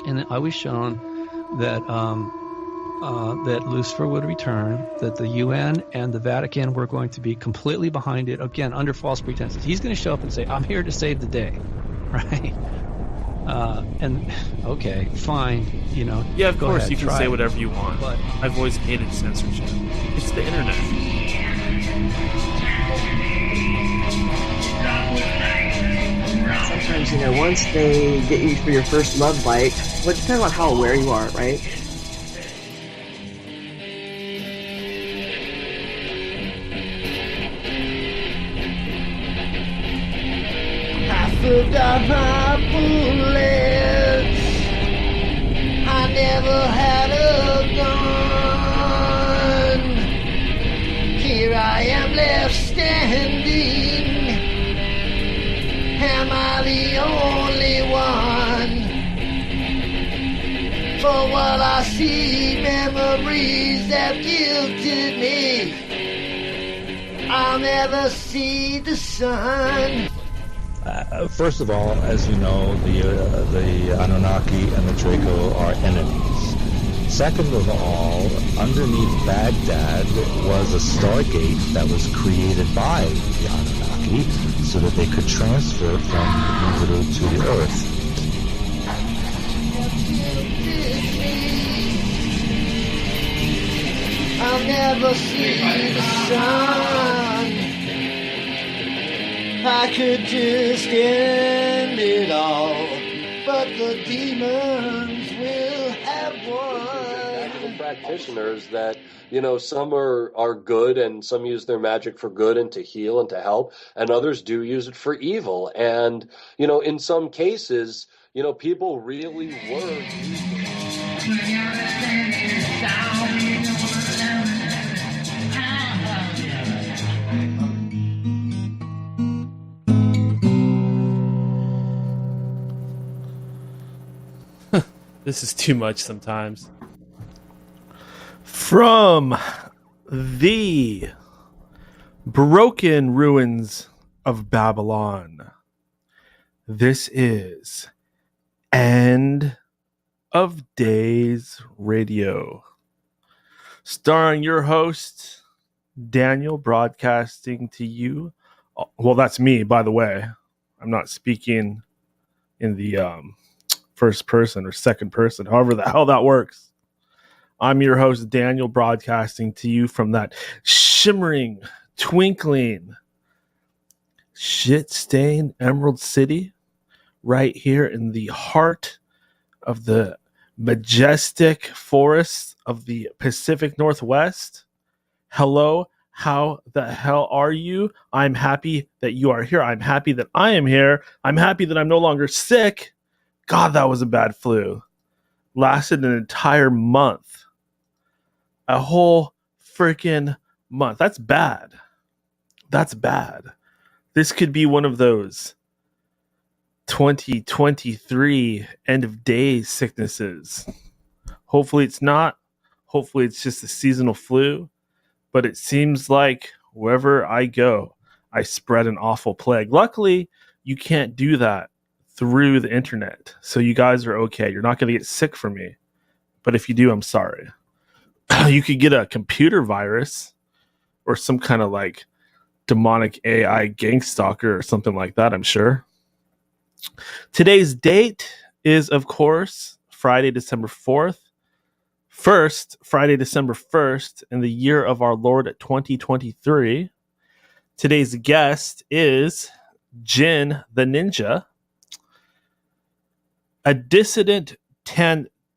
And I was shown that that Lucifer would return, that the UN and the Vatican were going to be completely behind it, again, under false pretenses. He's going to show up and say, I'm here to save the day, right? And, okay, fine, you know. Yeah, of course, ahead, you can say whatever you want. But I've always hated censorship. It's the internet. Sometimes, you know, once they get you for your first love bite, well, it depends on how aware you are, right? I forgot my bullets. I never had a gun. Here I am left standing. Am I the only one? For what I see, memories have guilted me. I'll never see the sun. First of all, as you know, the Anunnaki and the Draco are enemies. Second of all, underneath Baghdad was a stargate that was created by the Anunnaki so that they could transfer from Nibiru to the Earth. I'll never see the sun. I could just end it all, but the demons will have won. Actual practitioners that, you know, some are good and some use their magic for good and to heal and to help, and others do use it for evil. And, you know, in some cases, you know, people really were using This is too much sometimes. From the broken ruins of Babylon, this is End of Days Radio, starring your host, Daniel, broadcasting to you. Well, that's me, by the way. I'm not speaking in the first person or second person, however the hell that works. I'm your host, Daniel, broadcasting to you from that shimmering, twinkling, shit-stained Emerald City, right here in the heart of the majestic forests of the Pacific Northwest. Hello, how the hell are you? I'm happy that you are here. I'm happy that I am here. I'm happy that I'm no longer sick. God, that was a bad flu. Lasted an entire month. A whole freaking month. That's bad. That's bad. This could be one of those 2023 end of days sicknesses. Hopefully it's not. Hopefully it's just a seasonal flu. But it seems like wherever I go, I spread an awful plague. Luckily, you can't do that through the internet. So you guys are okay. You're not going to get sick from me. But if you do, I'm sorry. You could get a computer virus or some kind of like demonic AI gang stalker or something like that, I'm sure. Today's date is, of course, Friday, December 4th. Friday, December 1st, in the year of our Lord 2023. Today's guest is Jin the Ninja, a dissident tantrayanist,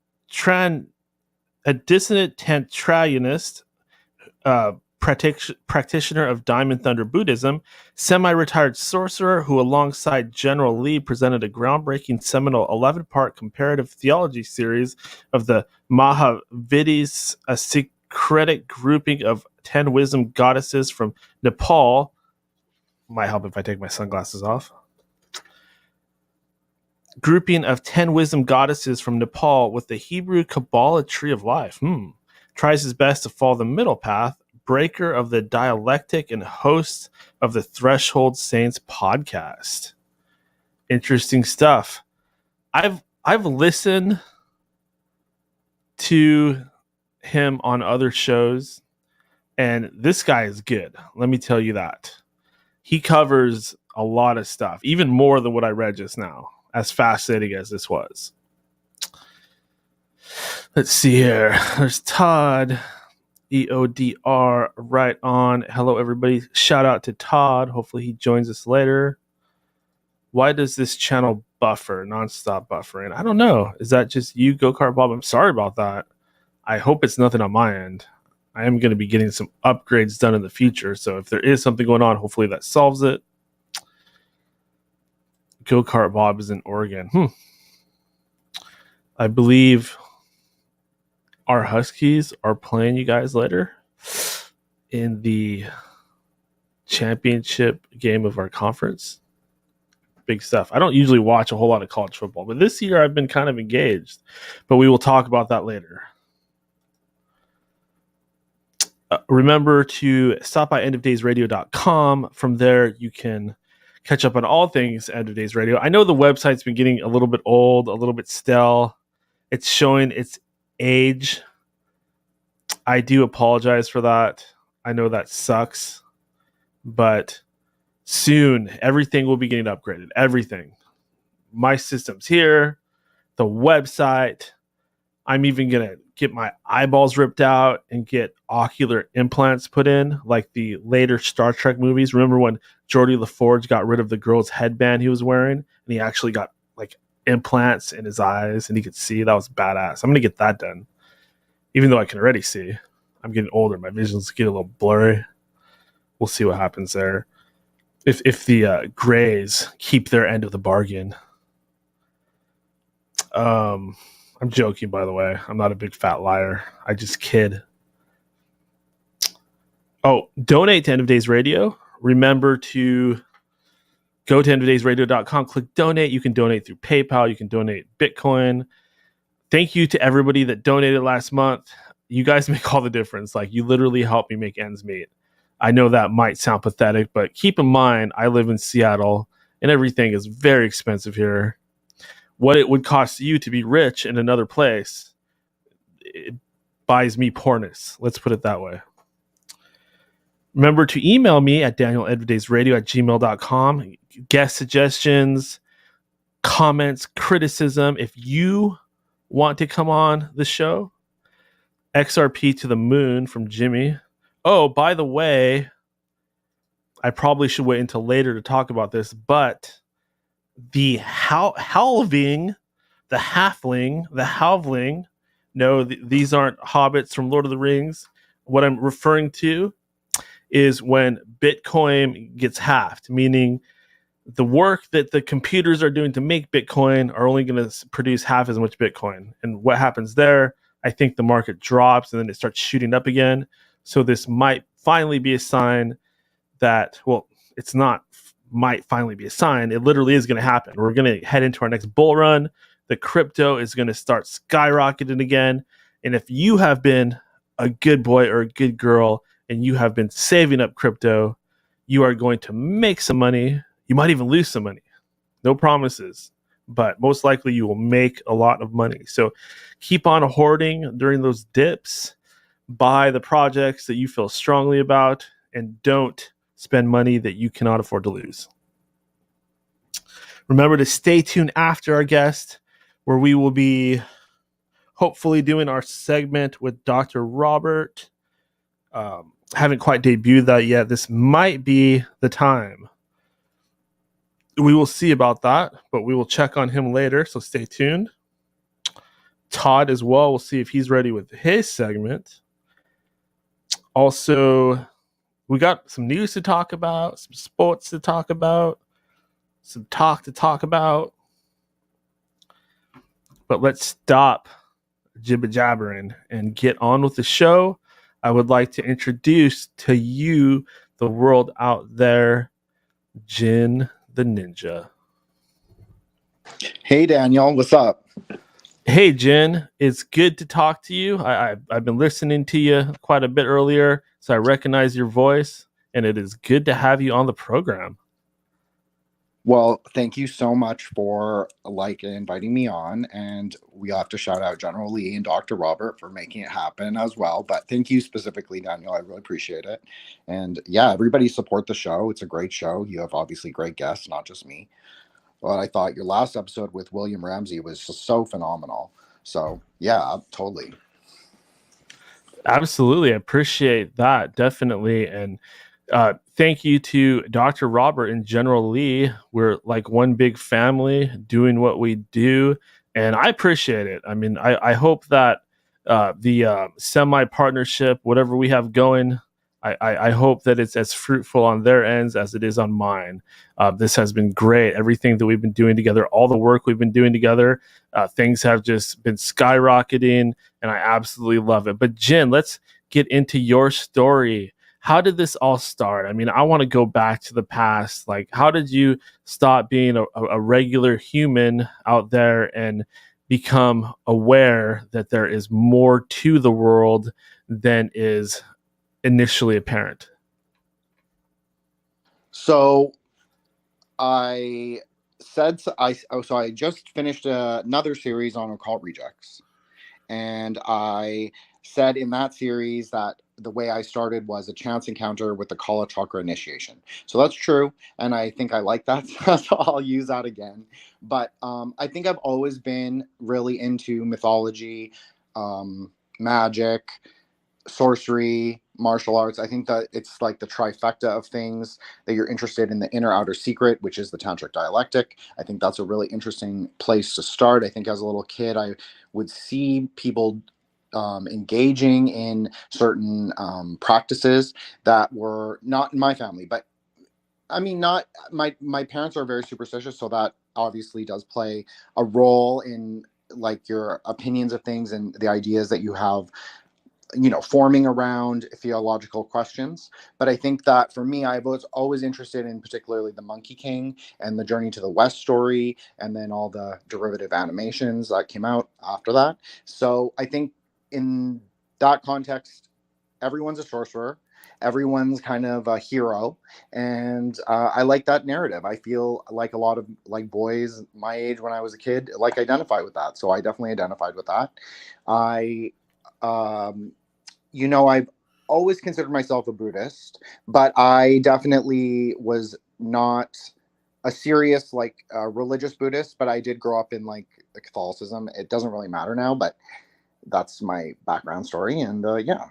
practitioner of Diamond Thunder Buddhism, semi-retired sorcerer who, alongside General Lee, presented a groundbreaking seminal 11-part comparative theology series of the Mahavidys, a syncretic grouping of 10 wisdom goddesses from Nepal. Might help if I take my sunglasses off. Grouping of 10 wisdom goddesses from Nepal with the Hebrew Kabbalah tree of life. Tries his best to follow the middle path, breaker of the dialectic and host of the Threshold Saints podcast. interesting stuff. I've listened to him on other shows, and this guy is good. Let me tell you that. He covers a lot of stuff, even more than what I read just now, as fascinating as this was. Let's see here. There's Todd, EODR, right on. Hello, everybody. Shout out to Todd. Hopefully he joins us later. Why does this channel buffer, nonstop buffering? I don't know. Is that just you, Go-Kart Bob? I'm sorry about that. I hope it's nothing on my end. I am going to be getting some upgrades done in the future, so if there is something going on, hopefully that solves it. Go-Kart Bob is in Oregon. I believe our Huskies are playing you guys later in the championship game of our conference. Big stuff. I don't usually watch a whole lot of college football, but this year I've been kind of engaged. But we will talk about that later. Remember to stop by endofdaysradio.com. From there, you can catch up on all things End of Days Radio. I know the website's been getting a little bit old, a little bit stale. It's showing its age. I do apologize for that. I know that sucks, but soon everything will be getting upgraded. Everything. My system's here, the website. I'm even going to get my eyeballs ripped out and get ocular implants put in, like the later Star Trek movies. Remember when Geordie LaForge got rid of the girl's headband he was wearing, and he actually got like implants in his eyes and he could see? That was badass. I'm going to get that done. Even though I can already see. I'm getting older. My vision's getting a little blurry. We'll see what happens there. If the Grays keep their end of the bargain. I'm joking, by the way. I'm not a big fat liar. I just kid. Oh, donate to End of Days Radio. Remember to go to endofdaysradio.com, click donate. You can donate through PayPal. You can donate Bitcoin. Thank you to everybody that donated last month. You guys make all the difference. Like, you literally help me make ends meet. I know that might sound pathetic, but keep in mind, I live in Seattle and everything is very expensive here. What it would cost you to be rich in another place, it buys me poorness. Let's put it that way. Remember to email me at danieledvdaysradio@gmail.com. Guest suggestions, comments, criticism. If you want to come on the show, XRP to the moon from Jimmy. Oh, by the way, I probably should wait until later to talk about this, but the halving, no, these aren't hobbits from Lord of the Rings. What I'm referring to is when Bitcoin gets halved, meaning the work that the computers are doing to make Bitcoin are only going to produce half as much Bitcoin. And what happens there, I think the market drops and then it starts shooting up again. So this might finally be a sign that, well, it's not might finally be a sign. It literally is going to happen. We're going to head into our next bull run. The crypto is going to start skyrocketing again. And if you have been a good boy or a good girl and you have been saving up crypto, you are going to make some money. You might even lose some money. No promises, but most likely you will make a lot of money. So keep on hoarding during those dips. Buy the projects that you feel strongly about and don't spend money that you cannot afford to lose. Remember to stay tuned after our guest, where we will be hopefully doing our segment with Dr. Robert. Haven't quite debuted that yet. This might be the time. We will see about that, but we will check on him later, so stay tuned. Todd as well. We'll see if he's ready with his segment. Also, we got some news to talk about, some sports to talk about, some talk to talk about. But let's stop jibber-jabbering and get on with the show. I would like to introduce to you, the world out there, Jin the Ninja. Hey, Daniel. What's up? Hey, Jin. It's good to talk to you. I've been listening to you quite a bit earlier, so I recognize your voice, and it is good to have you on the program. Well, thank you so much for inviting me on, and we have to shout out General Lee and Dr. Robert for making it happen as well. But thank you specifically, Daniel. I really appreciate it. And yeah, everybody support the show. It's a great show. You have obviously great guests, not just me. But I thought your last episode with William Ramsey was just so phenomenal. So yeah, totally. Absolutely. I appreciate that. Definitely. And thank you to Dr. Robert and General Lee. We're like one big family doing what we do. And I appreciate it. I mean, I hope that the semi-partnership, whatever we have going, I hope that it's as fruitful on their ends as it is on mine. This has been great. Everything that we've been doing together, all the work we've been doing together, things have just been skyrocketing, and I absolutely love it. But Jin, let's get into your story. How did this all start? I mean, I want to go back to the past. Like, how did you stop being a regular human out there and become aware that there is more to the world than is initially apparent? So I just finished another series on occult rejects, and I said in that series that the way I started was a chance encounter with the Kala Chakra initiation. So that's true, and I think I like that, so I'll use that again. But I think I've always been really into mythology, magic, sorcery, martial arts. I think that it's like the trifecta of things that you're interested in, the inner outer secret, which is the tantric dialectic. I think that's a really interesting place to start. I think as a little kid, I would see people engaging in certain practices that were not in my family, but I mean, not my parents are very superstitious, so that obviously does play a role in like your opinions of things and the ideas that you have, forming around theological questions. But I think that for me, I was always interested in particularly the Monkey King and the Journey to the West story, and then all the derivative animations that came out after that. So I think in that context, everyone's a sorcerer. Everyone's kind of a hero, and I like that narrative. I feel like a lot of like boys my age when I was a kid like identify with that. So I definitely identified with that. I I've always considered myself a Buddhist, but I definitely was not a serious religious Buddhist, but I did grow up in like Catholicism. It doesn't really matter now, but that's my background story. And yeah.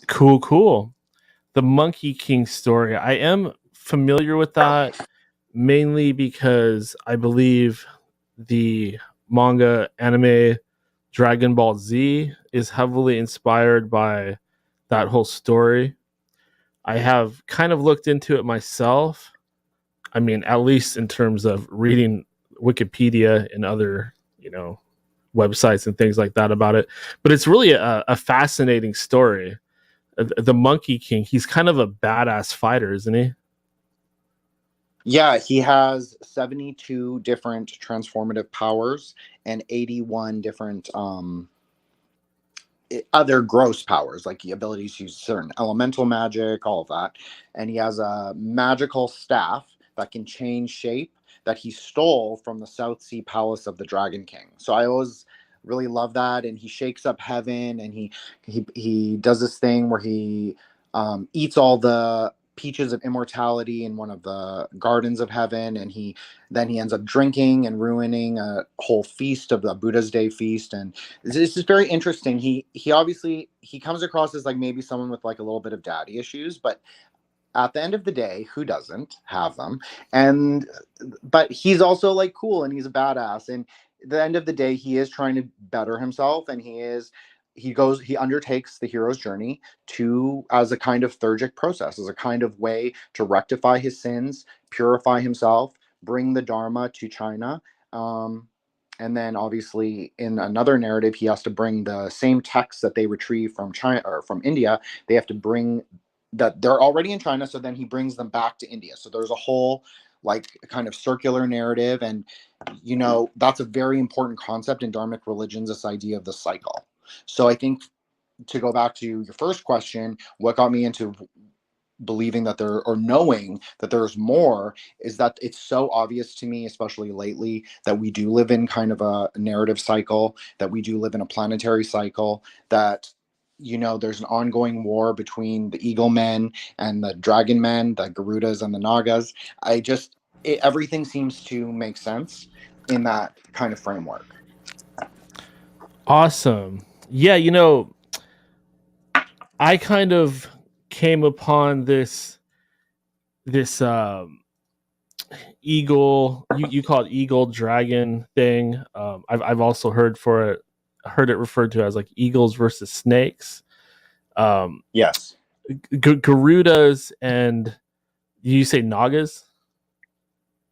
Cool. The Monkey King story. I am familiar with that mainly because I believe the manga anime Dragonball Z is heavily inspired by that whole story. I have kind of looked into it myself. I mean, at least in terms of reading Wikipedia and other, websites and things like that about it. But it's really a fascinating story. The Monkey King, he's kind of a badass fighter, isn't he? Yeah, he has 72 different transformative powers and 81 different other gross powers, like the ability to use certain elemental magic, all of that. And he has a magical staff that can change shape that he stole from the South Sea Palace of the Dragon King. So I always really love that. And he shakes up heaven, and he does this thing where he eats all the peaches of immortality in one of the gardens of heaven, and then he ends up drinking and ruining a whole feast of the Buddha's Day feast. And this is very interesting. He obviously comes across as like maybe someone with like a little bit of daddy issues, but at the end of the day, who doesn't have them? But he's also like cool, and he's a badass, and at the end of the day, he is trying to better himself, and he undertakes the hero's journey as a kind of theurgic process, as a kind of way to rectify his sins, purify himself, bring the Dharma to China. And then obviously in another narrative, he has to bring the same texts that they retrieve from China or from India. They have to bring that they're already in China. So then he brings them back to India. So there's a whole like kind of circular narrative. And, that's a very important concept in Dharmic religions, this idea of the cycle. So I think to go back to your first question, what got me into believing that there, or knowing that there's more, is that it's so obvious to me, especially lately, that we do live in kind of a narrative cycle, that we do live in a planetary cycle, that, you know, there's an ongoing war between the eagle men and the dragon men, the Garudas and the Nagas. Everything seems to make sense in that kind of framework. Awesome. Yeah, you know, I kind of came upon this eagle, you call it eagle dragon thing. I've also heard it referred to as like eagles versus snakes. Yes. Garudas and you say Nagas?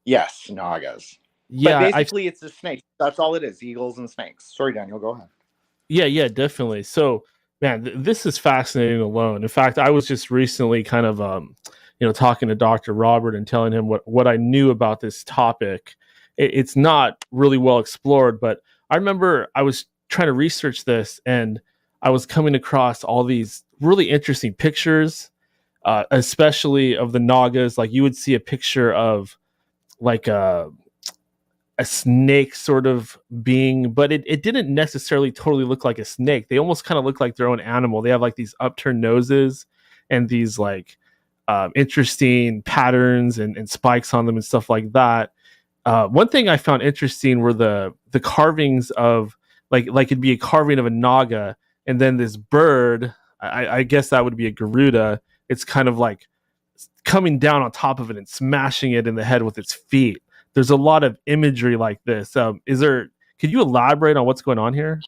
Yes, Nagas. Yeah, but basically it's the snakes. That's all it is, eagles and snakes. Sorry, Daniel, go ahead. Yeah, definitely. So, man, this is fascinating alone. In fact, I was just recently kind of, talking to Dr. Robert and telling him what I knew about this topic. It's not really well explored, but I remember I was trying to research this and I was coming across all these really interesting pictures, especially of the Nagas. Like you would see a picture of like a snake sort of being, but it didn't necessarily totally look like a snake. They almost kind of look like their own animal. They have like these upturned noses and these like interesting patterns and spikes on them and stuff like that. One thing I found interesting were the carvings of like it'd be a carving of a Naga and then this bird. I guess that would be a Garuda. It's kind of like coming down on top of it and smashing it in the head with its feet. There's a lot of imagery like this. Could you elaborate on what's going on here?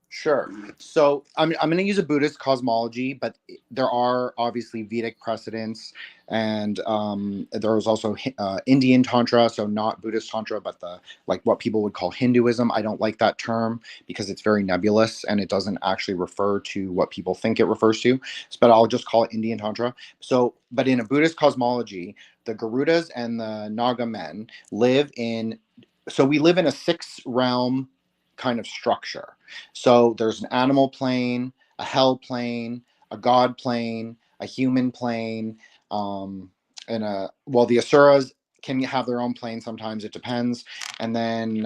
Sure. So I'm going to use a Buddhist cosmology, but there are obviously Vedic precedents, and there was also Indian Tantra, so not Buddhist Tantra, but what people would call Hinduism. I don't like that term because it's very nebulous and it doesn't actually refer to what people think it refers to. But I'll just call it Indian Tantra. So, but in a Buddhist cosmology, the Garudas and the Naga men live in. So we live in a 6-realm kind of structure. So there's an animal plane, a hell plane, a god plane, a human plane, the asuras can have their own plane sometimes, it depends. And then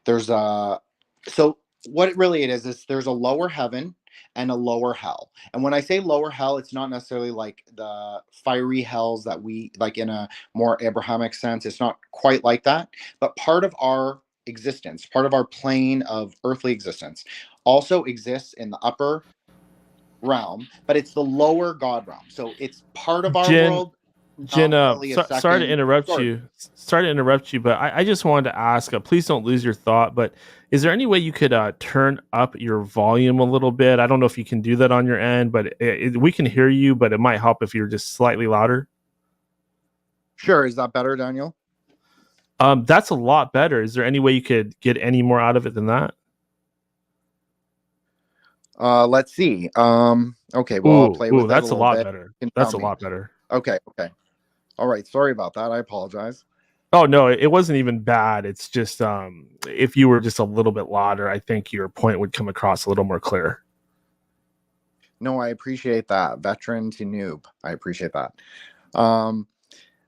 so what it really is there's a lower heaven and a lower hell. And when I say lower hell, it's not necessarily like the fiery hells that we like in a more Abrahamic sense. It's not quite like that, but part of our existence, part of our plane of earthly existence, also exists in the upper realm, but it's the lower God realm. So it's part of our world. Jin, sorry to interrupt you. Sorry to interrupt you, but I just wanted to ask. Please don't lose your thought. But is there any way you could turn up your volume a little bit? I don't know if you can do that on your end, but we can hear you. But it might help if you're just slightly louder. Sure. Is that better, Daniel? That's a lot better. Is there any way you could get any more out of it than that? Let's see. Okay. Well, I'll play with that. That's a lot better. That's a lot better. Okay. All right. Sorry about that. I apologize. Oh, no, it wasn't even bad. It's just if you were just a little bit louder, I think your point would come across a little more clear. No, I appreciate that. Veteran to noob. I appreciate that.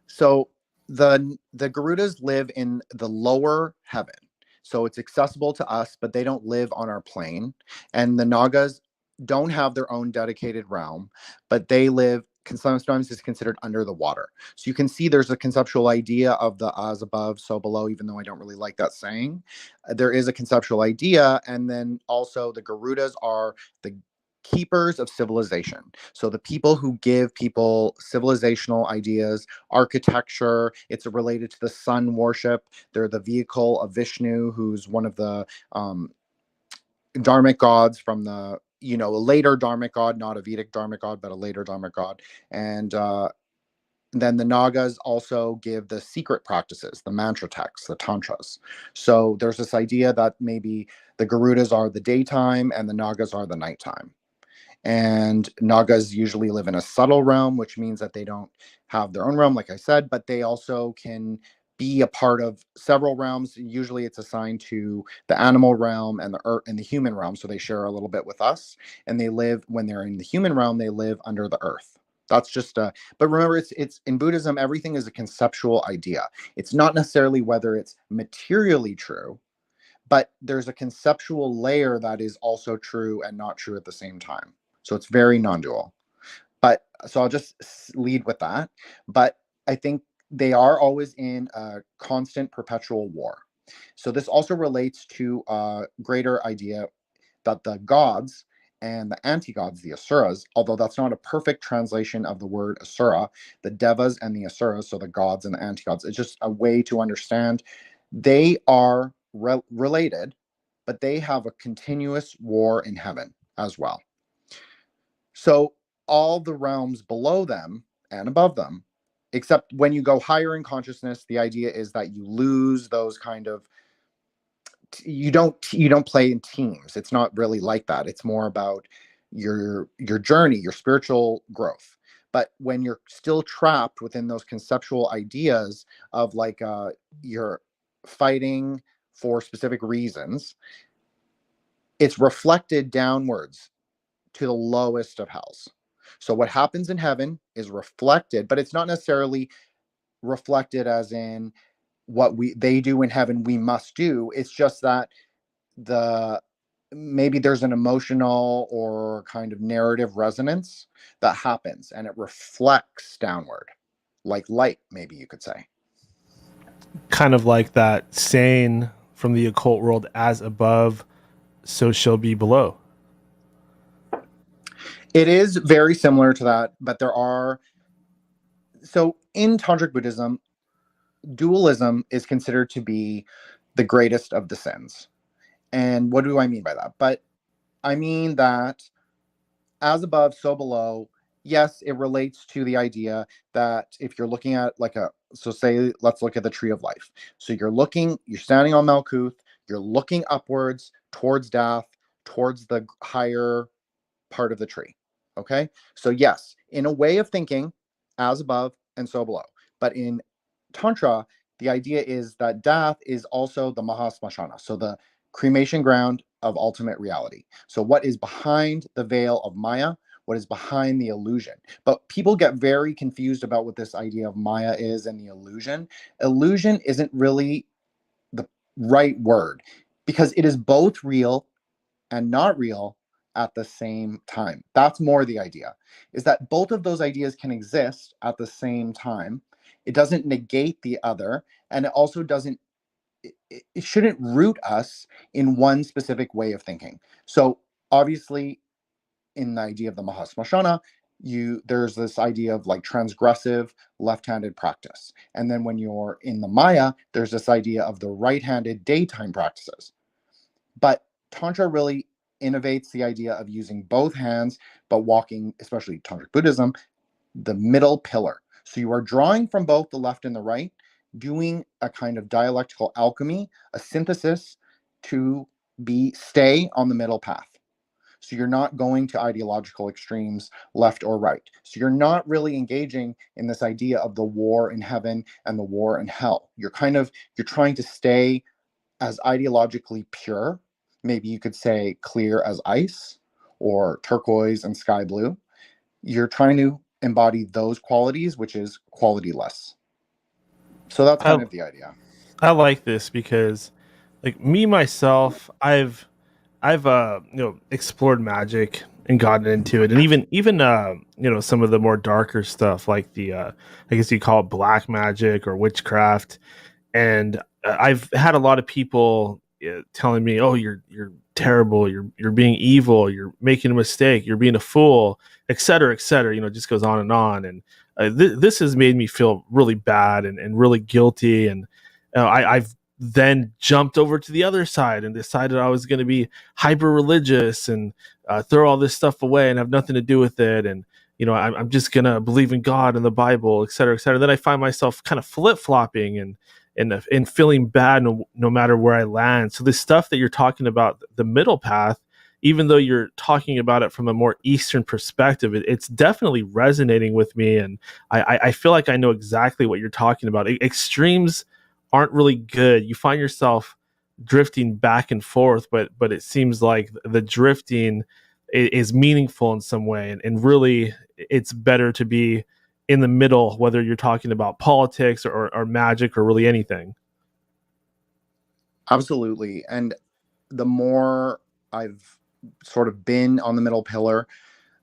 So the Garudas live in the lower heaven. So it's accessible to us, but they don't live on our plane. And the Nagas don't have their own dedicated realm, but they live, sometimes is considered under the water. So you can see there's a conceptual idea of the as above, so below, even though I don't really like that saying. There is a conceptual idea. And then also the Garudas are the keepers of civilization. So the people who give people civilizational ideas, architecture, it's related to the sun worship. They're the vehicle of Vishnu, who's one of the Dharmic gods from the, a later Dharmic god, not a Vedic Dharmic god, but a later Dharmic god. And then the Nagas also give the secret practices, the mantra texts, the tantras. So there's this idea that maybe the Garudas are the daytime and the Nagas are the nighttime. And Nagas usually live in a subtle realm, which means that they don't have their own realm, like I said, but they also can be a part of several realms. Usually it's assigned to the animal realm and the earth and the human realm. So they share a little bit with us, and they live, when they're in the human realm, they live under the earth. That's just but remember, it's in Buddhism, everything is a conceptual idea. It's not necessarily whether it's materially true, but there's a conceptual layer that is also true and not true at the same time. So it's very non-dual. But so I'll just lead with that. But I think they are always in a constant perpetual war. So this also relates to a greater idea that the gods and the anti-gods, the asuras, although that's not a perfect translation of the word asura, the devas and the asuras, so the gods and the anti-gods, it's just a way to understand they are related, but they have a continuous war in heaven as well. So all the realms below them and above them, except when you go higher in consciousness, the idea is that you lose those kind of, you don't play in teams. It's not really like that. It's more about your journey, your spiritual growth. But when you're still trapped within those conceptual ideas of like you're fighting for specific reasons, it's reflected downwards to the lowest of hells. So what happens in heaven is reflected, but it's not necessarily reflected as in what they do in heaven we must do. It's just that maybe there's an emotional or kind of narrative resonance that happens and it reflects downward, like light, maybe you could say. Kind of like that saying from the occult world, as above, so shall be below. It is very similar to that, but so in Tantric Buddhism, dualism is considered to be the greatest of the sins. And what do I mean by that? But I mean that as above, so below, yes, it relates to the idea that if you're looking at so say, let's look at the tree of life. So you're standing on Malkuth, you're looking upwards towards death, towards the higher part of the tree. Okay. So yes, in a way of thinking, as above and so below. But in Tantra, the idea is that death is also the Mahasmashana, so the cremation ground of ultimate reality. So what is behind the veil of Maya, what is behind the illusion. But people get very confused about what this idea of Maya is and the illusion. Illusion isn't really the right word because it is both real and not real at the same time. That's more the idea, is that both of those ideas can exist at the same time. It doesn't negate the other, and it also doesn't, it shouldn't root us in one specific way of thinking. So obviously in the idea of the Mahasmashana, there's this idea of like transgressive left-handed practice. And then when you're in the Maya, there's this idea of the right-handed daytime practices. But Tantra really innovates the idea of using both hands, but walking, especially Tantric Buddhism, the middle pillar. So you are drawing from both the left and the right, doing a kind of dialectical alchemy, a synthesis to stay on the middle path. So you're not going to ideological extremes, left or right. So you're not really engaging in this idea of the war in heaven and the war in hell. You're trying to stay as ideologically pure. Maybe you could say clear as ice or turquoise and sky blue. You're trying to embody those qualities, which is quality-less. So that's kind of the idea. I like this because, like me myself, I've explored magic and gotten into it, and even some of the more darker stuff like the I guess you call it black magic or witchcraft, and I've had a lot of people telling me, "Oh, you're terrible. You're being evil. You're making a mistake. You're being a fool, etc., etc." It just goes on and on. And this has made me feel really bad and really guilty. And I've then jumped over to the other side and decided I was going to be hyper religious and throw all this stuff away and have nothing to do with it. And I'm just going to believe in God and the Bible, etc., etc. Then I find myself kind of flip flopping and feeling bad no matter where I land. So this stuff that you're talking about, the middle path, even though you're talking about it from a more Eastern perspective, it's definitely resonating with me. And I feel like I know exactly what you're talking about. Extremes aren't really good. You find yourself drifting back and forth, but it seems like the drifting is meaningful in some way, and really it's better to be in the middle, whether you're talking about politics or magic or really anything. Absolutely. And the more I've sort of been on the middle pillar,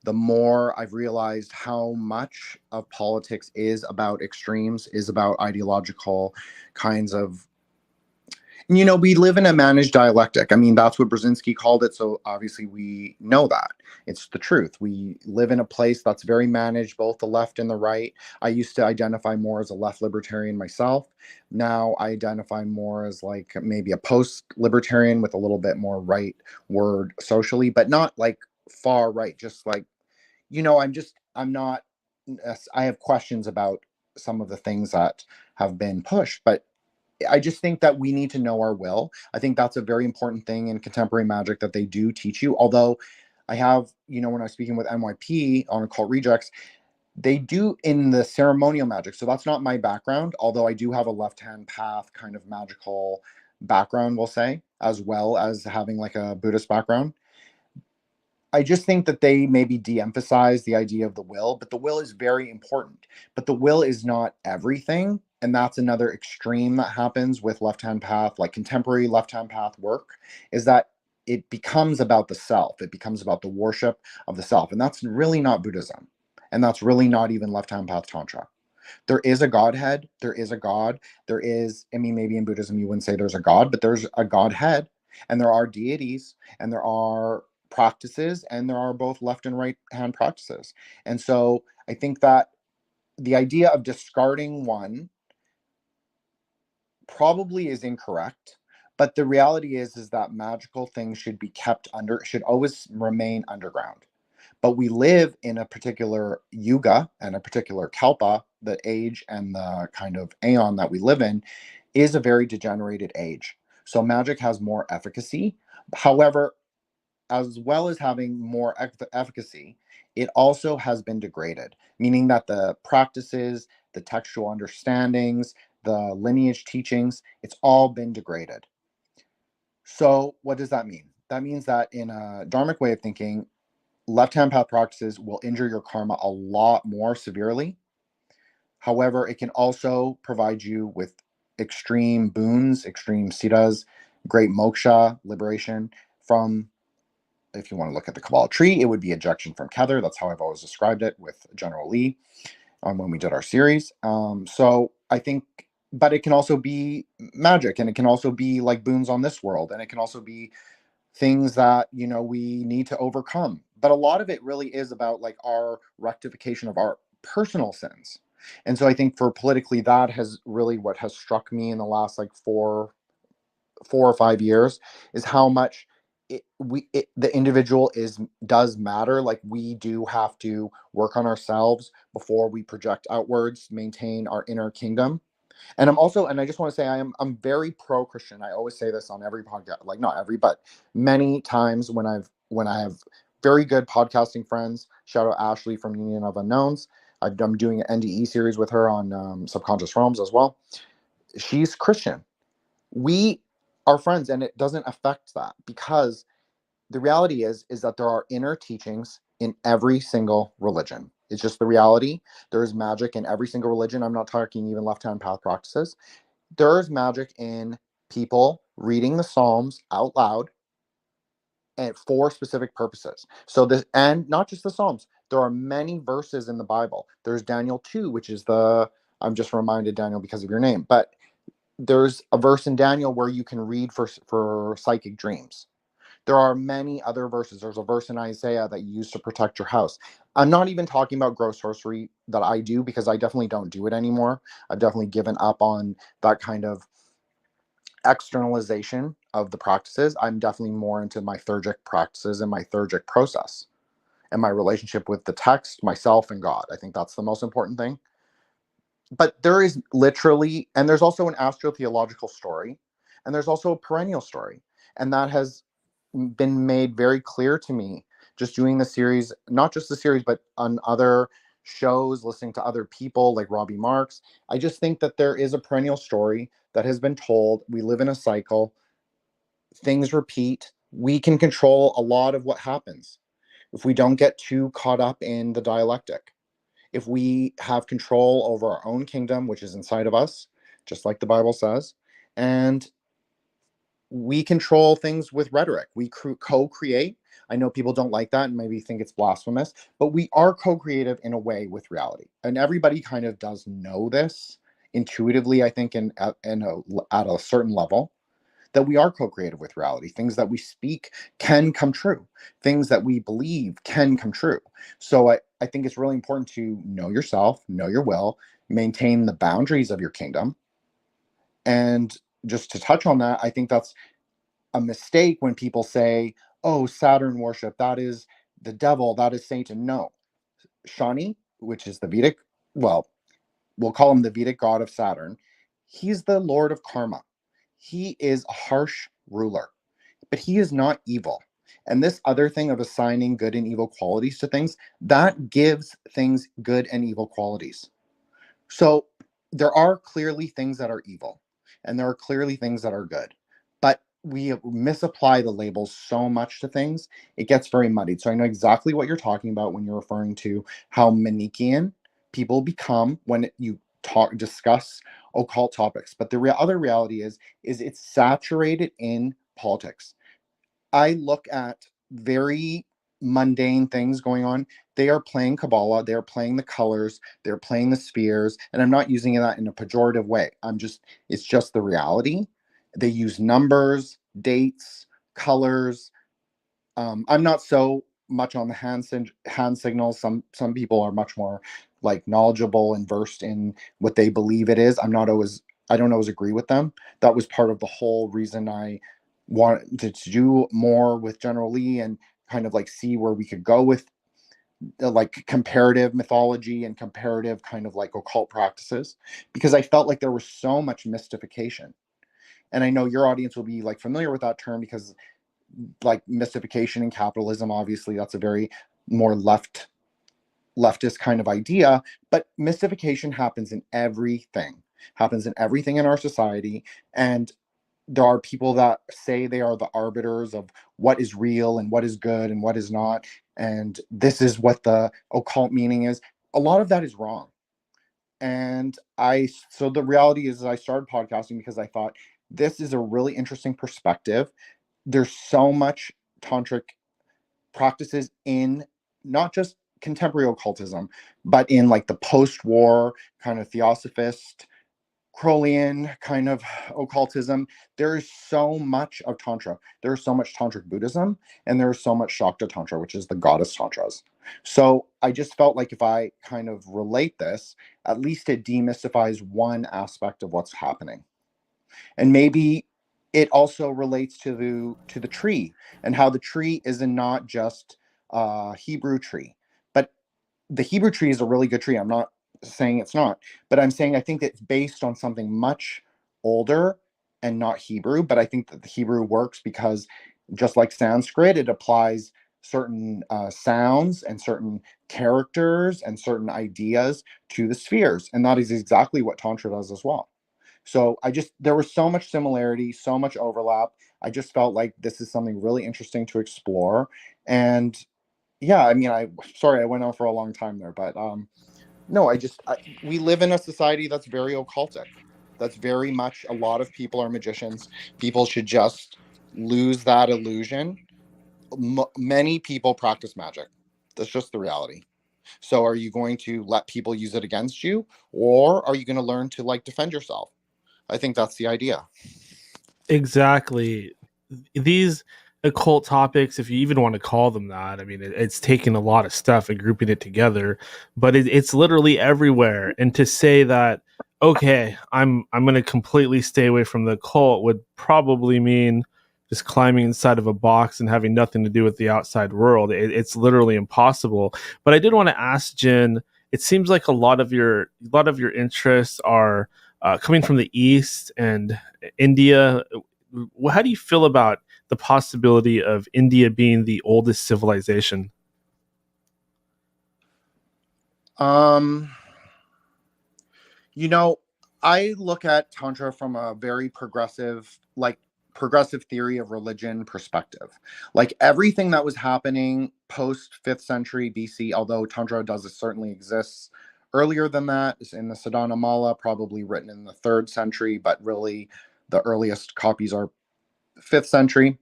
the more I've realized how much of politics is about extremes, is about ideological kinds of, we live in a managed dialectic. I mean, that's what Brzezinski called it. So obviously we know that it's the truth. We live in a place that's very managed, both the left and the right. I used to identify more as a left libertarian myself. Now I identify more as like maybe a post libertarian with a little bit more right word socially, but not like far right, just like, I'm not, I have questions about some of the things that have been pushed, but I just think that we need to know our will. I think that's a very important thing in contemporary magic that they do teach you. Although I have, when I was speaking with NYP on Occult Rejects, they do in the ceremonial magic. So that's not my background, although I do have a left-hand path kind of magical background, we'll say, as well as having like a Buddhist background. I just think that they maybe de-emphasize the idea of the will, but the will is very important. But the will is not everything. And that's another extreme that happens with left-hand path, like contemporary left-hand path work, is that it becomes about the self. It becomes about the worship of the self. And that's really not Buddhism. And that's really not even left-hand path Tantra. There is a Godhead. There is a God. There is, maybe in Buddhism you wouldn't say there's a God, but there's a Godhead. And there are deities. And there are practices, and there are both left and right hand practices. And so I think that the idea of discarding one probably is incorrect, but the reality is that magical things should always remain underground. But we live in a particular yuga and a particular kalpa, the age and the kind of aeon that we live in is a very degenerated age. So magic has more efficacy. However, as well as having more efficacy, it also has been degraded, meaning that the practices, the textual understandings, the lineage teachings, it's all been degraded. So what does that mean? That means that in a dharmic way of thinking, left-hand path practices will injure your karma a lot more severely. However, it can also provide you with extreme boons, extreme siddhas, great moksha, liberation from, if you want to look at the Kabbalah tree, it would be ejection from Kether. That's how I've always described it with General Lee when we did our series. So I think, but it can also be magic, and it can also be like boons on this world, and it can also be things that, we need to overcome. But a lot of it really is about like our rectification of our personal sins. And so I think for politically, that has really what has struck me in the last like 4 or 5 years is how much the individual does matter. Like we do have to work on ourselves before we project outwards, maintain our inner kingdom. And I just want to say I'm very pro-Christian. I always say this on every podcast, like not every, but many times when I have very good podcasting friends. Shout out Ashley from Union of Unknowns. I'm doing an NDE series with her on subconscious realms as well. She's Christian. We are friends, and it doesn't affect that, because the reality is that there are inner teachings in every single religion. It's just the reality. There is magic in every single religion. I'm not talking even left-hand path practices. There is magic in people reading the Psalms out loud and for specific purposes. And not just the Psalms. There are many verses in the Bible. There's Daniel 2, which is I'm just reminded Daniel because of your name, but there's a verse in Daniel where you can read for psychic dreams. There are many other verses. There's a verse in Isaiah that you use to protect your house. I'm not even talking about gross sorcery that I do, because I definitely don't do it anymore. I've definitely given up on that kind of externalization of the practices. I'm definitely more into my theurgic practices and my theurgic process and my relationship with the text, myself, and God. I think that's the most important thing. But there is literally, and there's also an astrotheological story, and there's also a perennial story. And that has been made very clear to me just doing the series, not just the series, but on other shows, listening to other people like Robbie Marks. I just think that there is a perennial story that has been told. We live in a cycle. Things repeat. We can control a lot of what happens. if we don't get too caught up in the dialectic, if we have control over our own kingdom, which is inside of us, just like the Bible says, and we control things with rhetoric. We co-create. I know people don't like that and maybe think it's blasphemous, but we are co-creative in a way with reality. And everybody kind of does know this intuitively, I think, at a certain level, that we are co-creative with reality. Things that we speak can come true. Things that we believe can come true. So I think it's really important to know yourself, know your will, maintain the boundaries of your kingdom. And just to touch on that, I think that's a mistake when people say, oh, Saturn worship, that is the devil, that is Satan. No. Shani, which is the Vedic, well, we'll call him the Vedic god of Saturn. He's the lord of karma. He is a harsh ruler, but he is not evil. And this other thing of assigning good and evil qualities to things, that gives things good and evil qualities. So there are clearly things that are evil, and there are clearly things that are good. But we misapply the labels so much to things, it gets very muddied. So I know exactly what you're talking about when you're referring to how Manichaean people become when you discuss occult topics. But the other reality is it's saturated in politics. I look at very mundane things going on. They are playing Kabbalah, they're playing the colors, they're playing the spheres, and I'm not using that in a pejorative way. It's just the reality. They use numbers, dates, colors. I'm not so much on the hand signals. Some people are much more like knowledgeable and versed in what they believe it is. I don't always agree with them. That was part of the whole reason I wanted to do more with General Lee and kind of like see where we could go with like comparative mythology and comparative kind of like occult practices, because I felt like there was so much mystification. And I know your audience will be like familiar with that term because like mystification and capitalism, obviously that's a very more leftist kind of idea, but mystification happens in everything in our society. And there are people that say they are the arbiters of what is real and what is good and what is not, and this is what the occult meaning is. A lot of that is wrong. And so the reality is I started podcasting because I thought this is a really interesting perspective. There's so much tantric practices in not just contemporary occultism, but in like the post-war kind of theosophist, Crowleyan kind of occultism. There is so much of Tantra. There is so much Tantric Buddhism, and there is so much Shakta Tantra, which is the goddess Tantras. So I just felt like if I kind of relate this, at least it demystifies one aspect of what's happening. And maybe it also relates to the tree and how the tree is not just a Hebrew tree, but the Hebrew tree is a really good tree. I'm not saying it's not, but I'm saying I think it's based on something much older and not Hebrew. But I think that the Hebrew works because just like Sanskrit, it applies certain sounds and certain characters and certain ideas to the spheres. And that is exactly what Tantra does as well. So there was so much similarity, so much overlap. I just felt like this is something really interesting to explore. And yeah, I mean, sorry, I went on for a long time there, but no, we live in a society that's very occultic. That's very much, a lot of people are magicians. People should just lose that illusion. Many people practice magic. That's just the reality. So are you going to let people use it against you, or are you going to learn to like defend yourself? I think that's the idea. Exactly. These occult topics, if you even want to call them that, I mean, it's taken a lot of stuff and grouping it together, but it's literally everywhere. And to say that, okay, I'm going to completely stay away from the occult would probably mean just climbing inside of a box and having nothing to do with the outside world. It's literally impossible. But I did want to ask Jin, it seems like a lot of your interests are coming from the East and India. How do you feel about the possibility of India being the oldest civilization? You know, I look at Tantra from a very progressive, like progressive theory of religion perspective. Like everything that was happening post 5th century BC, although Tantra does certainly exists earlier than that, is in the Sadhana Mala, probably written in the 3rd century, but really the earliest copies are 5th century.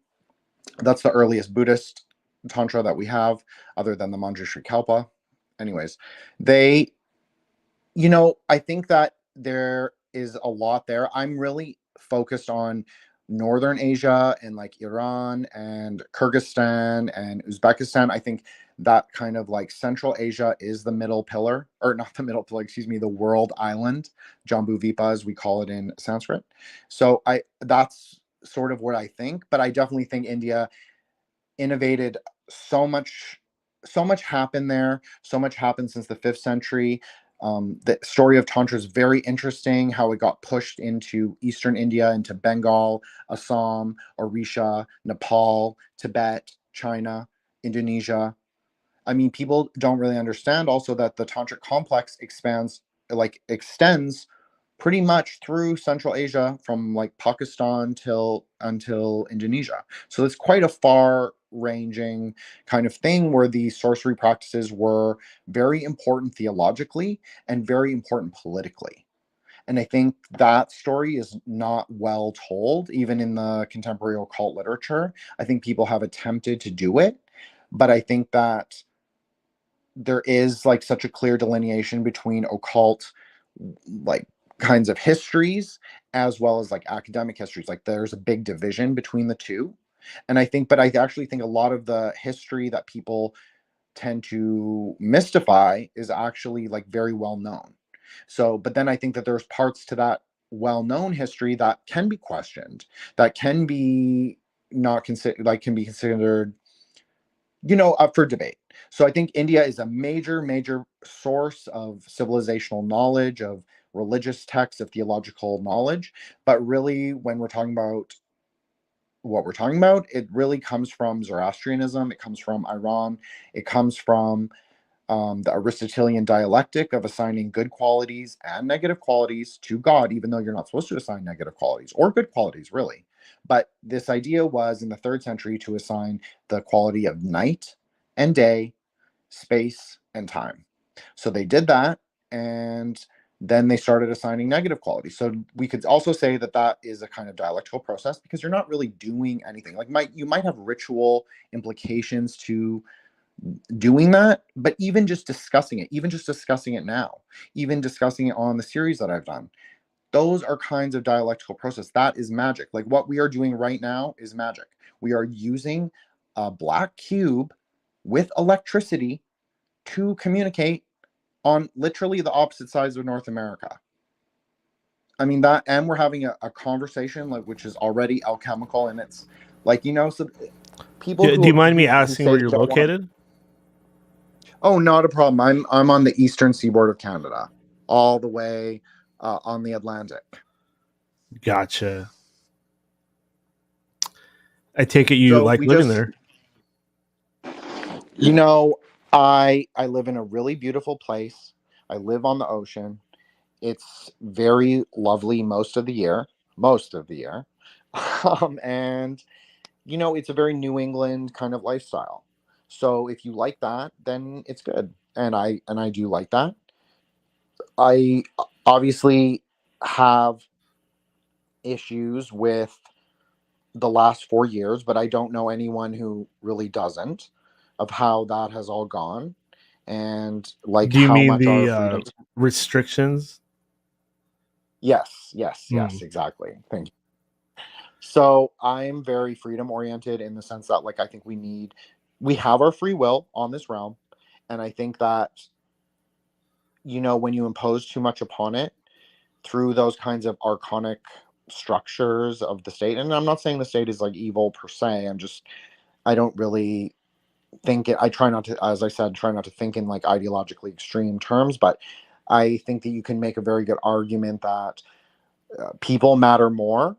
That's the earliest Buddhist Tantra that we have, other than the Manjushri Kalpa. Anyways, they, you know, I think that there is a lot there. I'm really focused on Northern Asia and like Iran and Kyrgyzstan and Uzbekistan. I think that kind of like Central Asia is the middle pillar, or not the middle pillar, excuse me, the world island, Jambu Vipa as we call it in Sanskrit. So that's sort of what I think, but I definitely think India innovated so much. So much happened there. So much happened since the 5th century. The story of Tantra is very interesting, how it got pushed into Eastern India, into Bengal, Assam, Orisha, Nepal, Tibet, China, Indonesia. I mean, people don't really understand also that the Tantric complex extends pretty much through Central Asia, from like Pakistan until Indonesia. So it's quite a far ranging kind of thing where the sorcery practices were very important theologically and very important politically. And I think that story is not well told, even in the contemporary occult literature. I think people have attempted to do it, but I think that there is like such a clear delineation between occult like kinds of histories as well as like academic histories. Like there's a big division between the two. And I actually think a lot of the history that people tend to mystify is actually like very well known. So, but then I think that there's parts to that well-known history that can be questioned, that can be not considered, like can be considered, you know, up for debate. So I think India is a major source of civilizational knowledge, of religious texts, of theological knowledge. But really, when we're talking about what we're talking about, it really comes from Zoroastrianism, it comes from Iran, it comes from the Aristotelian dialectic of assigning good qualities and negative qualities to God, even though you're not supposed to assign negative qualities or good qualities, really. But this idea was in the 3rd century to assign the quality of night and day, space and time. So they did that, and then they started assigning negative qualities. So we could also say that that is a kind of dialectical process, because you're not really doing anything. Like you might have ritual implications to doing that, but even just discussing it now, even discussing it on the series that I've done, those are kinds of dialectical process. That is magic. Like what we are doing right now is magic. We are using a black cube with electricity to communicate on literally the opposite sides of North America. I mean that, and we're having a conversation like which is already alchemical, and it's like, you know, so people. Do you mind me asking where you're located? Oh, not a problem. I'm on the eastern seaboard of Canada, all the way on the Atlantic. Gotcha. I take it you like living there. You know, I live in a really beautiful place. I live on the ocean. It's very lovely most of the year. And you know, it's a very New England kind of lifestyle. So if you like that, then it's good. And I do like that. I obviously have issues with the last 4 years, but I don't know anyone who really doesn't, of how that has all gone. And like, do you how mean much the our freedom... restrictions? Yes, exactly. Thank you. So I'm very freedom oriented in the sense that like I think we have our free will on this realm, and I think that, you know, when you impose too much upon it through those kinds of archonic structures of the state, and I'm not saying the state is like evil per se, I don't really think it, I try not to, as I said, try not to think in like ideologically extreme terms, but I think that you can make a very good argument that people matter more.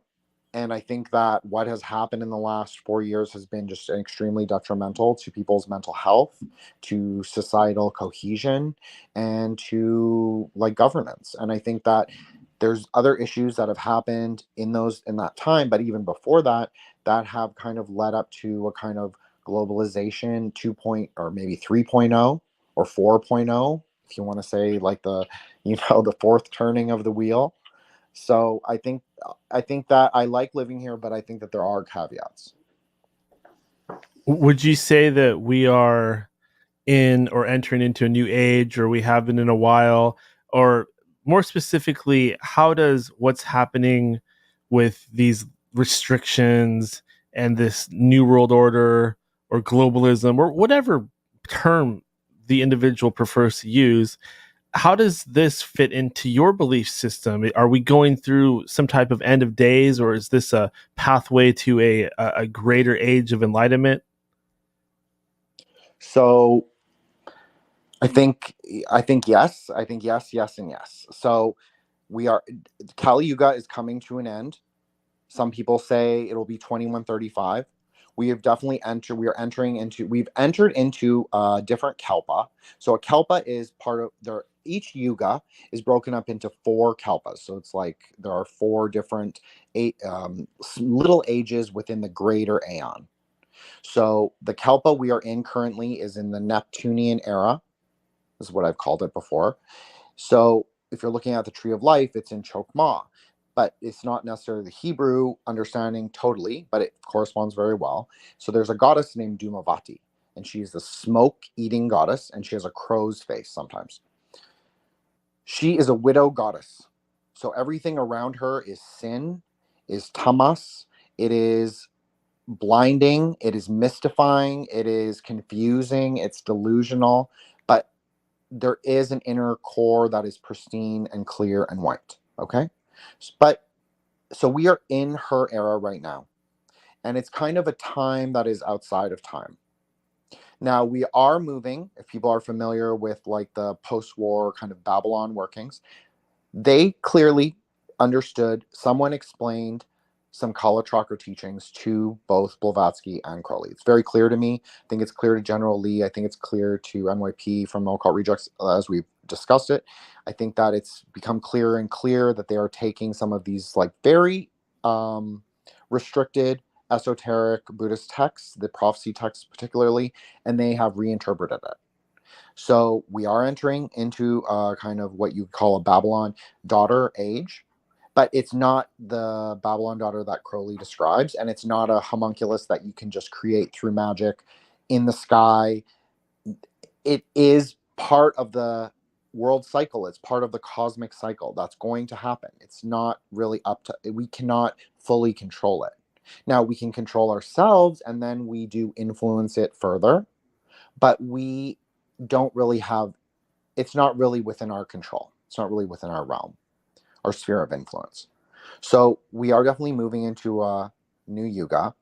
And I think that what has happened in the last 4 years has been just extremely detrimental to people's mental health, to societal cohesion, and to like governance. And I think that There's other issues that have happened in that time, but even before that, that have kind of led up to a kind of globalization 2. Or maybe 3.0 or 4.0, if you want to say like the the fourth turning of the wheel. So I think that I like living here, but I think that there are caveats. Would you say that we are in or entering into a new age, or we have been in a while? Or more specifically, how does what's happening with these restrictions and this new world order or globalism or whatever term the individual prefers to use, how does this fit into your belief system? Are we going through some type of end of days, or is this a pathway to a greater age of enlightenment? So I think yes. I think yes, and yes. So Kali Yuga is coming to an end. Some people say it'll be 2135. We've entered into a different kalpa. So a kalpa is part of each yuga is broken up into 4 kalpas. So it's like there are 4 different little ages within the greater aeon. So the kalpa we are in currently is in the Neptunian era. This is what I've called it before. So if you're looking at the tree of life, it's in Chokmah, but it's not necessarily the Hebrew understanding totally, but it corresponds very well. So there's a goddess named Dhumavati, and she's the smoke-eating goddess, and she has a crow's face sometimes. She is a widow goddess. So everything around her is sin, is tamas, it is blinding, it is mystifying, it is confusing, it's delusional, but there is an inner core that is pristine and clear and white. Okay. But so we are in her era right now, and it's kind of a time that is outside of time. Now we are moving, if people are familiar with like the post-war kind of Babylon workings, they clearly understood, someone explained some Kala Chakra teachings to both Blavatsky and Crowley. It's very clear to me. I think it's clear to General Lee. I think it's clear to NYP from Occult Rejects as we've discussed it. I think that it's become clearer and clearer that they are taking some of these like very restricted esoteric Buddhist texts, the prophecy texts particularly, and they have reinterpreted it. So we are entering into kind of what you call a Babylon daughter age, but it's not the Babylon daughter that Crowley describes, and it's not a homunculus that you can just create through magic in the sky. It is part of the world cycle. It's part of the cosmic cycle that's going to happen. It's not really up to, we cannot fully control it. Now we can control ourselves, and then we do influence it further, but we don't really have, it's not really within our control. It's not really within our realm, our sphere of influence. So we are definitely moving into a new yuga,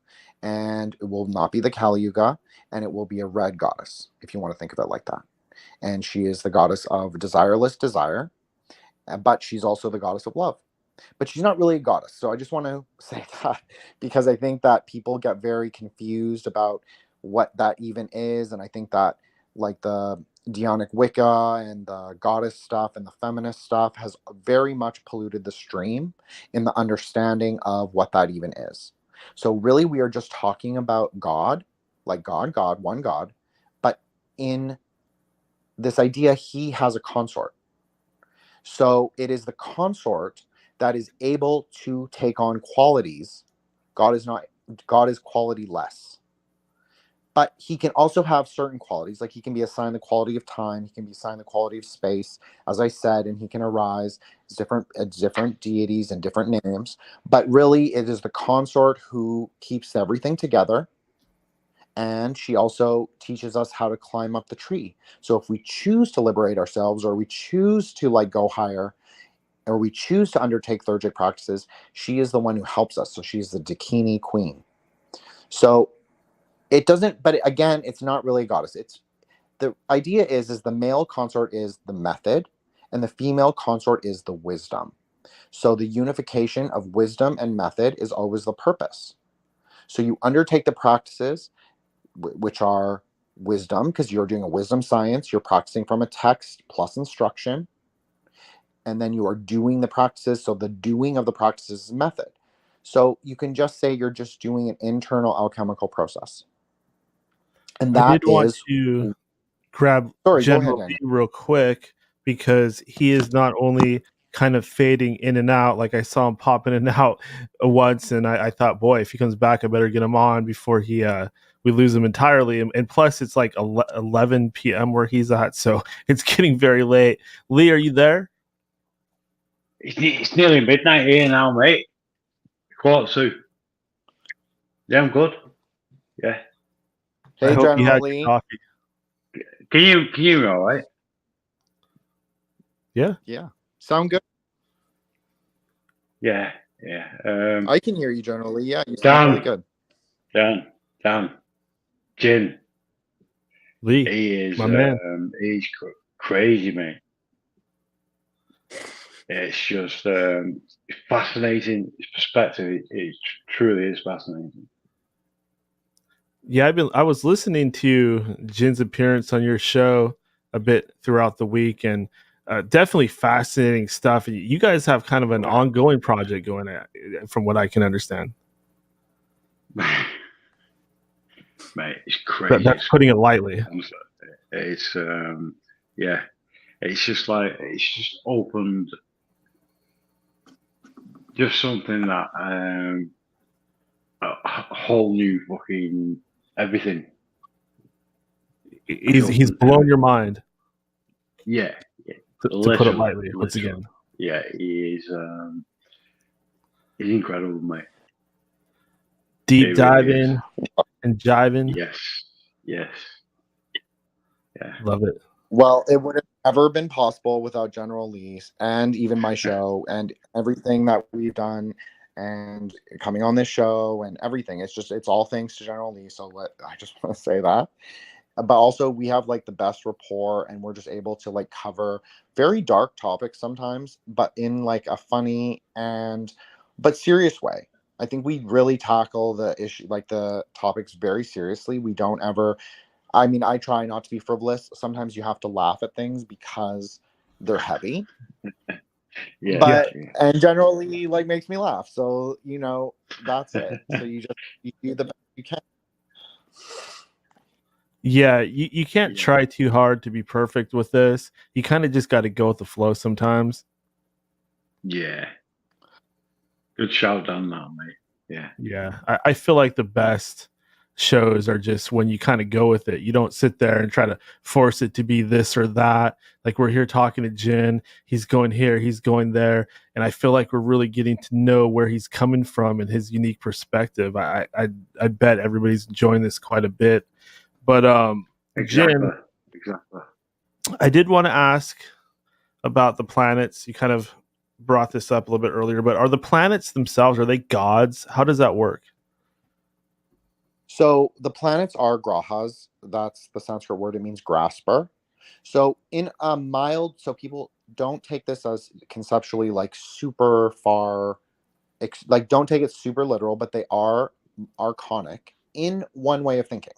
and it will not be the Kali Yuga, and it will be a red goddess, if you want to think of it like that. And she is the goddess of desireless desire, but she's also the goddess of love. But she's not really a goddess. So I just want to say that, because I think that people get very confused about what that even is. And I think that like the Dionic Wicca and the goddess stuff and the feminist stuff has very much polluted the stream in the understanding of what that even is. So really we are just talking about God, like God, one God, but in this idea, he has a consort. So it is the consort that is able to take on qualities. God is quality less. But he can also have certain qualities, like he can be assigned the quality of time, he can be assigned the quality of space, as I said, and he can arise as different deities and different names. But really, it is the consort who keeps everything together, and she also teaches us how to climb up the tree. So if we choose to liberate ourselves, or we choose to like go higher, or we choose to undertake theurgic practices, she is the one who helps us. So she's the Dakini queen. So it doesn't, but again, it's not really a goddess. It's the idea is the male consort is the method, and the female consort is the wisdom. So the unification of wisdom and method is always the purpose. So you undertake the practices, which are wisdom, because you're doing a wisdom science, you're practicing from a text plus instruction. and then you are doing the practices. So the doing of the practices is method. So you can just say you're just doing an internal alchemical process. And I that did want is, to grab sorry, go General ahead, B Daniel. real quick because he is not only kind of fading in and out, like I saw him pop in and out once, and I thought, boy, if he comes back, I better get him on before we lose him entirely. And plus, it's like 11 p.m. where he's at, so it's getting very late. Lee, are you there? It's nearly midnight here now, mate. Quarter to. Yeah, I'm good. Yeah. I Hey, hope you General had Lee. your coffee. Can you hear me all right? Yeah. Yeah. Sound good? Yeah. I can hear you, General Lee. Yeah, you sound really good. Dan. Jin. Lee, He is my man. He's crazy, mate. It's just fascinating. His perspective, it truly is fascinating. Yeah, I was listening to Jin's appearance on your show a bit throughout the week, and definitely fascinating stuff. You guys have kind of an ongoing project going on, from what I can understand. Mate, it's crazy. That's putting it lightly. It's yeah. It's just opened just something that a whole new fucking everything. He's blown your mind. Yeah. To put it lightly, once again. Yeah, he's incredible, mate. Deep diving and jiving. Yes. Yeah. Love it. Well, it would have never been possible without General Lee and even my show and everything that we've done and coming on this show and everything. It's all thanks to General Lee. So I just want to say that. But also we have like the best rapport, and we're just able to like cover very dark topics sometimes, but in like a funny but serious way. I think we really tackle the issue, like the topics, very seriously. We don't ever, I mean, I try not to be frivolous. Sometimes you have to laugh at things because they're heavy. And generally like makes me laugh. So, that's it. So you do the best you can. Yeah, you can't try too hard to be perfect with this. You kind of just got to go with the flow sometimes. Yeah. Good shout on that, mate. Yeah. Yeah. I feel like the best shows are just when you kind of go with it. You don't sit there and try to force it to be this or that. Like we're here talking to Jin. He's going here, he's going there. And I feel like we're really getting to know where he's coming from and his unique perspective. I bet everybody's enjoying this quite a bit. But exactly. Jin, I did want to ask about the planets. You kind of brought this up a little bit earlier, but are the planets themselves, are they gods? How does that work? So the planets are grahas. That's the Sanskrit word. It means grasper. So in a mild, so people don't take this as conceptually like super far, like don't take it super literal, but they are archonic in one way of thinking.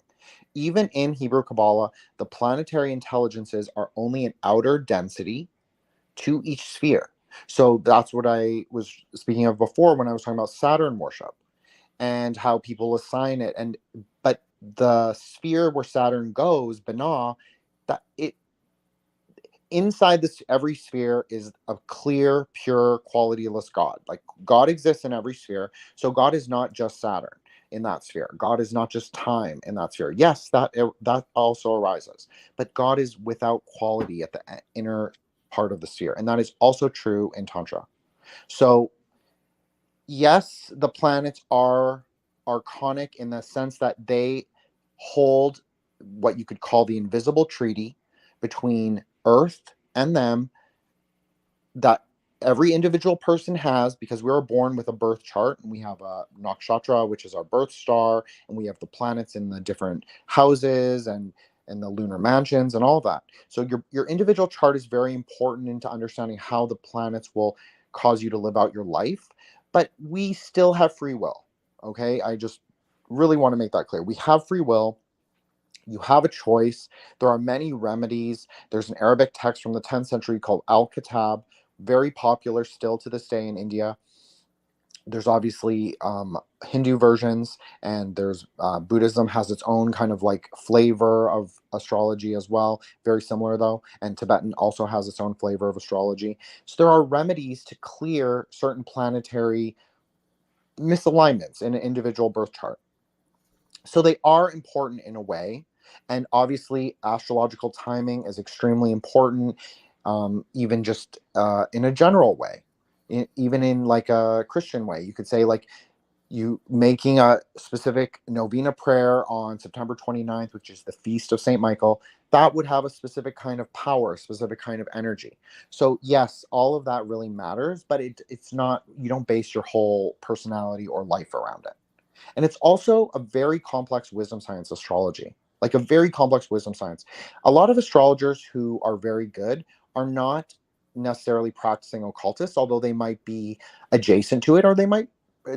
Even in Hebrew Kabbalah, the planetary intelligences are only an outer density to each sphere. So that's what I was speaking of before when I was talking about Saturn worship and how people assign it. But the sphere where Saturn goes, Binah, that it inside this every sphere is a clear, pure, qualityless God. Like God exists in every sphere. So God is not just Saturn in that sphere. God is not just time in that sphere. Yes, that also arises. But God is without quality at the inner part of the sphere. And that is also true in Tantra. So yes, the planets are archonic in the sense that they hold what you could call the invisible treaty between Earth and them that every individual person has, because we were born with a birth chart, and we have a nakshatra, which is our birth star, and we have the planets in the different houses and the lunar mansions and all that. So your individual chart is very important into understanding how the planets will cause you to live out your life. But we still have free will. Okay, I just really want to make that clear. We have free will. You have a choice. There are many remedies. There's an Arabic text from the 10th century called Al-Kitab, very popular still to this day in India. There's obviously Hindu versions, and there's Buddhism has its own kind of like flavor of astrology as well. Very similar though, and Tibetan also has its own flavor of astrology. So there are remedies to clear certain planetary misalignments in an individual birth chart. So they are important in a way, and obviously astrological timing is extremely important, even just in a general way. Even in like a Christian way, you could say like you making a specific novena prayer on September 29th, which is the feast of Saint Michael, that would have a specific kind of power, a specific kind of energy. So yes, all of that really matters, but it's not, you don't base your whole personality or life around it. And it's also a very complex wisdom science, astrology, like a very complex wisdom science. A lot of astrologers who are very good are not necessarily practicing occultists, although they might be adjacent to it, or they might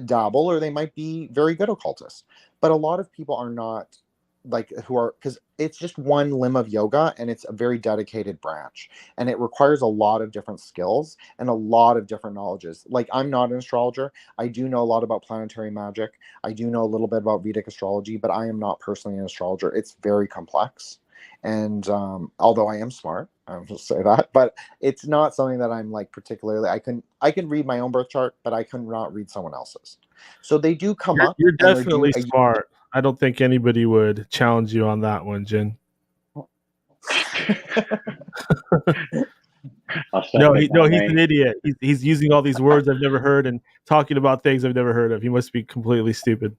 dabble, or they might be very good occultists. But a lot of people are not, like, who are, because it's just one limb of yoga, and it's a very dedicated branch, and it requires a lot of different skills and a lot of different knowledges. Like, I'm not an astrologer. I do know a lot about planetary magic. I do know a little bit about Vedic astrology, but I am not personally an astrologer. It's very complex. And although I am smart, I will say that, but it's not something that I'm like particularly. I can read my own birth chart, but I can not read someone else's. So they do come up. You're definitely smart. I don't think anybody would challenge you on that one, Jin. No, he's an idiot. He's using all these words I've never heard and talking about things I've never heard of. He must be completely stupid.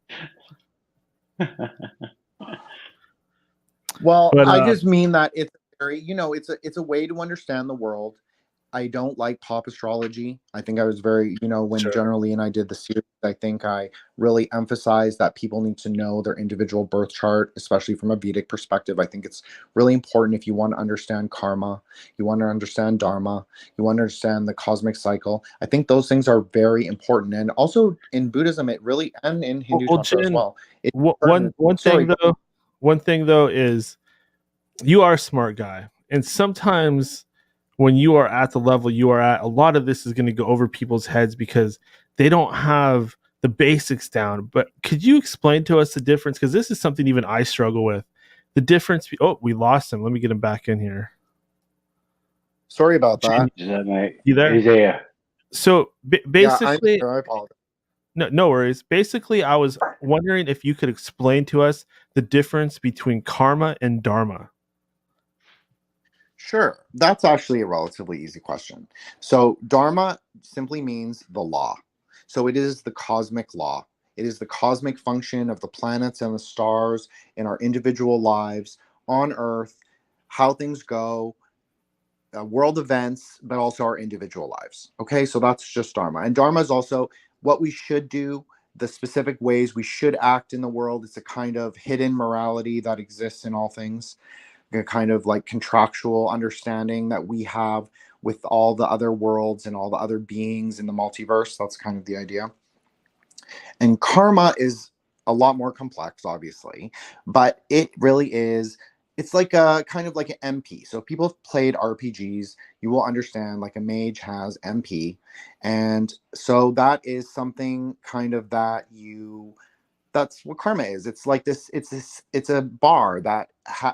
Well, but, I just mean that it's very, it's a way to understand the world. I don't like pop astrology. I think I was very, when General Lee and I did the series, I think I really emphasized that people need to know their individual birth chart, especially from a Vedic perspective. I think it's really important if you want to understand karma, you want to understand Dharma, you want to understand the cosmic cycle. I think those things are very important. And also in Buddhism, it really, and in Hindu Tantra as well. One thing though is you are a smart guy, and sometimes when you are at the level you are at, a lot of this is going to go over people's heads because they don't have the basics down. But could you explain to us the difference? Because this is something even I struggle with. The difference. Oh, we lost him. Let me get him back in here. Sorry about that. You there? He's here. So basically, I apologize. No worries. Basically, I was wondering if you could explain to us the difference between karma and dharma. Sure. That's actually a relatively easy question. So dharma simply means the law. So it is the cosmic law. It is the cosmic function of the planets and the stars in our individual lives on Earth, how things go, world events, but also our individual lives. Okay, so that's just dharma. And dharma is also what we should do, the specific ways we should act in the world. It's a kind of hidden morality that exists in all things, a kind of like contractual understanding that we have with all the other worlds and all the other beings in the multiverse. That's kind of the idea. And karma is a lot more complex, obviously, but it really is, it's like a kind of like an MP. So if people have played RPGs, you will understand like a mage has MP. And so that is something kind of that that's what karma is. It's like this, it's a bar that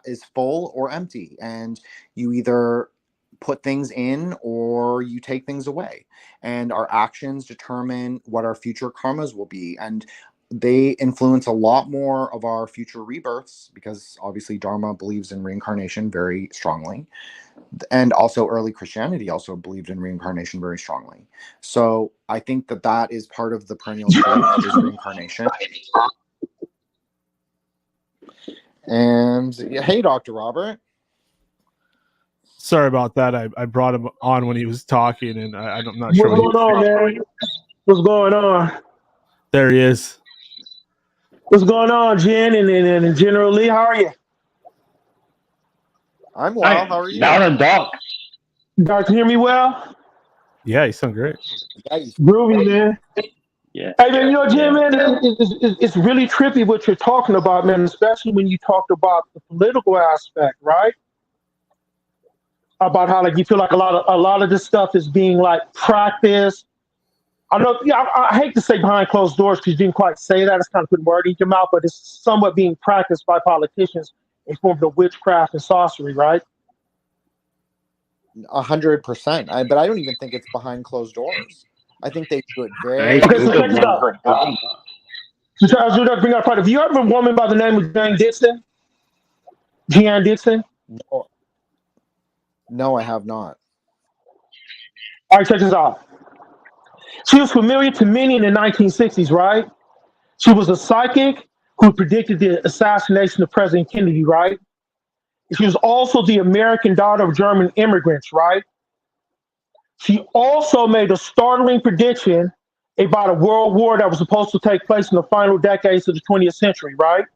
is full or empty. And you either put things in or you take things away. And our actions determine what our future karmas will be. And they influence a lot more of our future rebirths, because obviously Dharma believes in reincarnation very strongly. And also early Christianity also believed in reincarnation very strongly. So I think that is part of the perennial truth, is reincarnation. And hey, Dr. Robert. Sorry about that. I brought him on when he was talking, and I'm not sure. What's going on, man? What's going on? There he is. What's going on, Jin and General Lee? How are you? I'm well. How are you? Down and dark. You guys can hear me well? Yeah, you sound great. Groovy, man. Yeah. Hey, man, Jin, man, it's really trippy what you're talking about, man, especially when you talked about the political aspect, right? about how like you feel like a lot of this stuff is being like practiced. I know, yeah, I hate to say behind closed doors because you didn't quite say that. It's kind of putting word in your mouth, but it's somewhat being practiced by politicians in forms of witchcraft and sorcery, right? 100%. But I don't even think it's behind closed doors. I think they do it Hey, very. Okay, so good check this out. one. So Charles, you bring up part. Have you heard of a woman by the name of Jane Dixon? Jeanne Dixon? No, no, I have not. All right, check this out. She was familiar to many in the 1960s, right? She was a psychic who predicted the assassination of President Kennedy, right? She was also the American daughter of German immigrants, right? She also made a startling prediction about a world war that was supposed to take place in the final decades of the 20th century, right?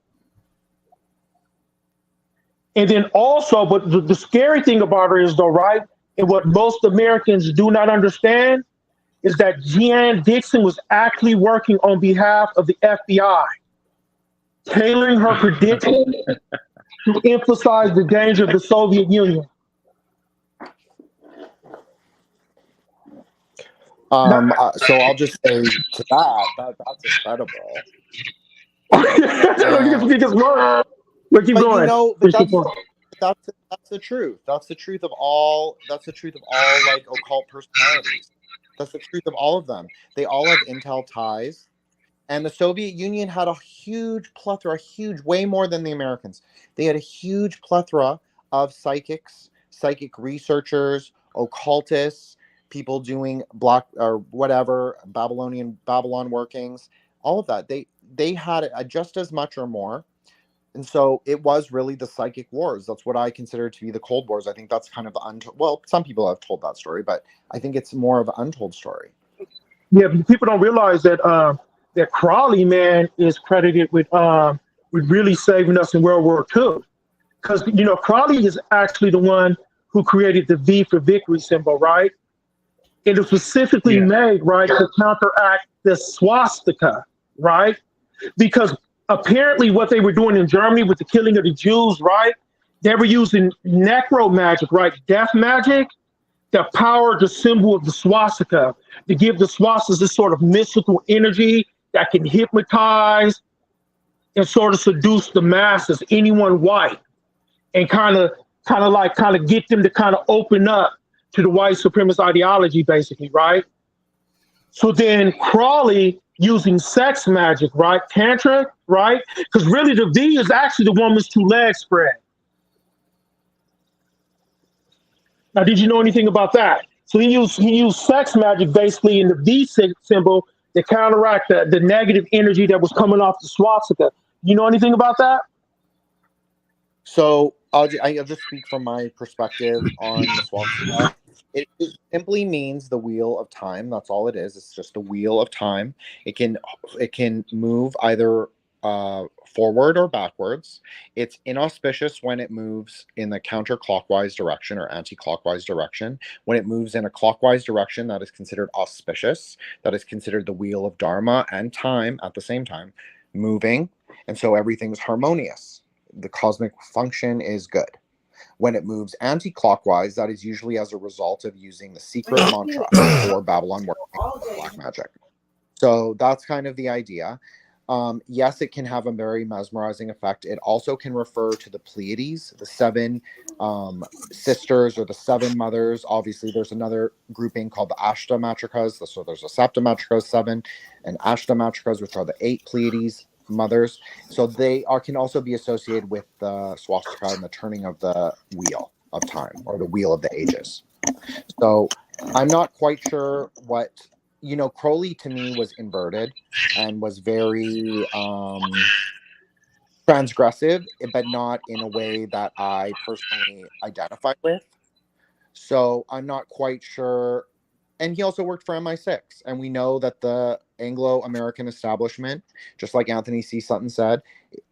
And then also, but the scary thing about her is, though, right? And what most Americans do not understand is that Jeanne Dixon was actually working on behalf of the FBI, tailoring her prediction to emphasize the danger of the Soviet Union. So I'll just say to that's incredible. But keep But going. you know, Keep but going. that's the truth. That's the truth of all. That's the truth of all like occult personalities. That's the truth of all of them. They all have intel ties. And the Soviet Union had a huge plethora, way more than the Americans. They had a huge plethora of psychics, psychic researchers, occultists, people doing black or whatever, Babylon workings, all of that. They had just as much or more. And so it was really the psychic wars. That's what I consider to be the Cold Wars. I think that's kind of well, some people have told that story, but I think it's more of an untold story. Yeah, but people don't realize that Crowley, man, is credited with really saving us in World War II. Because Crowley is actually the one who created the V for victory symbol, right? It was specifically made, right, to counteract the swastika, right? Because apparently what they were doing in Germany with the killing of the Jews, right? They were using necro magic, right? Death magic, that powered the symbol of the swastika to give the swastika this sort of mystical energy that can hypnotize and sort of seduce the masses, anyone white, and kind of get them to kind of open up to the white supremacist ideology, basically, right? So then Crowley using sex magic, right? Tantra, right? Because really the V is actually the woman's two legs spread. Now, did you know anything about that? So he used sex magic basically in the V symbol to counteract the negative energy that was coming off the swastika. You know anything about that? So I'll just speak from my perspective on the swastika. It simply means the wheel of time. That's all it is. It's just a wheel of time. It can move either forward or backwards. It's inauspicious when it moves in the counterclockwise direction or anti-clockwise direction. When it moves in a clockwise direction, that is considered auspicious. That is considered the wheel of Dharma and time at the same time moving. And so everything's harmonious. The cosmic function is good. When it moves anti-clockwise, that is usually as a result of using the secret mantra or Babylon working black magic. So that's kind of the idea. Yes, it can have a very mesmerizing effect. It also can refer to the Pleiades, the seven sisters or the seven mothers. Obviously, there's another grouping called the Ashta Matrikas. So there's a Sapta Matrikas, 7, and Ashta Matrikas, which are the 8 Pleiades mothers. So they can also be associated with the swastika and the turning of the wheel of time or the wheel of the ages. So I'm not quite sure what, Crowley to me was inverted and was very transgressive, but not in a way that I personally identified with. So I'm not quite sure. And he also worked for MI6. And we know that the Anglo-American establishment, just like Anthony C. Sutton said,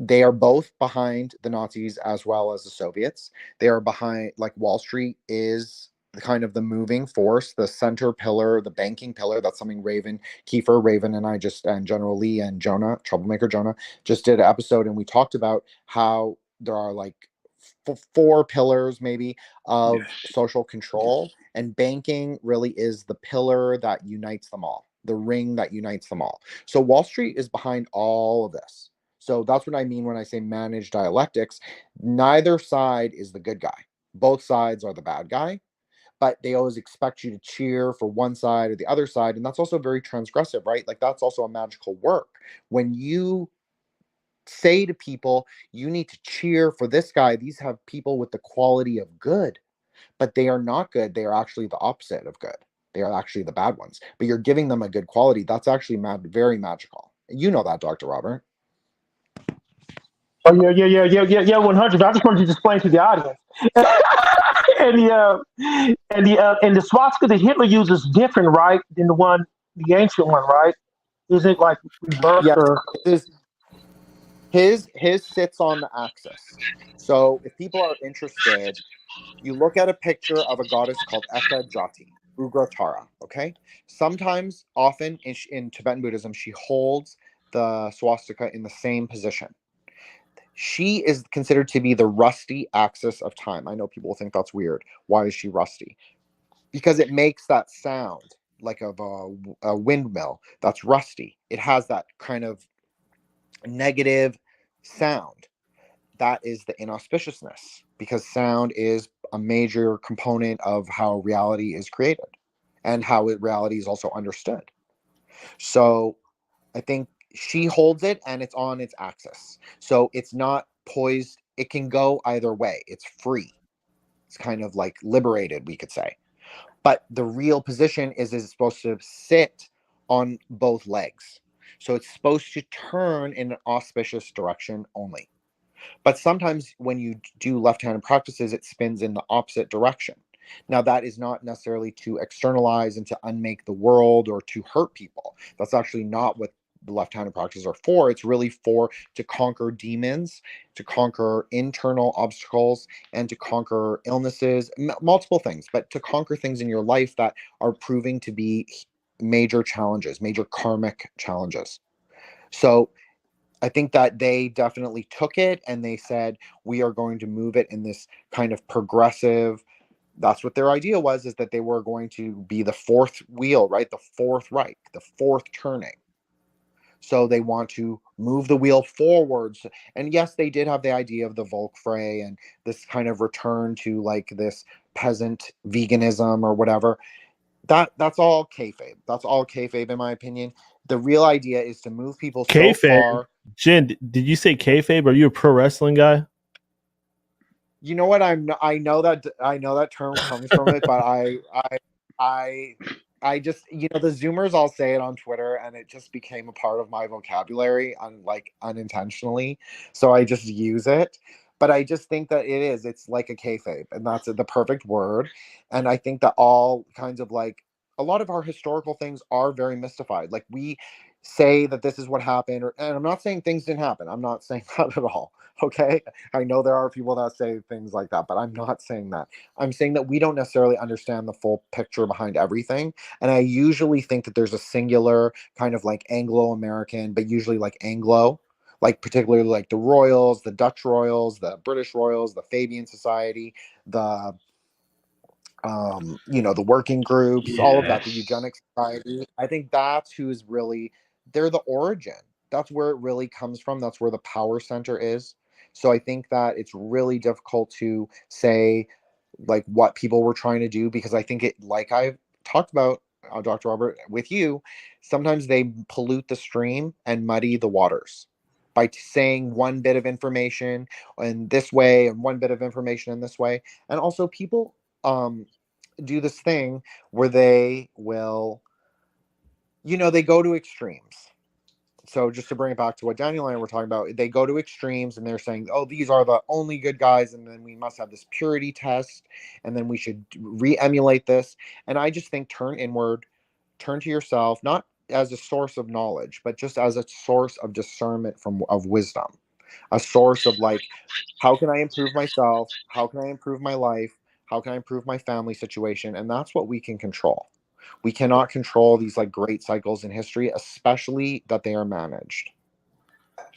they are both behind the Nazis as well as the Soviets. They are behind, like Wall Street is the kind of the moving force, the center pillar, the banking pillar. That's something Kiefer, Raven, and I and General Lee and Jonah, Troublemaker Jonah, just did an episode, and we talked about how there are like four pillars maybe of Yes. social control, and banking really is the pillar that unites them all, the ring that unites them all. So Wall Street is behind all of this. So that's what I mean when I say managed dialectics. Neither side is the good guy. Both sides are the bad guy, but they always expect you to cheer for one side or the other side. And that's also very transgressive, right? Like that's also a magical work. When you say to people, you need to cheer for this guy, these have people with the quality of good, but they are not good. They are actually the opposite of good. They are actually the bad ones, but you're giving them a good quality. That's actually very magical. You know that, Dr. Robert. Oh yeah, 100. I just wanted to explain to the audience. And the swastika that Hitler uses different, right, than the ancient one, right? Is it like reversed Yes, or? his sits on the axis. So if people are interested, you look at a picture of a goddess called Eka Jati, Ugratara. Okay, sometimes, often in Tibetan Buddhism, she holds the swastika in the same position. She is considered to be the rusty axis of time. I know people think that's weird. Why is she rusty? Because it makes that sound like of a windmill that's rusty. It has that kind of negative sound. That is the inauspiciousness, because sound is a major component of how reality is created and how reality is also understood. So I think she holds it and it's on its axis. So it's not poised. It can go either way. It's free. It's kind of like liberated, we could say. But the real position is supposed to sit on both legs. So it's supposed to turn in an auspicious direction only. But sometimes when you do left-handed practices, it spins in the opposite direction. Now, that is not necessarily to externalize and to unmake the world or to hurt people. That's actually not what the left-handed practices are for. It's really for to conquer demons, to conquer internal obstacles, and to conquer illnesses, multiple things, but to conquer things in your life that are proving to be major challenges, major karmic challenges. So I think that they definitely took it and they said, we are going to move it in this kind of progressive. That's what their idea was, is that they were going to be the fourth wheel, right? The fourth Reich, the fourth turning. So they want to move the wheel forwards. And yes, they did have the idea of the Volksfrei and this kind of return to like this peasant veganism or whatever. That's all kayfabe. That's all kayfabe in my opinion. The real idea is to move people so far. Jin, did you say kayfabe? Are you a pro wrestling guy? You know what? I know that term comes from it, but I just, the Zoomers all say it on Twitter, and it just became a part of my vocabulary, unintentionally. So I just use it. But I just think that it's like a kayfabe, and that's the perfect word. And I think that all kinds of a lot of our historical things are very mystified. Like we say that this is what happened, and I'm not saying things didn't happen. I'm not saying that at all. Okay. I know there are people that say things like that, but I'm not saying that. I'm saying that we don't necessarily understand the full picture behind everything. And I usually think that there's a singular kind of like Anglo-American, but usually like Anglo, like particularly like the royals, the Dutch royals, the British royals, the Fabian Society, the the working groups, all of that, the eugenics society. I think that's who's really, they're the origin. That's where it really comes from. That's where the power center is. So I think that it's really difficult to say like what people were trying to do, because I think it, like I've talked about, Dr. Robert, with you, sometimes they pollute the stream and muddy the waters by saying one bit of information in this way and one bit of information in this way. And also people do this thing where they will, they go to extremes. So just to bring it back to what Daniel and I were talking about, they go to extremes and they're saying, oh, these are the only good guys, and then we must have this purity test, and then we should re-emulate this. And I just think turn inward, turn to yourself, not as a source of knowledge, but just as a source of discernment of wisdom, a source of like, how can I improve myself? How can I improve my life? How can I improve my family situation? And that's what we can control. We cannot control these like great cycles in history, especially that they are managed.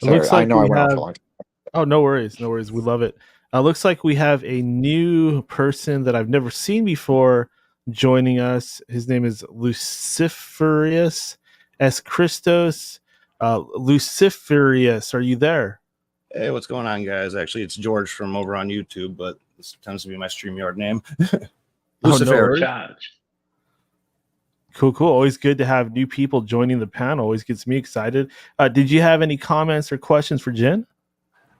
It looks like I know I went on for a long time. Oh, no worries. No worries. We love it. Looks like we have a new person that I've never seen before joining us. His name is Luciferius S. Christos. Luciferius, are you there? Hey, what's going on, guys? Actually, it's George from over on YouTube, but this tends to be my StreamYard name. Lucifer. Charge. Cool. Always good to have new people joining the panel. Always gets me excited. Did you have any comments or questions for Jin?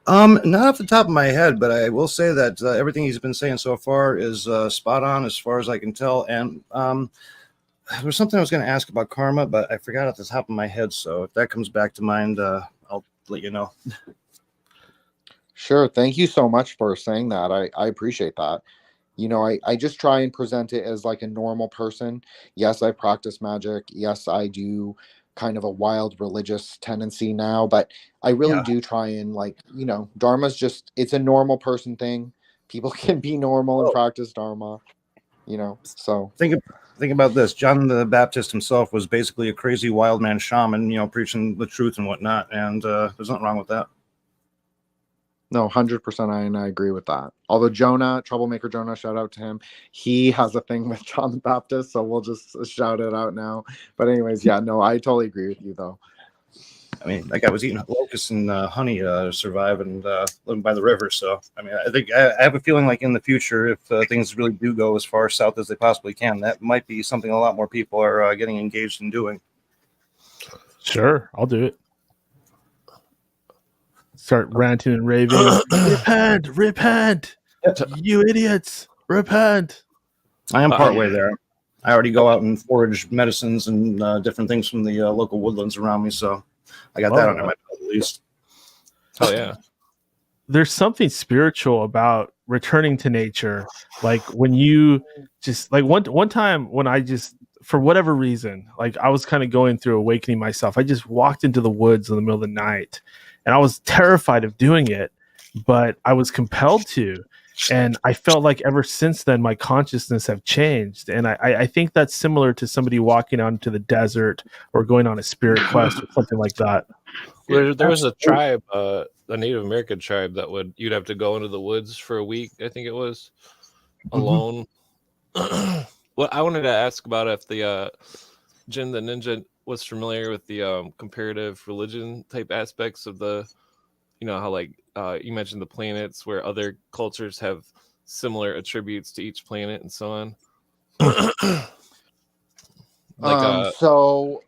Not off the top of my head, but I will say that everything he's been saying so far is spot on as far as I can tell. And there was something I was going to ask about karma, but I forgot at the top of my head. So if that comes back to mind, I'll let you know. Sure. Thank you so much for saying that. I appreciate that. You know, I just try and present it as like a normal person. Yes, I practice magic. Yes, I do kind of a wild religious tendency now, but I really do try and, like, you know, Dharma's just, it's a normal person thing. People can be normal and practice Dharma, you know, so. Think about this. John the Baptist himself was basically a crazy wild man shaman, you know, preaching the truth and whatnot. And there's nothing wrong with that. No, 100%. I agree with that. Although Jonah, troublemaker Jonah, shout out to him. He has a thing with John the Baptist, so we'll just shout it out now. But anyways, yeah, no, I totally agree with you, though. I mean, that guy was eating locusts and honey to survive and living by the river. So, I mean, I think I have a feeling like in the future, if things really do go as far south as they possibly can, that might be something a lot more people are getting engaged in doing. Sure, I'll do it. Start ranting and raving. repent, you idiots, repent. I am partway there. I already go out and forage medicines and different things from the local woodlands around me, so I got that under my belt at least. Oh yeah. There's something spiritual about returning to nature. Like when you just, like, one time when I just, for whatever reason, like I was kind of going through awakening myself, I just walked into the woods in the middle of the night. And I was terrified of doing it, but I was compelled to. And I felt like ever since then, my consciousness have changed. And I think that's similar to somebody walking out into the desert or going on a spirit quest or something like that. There was a tribe, a Native American tribe that you'd have to go into the woods for a week, I think it was, alone. Well, I wanted to ask about if the Jin the Ninja was familiar with the comparative religion type aspects of the, you know, how like you mentioned the planets where other cultures have similar attributes to each planet and so on. So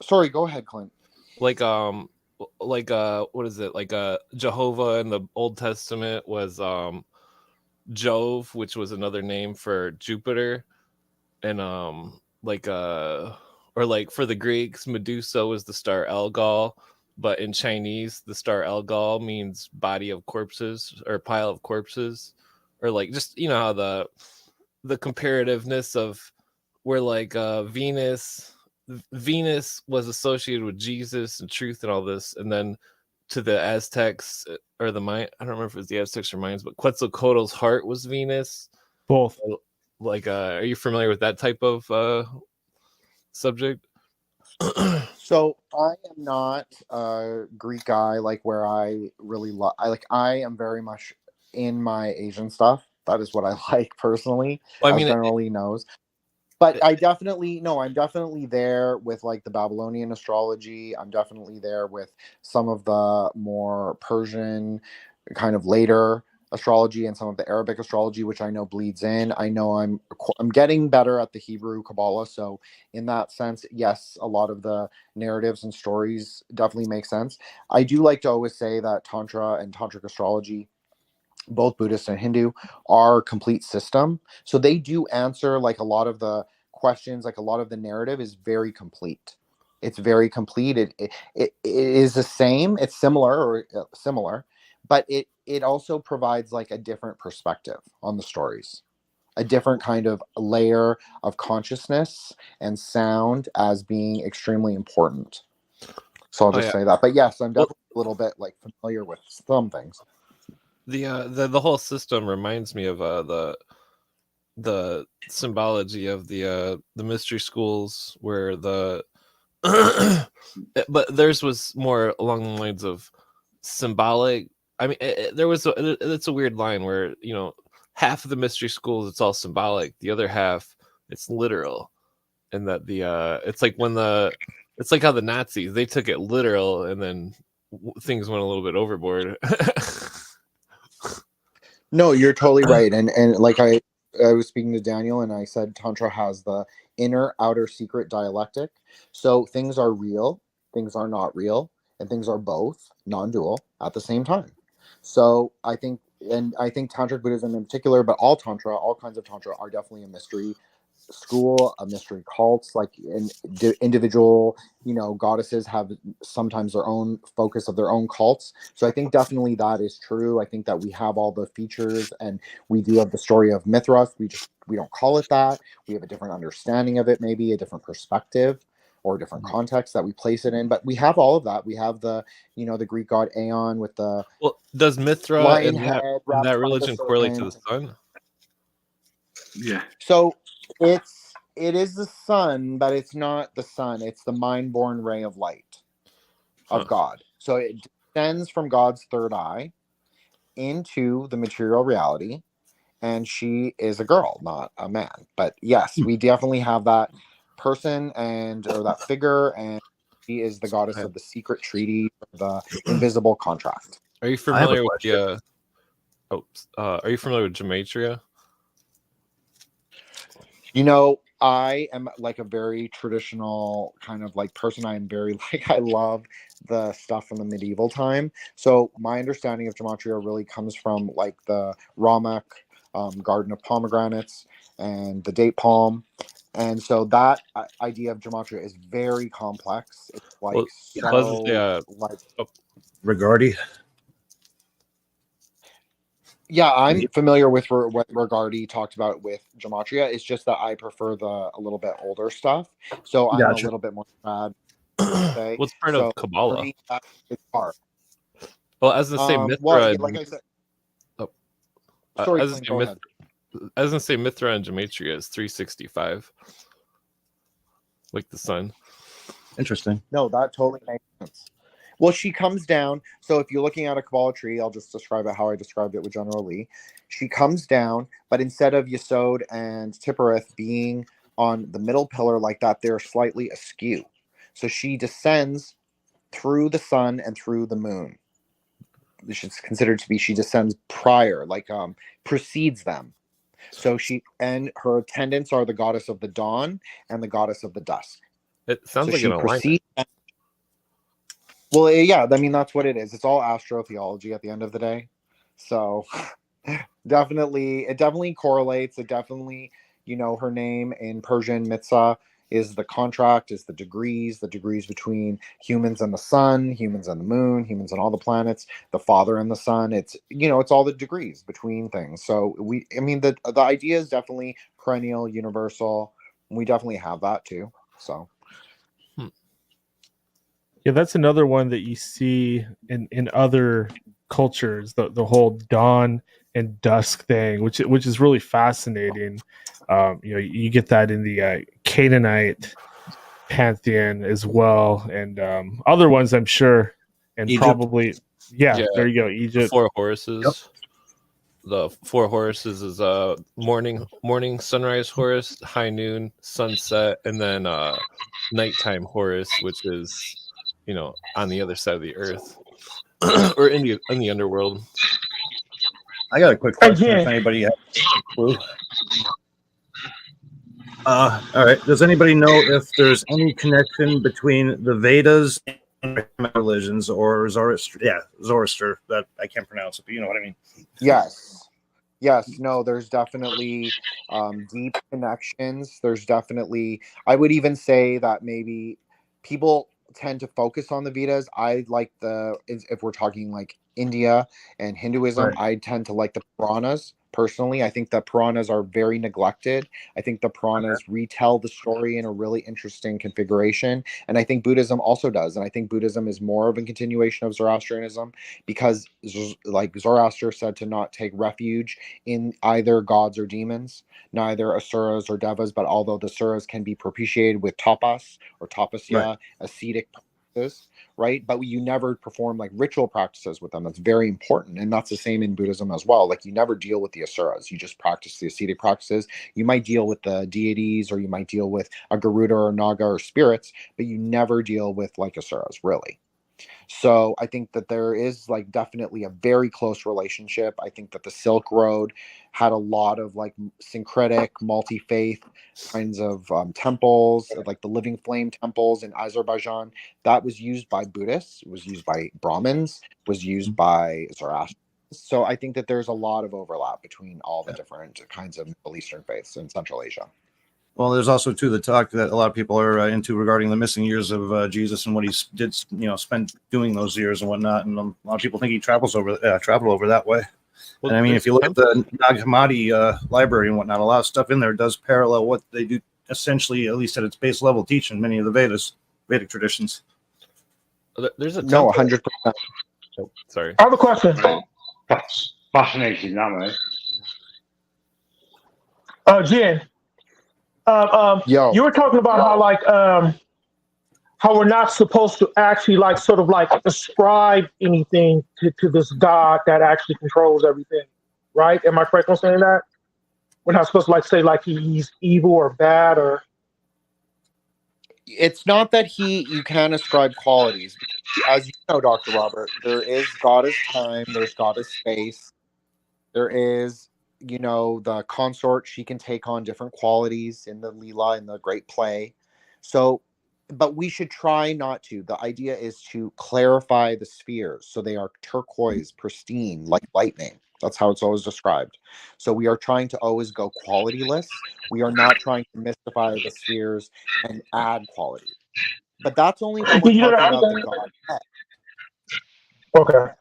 sorry, go ahead, Clint. What is it, like Jehovah in the Old Testament was Jove, which was another name for Jupiter, and or like for the Greeks, Medusa was the star Algol, but in Chinese, the star Algol means body of corpses or pile of corpses, or like, just, you know, how the comparativeness of where like Venus was associated with Jesus and truth and all this, and then to the Aztecs or the Mayan, I don't remember if it was the Aztecs or Mayans, but Quetzalcoatl's heart was Venus. Both. Like, are you familiar with that type of subject? So I am not a Greek guy, like where I really love. I am very much in my Asian stuff. That is what I like personally. Well, I mean, generally knows. But I'm definitely there with like the Babylonian astrology. I'm definitely there with some of the more Persian kind of later astrology and some of the Arabic astrology, which I know bleeds in. I know I'm getting better at the Hebrew Kabbalah. So in that sense, yes, a lot of the narratives and stories definitely make sense. I do like to always say that Tantra and Tantric astrology, both Buddhist and Hindu, are a complete system. So they do answer like a lot of the questions, like a lot of the narrative is very complete. It's very complete. It is the same. It's similar, but it also provides like a different perspective on the stories, a different kind of layer of consciousness and sound as being extremely important. So I'll just say that. But yes, I'm definitely a little bit like familiar with some things. The whole system reminds me of the symbology of the mystery schools, where the but theirs was more along the lines of symbolic I mean, it's a weird line where, you know, half of the mystery schools it's all symbolic, the other half it's literal, and that it's like it's like how the Nazis, they took it literal and then things went a little bit overboard. No, you're totally right. And like I was speaking to Daniel and I said Tantra has the inner outer secret dialectic. So things are real, things are not real, and things are both non-dual at the same time. So I think Tantric Buddhism in particular, but all Tantra, all kinds of Tantra are definitely a mystery school, a mystery cults. Like individual, you know, goddesses have sometimes their own focus of their own cults. So I think definitely that is true. I think that we have all the features, and we do have the story of Mithras. We don't call it that. We have a different understanding of it, maybe a different perspective or a different context that we place it in. But we have all of that. We have the, you know, the Greek god Aeon with the does Mithra lion in head that religion correlate to the sun? Yeah. So it is the sun, but it's not the sun. It's the mind-born ray of light of God. So it descends from God's third eye into the material reality, and she is a girl, not a man. But yes, we definitely have that person or that figure, and she is the goddess of the secret treaty, the invisible contract. Are you familiar with are you familiar with gematria? You know, I am like a very traditional kind of like person. I am very I love the stuff from the medieval time. So my understanding of gematria really comes from like the Ramak garden of pomegranates and the date palm. And so that idea of gematria is very complex. It's like Rigardi. Yeah, I'm familiar with what Rigardi talked about with gematria. It's just that I prefer a little bit older stuff. So I'm a little bit more sad. What's part of Kabbalah? For me, it's hard. Well, as the same Mithra, well, like I said. Sorry, Clint, go ahead. As I say, Mithra and gematria is 365, like the sun. Interesting. No, that totally makes sense. Well, she comes down. So if you're looking at a Kabbalah tree, I'll just describe it how I described it with General Lee. She comes down, but instead of Yesod and Tippereth being on the middle pillar like that, they're slightly askew. So she descends through the sun and through the moon. This is considered to be, she descends prior, like precedes them. So her attendants are the goddess of the dawn and the goddess of the dusk. It sounds like an alignment. Well, yeah, I mean, that's what it is. It's all astrotheology at the end of the day. So it definitely correlates. It definitely, you know, her name in Persian, Mitzah, is the contract, is the degrees between humans and the sun, humans and the moon, humans and all the planets, the father and the son. It's, you know, it's all the degrees between things. So the idea is definitely perennial, universal. We definitely have that too. So. Yeah, that's another one that you see in other cultures, the whole dawn and dusk thing, which is really fascinating. You know, you get that in the Canaanite pantheon as well, and other ones I'm sure, and Egypt. Probably there you go, Egypt. 4 Horuses. Yep. The 4 Horuses is morning sunrise Horus, high noon sunset, and then nighttime Horus, which is, you know, on the other side of the earth or in the underworld. I got a quick question. If anybody has a clue. All right. Does anybody know if there's any connection between the Vedas and religions or Zoroaster? Yeah, Zoroaster. That I can't pronounce it, but you know what I mean. Yes. No, there's definitely deep connections. There's definitely, I would even say that maybe people tend to focus on the Vedas. I like if we're talking like India and Hinduism, right. I tend to like the Puranas personally. I think the Puranas are very neglected. I think the Puranas retell the story in a really interesting configuration, and I think Buddhism also does. And I think Buddhism is more of a continuation of Zoroastrianism, because like Zoroaster said to not take refuge in either gods or demons, neither asuras or devas, but although the asuras can be propitiated with tapas or tapasya, ascetic practices, right? But you never perform like ritual practices with them. That's very important. And that's the same in Buddhism as well. Like you never deal with the asuras. You just practice the ascetic practices. You might deal with the deities, or you might deal with a Garuda or Naga or spirits, but you never deal with like asuras, really. So I think that there is like definitely a very close relationship. I think that the Silk Road had a lot of like syncretic, multi-faith kinds of temples, like the Living Flame temples in Azerbaijan. That was used by Buddhists, was used by Brahmins, was used by Zoroastrians. So I think that there's a lot of overlap between all the different kinds of Middle Eastern faiths in Central Asia. Well, there's also too the talk that a lot of people are into regarding the missing years of Jesus and what he did, spend doing those years and whatnot. And a lot of people think he traveled over that way. Well, and I mean, if you look at the Nag Hammadi library and whatnot, a lot of stuff in there does parallel what they do, essentially, at least at its base level, teach in many of the Vedic traditions. There's a no 100%. Oh, sorry, I have a question. That's fascinating, that way. Jin. Yo. You were talking about how we're not supposed to actually ascribe anything to this God that actually controls everything, right? Am I correct on saying that? We're not supposed to say he's evil or bad, or it's not that you can ascribe qualities. As you know, Dr. Robert, there is God as time, there's God as space, there is the consort. She can take on different qualities in the Leela, in the great play. So, but we should try not to. The idea is to clarify the spheres so they are turquoise, pristine, like lightning. That's how it's always described. So we are trying to always go qualityless. We are not trying to mystify the spheres and add quality. But that's only when we're talking about the Godhead. Okay.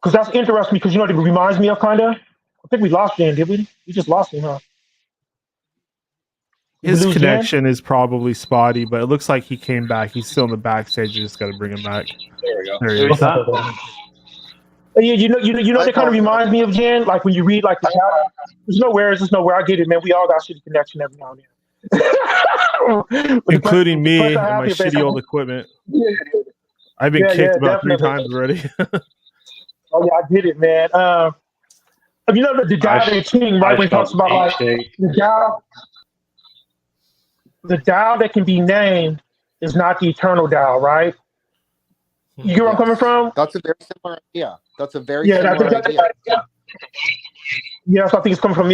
Because that's interesting, because it reminds me of kind of. I think we lost Jan, did we? We just lost him, huh? His connection is probably spotty, but it looks like he came back. He's still in the backstage. You just got to bring him back. There we go. There he is. Yeah, that kind of reminds me of Jan. Like when you read the chat, there's nowhere. I get it, man. We all got shitty connection every now and then. Including me and my shitty old equipment. Yeah. I've been kicked about definitely 3 times already. Oh yeah, I get it, man. The Tao Te Ching, right? When he talks about the Tao that can be named is not the eternal Tao, right? You get where I'm coming from? That's a very similar idea. That's a very similar idea. Yes, I think it's coming from,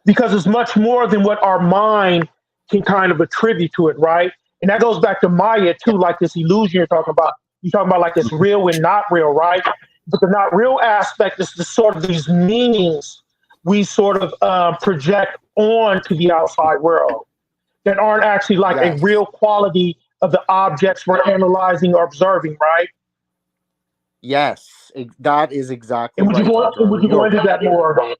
because it's much more than what our mind can kind of attribute to it, right? And that goes back to Maya too, like this illusion you're talking about. You're talking about like it's real and not real, right? But the not real aspect is the sort of these meanings we sort of project on to the outside world that aren't actually a real quality of the objects we're analyzing or observing, right? Yes, that is exactly right. Would you go into that more?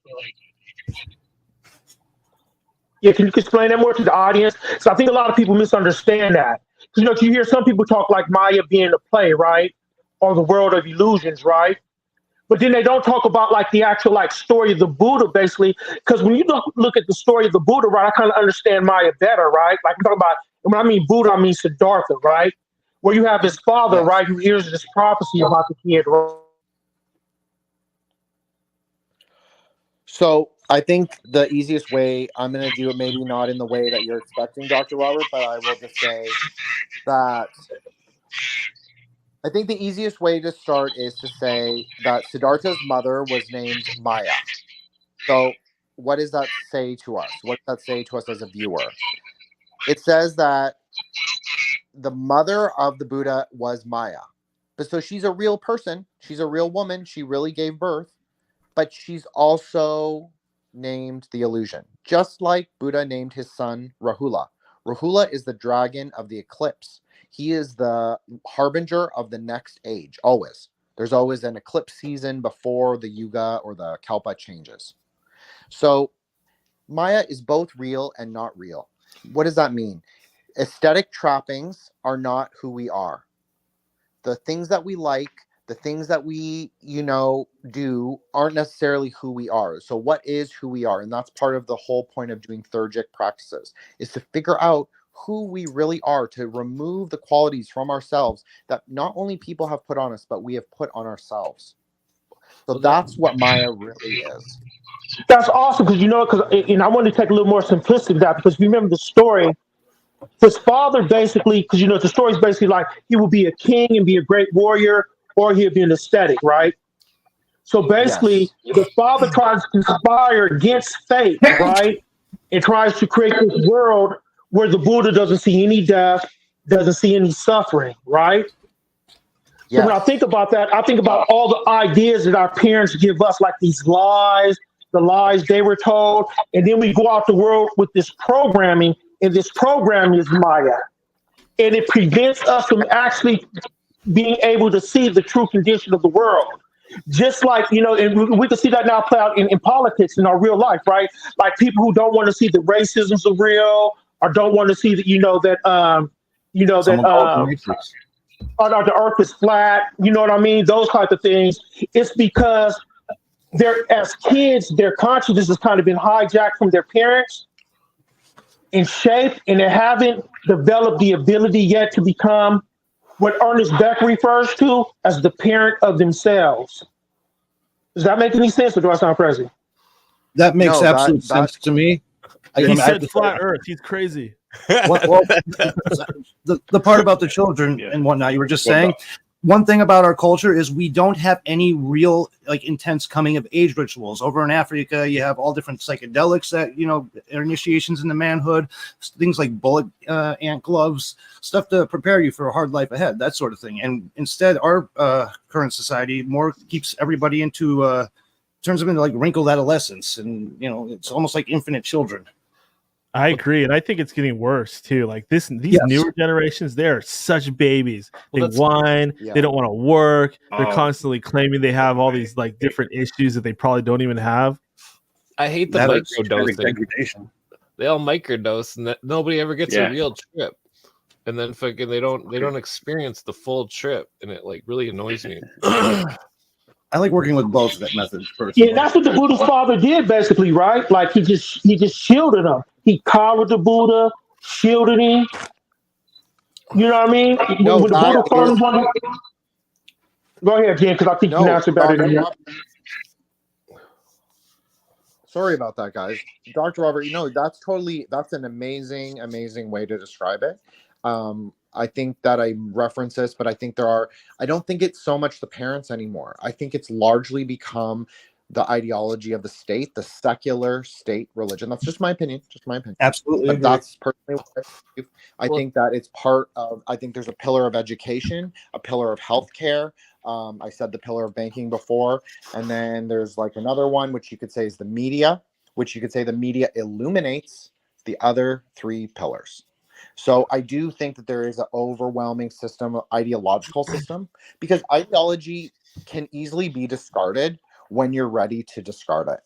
Yeah, can you explain that more to the audience? So I think a lot of people misunderstand that. Because you hear some people talk like Maya being a play, right? Or the world of illusions, right? But then they don't talk about the actual story of the Buddha, basically. Because when you look at the story of the Buddha, right, I kind of understand Maya better, right? Like I'm talking about, when I mean Buddha, I mean Siddhartha, right? Where you have his father, right, who hears this prophecy about the kid. So I think the easiest way, I'm going to do it maybe not in the way that you're expecting, Dr. Robert, but I will just say that I think the easiest way to start is to say that Siddhartha's mother was named Maya. So what does that say to us? What does that say to us as a viewer? It says that the mother of the Buddha was Maya. But so she's a real person. She's a real woman. She really gave birth. But she's also named the illusion. Just like Buddha named his son Rahula. Rahula is the dragon of the eclipse. He is the harbinger of the next age, always. There's always an eclipse season before the Yuga or the Kalpa changes. So Maya is both real and not real. What does that mean? Aesthetic trappings are not who we are. The things that we like, the things that we, do aren't necessarily who we are. So what is who we are? And that's part of the whole point of doing theurgic practices, is to figure out who we really are, to remove the qualities from ourselves that not only people have put on us, but we have put on ourselves. So that's what Maya really is. That's awesome because and I want to take a little more simplicity to that because remember the story. His father basically, because the story is basically like he will be a king and be a great warrior, or he'll be an ascetic, right? So basically, the father tries to conspire against fate, right? And tries to create this world where the Buddha doesn't see any death, doesn't see any suffering, right? So when I think about that, I think about all the ideas that our parents give us, like these lies, the lies they were told, and then we go out the world with this programming, and this programming is Maya. And it prevents us from actually being able to see the true condition of the world. Just like, and we can see that now play out in politics in our real life, right? Like people who don't want to see the racisms are real, or don't want to see that, or the earth is flat, you know what I mean? Those type of things. It's because as kids, their consciousness has kind of been hijacked from their parents and shaped, and they haven't developed the ability yet to become what Ernest Beck refers to as the parent of themselves. Does that make any sense, or do I sound crazy? That makes absolute sense to me. He said flat Earth. He's crazy. Well, the part about the children and whatnot, you were just saying. One thing about our culture is we don't have any real intense coming of age rituals. Over in Africa, you have all different psychedelics that are initiations into manhood, things like bullet ant gloves, stuff to prepare you for a hard life ahead, that sort of thing. And instead, our current society more keeps everybody into turns them into like wrinkled adolescence, and it's almost like infinite children. I agree, and I think it's getting worse too. Like these newer generations, they are such babies. They whine. They don't want to work. They're constantly claiming they have all these different issues that they probably don't even have. I hate the microdosing. They all microdose, and nobody ever gets a real trip. And then fucking they don't experience the full trip, and it really annoys me. I like working with both that method personally. Yeah, that's what the Buddha's father did basically, right? Like he just shielded him. He collared the Buddha, shielded him. You know what I mean? No, when the Buddha first wanted... Go ahead, Jen, because I think you can answer better than that. Sorry about that, guys. Dr. Robert, that's an amazing way to describe it. I think that I reference this, but I think I don't think it's so much the parents anymore. I think it's largely become the ideology of the state, the secular state religion. That's just my opinion. Absolutely. But that's personally what I think that it's part of, I think there's a pillar of education, a pillar of healthcare. I said the pillar of banking before. And then there's another one, which you could say is the media, which you could say the media illuminates the other three pillars. So I do think that there is an overwhelming ideological system, because ideology can easily be discarded when you're ready to discard it.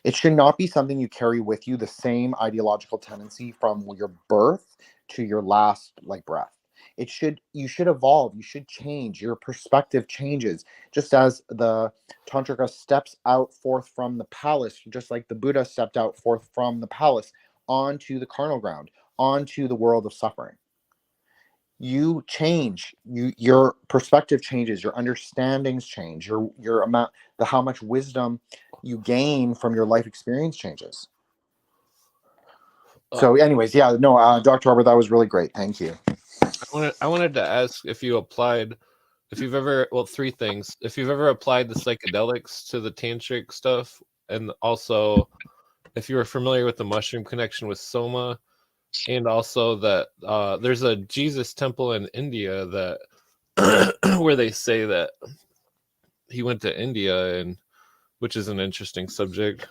It should not be something you carry with you, the same ideological tendency from your birth to your last breath. You should evolve, you should change, your perspective changes, just as the Tantrika steps forth from the palace, just like the Buddha stepped forth from the palace onto the carnal ground, onto the world of suffering. You change, your perspective changes, your understandings change, your amount, how much wisdom you gain from your life experience changes. So anyways, Dr. Robert, that was really great. Thank you. I wanted to ask if you've ever, three things. If you've ever applied the psychedelics to the tantric stuff, and also if you were familiar with the mushroom connection with Soma, and also that there's a Jesus temple in India that where they say that he went to India, and which is an interesting subject.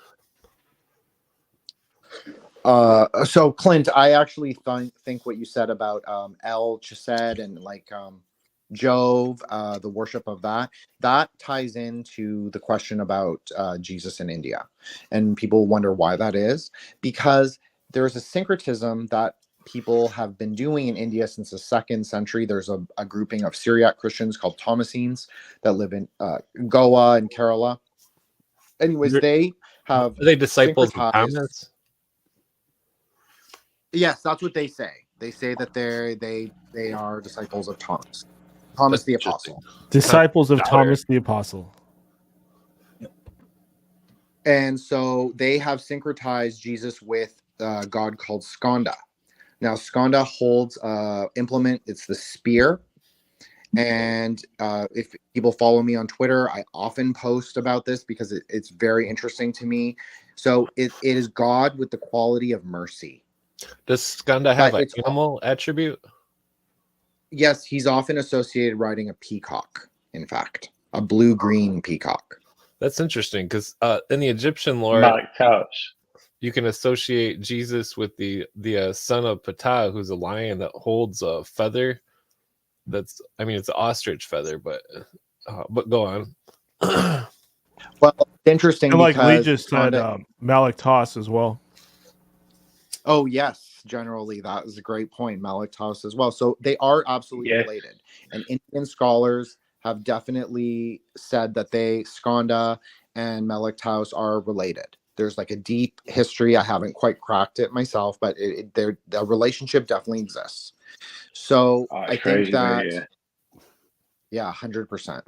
So Clint, I actually think what you said about El Chesed and Jove, the worship of that ties into the question about Jesus in India, and people wonder why that is, because there's a syncretism that people have been doing in India since the 2nd century. There's a grouping of Syriac Christians called Thomasines that live in Goa and Kerala. Anyways, they have... Are they disciples of Thomas? Yes, that's what they say. They say that they are disciples of Thomas. Thomas the Apostle. Disciples of Thomas the Apostle. And so they have syncretized Jesus with a god called Skanda. Now, Skanda holds implement. It's the spear. And if people follow me on Twitter, I often post about this because it's very interesting to me. So it is God with the quality of mercy. Does Skanda have an animal attribute? Yes, he's often associated riding a peacock, in fact, a blue-green peacock. That's interesting because in the Egyptian lore, you can associate Jesus with the son of Ptah, who's a lion that holds a feather. It's an ostrich feather, but go on. Well, it's interesting. And like because Lee just said, Malaktos as well. Oh yes, generally that is a great point, Malaktos as well. So they are absolutely related, and Indian scholars have definitely said that Skanda and Malaktos are related. There's like a deep history. I haven't quite cracked it myself, but the relationship definitely exists. So I think that, 100%.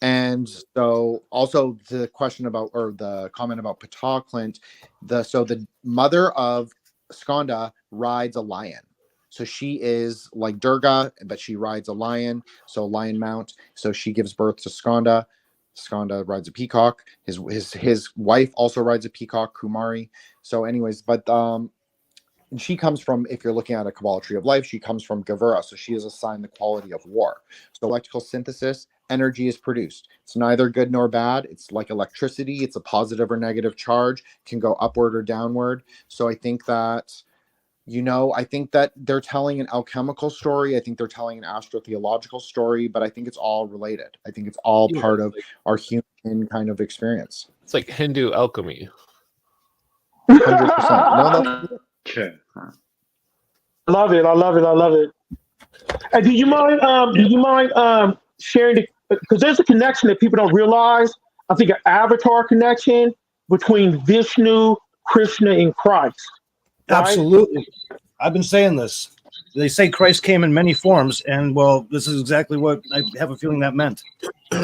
And so also the question about, or the comment about Ptah, Clint, the mother of Skanda rides a lion. So she is like Durga, but she rides a lion. So lion mount. So she gives birth to Skanda. Skanda rides a peacock. His wife also rides a peacock, Kumari. So anyways, but she comes from, if you're looking at a Kabbalah tree of life, she comes from Gevura. So she is assigned the quality of war. So electrical synthesis, energy is produced. It's neither good nor bad. It's like electricity. It's a positive or negative charge, can go upward or downward. So I think that, I think that they're telling an alchemical story. I think they're telling an astrotheological story, but I think it's all related. I think it's all part of our human kind of experience. It's like Hindu alchemy. 100%. I love it. And do you mind sharing because there's a connection that people don't realize. I think an avatar connection between Vishnu, Krishna, and Christ. Right? Absolutely. I've been saying this. They say Christ came in many forms, and well, this is exactly what I have a feeling that meant. Do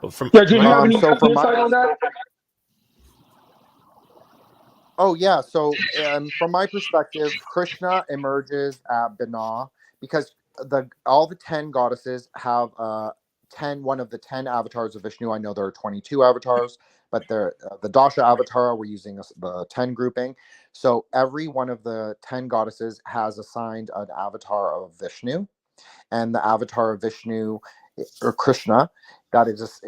you have any insight on that? Oh yeah. So from my perspective, Krishna emerges at Binah because all the 10 goddesses have one of the 10 avatars of Vishnu. I know there are 22 avatars, but the Dasha avatar, we're using the 10 grouping. So every one of the 10 goddesses has assigned an avatar of Vishnu, and the avatar of Vishnu or Krishna, that is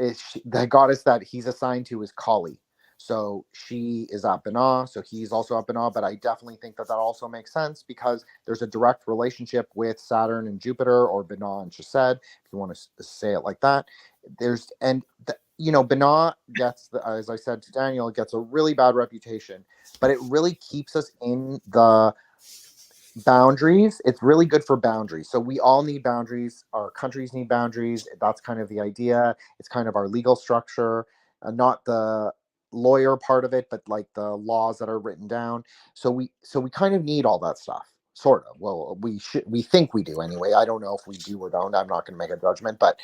the goddess that he's assigned to is Kali. So she is at Binah, so he's also at Binah, but I definitely think that also makes sense because there's a direct relationship with Saturn and Jupiter, or Binah and Chesed, if you want to say it like that. Binah gets, as I said to Daniel, gets a really bad reputation, but it really keeps us in the boundaries. It's really good for boundaries. So we all need boundaries. Our countries need boundaries. That's kind of the idea. It's kind of our legal structure, not the lawyer part of it, but like the laws that are written down. So we kind of need all that stuff, sort of. Well, we think we do anyway. I don't know if we do or don't. I'm not going to make a judgment, but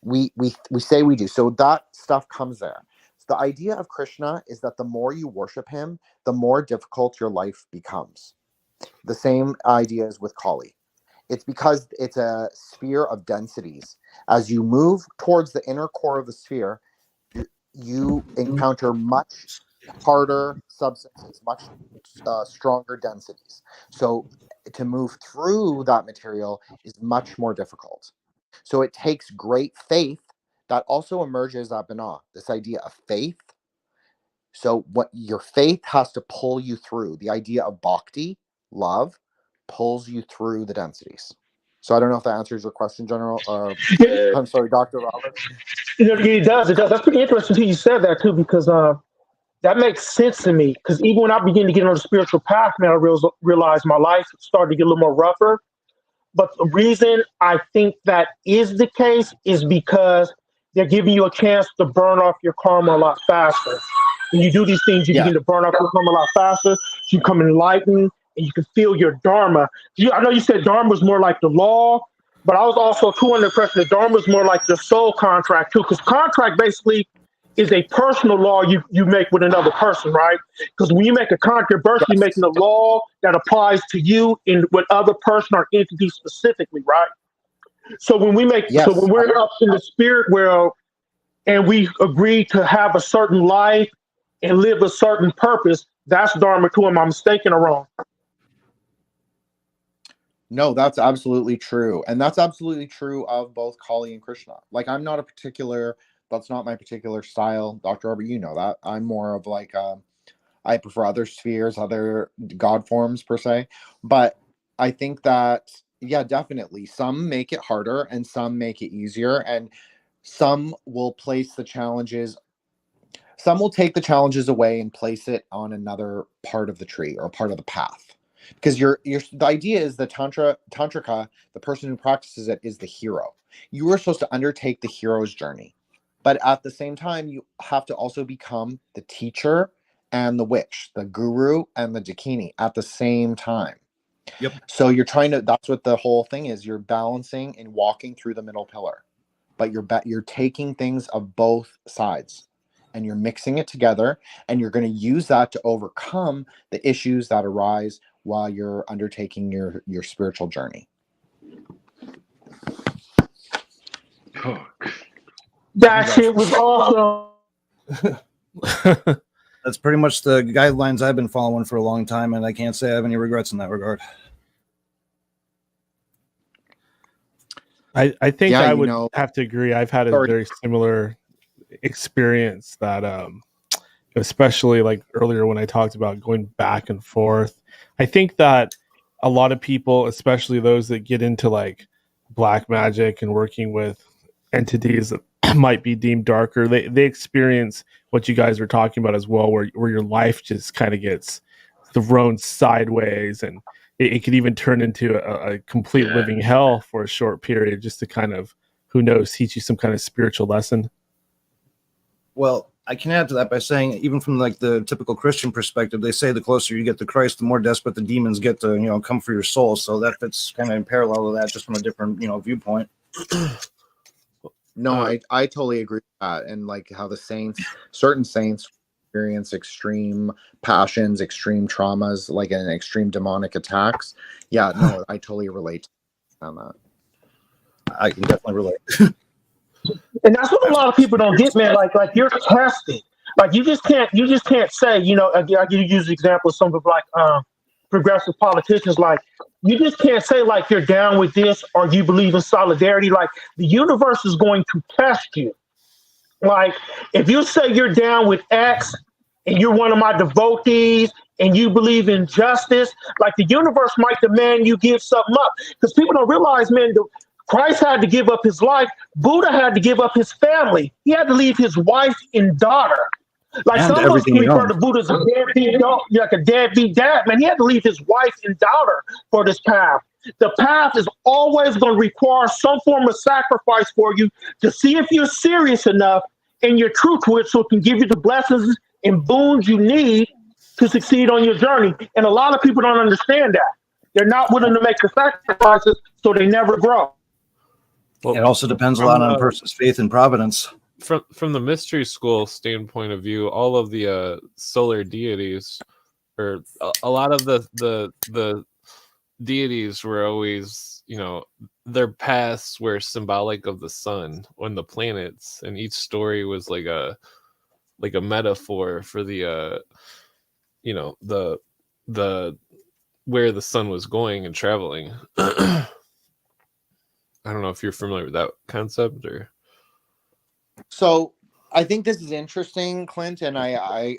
we say we do. So that stuff comes there. So the idea of Krishna is that the more you worship him, the more difficult your life becomes. The same idea is with Kali. It's because it's a sphere of densities. As you move towards the inner core of the sphere, you encounter much harder substances, much stronger densities. So to move through that material is much more difficult. So it takes great faith that also emerges at Binah, this idea of faith. So what your faith has to pull you through, the idea of bhakti, love, pulls you through the densities. So I don't know if that answers your question, General. I'm sorry, Dr. Roberts. It does. That's pretty interesting you said that too, because that makes sense to me. Because even when I begin to get on the spiritual path, man, I realized my life started to get a little more rougher. But the reason I think that is the case is because they're giving you a chance to burn off your karma a lot faster. When you do these things, you Yeah. begin to burn up your karma a lot faster. You become enlightened, and you can feel your dharma. I know you said dharma was more like the law, but I was also too under the impression that dharma is more like the soul contract too, because contract basically is a personal law you make with another person, right? Because when you make a contract, you're basically making a law that applies to you in with other person or entity specifically, right? So when Yes. we're up in the spirit world and we agree to have a certain life and live a certain purpose, that's dharma too. Am I mistaken or wrong? No, that's absolutely true. And that's absolutely true of both Kali and Krishna. Like, I'm not a particular, that's not my particular style. Dr. Arbor, you know that. I'm more of like, I prefer other spheres, other God forms per se. But I think that, yeah, definitely. Some make it harder and some make it easier. And some will place the challenges, some will take the challenges away and place it on another part of the tree or part of the path. Because the idea is the tantrika, the person who practices it, is the hero. You are supposed to undertake the hero's journey, but at the same time, you have to also become the teacher and the witch, the guru and the dakini at the same time. Yep. So you're trying to. That's what the whole thing is. You're balancing and walking through the middle pillar, but you're taking things of both sides, and you're mixing it together, and you're going to use that to overcome the issues that arise while you're undertaking your spiritual journey. That shit was awesome. That's pretty much the guidelines I've been following for a long time, and I can't say I have any regrets in that regard. I think Yeah, I you would know- have to agree. I've had a Sorry. very similar experience that especially like earlier when I talked about going back and forth. I think that a lot of people, especially those that get into like black magic and working with entities that might be deemed darker, they experience what you guys are talking about as well, where your life just kind of gets thrown sideways, and it could even turn into a complete living hell for a short period, just to kind of, who knows, teach you some kind of spiritual lesson. Well, I can add to that by saying, even from like the typical Christian perspective, they say the closer you get to Christ, the more desperate the demons get to, come for your soul. So that fits kind of in parallel to that, just from a different, viewpoint. No, I totally agree with that. And like how certain saints experience extreme passions, extreme traumas, like an extreme demonic attacks. Yeah, no, I totally relate on that. I can definitely relate. And that's what a lot of people don't get, man. Like you're tested. Like you just can't say, I use the example of some of like progressive politicians. Like you just can't say like you're down with this or you believe in solidarity. Like the universe is going to test you. Like if you say you're down with X and you're one of my devotees and you believe in justice, like the universe might demand you give something up. Because people don't realize, man, Christ had to give up his life. Buddha had to give up his family. He had to leave his wife and daughter. Like And some of us everything you refer own. to Buddha as a deadbeat dog, like a deadbeat dad. Man, he had to leave his wife and daughter for this path. The path is always going to require some form of sacrifice for you to see if you're serious enough and you're true to it, so it can give you the blessings and boons you need to succeed on your journey. And a lot of people don't understand that. They're not willing to make the sacrifices, so they never grow. It also depends a lot on a person's faith and providence. From the mystery school standpoint of view, all of the solar deities, or a lot of the deities were always, their paths were symbolic of the sun and the planets, and each story was like a metaphor for the the where the sun was going and traveling. I don't know if you're familiar with that concept or. So I think this is interesting, Clint, and I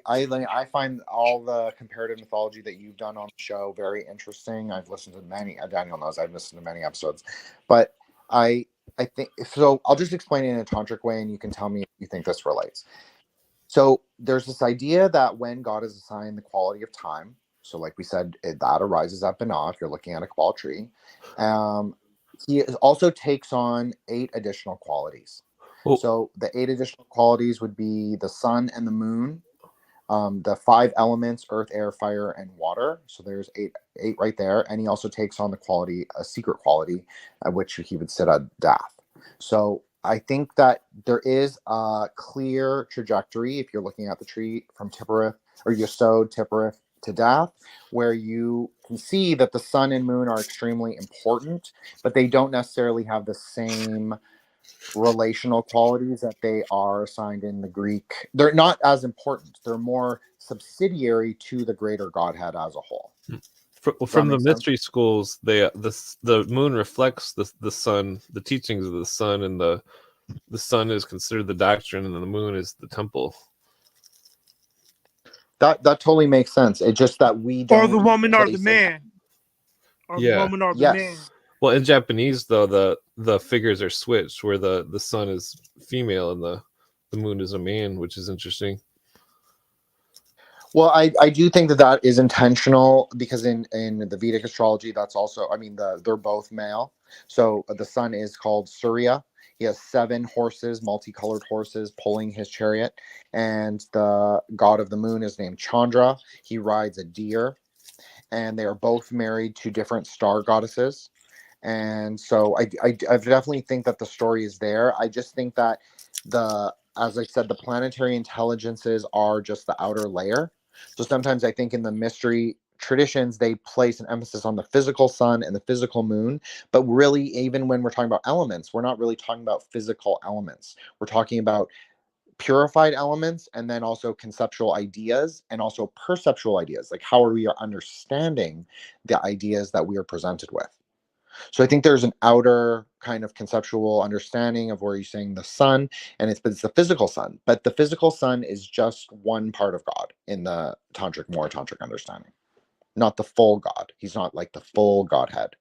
find all the comparative mythology that you've done on the show very interesting. I've listened to many. Daniel knows I've listened to many episodes, but I think so. I'll just explain it in a tantric way, and you can tell me if you think this relates. So there's this idea that when God is assigned the quality of time, so like we said, that arises up and off. You're looking at a Kabbalah tree. He also takes on 8 additional qualities. So the 8 additional qualities would be the sun and the moon, the 5 elements: earth, air, fire, and water. So there's eight right there. And he also takes on the quality, a secret quality, at which he would sit at death. So I think that there is a clear trajectory if you're looking at the tree from Tipperith, or Yesod, Tipperith to death, where you can see that the sun and moon are extremely important, but they don't necessarily have the same relational qualities that they are assigned in the Greek. They're not as important. They're more subsidiary to the greater Godhead as a whole. From the mystery schools, the moon reflects the sun, the teachings of the sun, and the sun is considered the doctrine, and the moon is the temple. That totally makes sense. It's just that we don't. Or the woman or the man. Or the woman or the man. Well, in Japanese, though, the figures are switched, where the sun is female and the moon is a man, which is interesting. Well, I do think that is intentional, because in the Vedic astrology, that's also, I mean, they're both male. So the sun is called Surya. He has 7 horses, multicolored horses, pulling his chariot. And the god of the moon is named Chandra. He rides a deer. And they are both married to different star goddesses. And so I definitely think that the story is there. I just think that as I said, the planetary intelligences are just the outer layer. So sometimes I think in the mystery traditions, they place an emphasis on the physical sun and the physical moon. But really, even when we're talking about elements, we're not really talking about physical elements. We're talking about purified elements, and then also conceptual ideas, and also perceptual ideas. Like, how are we understanding the ideas that we are presented with? So I think there's an outer kind of conceptual understanding of where you're saying the sun, and it's the physical sun. But the physical sun is just one part of God in the more tantric understanding, not the full God. He's not like the full Godhead.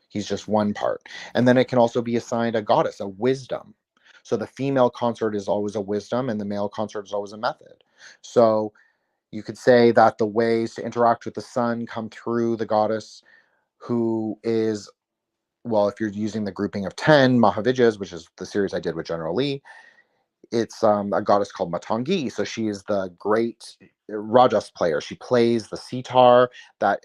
He's just one part. And then it can also be assigned a goddess, a wisdom. So the female consort is always a wisdom, and the male consort is always a method. So you could say that the ways to interact with the sun come through the goddess, who is, well, if you're using the grouping of 10 Mahavidys, which is the series I did with General Lee, it's a goddess called Matangi. So she is the great Rajas player. She plays the sitar that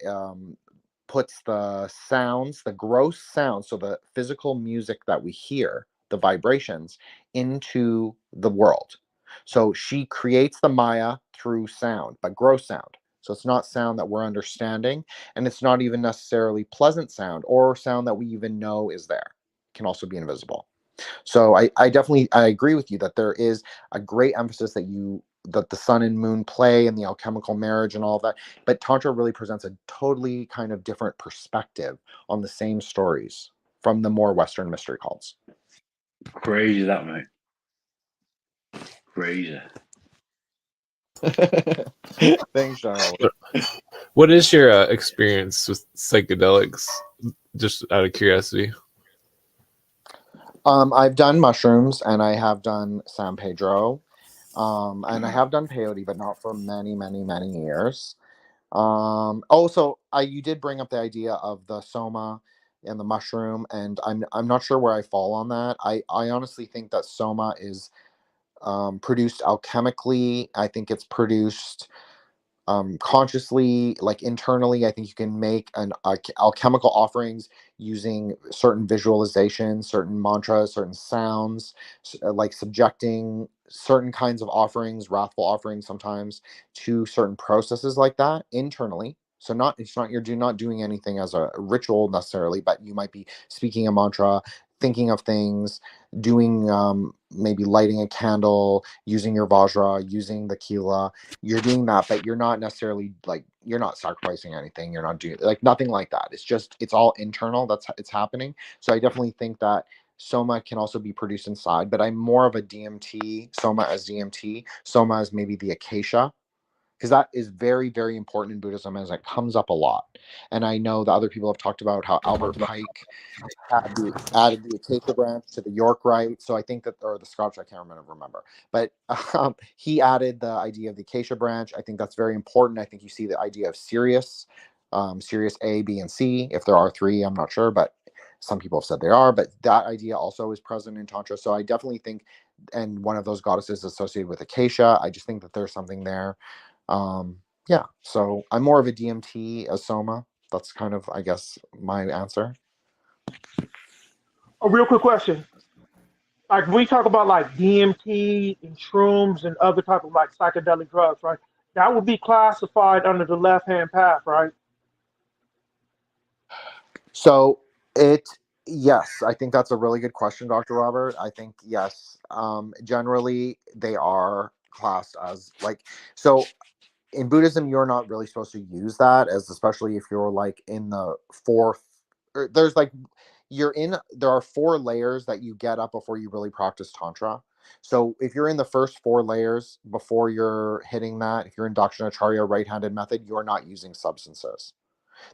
puts the sounds, the gross sounds, so the physical music that we hear, the vibrations, into the world. So she creates the Maya through sound, but gross sound. So it's not sound that we're understanding, and it's not even necessarily pleasant sound or sound that we even know is there. It can also be invisible. So I definitely agree with you that there is a great emphasis that the sun and moon play, and the alchemical marriage and all of that. But Tantra really presents a totally kind of different perspective on the same stories from the more Western mystery cults. Crazy that, mate. Crazy. Thanks, Charles. What is your experience with psychedelics? Just out of curiosity. I've done mushrooms, and I have done San Pedro, and I have done peyote, but not for many, many, many years. Also, you did bring up the idea of the soma and the mushroom, and I'm not sure where I fall on that. I honestly think that soma is produced alchemically. I think it's produced consciously, like internally. I think you can make alchemical offerings using certain visualizations, certain mantras, certain sounds, like subjecting certain kinds of offerings, wrathful offerings sometimes, to certain processes like that internally. So you're not doing anything as a ritual necessarily, but you might be speaking a mantra, thinking of things, doing maybe lighting a candle, using your vajra, using the kila. You're doing that, but you're not necessarily you're not sacrificing anything. You're not doing nothing like that. It's all internal. It's happening. So I definitely think that soma can also be produced inside, but I'm more of a DMT, soma as DMT, soma as maybe the acacia, because that is very, very important in Buddhism, as it comes up a lot. And I know that other people have talked about how Albert Pike added the acacia branch to the York Rite. So I think that, or the Scotch, I can't remember. But he added the idea of the acacia branch. I think that's very important. I think you see the idea of Sirius, Sirius A, B, and C. If there are 3, I'm not sure, but some people have said there are. But that idea also is present in Tantra. So I definitely think, and one of those goddesses associated with acacia, I just think that there's something there. Yeah, so I'm more of a DMT, a Soma. That's kind of, I guess, my answer. A real quick question. Like we talk about like DMT and shrooms and other type of like psychedelic drugs, right? That would be classified under the left hand path, right? So yes, I think that's a really good question, Dr. Robert. I think yes. Generally, they are classed as like, so in Buddhism, you're not really supposed to use that, as especially if you're like in the fourth. Or there's like there are 4 layers that you get up before you really practice tantra. So if you're in the first 4 layers before you're hitting that, if you're in Dakshinacharya right-handed method, you're not using substances.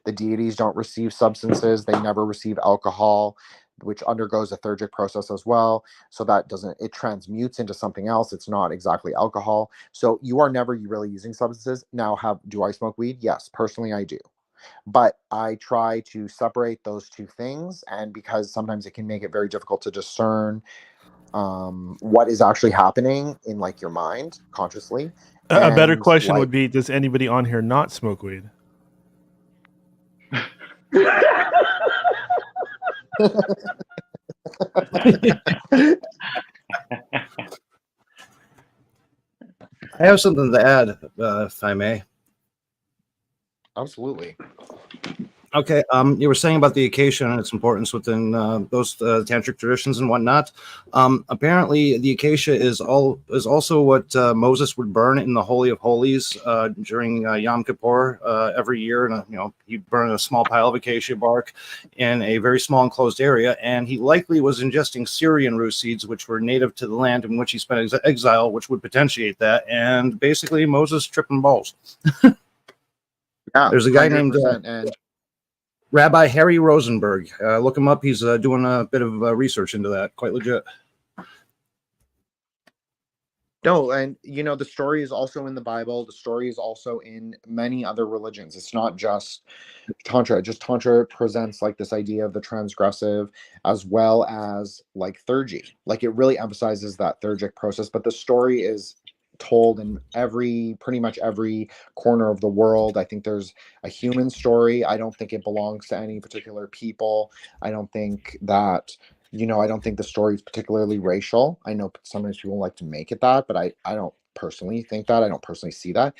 The deities don't receive substances. They never receive alcohol, which undergoes a theurgic process as well. So that it transmutes into something else. It's not exactly alcohol. So you are never really using substances. Now, do I smoke weed? Yes, personally I do. But I try to separate those two things. And because sometimes it can make it very difficult to discern what is actually happening in like your mind consciously. A better And question like, would be, does anybody on here not smoke weed? I have something to add, if I may. Absolutely. Okay, you were saying about the acacia and its importance within those tantric traditions and whatnot. Apparently, the acacia is also what Moses would burn in the Holy of Holies during Yom Kippur every year. And he'd burn a small pile of acacia bark in a very small enclosed area. And he likely was ingesting Syrian rue seeds, which were native to the land in which he spent exile, which would potentiate that. And basically, Moses tripping balls. Yeah, there's a guy named Rabbi Harry Rosenberg. Look him up. He's doing a bit of research into that. Quite legit. No, and the story is also in the Bible. The story is also in many other religions. It's not just Tantra. Just Tantra presents like this idea of the transgressive as well as like theurgy. Like it really emphasizes that theurgic process, but the story is told in pretty much every corner of the world. I think there's a human story. I don't think it belongs to any particular people. I don't think that I don't think the story is particularly racial. I know sometimes people like to make it that, but I don't personally think that. I don't personally see that.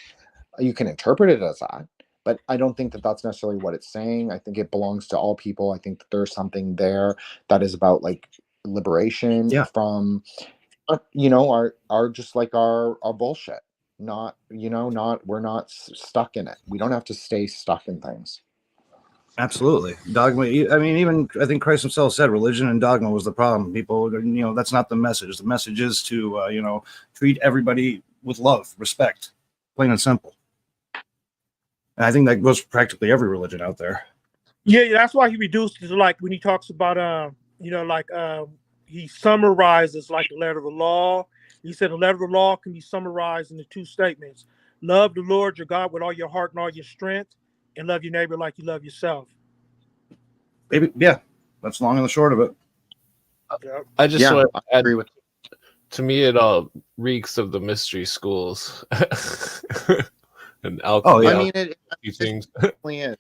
You can interpret it as that, but I don't think that that's necessarily what it's saying. I think it belongs to all people. I think that there's something there that is about like liberation from our just like our bullshit. Not we're not stuck in it. We don't have to stay stuck in things. Absolutely. Dogma. I mean, even I think Christ himself said religion and dogma was the problem. People, that's not the message. The message is to, treat everybody with love, respect, plain and simple. And I think that goes for practically every religion out there. Yeah, that's why he reduced it to like when he talks about, he summarizes like the letter of the law. He said the letter of the law can be summarized into 2 statements. Love the Lord your God with all your heart and all your strength, and love your neighbor like you love yourself. Maybe, yeah, that's long and the short of it. I just want to agree with. To me, it all reeks of the mystery schools and alchemy. Oh, yeah. I mean, it definitely is.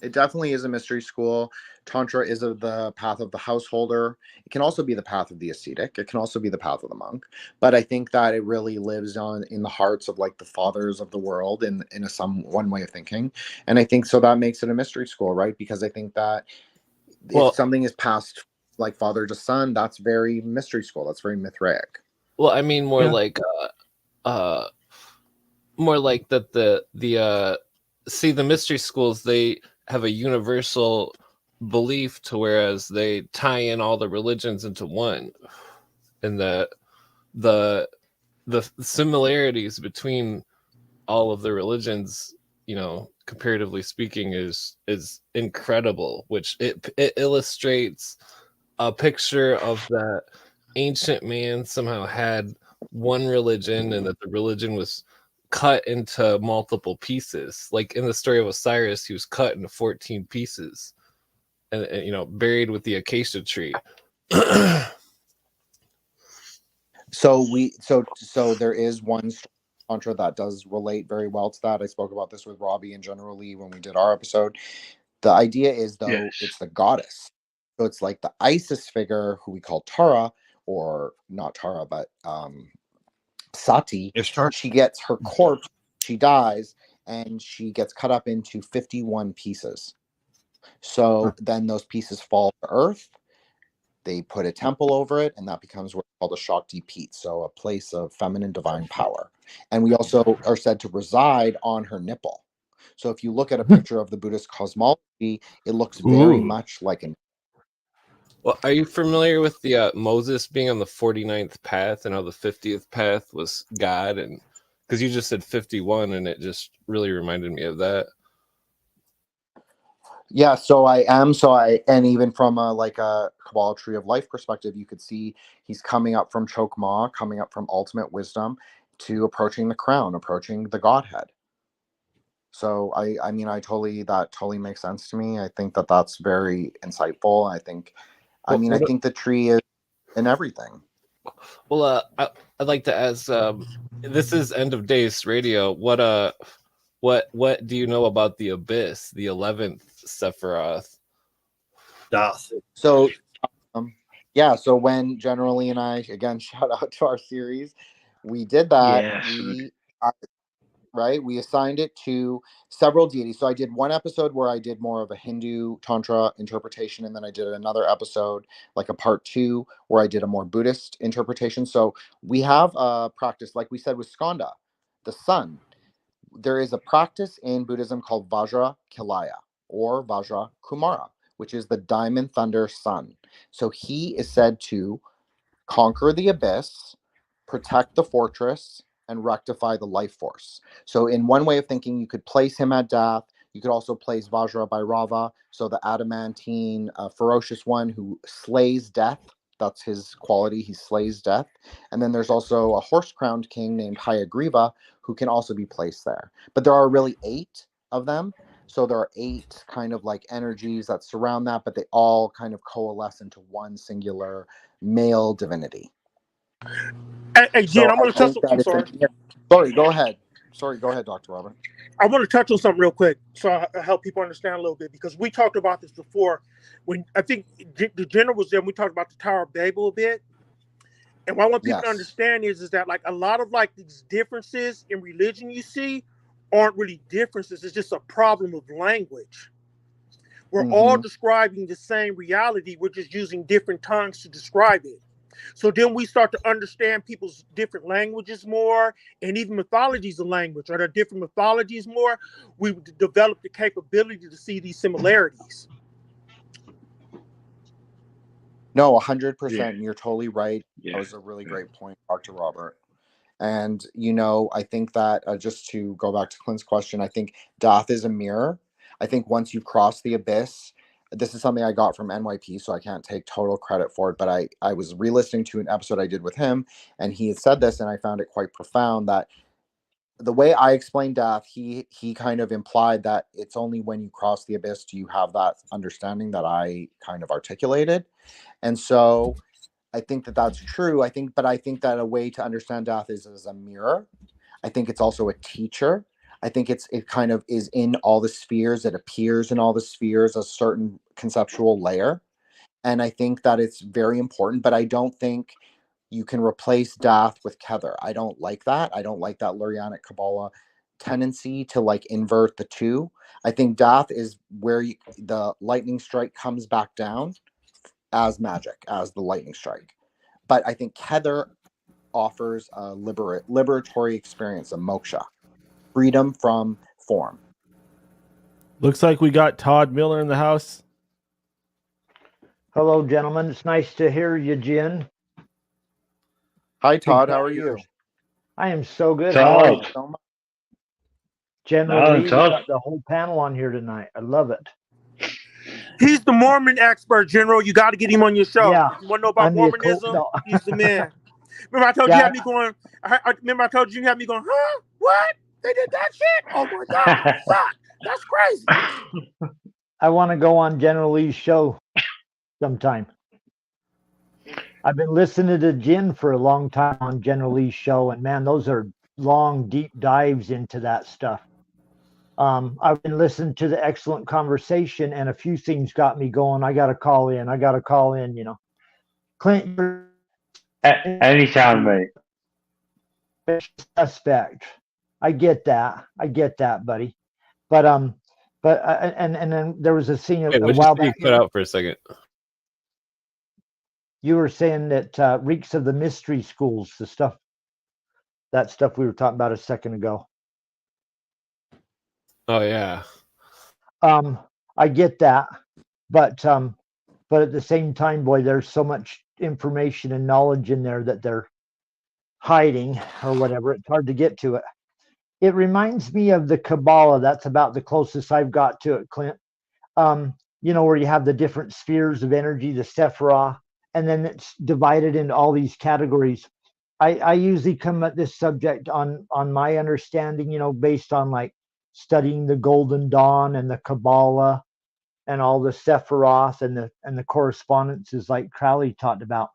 It definitely is a mystery school. Tantra is the path of the householder. It can also be the path of the ascetic. It can also be the path of the monk. But I think that it really lives in the hearts of like the fathers of the world in one way of thinking. And I think so that makes it a mystery school, right? Because I think that if something is passed like father to son, that's very mystery school. That's very Mithraic. Well, I mean more like that the mystery schools, they have a universal belief to whereas they tie in all the religions into one, and the similarities between all of the religions, comparatively speaking, is incredible, which it illustrates a picture of that ancient man somehow had one religion and that the religion was cut into multiple pieces. Like in the story of Osiris, he was cut into 14 pieces and buried with the acacia tree. So there is one story Tantra that does relate very well to that. I spoke about this with Robbie and General Lee when we did our episode. The idea is, though, Yes. it's the goddess. So it's like the Isis figure, who we call Tara, or not Tara, but Sati. She gets her corpse, she dies, and she gets cut up into 51 pieces. So then those pieces fall to earth. They put a temple over it, and that becomes what's called a Shakti Peeth, so a place of feminine divine power. And we also are said to reside on her nipple. So if you look at a picture of the Buddhist cosmology, it looks very much like an. Well, are you familiar with the Moses being on the 49th path and how the 50th path was God? And because you just said 51, and it just really reminded me of that. Yeah, so I am. And even from a Kabbalah tree of life perspective, you could see he's coming up from Chokmah, coming up from ultimate wisdom to approaching the crown, approaching the Godhead. So I mean, that totally makes sense to me. I think that that's very insightful. I think the tree is in everything. Well, I'd like to ask. This is End of Days Radio. What do you know about the Abyss, the 11th Sephiroth? So, so when General Lee and I, again, shout out to our series, we did that. Yes. We assigned it to several deities. So I did one episode where I did more of a Hindu Tantra interpretation, and then I did another episode, like a part 2, where I did a more Buddhist interpretation. So we have a practice, like we said with Skanda, the sun. There is a practice in Buddhism called Vajra Kilaya or Vajra Kumara, which is the diamond thunder sun. So he is said to conquer the abyss, protect the fortress, and rectify the life force. So in one way of thinking, you could place him at death. You could also place Vajra Bhairava, so the adamantine, ferocious one who slays death. That's his quality. He slays death. And then there's also a horse-crowned king named Hayagriva who can also be placed there. But there are really 8 of them. So there are 8 kind of like energies that surround that, but they all kind of coalesce into one singular male divinity. Hey, Jen, I'm going to touch on. I'm sorry. Sorry, go ahead. Dr. Robert. I want to touch on something real quick so I help people understand a little bit, because we talked about this before. When I think the general was there, and we talked about the Tower of Babel a bit. And what I want people to understand is that like a lot of like these differences in religion you see aren't really differences. It's just a problem of language. We're all describing the same reality. We're just using different tongues to describe it. So then we start to understand people's different languages more, and even mythologies of language, or their different mythologies more. We develop the capability to see these similarities. No, 100%. You're totally right. That was a really great point, Dr. Robert. And, I think that just to go back to Clint's question, I think death is a mirror. I think once you've crossed the abyss, this is something I got from NYP, so I can't take total credit for it, but I was re-listening to an episode I did with him, and he had said this, and I found it quite profound, that the way I explained death, he kind of implied that it's only when you cross the abyss do you have that understanding that I kind of articulated. And so I think that that's true. I think that a way to understand death is as a mirror. I think it's also a teacher. I think it kind of is in all the spheres. It appears in all the spheres, a certain conceptual layer. And I think that it's very important, but I don't think you can replace death with Kether. I don't like that. I don't like that Lurianic Kabbalah tendency to like invert the two. I think death is where the lightning strike comes back down as magic, as the lightning strike. But I think Kether offers a liberatory experience, a moksha. Freedom from form. Looks like we got Todd Miller in the house. Hello, gentlemen. It's nice to hear you, Jin. Hi, Todd. How are you? I am so good. Todd. How are you so much? Generally, we got the whole panel on here tonight. I love it. He's the Mormon expert, General. You got to get him on your show. Yeah. You want to know about Mormonism? He's the man. Remember I told you had me going. Remember I told you had me going. Huh? What? They did that shit? Oh my God! Fuck! That's crazy. I want to go on General Lee's show sometime. I've been listening to Jin for a long time on General Lee's show, and man, those are long, deep dives into that stuff. I've been listening to the excellent conversation, and a few things got me going. I got to call in, you know. Clint, Anytime, mate. Suspect. I get that, buddy. But and then there was a scene Wait, a what did while you say? You back. cut out for a second. You were saying that reeks of the mystery schools, that stuff we were talking about a second ago. Oh yeah. I get that, but at the same time, boy, there's so much information and knowledge in there that they're hiding or whatever. It's hard to get to it. It reminds me of the Kabbalah. That's about the closest I've got to it, Clint. You know, where you have the different spheres of energy, the Sephiroth, and then it's divided into all these categories. I usually come at this subject on my understanding, you know, based on like studying the Golden Dawn and the Kabbalah and all the Sephiroth and the correspondences like Crowley talked about.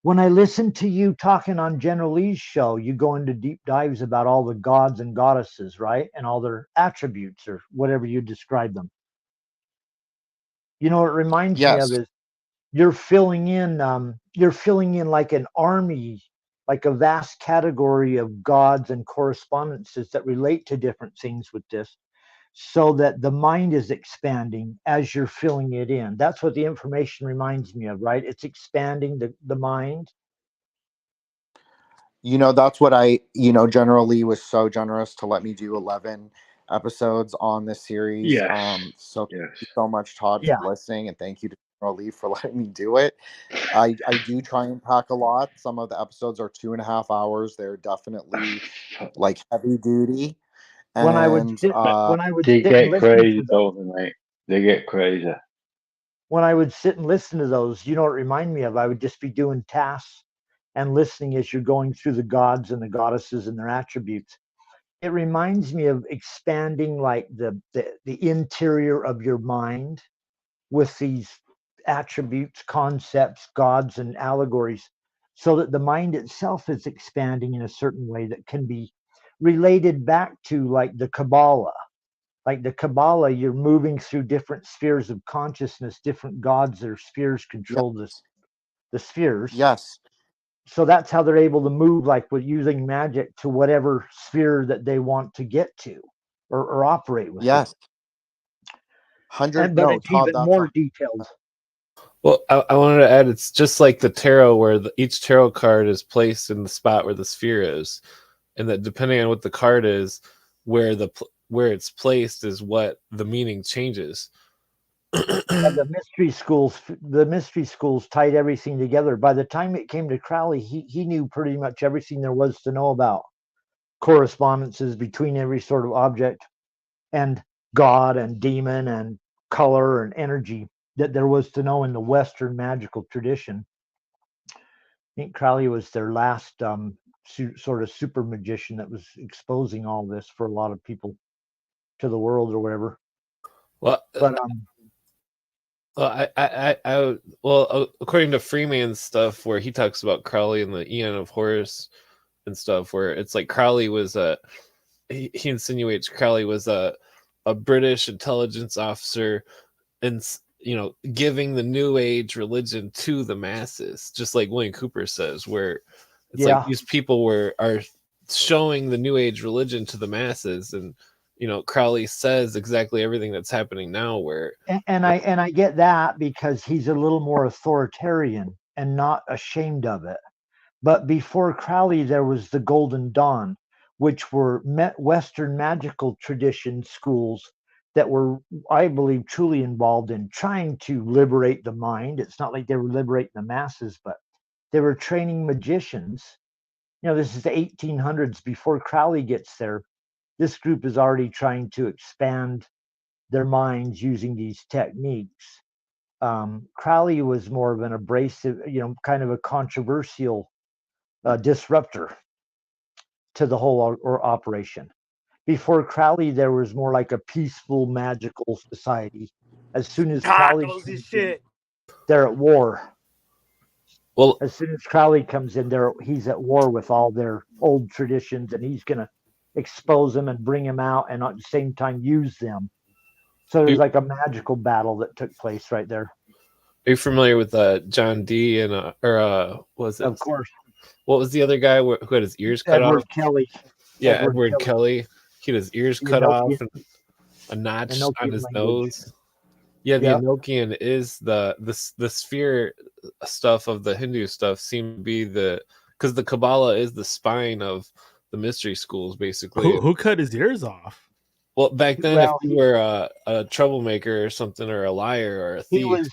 When I listen to you talking on General Lee's show, you go into deep dives about all the gods and goddesses, right? And all their attributes or whatever you describe them. You know, what it reminds me of is you're filling in like an army, like a vast category of gods and correspondences that relate to different things with this, so that the mind is expanding as you're filling it in. That's what the information reminds me of, right? It's expanding the mind. You know, that's what General Lee was so generous to let me do 11 episodes on this series. Yes. So thank you so much, Todd, for listening, and thank you to General Lee for letting me do it. I do try and pack a lot. Some of the episodes are 2.5 hours. They're definitely like heavy duty. And when I would they get crazy, don't they, mate? They get crazy. When I would sit and listen to those, you know what it reminded me of? I would just be doing tasks and listening as you're going through the gods and the goddesses and their attributes. It reminds me of expanding like the interior of your mind with these attributes, concepts, gods, and allegories, so that the mind itself is expanding in a certain way that can be related back to like the Kabbalah. Like the Kabbalah, you're moving through different spheres of consciousness, different gods, their spheres control the spheres. Yes. So that's how they're able to move, like with using magic, to whatever sphere that they want to get to or operate with. Yes. But it's even more detailed. Well, I wanted to add, it's just like the tarot, where each tarot card is placed in the spot where the sphere is, and that depending on what the card is, where it's placed is what the meaning changes. The mystery schools tied everything together. By the time it came to Crowley, he knew pretty much everything there was to know about correspondences between every sort of object and God and demon and color and energy that there was to know in the Western magical tradition. I think Crowley was their last sort of super magician that was exposing all this for a lot of people to the world or whatever. Well, but according to Freeman's stuff, where he talks about Crowley and the Eon of Horus and stuff, where it's like Crowley was he insinuates Crowley was a British intelligence officer, and giving the New Age religion to the masses, just like William Cooper says, where it's like these people are showing the New Age religion to the masses, and Crowley says exactly everything that's happening now. Where and I get that, because he's a little more authoritarian and not ashamed of it. But before Crowley, there was the Golden Dawn, which were Western magical tradition schools that were, I believe, truly involved in trying to liberate the mind. It's not like they were liberating the masses, but they were training magicians. This is the 1800s. Before Crowley gets there, this group is already trying to expand their minds using these techniques. Crowley was more of an abrasive, kind of a controversial disruptor to the whole operation. Before Crowley, there was more like a peaceful, magical society. As soon as Crowley, tacos and shit, they're at war. Well, as soon as Crowley comes in there, he's at war with all their old traditions, and he's going to expose them and bring them out, and at the same time use them. So there's like a magical battle that took place right there. Are you familiar with John Dee and what was it? Of course. What was the other guy who had his ears cut off? Edward Kelly. Yeah, Edward Kelly. He had his ears cut off and a notch Enochian on his language. nose. Yeah, the Enochian is the sphere stuff of the Hindu stuff seem to be because the Kabbalah is the spine of the mystery schools, basically. Who cut his ears off? Well, back then, if you were a troublemaker or something, or a liar or a thief,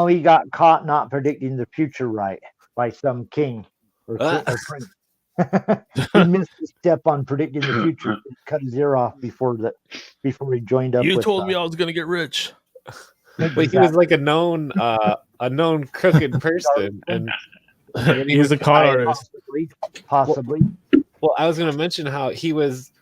he got caught not predicting the future right by some king or prince. He missed a step on predicting the future. He cut his ear off before he joined up. You told me I was going to get rich. But he was like a known crooked person, and he was a con artist. Possibly. Well, I was going to mention how he was.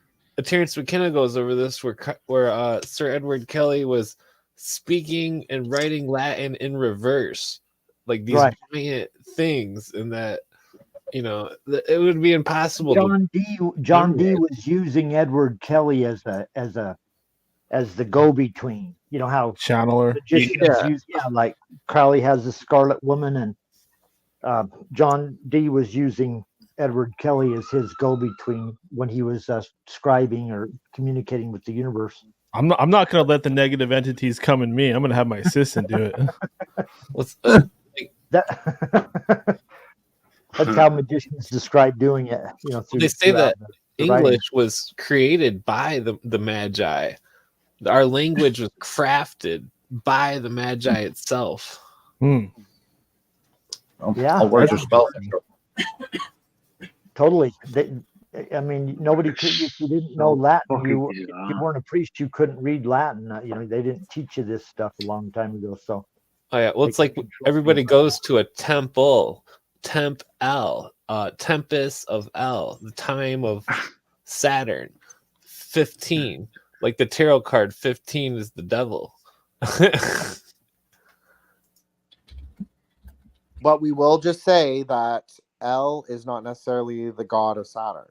Terrence McKenna goes over this, where Sir Edward Kelly was speaking and writing Latin in reverse, like these giant things, and that it would be impossible. John Dee was using Edward Kelly as the go-between. You know how channeler. Like Crowley has the Scarlet Woman, and John Dee was using Edward Kelly as his go-between when he was scribing or communicating with the universe. I'm not going to let the negative entities come in me. I'm going to have my assistant do it. That's how magicians describe doing it. They say that English was created by the Magi. Our language was crafted by the Magi itself. Yeah, all words are spelled. Totally. Nobody could. If you didn't know Latin, if you weren't a priest, you couldn't read Latin. They didn't teach you this stuff a long time ago. So, it's like everybody goes to a temple, Temp L, Tempest of L, the time of Saturn, 15. Like the tarot card, 15 is the devil. But we will just say that El is not necessarily the god of Saturn.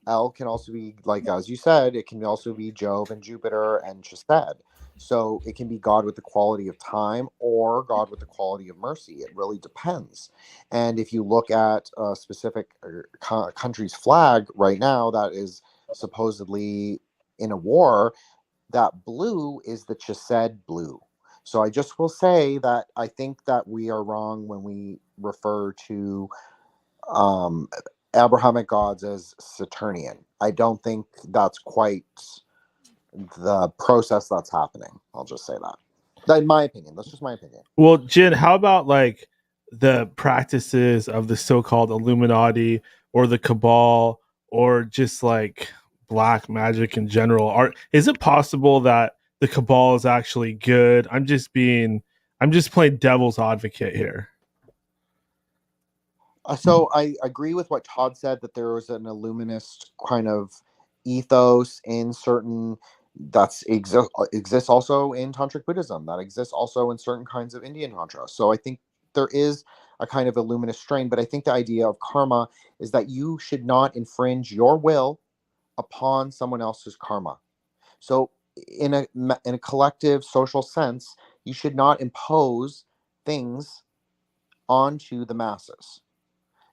El can also be, like as you said, it can also be Jove and Jupiter and Chesed. So it can be God with the quality of time or God with the quality of mercy. It really depends. And if you look at a specific country's flag right now that is supposedly in a war, that blue is the Chesed blue. So I just will say that I think that we are wrong when we refer to Abrahamic gods as Saturnian. I don't think that's quite the process that's happening. I'll just say that. In my opinion, that's just my opinion. Well, Jin, how about like the practices of the so-called Illuminati or the Cabal or just like black magic in general? Is it possible that the Cabal is actually good? I'm just playing devil's advocate here. So I agree with what Todd said, that there was an illuminist kind of ethos in certain exists also in Tantric Buddhism, that exists also in certain kinds of Indian Tantra. So I think there is a kind of illuminist strain, but I think the idea of karma is that you should not infringe your will upon someone else's karma. So in a collective social sense, you should not impose things onto the masses.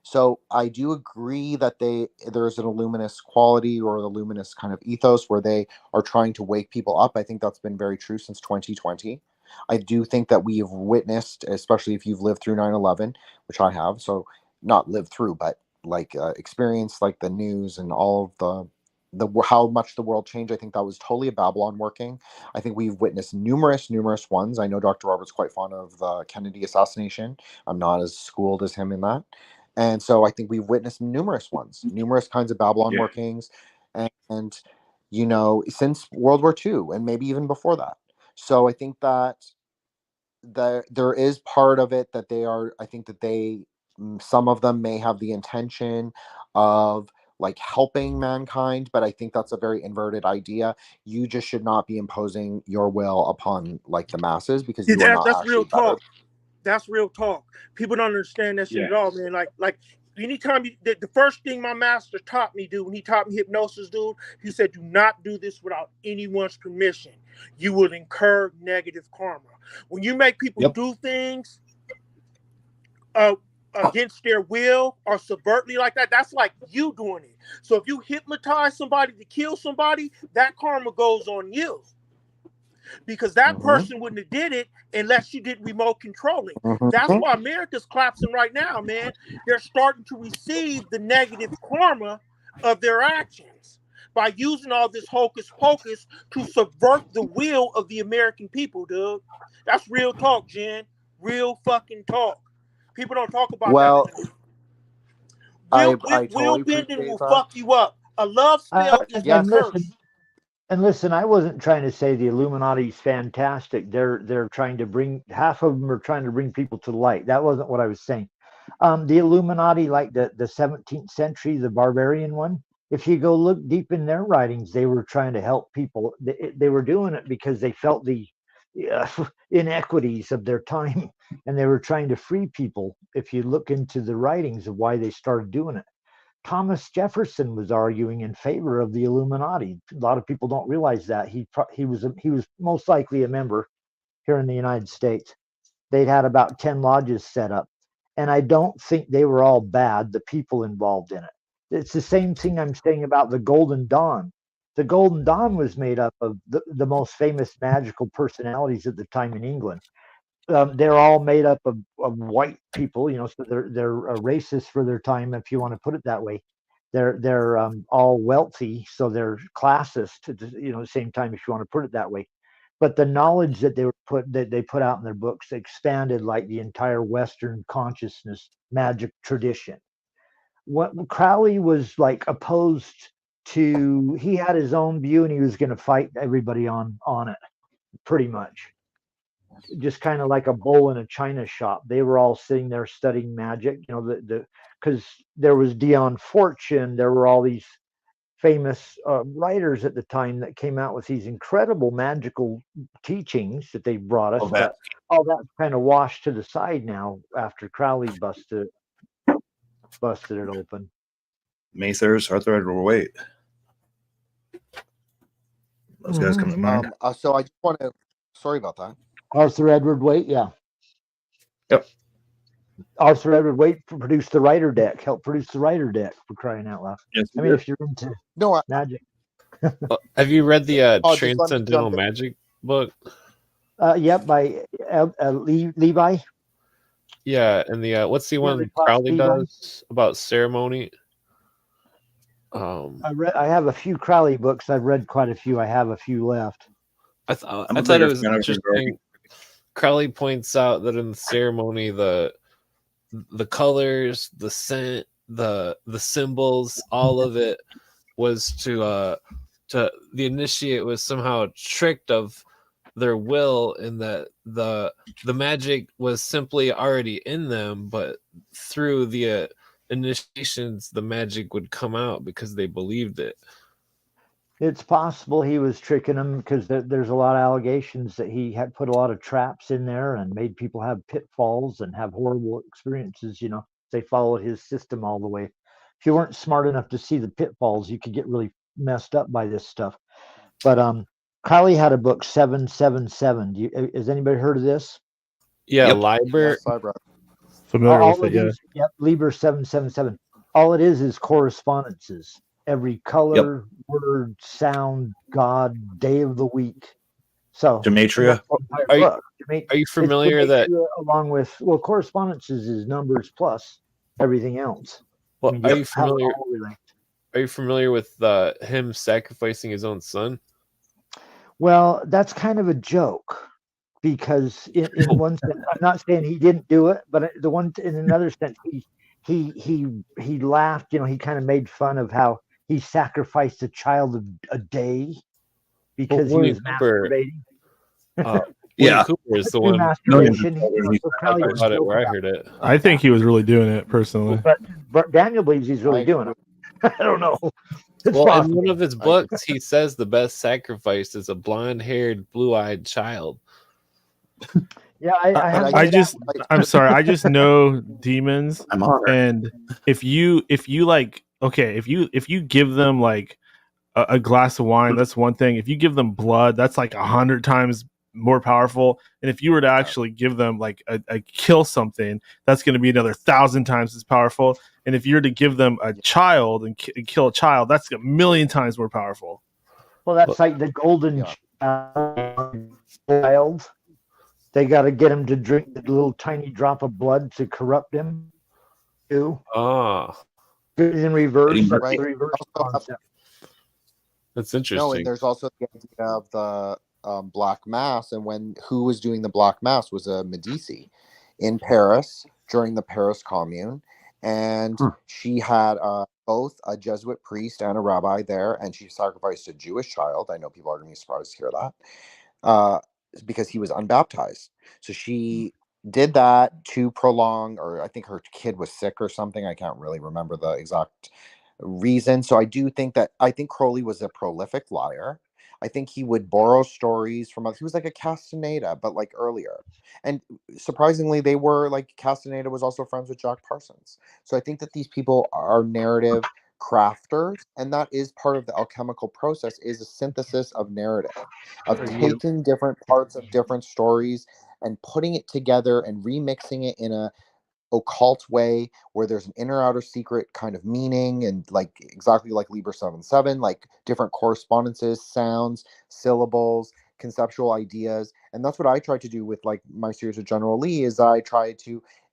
So I do agree that there's an illuminist quality or the luminous kind of ethos where they are trying to wake people up. I think that's been very true since 2020. I do think that we have witnessed, especially if you've lived through 9/11, which I have, so not lived through, but like experienced like the news and all of the how much the world changed. I think that was totally a Babylon working. I think we've witnessed numerous ones. I know Dr. Robert's quite fond of the Kennedy assassination. I'm not as schooled as him in that. And so I think we've witnessed numerous kinds of Babylon workings, and since World War II and maybe even before that. So I think that there is part of it that some of them may have the intention of like helping mankind, but I think that's a very inverted idea. You just should not be imposing your will upon like the masses, because you are not that's actually real talk. That's real talk. People don't understand that shit Yeah. at all, man. Like anytime the first thing my master taught me, dude, when he taught me hypnosis, dude, he said, do not do this without anyone's permission. You will incur negative karma. When you make people do things against their will or subvertly like that, that's like you doing it. So if you hypnotize somebody to kill somebody, that karma goes on you. Because that person wouldn't have did it unless you did remote controlling. That's why America's collapsing right now, man. They're starting to receive the negative karma of their actions by using all this hocus pocus to subvert the will of the American people, dude. That's real talk, Jen. Real fucking talk. People don't talk about that enough. Will bending will fuck you up. A love spell is a curse. And listen, I wasn't trying to say the Illuminati's fantastic. They're trying to bring, half of them are trying to bring people to light. That wasn't what I was saying. The Illuminati, like the 17th century, the barbarian one, if you go look deep in their writings, they were trying to help people. They were doing it because they felt the inequities of their time, and they were trying to free people. If you look into the writings of why they started doing it, Thomas Jefferson was arguing in favor of the Illuminati. A lot of people don't realize that he was most likely a member here in the United States. They'd had about 10 lodges set up, and I don't think they were all bad, the people involved in it. It's the same thing I'm saying about the Golden Dawn. The Golden Dawn was made up of the most famous magical personalities at the time in England. They're all made up of white people, so they're racist for their time, if you want to put it that way. They're all wealthy, so they're classist at the same time, if you want to put it that way. But the knowledge that they put out in their books expanded like the entire Western consciousness magic tradition. What Crowley was like opposed to, he had his own view and he was going to fight everybody on it, pretty much. Just kind of like a bull in a china shop. They were all sitting there studying magic, because there was Dion Fortune, there were all these famous writers at the time that came out with these incredible magical teachings that they brought us. But all that kind of washed to the side now after Crowley busted it open. Mathers, Arthur Edward Waite. Those guys come to mind. So I just want to. Sorry about that. Arthur Edward Waite, yeah. Yep. Arthur Edward Waite produced the writer deck, helped produce the writer deck, for crying out loud. Yes, I mean, if you're into magic. Have you read the Transcendental Magic book? Yep, by Levi. Yeah, and the what's the one Crowley does about ceremony? I have a few Crowley books. I've read quite a few. I have a few left. I thought it was interesting. Crowley points out that in the ceremony, the colors, the scent, the symbols, all of it was to the initiate was somehow tricked of their will, in that the magic was simply already in them, but through the initiations, the magic would come out because they believed it. It's possible he was tricking them, because there's a lot of allegations that he had put a lot of traps in there and made people have pitfalls and have horrible experiences. They followed his system all the way. If you weren't smart enough to see the pitfalls, you could get really messed up by this stuff. But Crowley had a book 777. Has anybody heard of this? Yeah, yep. Liber. Familiar with it, yeah. Yep, Liber 777. All it is correspondences. Every color, word, sound, God, day of the week. So Gematria. Are you familiar that along with correspondences is numbers plus everything else? Well, are you familiar with him sacrificing his own son? Well, that's kind of a joke, because in one sense, I'm not saying he didn't do it, but in another sense, he laughed. He kind of made fun of how he sacrificed a child a day because he was masturbating. Yeah, Cooper is the one. Where I heard it. I think he was really doing it personally. But Daniel believes he's really doing it. I don't know. In one of his books, he says the best sacrifice is a blonde-haired, blue-eyed child. Yeah, I have. I'm sorry. I just know demons, I'm honored. and if you like, okay, if you give them like a glass of wine, that's one thing. If you give them blood, that's like 100 times more powerful. And if you were to actually give them like a kill something, that's going to be another 1,000 times as powerful. And if you're to give them a child and kill a child, that's 1,000,000 times more powerful. Well, that's like the golden child. They got to get him to drink the little tiny drop of blood to corrupt him. Too. Ah, Good in reverse. That's Right. the reverse concept. that's No, interesting. and there's also the idea of the Black Mass, and who was doing the Black Mass was a Medici in Paris during the Paris Commune, and she had both a Jesuit priest and a rabbi there, and she sacrificed a Jewish child. I know people are going to be surprised to hear that, because he was unbaptized. So she did that to prolong, or I think her kid was sick or something. I can't really remember the exact reason. So I think Crowley was a prolific liar. I think he would borrow stories from others. He was like a Castaneda, but like earlier. And surprisingly, they were like Castaneda was also friends with Jack Parsons. So I think that these people are narrative crafters, and that is part of the alchemical process, is a synthesis of narrative, of taking different parts of different stories and putting it together and remixing it in a occult way where there's an inner outer secret kind of meaning, and like exactly like Liber 7-7, like different correspondences, sounds, syllables, conceptual ideas. And that's what I try to do with like my series with General Lee, is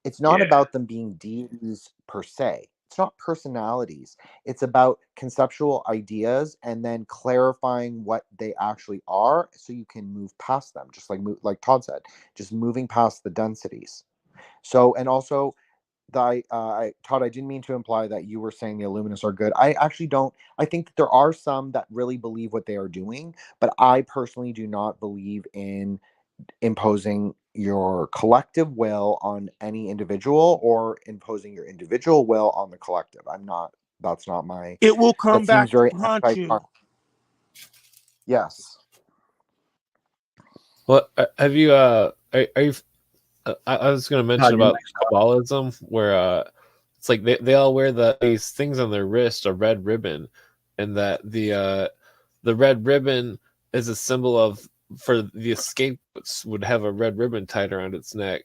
it's not about them being deities per se. It's not personalities. It's about conceptual ideas and then clarifying what they actually are so you can move past them, just like Todd said, just moving past the densities. So, and also, Todd, I didn't mean to imply that you were saying the Illuminists are good. I actually don't. I think that there are some that really believe what they are doing, but I personally do not believe in imposing your collective will on any individual or imposing your individual will on the collective. That's not my. It will come That back seems very to haunt you. Yes. Well, have you? Are you? I was going to mention about Kabbalism, where it's like they all wear these things on their wrist, a red ribbon, and that the red ribbon is a symbol of, for the scapegoats would have a red ribbon tied around its neck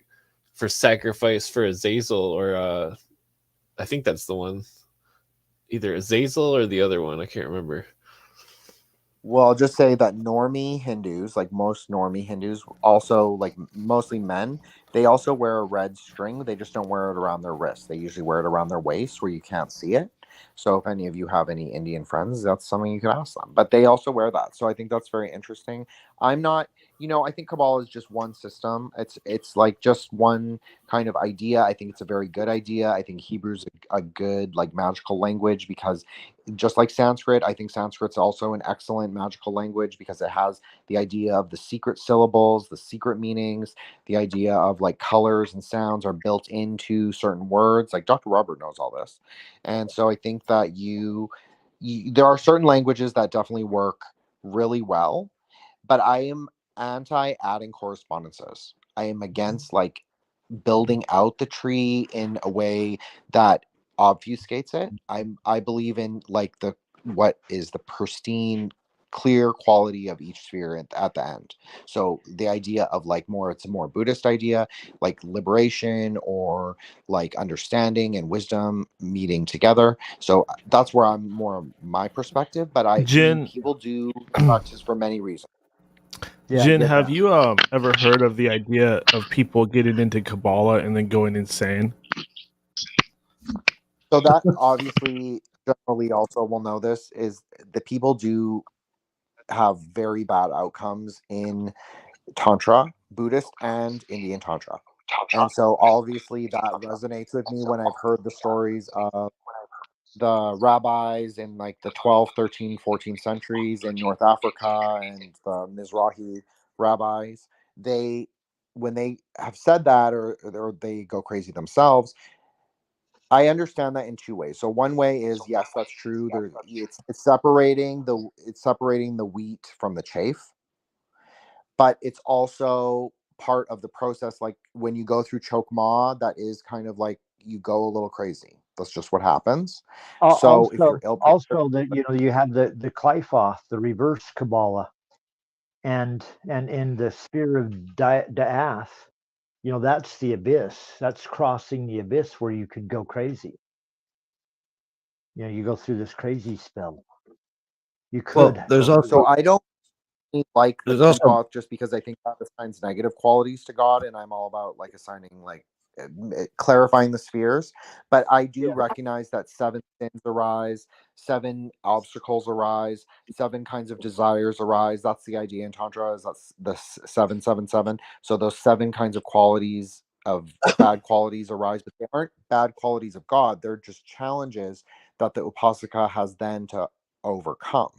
for sacrifice for Azazel, or I think that's the one, either Azazel or the other one. I can't remember. Well, I'll just say that normie Hindus, like most normie Hindus, also like mostly men, they also wear a red string. They just don't wear it around their wrist. They usually wear it around their waist where you can't see it. So if any of you have any Indian friends, that's something you can ask them. But they also wear that. So I think that's very interesting. I'm not, I think Kabbalah is just one system. It's like just one kind of idea. I think it's a very good idea. I think Hebrew's a good like magical language, because just like Sanskrit, I think Sanskrit's also an excellent magical language because it has the idea of the secret syllables, the secret meanings, the idea of like colors and sounds are built into certain words. Like Dr. Robert knows all this. And so I think that there are certain languages that definitely work really well, but I am anti adding correspondences. I am against like building out the tree in a way that obfuscates it. I believe in like what is the pristine, clear quality of each sphere at the end. So the idea of like it's a more Buddhist idea, like liberation or like understanding and wisdom meeting together. So that's where I'm more my perspective, but Jin, people do practice for many reasons. Yeah, Jin, have you ever heard of the idea of people getting into Kabbalah and then going insane? So that obviously, generally also will know this, is the people do have very bad outcomes in Tantra, Buddhist and Indian Tantra. And so obviously that resonates with me when I've heard the stories of the rabbis in like the 12th, 13th, 14th centuries in North Africa and the Mizrahi rabbis. When they have said that, or they go crazy themselves, I understand that in two ways. So one way is, yes, that's true. It's separating the wheat from the chaff, but it's also part of the process. Like when you go through Chokmah, that is kind of like you go a little crazy. That's just what happens. So if you're ill prepared, also that you have the Qliphoth, the reverse Kabbalah, and in the sphere of Da'ath, that's the abyss. That's crossing the abyss where you could go crazy. You go through this crazy spell. You could. Well, there's also so I don't like the there's also Qliphoth just because I think that assigns negative qualities to God, and I'm all about like assigning like clarifying the spheres. But I do recognize that 7 sins arise, 7 obstacles arise, 7 kinds of desires arise. That's the idea in Tantra, is that's the 777. So those 7 kinds of qualities of bad qualities arise, but they aren't bad qualities of God. They're just challenges that the Upasaka has then to overcome.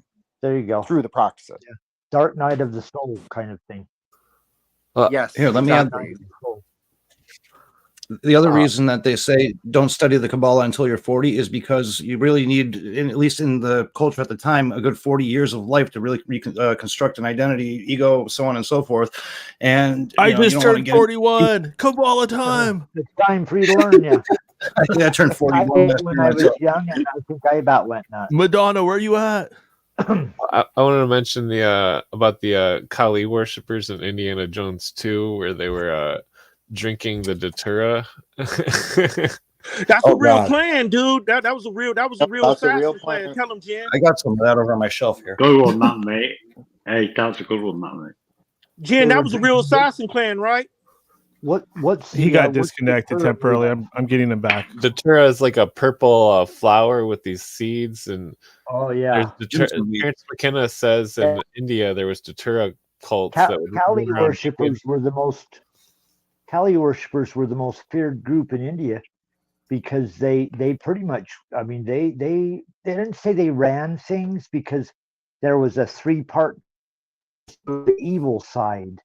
There you go. Through the practices. Yeah. Dark night of the soul kind of thing. Yes. Here, let me add. The other reason that they say don't study the Kabbalah until you're 40 is because you really need, at least in the culture at the time, a good 40 years of life to really construct an identity, ego, so on and so forth. And I just turned 41. Kabbalah time. It's time for you to learn, yeah. I think I turned 41 when I was young, and I think I about went nuts. Madonna, where you at? I wanted to mention the about the Kali worshippers in Indiana Jones 2, where they were drinking the datura. That's a real plan, dude. That was a real assassin plan. Tell him, Jen. I got some of that over on my shelf here. Good one, that mate. Hey, that's a good one, that mate. Jen, that was a real assassin plan, right? He got disconnected temporarily. I'm getting him back. Datura is like a purple flower with these seeds, and Terence McKenna says in India there was Datura cults that would Kali worshippers were the most. Kali worshippers were the most feared group in India because they pretty much. I mean, they didn't say they ran things because there was a 3-part the evil side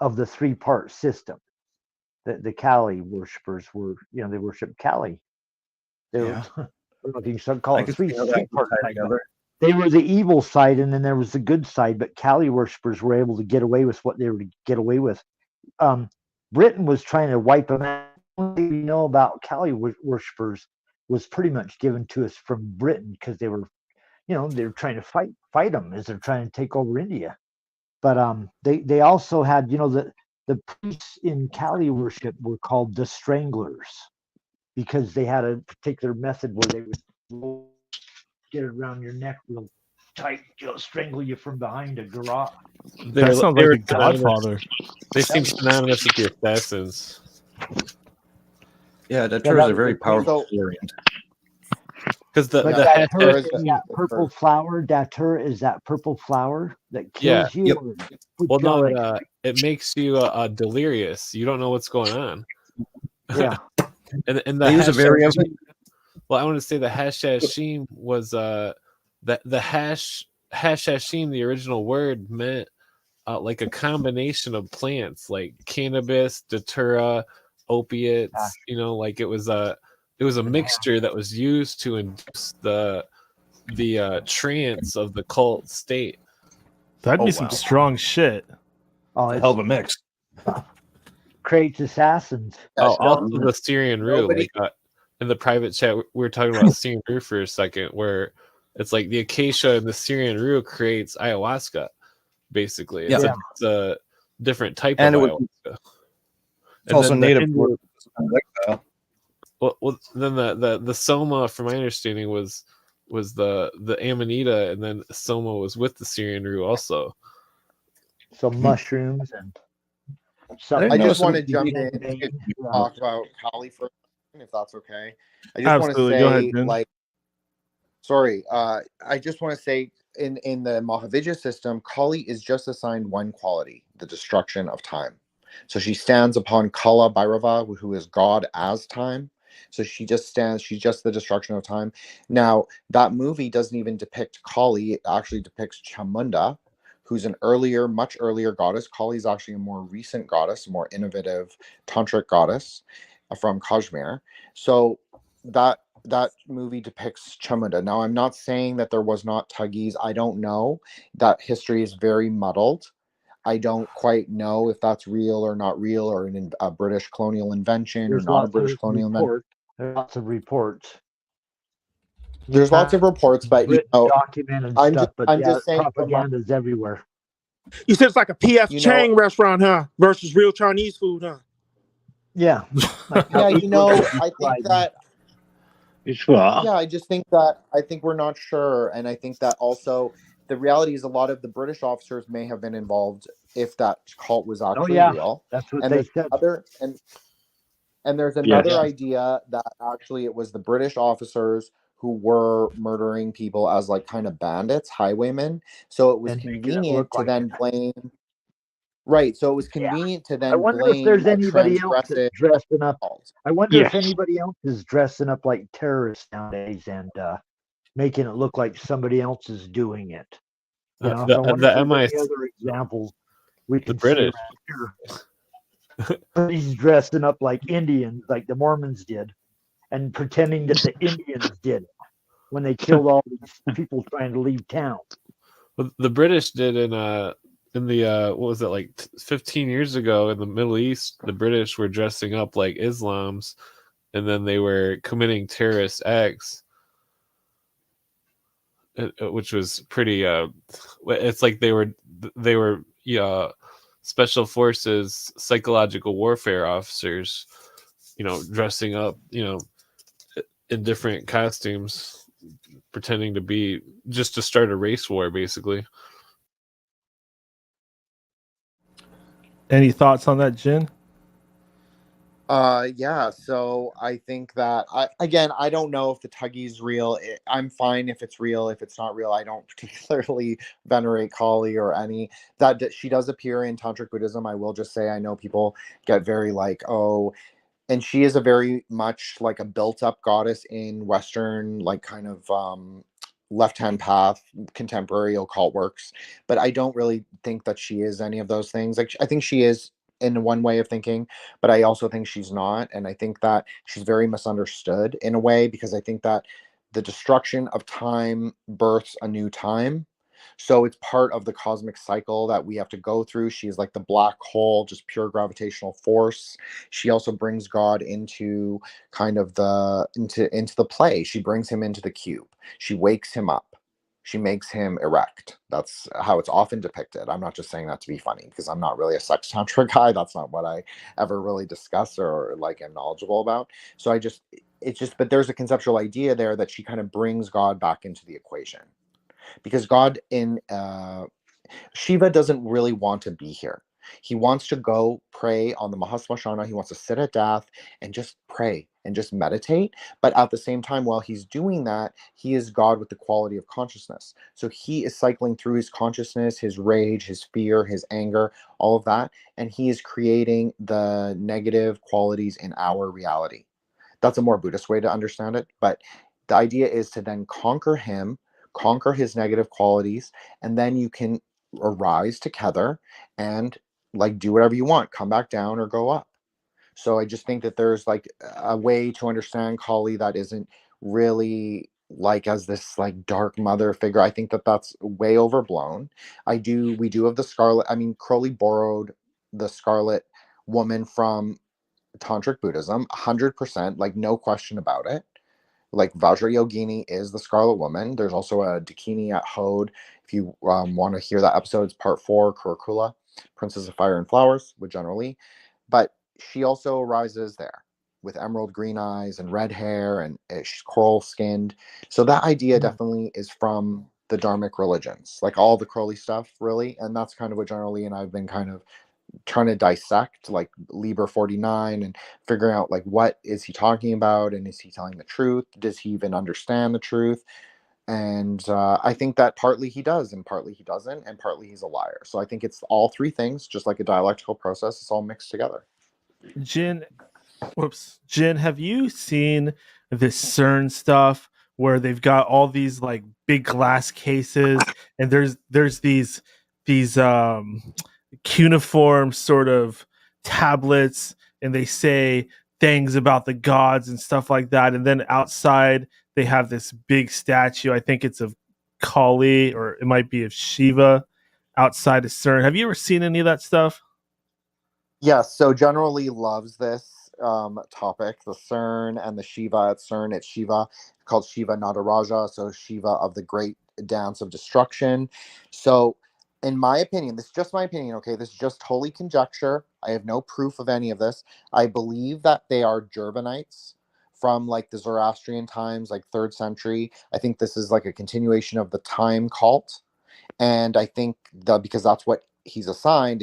of the 3-part system. The Kali worshippers were, they worshiped Kali. They were, I don't know if you can call it 3-part together. They were the evil side, and then there was the good side. But Kali worshippers were able to get away with what they were to get away with. Britain was trying to wipe them out. What we know about Kali worshippers was pretty much given to us from Britain because they were, they were trying to fight them as they're trying to take over India. But they also had, the priests in Kali worship were called the stranglers because they had a particular method where they would get it around your neck real tight, strangle you from behind a garage. That sounds like a Godfather. They seem synonymous with the assassins. Yeah, Datura is a very powerful variant. Because the Datura is that purple flower. Datura is that purple flower that kills you. Yep. Well, no, it makes you delirious. You don't know what's going on. Yeah. and the use a variant. Well, I want to say the hashashim was the hashashim. The original word meant like a combination of plants, like cannabis, datura, opiates. Like it was a mixture that was used to induce the trance of the cult state. That'd be some strong shit. Oh, it's hell of a mix. Creates assassins. Also the Syrian Rue. Like, in the private chat, we were talking about Syrian Rue for a second, where it's like the acacia and the Syrian Rue creates ayahuasca. Basically, it's a different type of ayahuasca. It's also native. Well, then the soma, from my understanding, was the amanita, and then soma was with the Syrian Rue also. So mushrooms and. I just want to jump in and talk about Kali for a second, if that's okay. I just want to say, go ahead, Ben. I just want to say, in the Mahavidya system, Kali is just assigned one quality: the destruction of time. So she stands upon Kala Bhairava, who is God as time. So she's just the destruction of time. Now, that movie doesn't even depict Kali. It actually depicts Chamunda, who's an much earlier goddess. Kali is actually a more recent goddess, a more innovative tantric goddess from Kashmir. So that movie depicts Chamunda. Now, I'm not saying that there was not Thuggis. I don't know. That history is very muddled. I don't quite know if that's real or not real, or a British colonial invention or There's not a lots British of colonial invention. reports. There's lots of reports. There's lots of reports, but Written, documented stuff. But I'm yeah, just saying propaganda's everywhere. You said it's like a P.F. You know- Chang restaurant, huh? Versus real Chinese food, huh? Yeah. Like Yeah, how you know, England I think described that. It's what? Yeah, I just think that I think we're not sure, and I think that also the reality is a lot of the British officers may have been involved if that cult was actually yeah. real. That's what And they there's said. there's another idea that actually it was the British officers who were murdering people as like kind of bandits, highwaymen. So it was And making it convenient look to like then blame. Right. So it was convenient to I then wonder if blame there's a anybody else that's transgressive dressing up. cult. I wonder if Yes. anybody else is dressing up like terrorists nowadays and making it look like somebody else is doing it. You know, The- I wonder the if there's MI any other examples we The can see British. around here. He's dressing up like Indians, like the Mormons did, and pretending that the Indians did it when they killed all these people trying to leave town. Well, the British did in the what was it, like 15 years ago in the Middle East? The British were dressing up like Islams, and then they were committing terrorist acts, which was pretty. It's like they were special forces, psychological warfare officers, dressing up, in different costumes, pretending to be just to start a race war, basically. Any thoughts on that, Jin? Yeah, so I think that I don't know if the Tuggy's real. I'm fine if it's real. If it's not real, I don't particularly venerate Kali or any that she does appear in Tantric Buddhism. I will just say I know people get very like, oh, and she is a very much like a built-up goddess in Western, like kind of left-hand path contemporary occult works, but I don't really think that she is any of those things. Like I think she is in one way of thinking, but I also think she's not, and I think that she's very misunderstood in a way, because I think that the destruction of time births a new time. So it's part of the cosmic cycle that we have to go through. She's like the black hole, just pure gravitational force. She also brings God into kind of into the play. She brings him into the cube. She wakes him up. She makes him erect. That's how it's often depicted. I'm not just saying that to be funny, because I'm not really a sex tantra guy. That's not what I ever really discuss or like am knowledgeable about. So but there's a conceptual idea there that she kind of brings God back into the equation, because God in Shiva doesn't really want to be here. He wants to go pray on the Mahasmashana. He wants to sit at death and just pray and just meditate. But at the same time, while he's doing that, he is God with the quality of consciousness. So he is cycling through his consciousness, his rage, his fear, his anger, all of that. And he is creating the negative qualities in our reality. That's a more Buddhist way to understand it. But the idea is to then conquer him, conquer his negative qualities, and then you can arise together and like do whatever you want, come back down or go up. So I just think that there's like a way to understand Kali that isn't really like as this like dark mother figure. I think that that's way overblown. We do have the scarlet. I mean, Crowley borrowed the Scarlet Woman from Tantric Buddhism, 100%, like no question about it. Like Vajrayogini is the Scarlet Woman. There's also a Dakini at Hode. If you want to hear that episode, it's part 4, Kurukula, Princess of Fire and Flowers, with generally. But she also arises there with emerald green eyes and red hair, and she's coral skinned. So that idea definitely is from the Dharmic religions, like all the Crowley stuff, really. And that's kind of what generally, and I've been kind of trying to dissect like Liber 49 and figuring out like what is he talking about, and is he telling the truth, does he even understand the truth? And I think that partly he does and partly he doesn't, and partly he's a liar. So I think it's all three things, just like a dialectical process. It's all mixed together. Jin, have you seen this CERN stuff where they've got all these like big glass cases, and there's these cuneiform sort of tablets, and they say things about the gods and stuff like that, and then outside they have this big statue. I think it's of Kali, or it might be of Shiva, outside of CERN. Have you ever seen any of that stuff? Yes, so generally loves this topic, the CERN and the Shiva at CERN. It's Shiva, called Shiva Nataraja, so Shiva of the Great Dance of Destruction. So, in my opinion, this is just my opinion, okay? This is just totally conjecture. I have no proof of any of this. I believe that they are Germanites from like the Zoroastrian times, like 3rd century. I think this is like a continuation of the time cult. And I think that because that's what he's assigned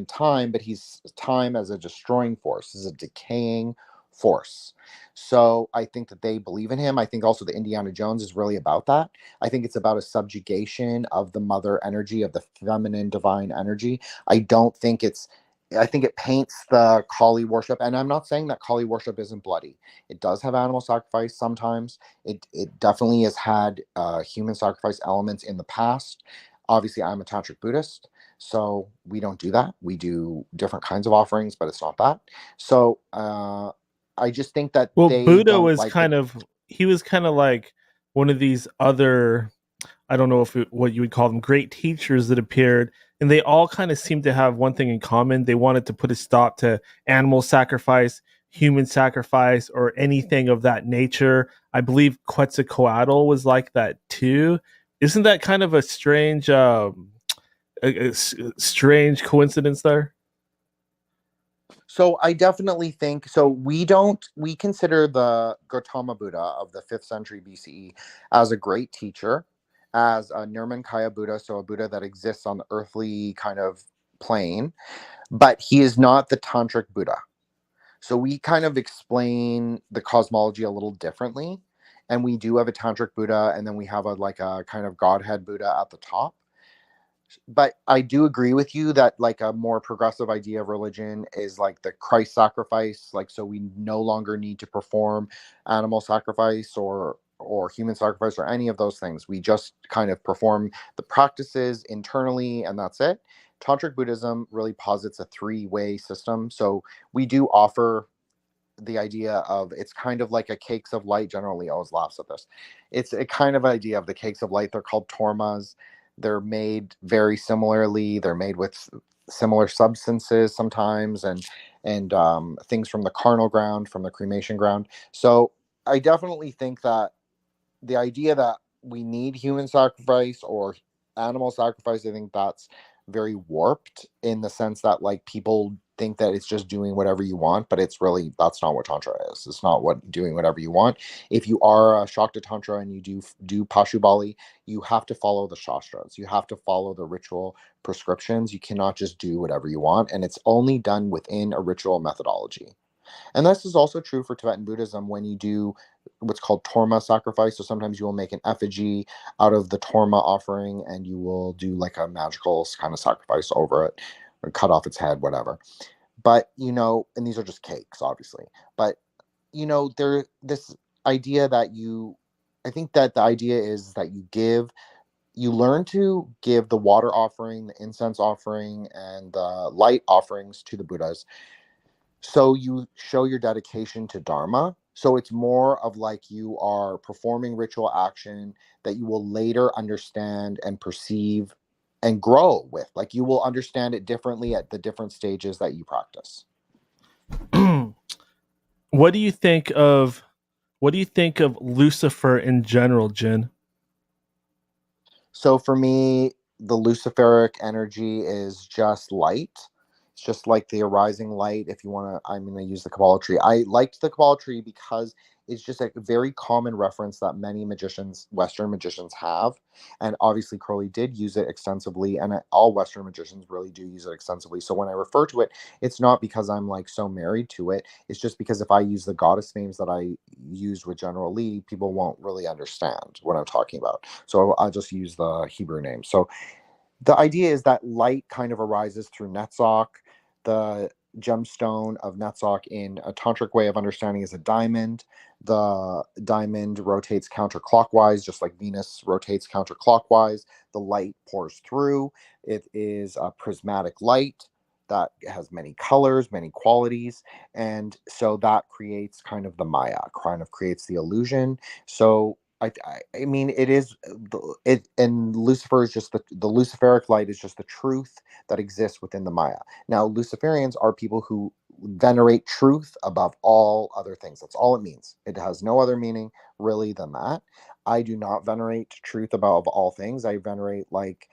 time, but he's time as a destroying force, as a decaying force. So I think that they believe in him. I think also the Indiana Jones is really about that. I think it's about a subjugation of the mother energy, of the feminine divine energy. I think it paints the Kali worship, and I'm not saying that Kali worship isn't bloody. It does have animal sacrifice sometimes. It definitely has had human sacrifice elements in the past. Obviously, I'm a tantric Buddhist, so we don't do that. We do different kinds of offerings, but it's not that. So I just think that Well, they Buddha don't was like kind of like one of these other, I don't know what you would call them, great teachers that appeared, and they all kind of seemed to have one thing in common. They wanted to put a stop to animal sacrifice, human sacrifice, or anything of that nature. I believe Quetzalcoatl was like that too. Isn't that kind of a strange, strange coincidence there? So I definitely think so. We consider the Gautama Buddha of the 5th century BCE as a great teacher, as a Nirmankaya Buddha, so a Buddha that exists on the earthly kind of plane, but he is not the tantric Buddha. So we kind of explain the cosmology a little differently, and we do have a tantric Buddha, and then we have a kind of Godhead Buddha at the top. But I do agree with you that like a more progressive idea of religion is like the Christ sacrifice, like so we no longer need to perform animal sacrifice or human sacrifice or any of those things. We just kind of perform the practices internally and that's it. Tantric Buddhism really posits a 3-way system. So we do offer the idea of, it's kind of like a cakes of light. Generally always laughs at this. It's a kind of idea of the cakes of light. They're called tormas. They're made very similarly. They're made with similar substances sometimes, and things from the carnal ground, from the cremation ground. So I definitely think that the idea that we need human sacrifice or animal sacrifice, I think that's very warped in the sense that like people think that it's just doing whatever you want, but it's really, that's not what tantra is. It's not what doing whatever you want. If you are a Shakta tantra and you do Pashubali, you have to follow the shastras. You have to follow the ritual prescriptions. You cannot just do whatever you want, and it's only done within a ritual methodology. And this is also true for Tibetan Buddhism when you do what's called torma sacrifice. So sometimes you will make an effigy out of the torma offering and you will do like a magical kind of sacrifice over it, or cut off its head, whatever. But, and these are just cakes, obviously. But, this idea that I think that the idea is that you learn to give the water offering, the incense offering, and the light offerings to the Buddhas. So you show your dedication to Dharma. So it's more of like you are performing ritual action that you will later understand and perceive and grow with. Like you will understand it differently at the different stages that you practice. What do you think of Lucifer in general, Jin? So for me, the Luciferic energy is just light. It's just like the arising light. If you want to, I'm going to use the Kabbalah tree. I liked the Kabbalah tree because it's just a very common reference that many magicians, Western magicians, have. And obviously Crowley did use it extensively, and all Western magicians really do use it extensively. So when I refer to it, it's not because I'm like so married to it. It's just because if I use the goddess names that I use with General Lee, people won't really understand what I'm talking about. So I'll just use the Hebrew name. So the idea is that light kind of arises through Netzach. The gemstone of Netzach in a tantric way of understanding is a diamond. The diamond rotates counterclockwise, just like Venus rotates counterclockwise. The light pours through. It is a prismatic light that has many colors, many qualities. And so that creates kind of the Maya, kind of creates the illusion. So I mean, it is it, and Lucifer is just the Luciferic light is just the truth that exists within the Maya. Now, Luciferians are people who venerate truth above all other things. That's all it means. It has no other meaning really than that. I do not venerate truth above all things. I venerate like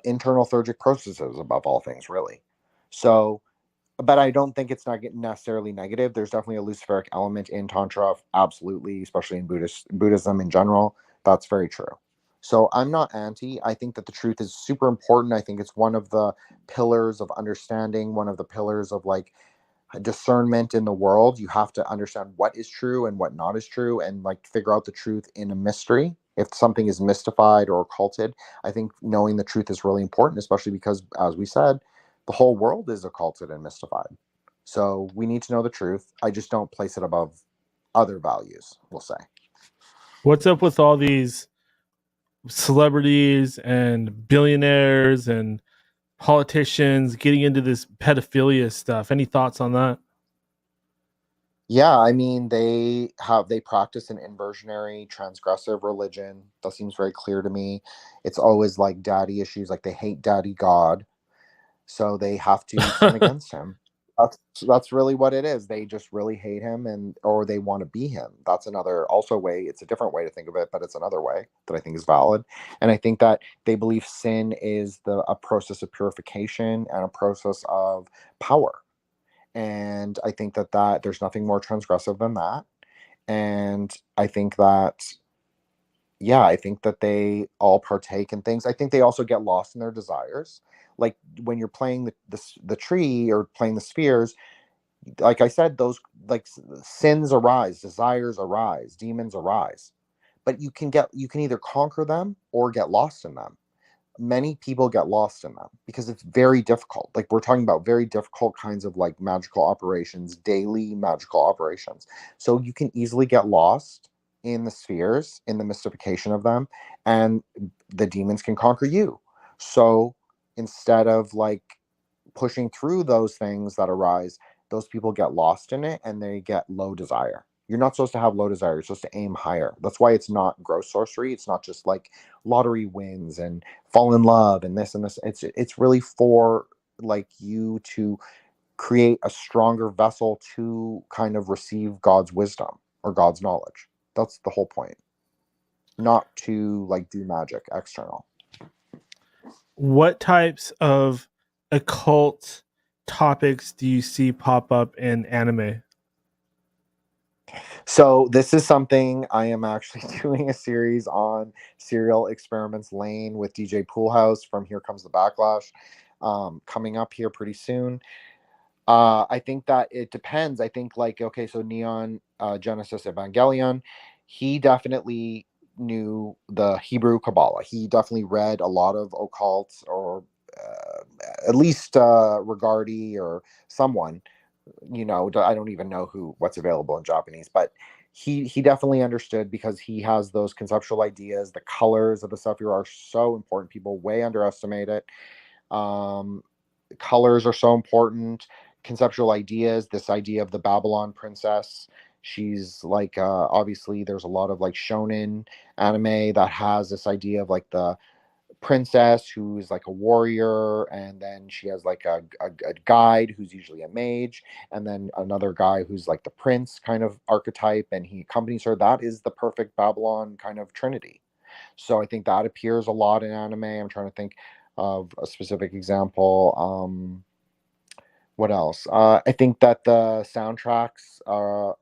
internal theurgic processes above all things, really. So, but I don't think it's not necessarily negative. There's definitely a Luciferic element in Tantra, absolutely, especially in Buddhism in general. That's very true. So I'm not anti. I think that the truth is super important. I think it's one of the pillars of understanding, one of the pillars of like discernment in the world. You have to understand what is true and what not is true, and like figure out the truth in a mystery. If something is mystified or occulted, I think knowing the truth is really important, especially because, as we said, the whole world is occulted and mystified. So we need to know the truth. I just don't place it above other values, we'll say. What's up with all these celebrities and billionaires and politicians getting into this pedophilia stuff? Any thoughts on that? Yeah, I mean, they practice an inversionary transgressive religion. That seems very clear to me. It's always like daddy issues, like they hate daddy God, so they have to sin against him. That's really what it is. They just really hate him, or they want to be him. That's another also way. It's a different way to think of it, but it's another way that I think is valid. And I think that they believe sin is a process of purification and a process of power. And I think that there's nothing more transgressive than that. And I think that, yeah, I think that they all partake in things. I think they also get lost in their desires. Like when you're playing the tree or playing the spheres, like I said, those like sins arise, desires arise, demons arise. But you can either conquer them or get lost in them. Many people get lost in them because it's very difficult. Like we're talking about very difficult kinds of like magical operations, daily magical operations. So you can easily get lost in the spheres, in the mystification of them, and the demons can conquer you. So instead of like pushing through those things that arise, those people get lost in it and they get low desire. You're not supposed to have low desire. You're supposed to aim higher. That's why it's not gross sorcery. It's not just like lottery wins and fall in love and this and this. It's really for like you to create a stronger vessel to kind of receive God's wisdom or God's knowledge. That's the whole point. Not to like do magic external. What types of occult topics do you see pop up in anime? So this is something I am actually doing a series on Serial Experiments Lane with DJ Poolhouse from Here Comes the Backlash, coming up here pretty soon. I think that it depends. I think like, okay, so Neon Genesis Evangelion, he definitely knew the Hebrew Kabbalah. He definitely read a lot of occult, or at least Regardi or someone, I don't even know what's available in Japanese, but he definitely understood, because he has those conceptual ideas. The colors of the Sephir are so important. People way underestimate it. Colors are so important. Conceptual ideas, this idea of the Babylon princess. She's like, obviously there's a lot of like shonen anime that has this idea of like the princess who's like a warrior, and then she has like a guide who's usually a mage, and then another guy who's like the prince kind of archetype, and he accompanies her. That is the perfect Babylon kind of trinity. So I think that appears a lot in anime. I'm trying to think of a specific example. What else? I think that the soundtracks,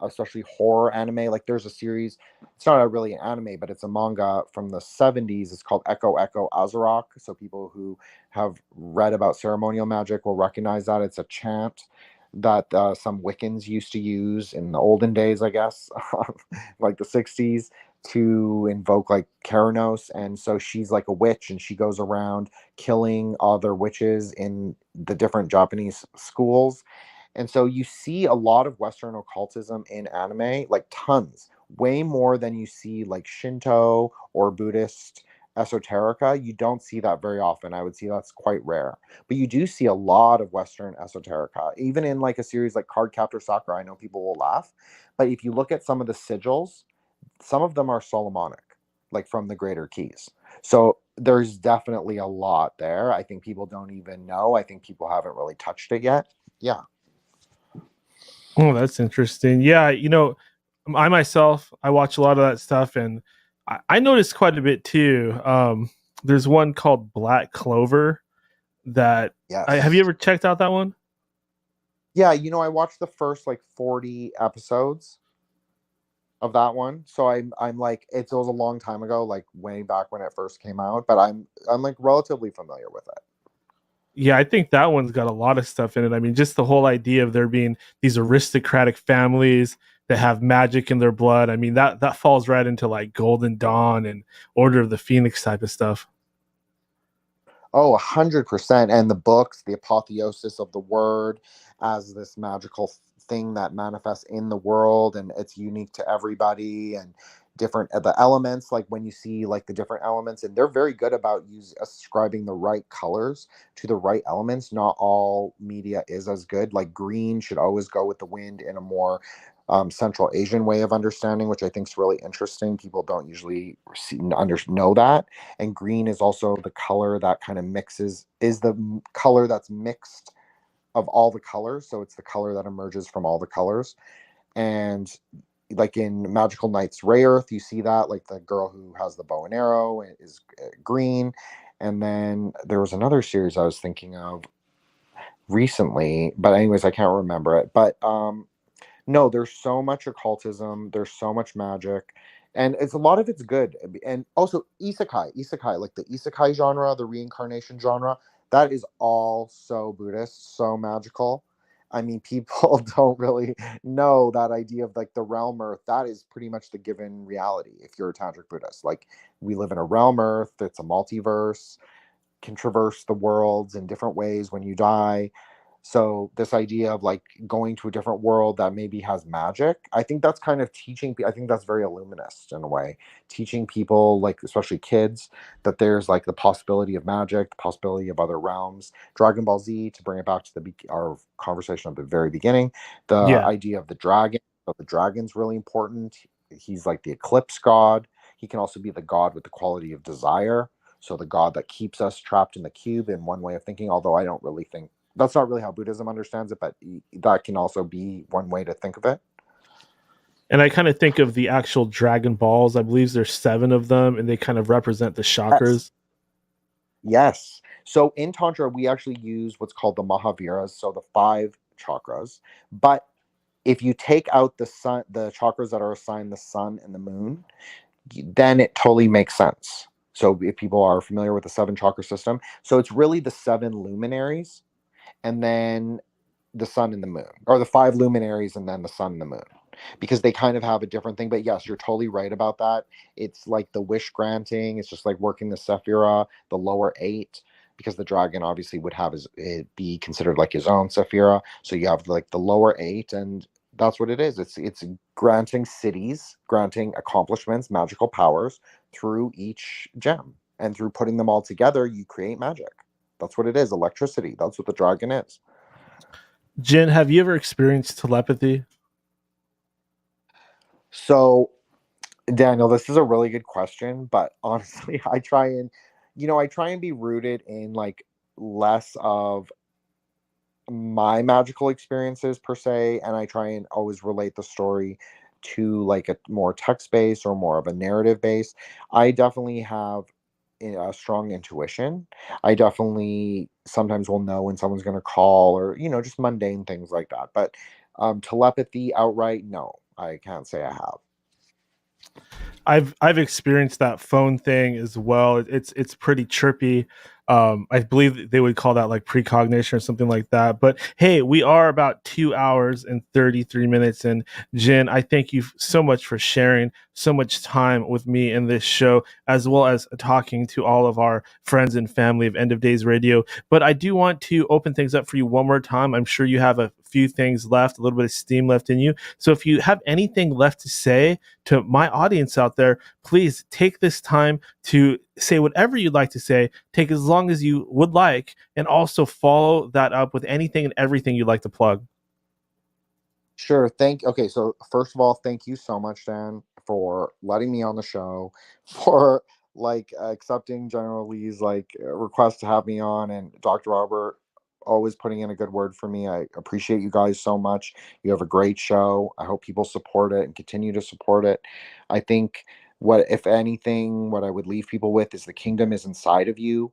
especially horror anime, like there's a series, it's not really an anime, but it's a manga from the 70s. It's called Echo Echo Azarok. So people who have read about ceremonial magic will recognize that. It's a chant that some Wiccans used to use in the olden days, I guess, like the 60s, to invoke like Keranos. And so she's like a witch, and she goes around killing other witches in the different Japanese schools. And so you see a lot of Western occultism in anime, like tons, way more than you see like Shinto or Buddhist esoterica. You don't see that very often. I would say that's quite rare. But you do see a lot of Western esoterica, even in like a series like Cardcaptor Sakura. I know people will laugh, but if you look at some of the sigils, some of them are Solomonic, like from the Greater Keys. So there's definitely a lot there. I think people don't even know. I think people haven't really touched it yet. Yeah. Oh, that's interesting. Yeah, I myself, I watch a lot of that stuff, and I noticed quite a bit too. There's one called Black Clover that have you Yes. ever checked out that one? Yeah, I watched the first like 40 episodes of that one. So I'm like, it was a long time ago, like way back when it first came out, but I'm like relatively familiar with it. Yeah, I think that one's got a lot of stuff in it. I mean, just the whole idea of there being these aristocratic families that have magic in their blood. I mean, that falls right into like Golden Dawn and Order of the Phoenix type of stuff. Oh, 100%. And the books, the apotheosis of the word as this magical thing that manifests in the world, and it's unique to everybody, and different the elements, like when you see like the different elements, and they're very good about ascribing the right colors to the right elements. Not all media is as good. Like green should always go with the wind in a more Central Asian way of understanding, which I think is really interesting. People don't usually know that. And green is also the color that kind of is the color that's mixed of all the colors. So it's the color that emerges from all the colors. And like in Magical Knights Ray Earth, you see that, like the girl who has the bow and arrow is green. And then there was another series I was thinking of recently, but anyways, I can't remember it. But no, there's so much occultism, there's so much magic, and a lot of it's good. And also isekai, like the isekai genre, the reincarnation genre, that is all so Buddhist, so magical. I mean, people don't really know that idea of like the realm earth. That is pretty much the given reality if you're a tantric Buddhist. Like, we live in a realm earth, it's a multiverse, can traverse the worlds in different ways when you die. So this idea of like going to a different world that maybe has magic, I think that's kind of I think that's very illuminist in a way, teaching people, like especially kids, that there's like the possibility of magic, the possibility of other realms. Dragon Ball Z, to bring it back to our conversation at the very beginning, the Yeah. idea of the dragon. So the dragon's really important. He's like the eclipse god. He can also be the god with the quality of desire. So the god that keeps us trapped in the cube, in one way of thinking, although I don't really think that's not really how Buddhism understands it, but that can also be one way to think of it. And I kind of think of the actual Dragon Balls. I believe there's 7 of them, and they kind of represent the chakras. Yes. So in Tantra, we actually use what's called the Mahavidys, so the 5 chakras. But if you take out the sun, the chakras that are assigned the sun and the moon, then it totally makes sense. So if people are familiar with the 7 chakra system, so it's really the 7 luminaries, and then the sun and the moon, or the 5 luminaries and then the sun and the moon, because they kind of have a different thing. But yes, you're totally right about that. It's like the wish granting. It's just like working the Sephira, the lower 8, because the dragon obviously would have it be considered like his own Sephira. So you have like the lower 8, and that's what it is. It's granting cities, granting accomplishments, magical powers through each gem, and through putting them all together, you create magic. That's what it is. Electricity. That's what the dragon is. Jin, have you ever experienced telepathy? So, Daniel, this is a really good question, but honestly, I try and be rooted in like less of my magical experiences per se, and I try and always relate the story to like a more text base or more of a narrative base. I definitely have a strong intuition. I definitely sometimes will know when someone's going to call, or just mundane things like that. But telepathy outright, no, I can't say I have. I've experienced that phone thing as well. It's pretty trippy. I believe they would call that like precognition or something like that. But hey, we are about 2 hours and 33 minutes. And Jin, I thank you so much for sharing so much time with me in this show, as well as talking to all of our friends and family of End of Days Radio. But I do want to open things up for you one more time. I'm sure you have a few things left, a little bit of steam left in you. So if you have anything left to say to my audience out there, please take this time to say whatever you'd like to say. Take as long as you would like, and also follow that up with anything and everything you'd like to plug. Sure. Okay, so first of all, thank you so much, Dan, for letting me on the show, for accepting General Lee's request to have me on, and Dr. Robert always putting in a good word for me. I appreciate you guys so much. You have a great show. I hope people support it and continue to support it. I think if anything, what I would leave people with is the kingdom is inside of you.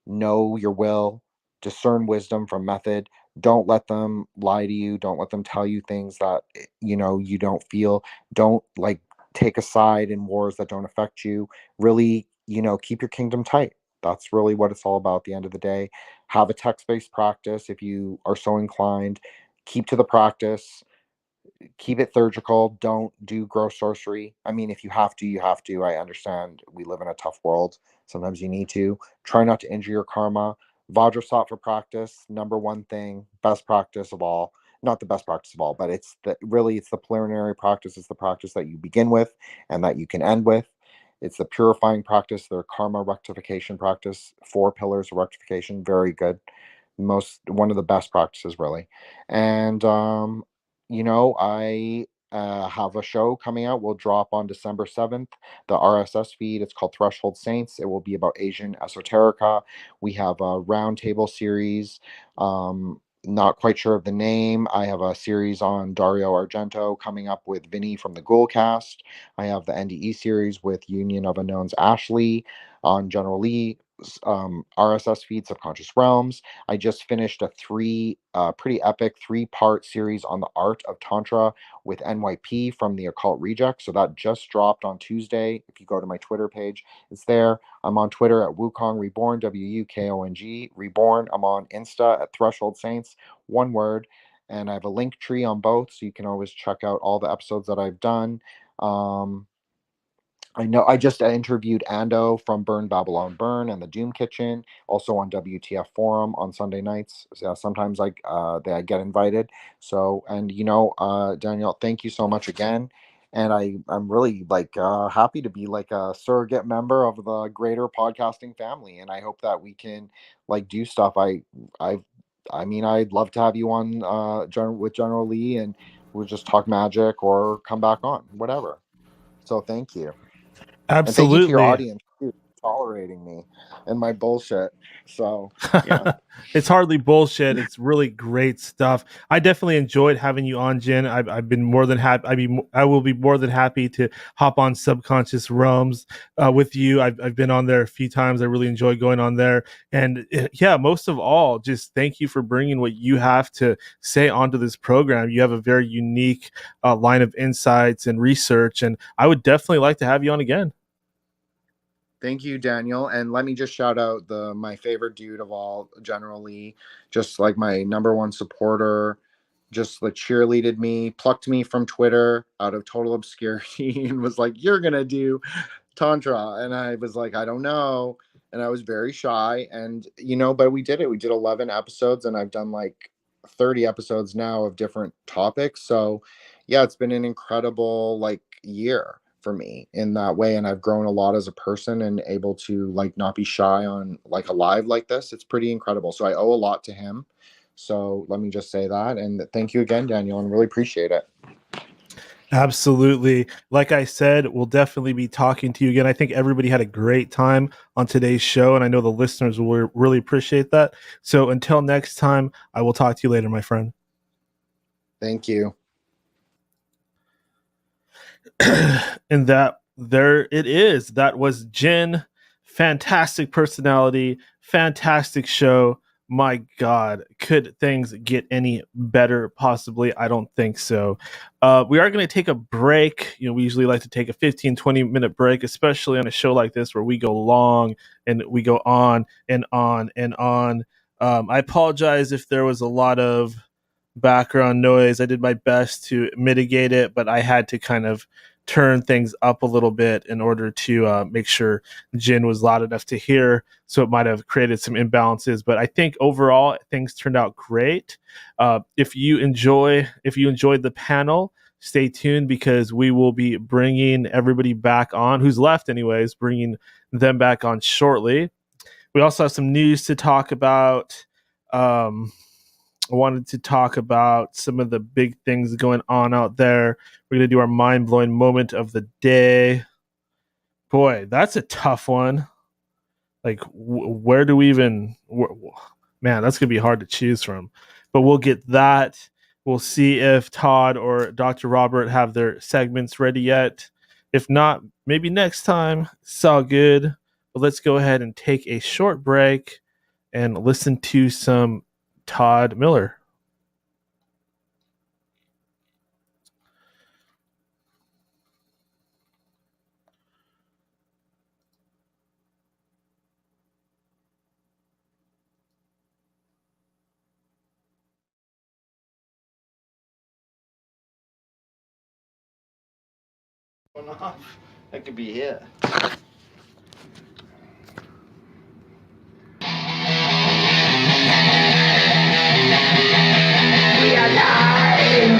Know your will, discern wisdom from method. Don't let them lie to you. Don't let them tell you things that you don't feel. Don't take a side in wars that don't affect you. Really, keep your kingdom tight. That's really what it's all about at the end of the day. Have a text-based practice if you are so inclined. Keep to the practice. Keep it surgical. Don't do gross sorcery. I mean, if you have to, you have to. I understand we live in a tough world. Sometimes you need to. Try not to injure your karma. Vajrasat for practice, number one thing, best practice of all. Not the best practice of all, but it's the preliminary practice. It's the practice that you begin with and that you can end with. It's the purifying practice, the karma rectification practice, 4 pillars of rectification. Very good. One of the best practices, really. And I have a show coming out. Will drop on December 7th. The RSS feed. It's called Threshold Saints. It will be about Asian esoterica. We have a roundtable series. Not quite sure of the name. I have a series on Dario Argento coming up with Vinny from the Ghoulcast. I have the NDE series with Union of Unknowns Ashley on General Lee. RSS feed, Subconscious Realms. I just finished a pretty epic 3-part series on the art of Tantra with NYP from the Occult Reject. So that just dropped on Tuesday. If you go to my Twitter page, it's there. I'm on Twitter at Wukong Reborn, WUKONG Reborn. I'm on Insta at Threshold Saints, one word. And I have a link tree on both, so you can always check out all the episodes that I've done. I know I just interviewed Ando from Burn Babylon Burn and the Doom Kitchen, also on WTF Forum on Sunday nights. So sometimes I get invited. So, and Daniel, thank you so much again. And I'm really happy to be a surrogate member of the greater podcasting family. And I hope that we can do stuff. I mean, I'd love to have you on with General Lee, and we'll just talk magic or come back on, whatever. So thank you. And thank you to your Absolutely. audience too, for tolerating me and my bullshit. So yeah. It's hardly bullshit. It's really great stuff. I definitely enjoyed having you on, Jen. I've been more than happy. I will be more than happy to hop on Subconscious Realms with you. I've been on there a few times. I really enjoy going on there. And yeah, most of all, just thank you for bringing what you have to say onto this program. You have a very unique line of insights and research, and I would definitely like to have you on again. Thank you, Daniel. And let me just shout out my favorite dude of all, General Lee, just my number one supporter, just cheerleaded me, plucked me from Twitter out of total obscurity and was like, "You're going to do Tantra." And I was like, "I don't know." And I was very shy. And, but we did it. We did 11 episodes, and I've done 30 episodes now of different topics. So yeah, it's been an incredible year for me in that way, and I've grown a lot as a person and able to not be shy on a live like this. It's pretty incredible. So I owe a lot to him. So let me just say that, and thank you again, Daniel, and really appreciate it. Absolutely. Like I said, we'll definitely be talking to you again. I think everybody had a great time on today's show, and I know the listeners will really appreciate that. So until next time, I will talk to you later, my friend. Thank you. And there it is. That was Jin. Fantastic personality, fantastic show. My God, could things get any better? Possibly. I don't think so. We are going to take a break. We usually like to take a 15-20 minute break, especially on a show like this where we go long and we go on and on and on. I apologize if there was a lot of background noise. I did my best to mitigate it, but I had to kind of turn things up a little bit in order to make sure Jin was loud enough to hear. So it might have created some imbalances, but I think overall things turned out great. If you enjoyed the panel, stay tuned because we will be bringing everybody back on who's left anyways, bringing them back on shortly. We also have some news to talk about. I wanted to talk about some of the big things going on out there. We're going to do our mind-blowing moment of the day. Boy, that's a tough one. Like, where do we even... Man, that's going to be hard to choose from. But we'll get that. We'll see if Todd or Dr. Robert have their segments ready yet. If not, maybe next time. It's all good. But let's go ahead and take a short break and listen to some Todd Miller. That could be it. We are live.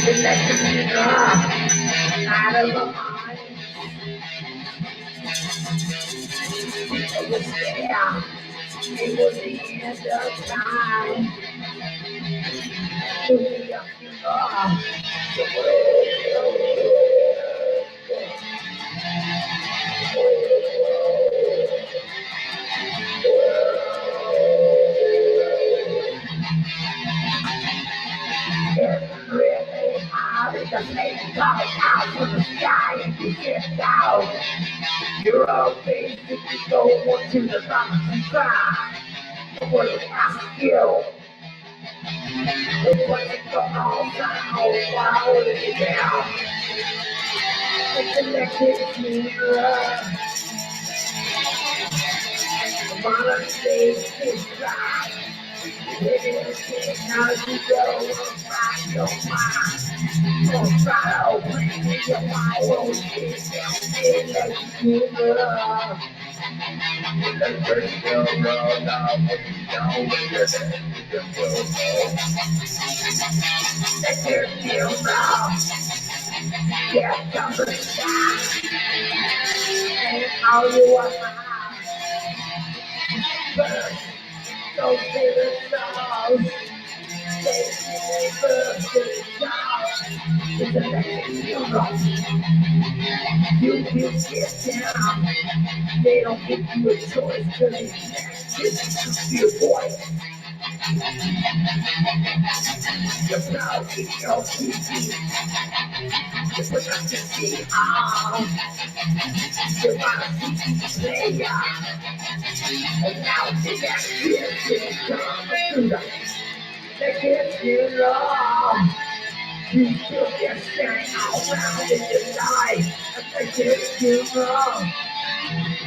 The next is out of our minds. It was there. It was the end of time. We are it's really hard. It's a place coming out from the sky and you get down. You're all basically going to the bottom and try. What do we ask you? What's it going on now? Why would it be down? It's elected mirror. The modern stage is dry. It is now you go find your mind. Don't try to bring your mind. Won't sit down and let you mirror. Let's bring your love now. Don't wait your head. Let's hear you now. Yeah, come to stop. And all you want now. First, don't say the songs. They first to the songs. It's a lesson you know. You get down. They don't give you a choice because it's your voice. You're proud to your TV. You put up the TV on. You're on a TV player. And now they got kids to come through the kids you love. You still get standing around in your life. And the kids you love.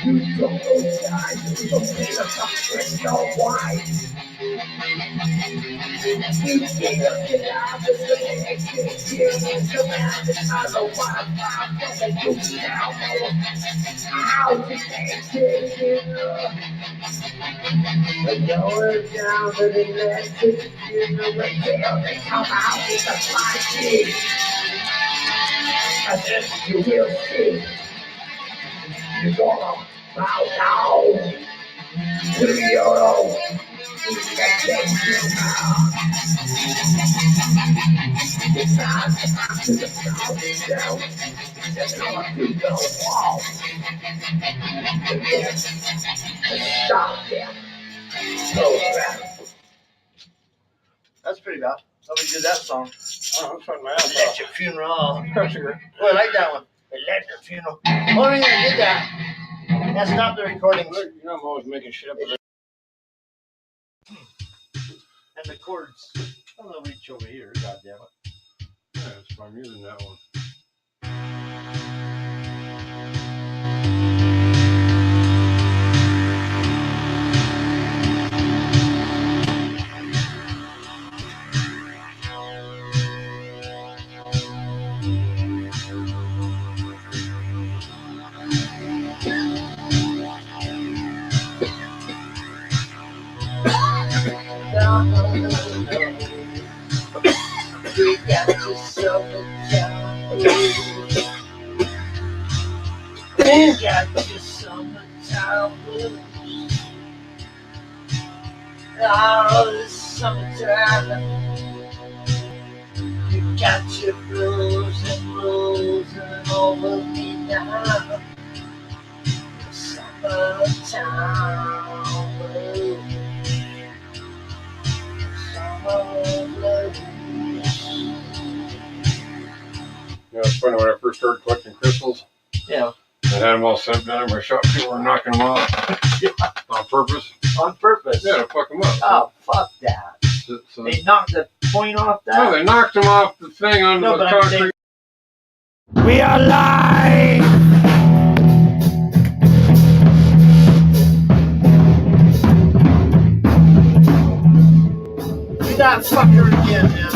You took those guys who don't need a fuck with your wife. You get up and out of the next year and come out and I don't know what I'm going to do now. How to make it but you're down to the next year until they come out with a fly and then you will see. You're gonna bow down to your own. That takes you now. It's time to come to the south down. Just come to the wall. Stop them. That's pretty bad. Somebody did that song. Oh, I'm trying my ass off. Electric Funeral. Well, I like that one. Electric Funeral. Only reason I did that. That stopped the recording. You know, I'm always making shit up. And the chords. I don't know, reach over here, goddammit. Yeah, it's fun using that one. We got yourself a child. We got yourself a child. down blues. Oh, the summertime. You got your blues and over me now. The summertime blues. Summer blues. You know, it's funny when I first started collecting crystals. Yeah. I had them all sent down in my shop. People were knocking them off on purpose. On purpose? Yeah, to fuck them up. Oh, fuck that. So they knocked the point off that? No, they knocked them off the thing on the concrete. We are live! Do that fucker again now.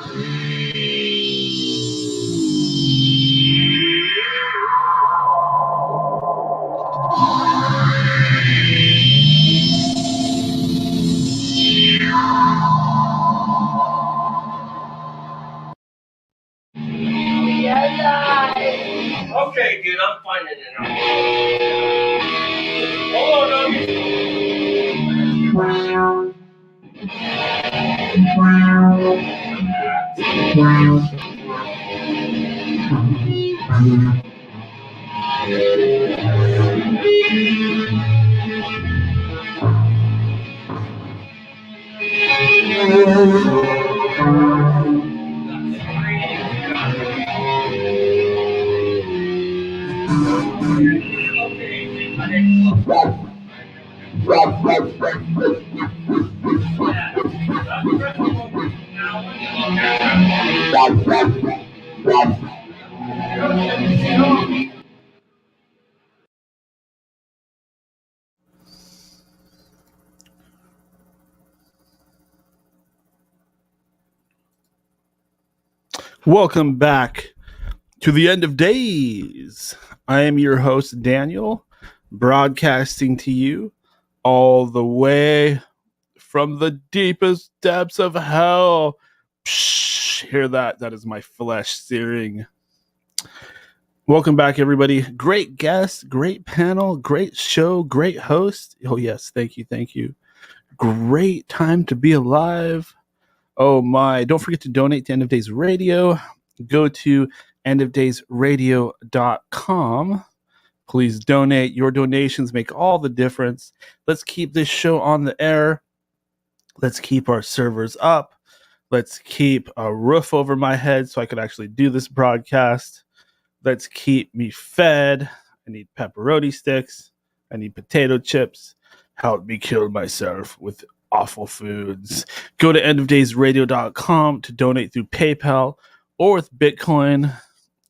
Okay, dude, I'm finding it now. Hold on, Welcome back to the end of days. I am your host, Daniel, broadcasting to you all the way from the deepest depths of hell. Psh, hear that? That is my flesh searing. Welcome back, everybody. Great guest, great panel, great show, great host. Oh, yes. Thank you. Thank you. Great time to be alive. Oh my, don't forget to donate to End of Days Radio. Go to endofdaysradio.com. Please donate. Your donations make all the difference. Let's keep this show on the air. Let's keep our servers up. Let's keep a roof over my head so I can actually do this broadcast. Let's keep me fed. I need pepperoni sticks. I need potato chips. Help me kill myself with awful foods. Go to endofdaysradio.com to donate through PayPal or with Bitcoin,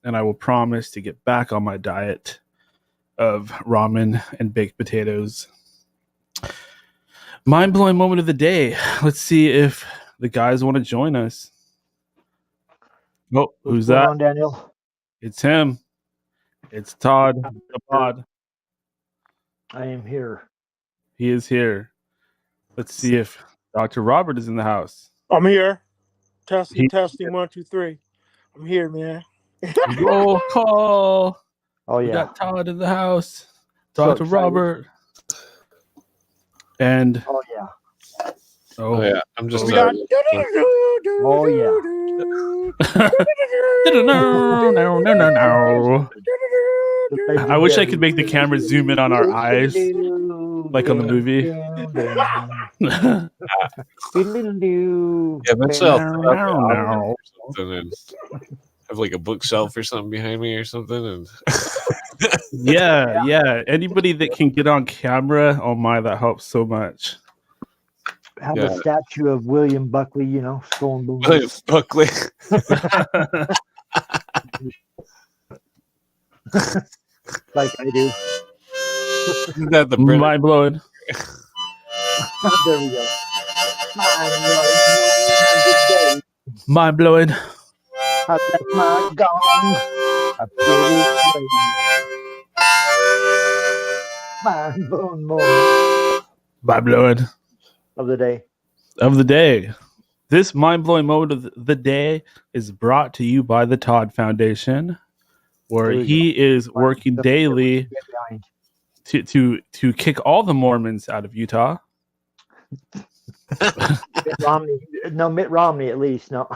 and I will promise to get back on my diet of ramen and baked potatoes. Mind-blowing moment of the day. Let's see if the guys want to join us. Oh, who's that? On, Daniel? It's him. It's Todd the Bod. I am here. He is here. Let's see if Dr. Robert is in the house. I'm here. Testing, 1, 2, 3. I'm here, man. Roll call. Oh, yeah. We got Todd in the house. Dr. Robert. And oh yeah. Oh yeah. I'm just We got oh yeah. I wish I could make the camera zoom in on our eyes like on the movie. Yeah, eventually I'll have like a bookshelf or something behind me or something, and yeah. Anybody that can get on camera, oh my, that helps so much. Have a statue of William Buckley, skull and bones. William Buckley. Like I do. Isn't that the mind blowing? There we go. Mind blowing. I left my gong. I put it away. Mind blowing moment Mind blowing of the day. Of the day. This mind blowing moment of the day is brought to you by the Todd Foundation, where he is working daily to kick all the Mormons out of Utah. Mitt Romney at least. No,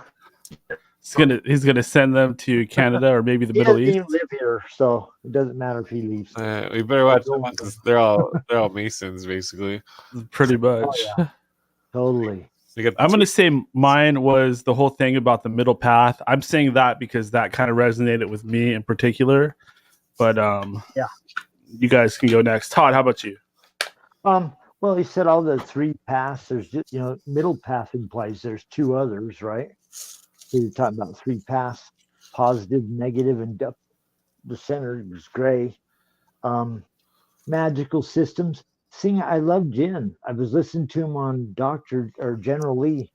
he's gonna send them to Canada or maybe the Middle East. He doesn't even live here, so it doesn't matter if he leaves. We better watch them because they're all Masons basically. Pretty much. Oh, yeah. Totally. I'm going to say mine was the whole thing about the middle path. I'm saying that because that kind of resonated with me in particular. But yeah, you guys can go next. Todd, how about you? Well, he said all the three paths. There's just, middle path implies there's two others, right? So you're talking about three paths: positive, negative, and the center is gray. Magical systems. I love Jin. I was listening to him on General Lee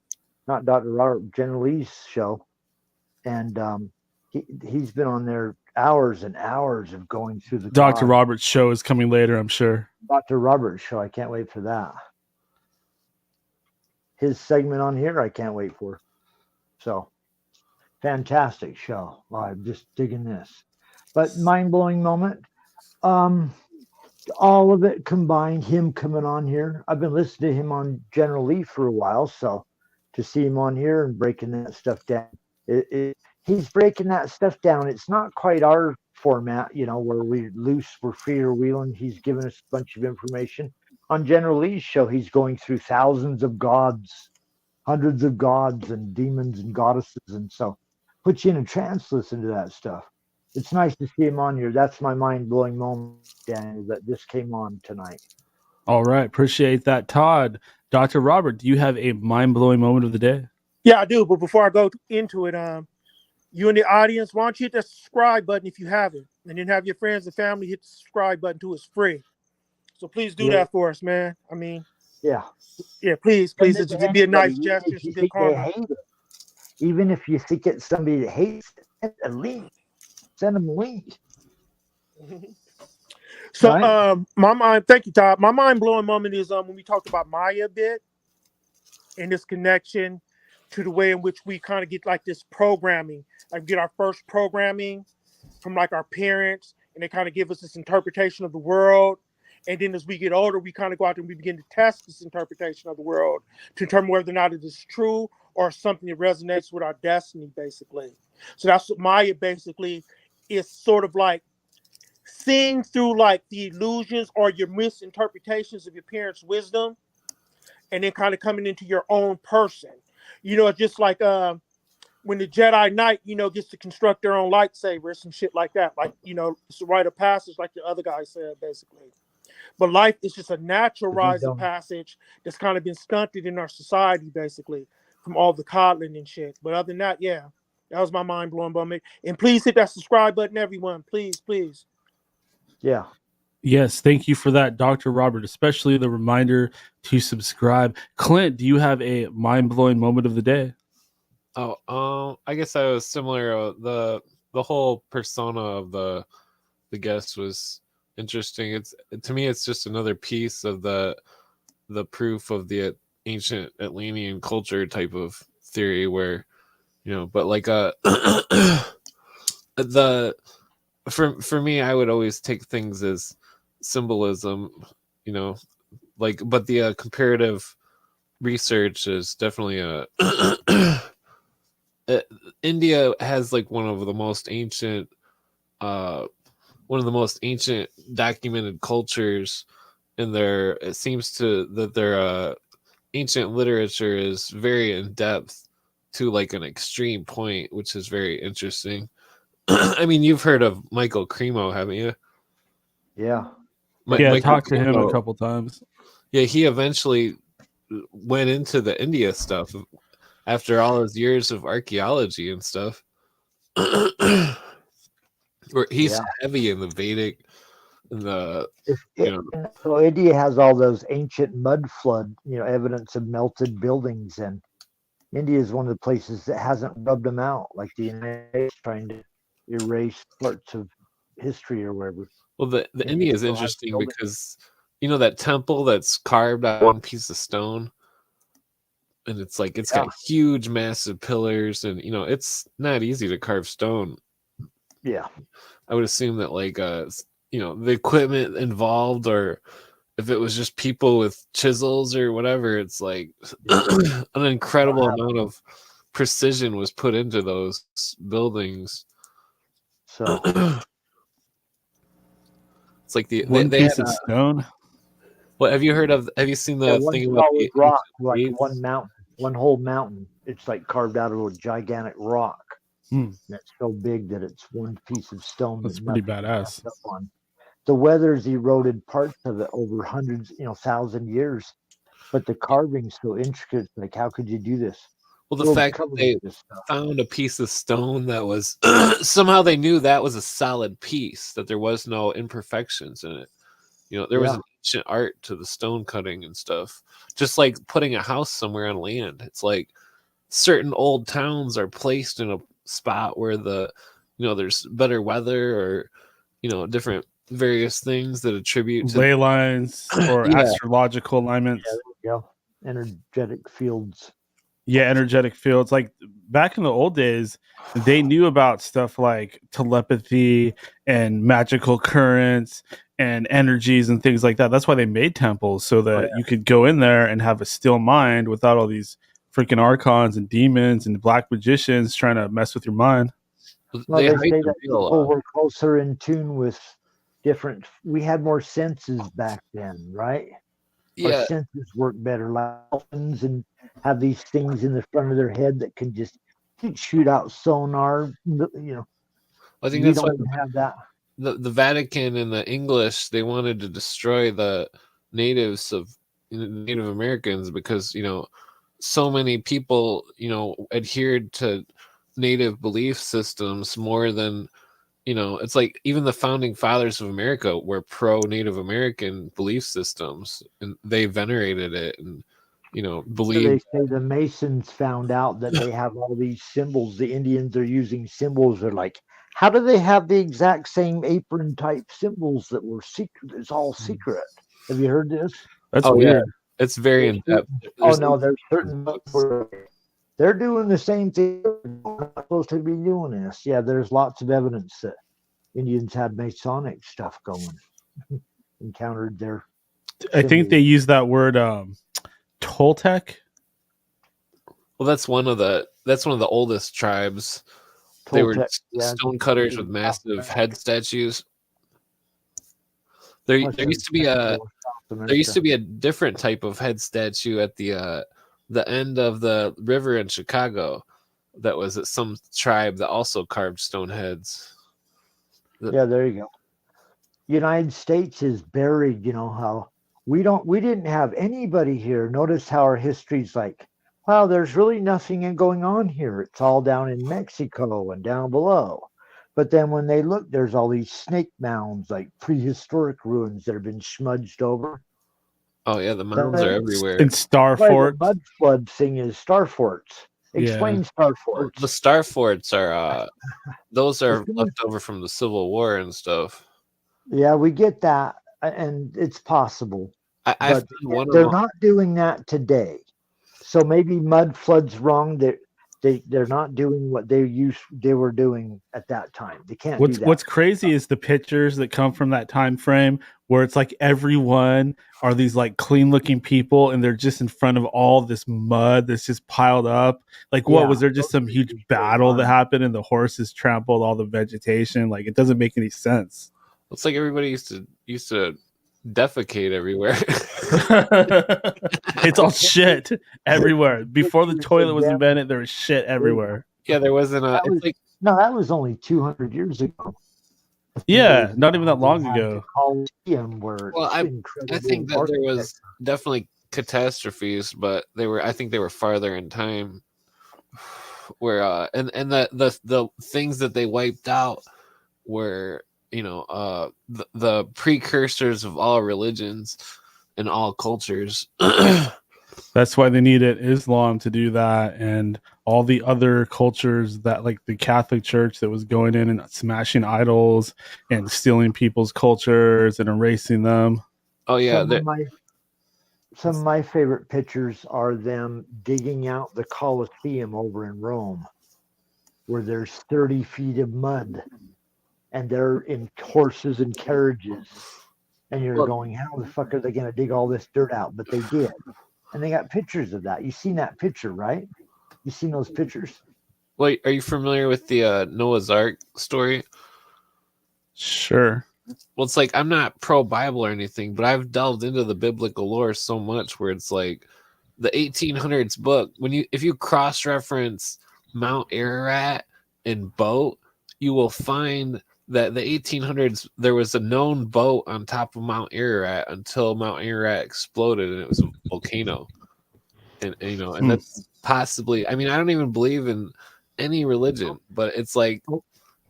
not Dr. Robert, Jen Lee's show, and he's been on there hours and hours of going through the Dr. gods. Robert's show is coming later, I'm sure. Dr. Robert's show, I can't wait for that. His segment on here, I can't wait for. So, fantastic show. I'm just digging this. But mind-blowing moment. All of it combined, him coming on here. I've been listening to him on General Lee for a while, so to see him on here and breaking that stuff down, he's breaking that stuff down. It's not quite our format, you know, where we're loose, we're freewheeling. He's giving us a bunch of information. On General Lee's show, he's going through thousands of gods, hundreds of gods and demons and goddesses, and so puts you in a trance listening to that stuff. It's nice to see him on here. That's my mind-blowing moment, Daniel, that this came on tonight. All right. Appreciate that, Todd. Dr. Robert, do you have a mind-blowing moment of the day? Yeah, I do. But before I go into it, you in the audience, why don't you hit that subscribe button if you haven't, and then have your friends and family hit the subscribe button too. It's free. So please do that for us, man. I mean, yeah, please. It'd be a nice gesture, some good karma. Even if you think it's somebody that hates it, at least send them a link. So, thank you, Todd. My mind-blowing moment is when we talked about Maya a bit, and this connection to the way in which we kind of get like this programming, like get our first programming from like our parents, and they kind of give us this interpretation of the world. And then as we get older, we kind of go out and we begin to test this interpretation of the world to determine whether or not it is true or something that resonates with our destiny, basically. So that's what Maya basically is, sort of like seeing through like the illusions or your misinterpretations of your parents' wisdom, and then kind of coming into your own person. You know, it's just like when the Jedi Knight, you know, gets to construct their own lightsabers and shit like that. Like, you know, it's a rite of passage, like the other guy said, basically. But life is just a natural rise of passage that's kind of been stunted in our society, basically, from all the coddling and shit. But other than that, yeah, that was my mind-blowing moment. And please hit that subscribe button, everyone. Please. Yeah. Yes, thank you for that, Dr. Robert, especially the reminder to subscribe. Clint, do you have a mind-blowing moment of the day? I guess I was similar. The whole persona of the guest was interesting. To me, it's just another piece of the proof of the ancient Atlantean culture type of theory, where, you know, but like for me, I would always take things as symbolism, you know, like, but the comparative research is definitely India has like one of the most ancient documented cultures in there. It seems that their ancient literature is very in depth to like an extreme point, which is very interesting. I mean, you've heard of Michael Cremo, haven't you? Yeah. I talked to him a couple times. Yeah, he eventually went into the India stuff after all his years of archaeology and stuff. He's heavy in the Vedic, so India has all those ancient mud flood, you know, evidence of melted buildings, and India is one of the places that hasn't rubbed them out, like the United States trying to erase parts of history or wherever. Well, the India is interesting because, you know, that temple that's carved out one piece of stone, and it's like it's got huge, massive pillars, and you know, it's not easy to carve stone. Yeah, I would assume that like you know, the equipment involved, or if it was just people with chisels or whatever, it's like an incredible amount of precision was put into those buildings. So it's like one piece of stone. What have you heard of? Have you seen the thing about the rock, like one whole mountain? It's like carved out of a gigantic rock. That's so big that it's one piece of stone. That's pretty badass. The weather's eroded parts of it over hundreds, you know, 1,000 years, but the carving's so intricate. Like, how could you do this? Well, the fact that they found a piece of stone that was somehow they knew that was a solid piece, that there was no imperfections in it. You know, there was an ancient art to the stone cutting and stuff. Just like putting a house somewhere on land. It's like, certain old towns are placed in a spot where there's better weather, or different various things that attribute to ley lines or Yeah. astrological alignments. Yeah, there you go. Energetic fields. Yeah, energetic fields. Like back in the old days, they knew about stuff like telepathy and magical currents and energies and things like that. That's why they made temples, so that you could go in there and have a still mind without all these freaking archons and demons and black magicians trying to mess with your mind. Well, they say that people were closer in tune with different. We had more senses back then, right? Yeah. Our senses work better. Like dolphins and have these things in the front of their head that can just shoot out sonar. I think we that's why don't have that. The Vatican and the English, they wanted to destroy the natives of Native Americans because so many people adhered to native belief systems more than it's like even the founding fathers of America were pro Native American belief systems, and they venerated it and believed. They say the Masons found out that they have all these symbols. The Indians are using symbols. They're like, how do they have the exact same apron type symbols that were secret? It's all secret. Have you heard this? That's weird. Yeah. It's very in depth. There's certain they're doing the same thing. They're not supposed to be doing this. Yeah, there's lots of evidence that Indians had Masonic stuff going. Encountered their. I think they use that word Toltec. Well, that's one of the oldest tribes. They were stone cutters with massive head statues. There used to be a different type of head statue at the end of the river in Chicago. That was at some tribe that also carved stone heads. Yeah, there you go. United States is buried. You know how we didn't have anybody here. Notice how our history's like, wow, there's really nothing going on here. It's all down in Mexico and down below. But then when they look, there's all these snake mounds, like prehistoric ruins that have been smudged over. Oh yeah, the mounds are everywhere. And star forts. The mud flood thing is star forts. Explain star forts. The star forts are those are left over from the Civil War and stuff. Yeah, we get that, and it's possible. I've but they're not doing that today. So maybe mud flood's wrong. They're not doing what they were doing at that time. They can't do that. What's crazy is the pictures that come from that time frame where it's like everyone are these like clean looking people and they're just in front of all this mud that's just piled up. Like what was there just some huge battle that happened and the horses trampled all the vegetation? Like it doesn't make any sense. It's like everybody used to defecate everywhere. It's all shit everywhere. Before the toilet was invented, there was shit everywhere. Yeah, there wasn't a. That was only 200 years ago. Yeah, not even that long ago. Well, I think that there was definitely catastrophes, but I think they were farther in time. Where and the things that they wiped out were the precursors of all religions and all cultures. That's why they needed Islam to do that, and all the other cultures that, like the Catholic Church, that was going in and smashing idols and stealing people's cultures and erasing them. Oh yeah, some of my favorite pictures are them digging out the Colosseum over in Rome, where there's 30 feet of mud, and they're in horses and carriages, and you're going, how the fuck are they going to dig all this dirt out? But they did. And they got pictures of that. You've seen that picture, right? You seen those pictures? Wait, are you familiar with the Noah's Ark story? Sure. Well, it's like I'm not pro-Bible or anything, but I've delved into the biblical lore so much where it's like the 1800s book. If you cross-reference Mount Ararat and boat, you will find that the 1800s there was a known boat on top of Mount Ararat until Mount Ararat exploded and it was a volcano. And and that's possibly, I mean, I don't even believe in any religion, but it's like,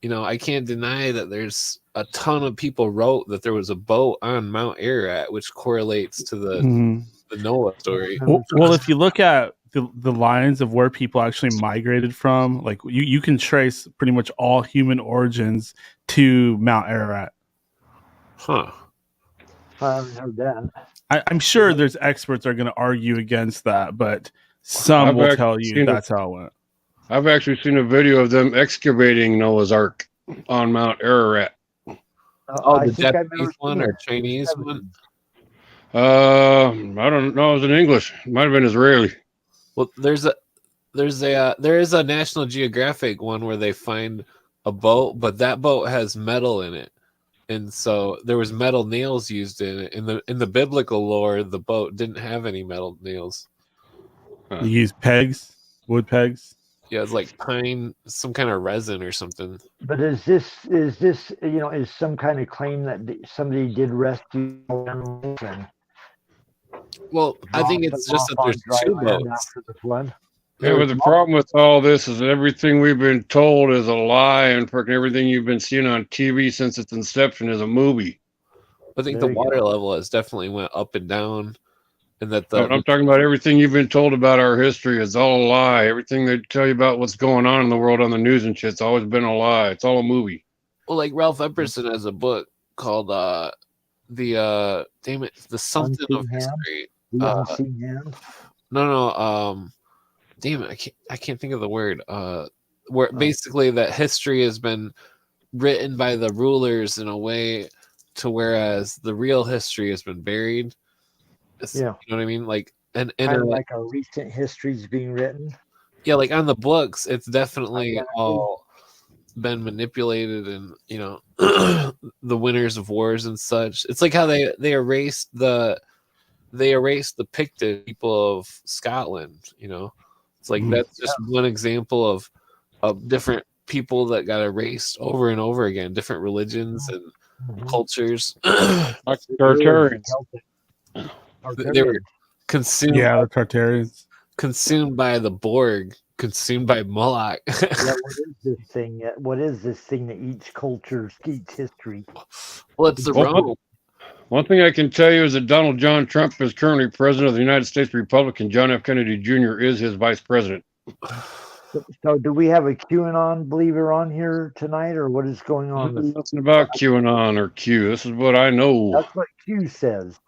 I can't deny that there's a ton of people wrote that there was a boat on Mount Ararat, which correlates to the Noah story. Well, if you look at the lines of where people actually migrated from. Like you can trace pretty much all human origins to Mount Ararat. Huh. I haven't heard that. I'm sure there's experts are going to argue against that, but some will tell you that's how it went. I've actually seen a video of them excavating Noah's Ark on Mount Ararat. The Japanese one or Chinese one? I don't know. It was in English. It might have been Israeli. Well, there is a National Geographic one where they find a boat, but that boat has metal in it, and so there was metal nails used in it. In the biblical lore, the boat didn't have any metal nails. You use pegs, wood pegs. Yeah, it's like pine, some kind of resin or something. But is this is some kind of claim that somebody did rescue animals and well, I think it's just that there's two boats after the flood? Yeah, but the problem with all this is everything we've been told is a lie, and freaking everything you've been seeing on TV since its inception is a movie. I think the water level has definitely went up and down. And that I'm talking about everything you've been told about our history is all a lie. Everything they tell you about what's going on in the world on the news and shit's always been a lie. It's all a movie. Well, like Ralph Epperson has a book called the something of history. Damn it, I can't think of the word. Where basically that history has been written by the rulers in a way to whereas the real history has been buried. You know what I mean? Like, and like our recent history's being written. Yeah, like on the books, it's definitely all been manipulated, and the winners of wars and such. It's like how they erased the Picted people of Scotland. It's like that's just one example of different people that got erased over and over again, different religions and cultures. Tartarians. They were consumed. Yeah, the Tartarians. Consumed by the Borg. Consumed by Moloch. Yeah, what is this thing that each culture eats history? Well, it's the Rome. One thing I can tell you is that Donald John Trump is currently president of the United States Republic, and John F. Kennedy Jr. is his vice president. So do we have a QAnon believer on here tonight, or what is going on? Nothing about QAnon or Q. This is what I know. That's what Q says.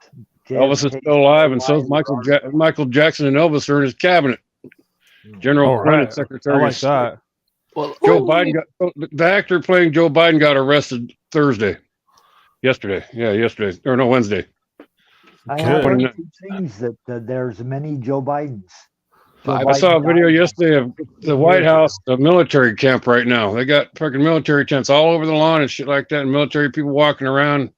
Elvis is still alive, and so is Michael Jackson and Elvis are in his cabinet. General Clint, Secretary. I like that. Well, Joe Biden the actor playing Joe Biden got arrested yesterday. Yeah, yesterday. Or no, Wednesday. I have heard things that there's many Joe Bidens. I saw a video yesterday of the White House, the military camp right now. They got fucking military tents all over the lawn and shit like that, and military people walking around.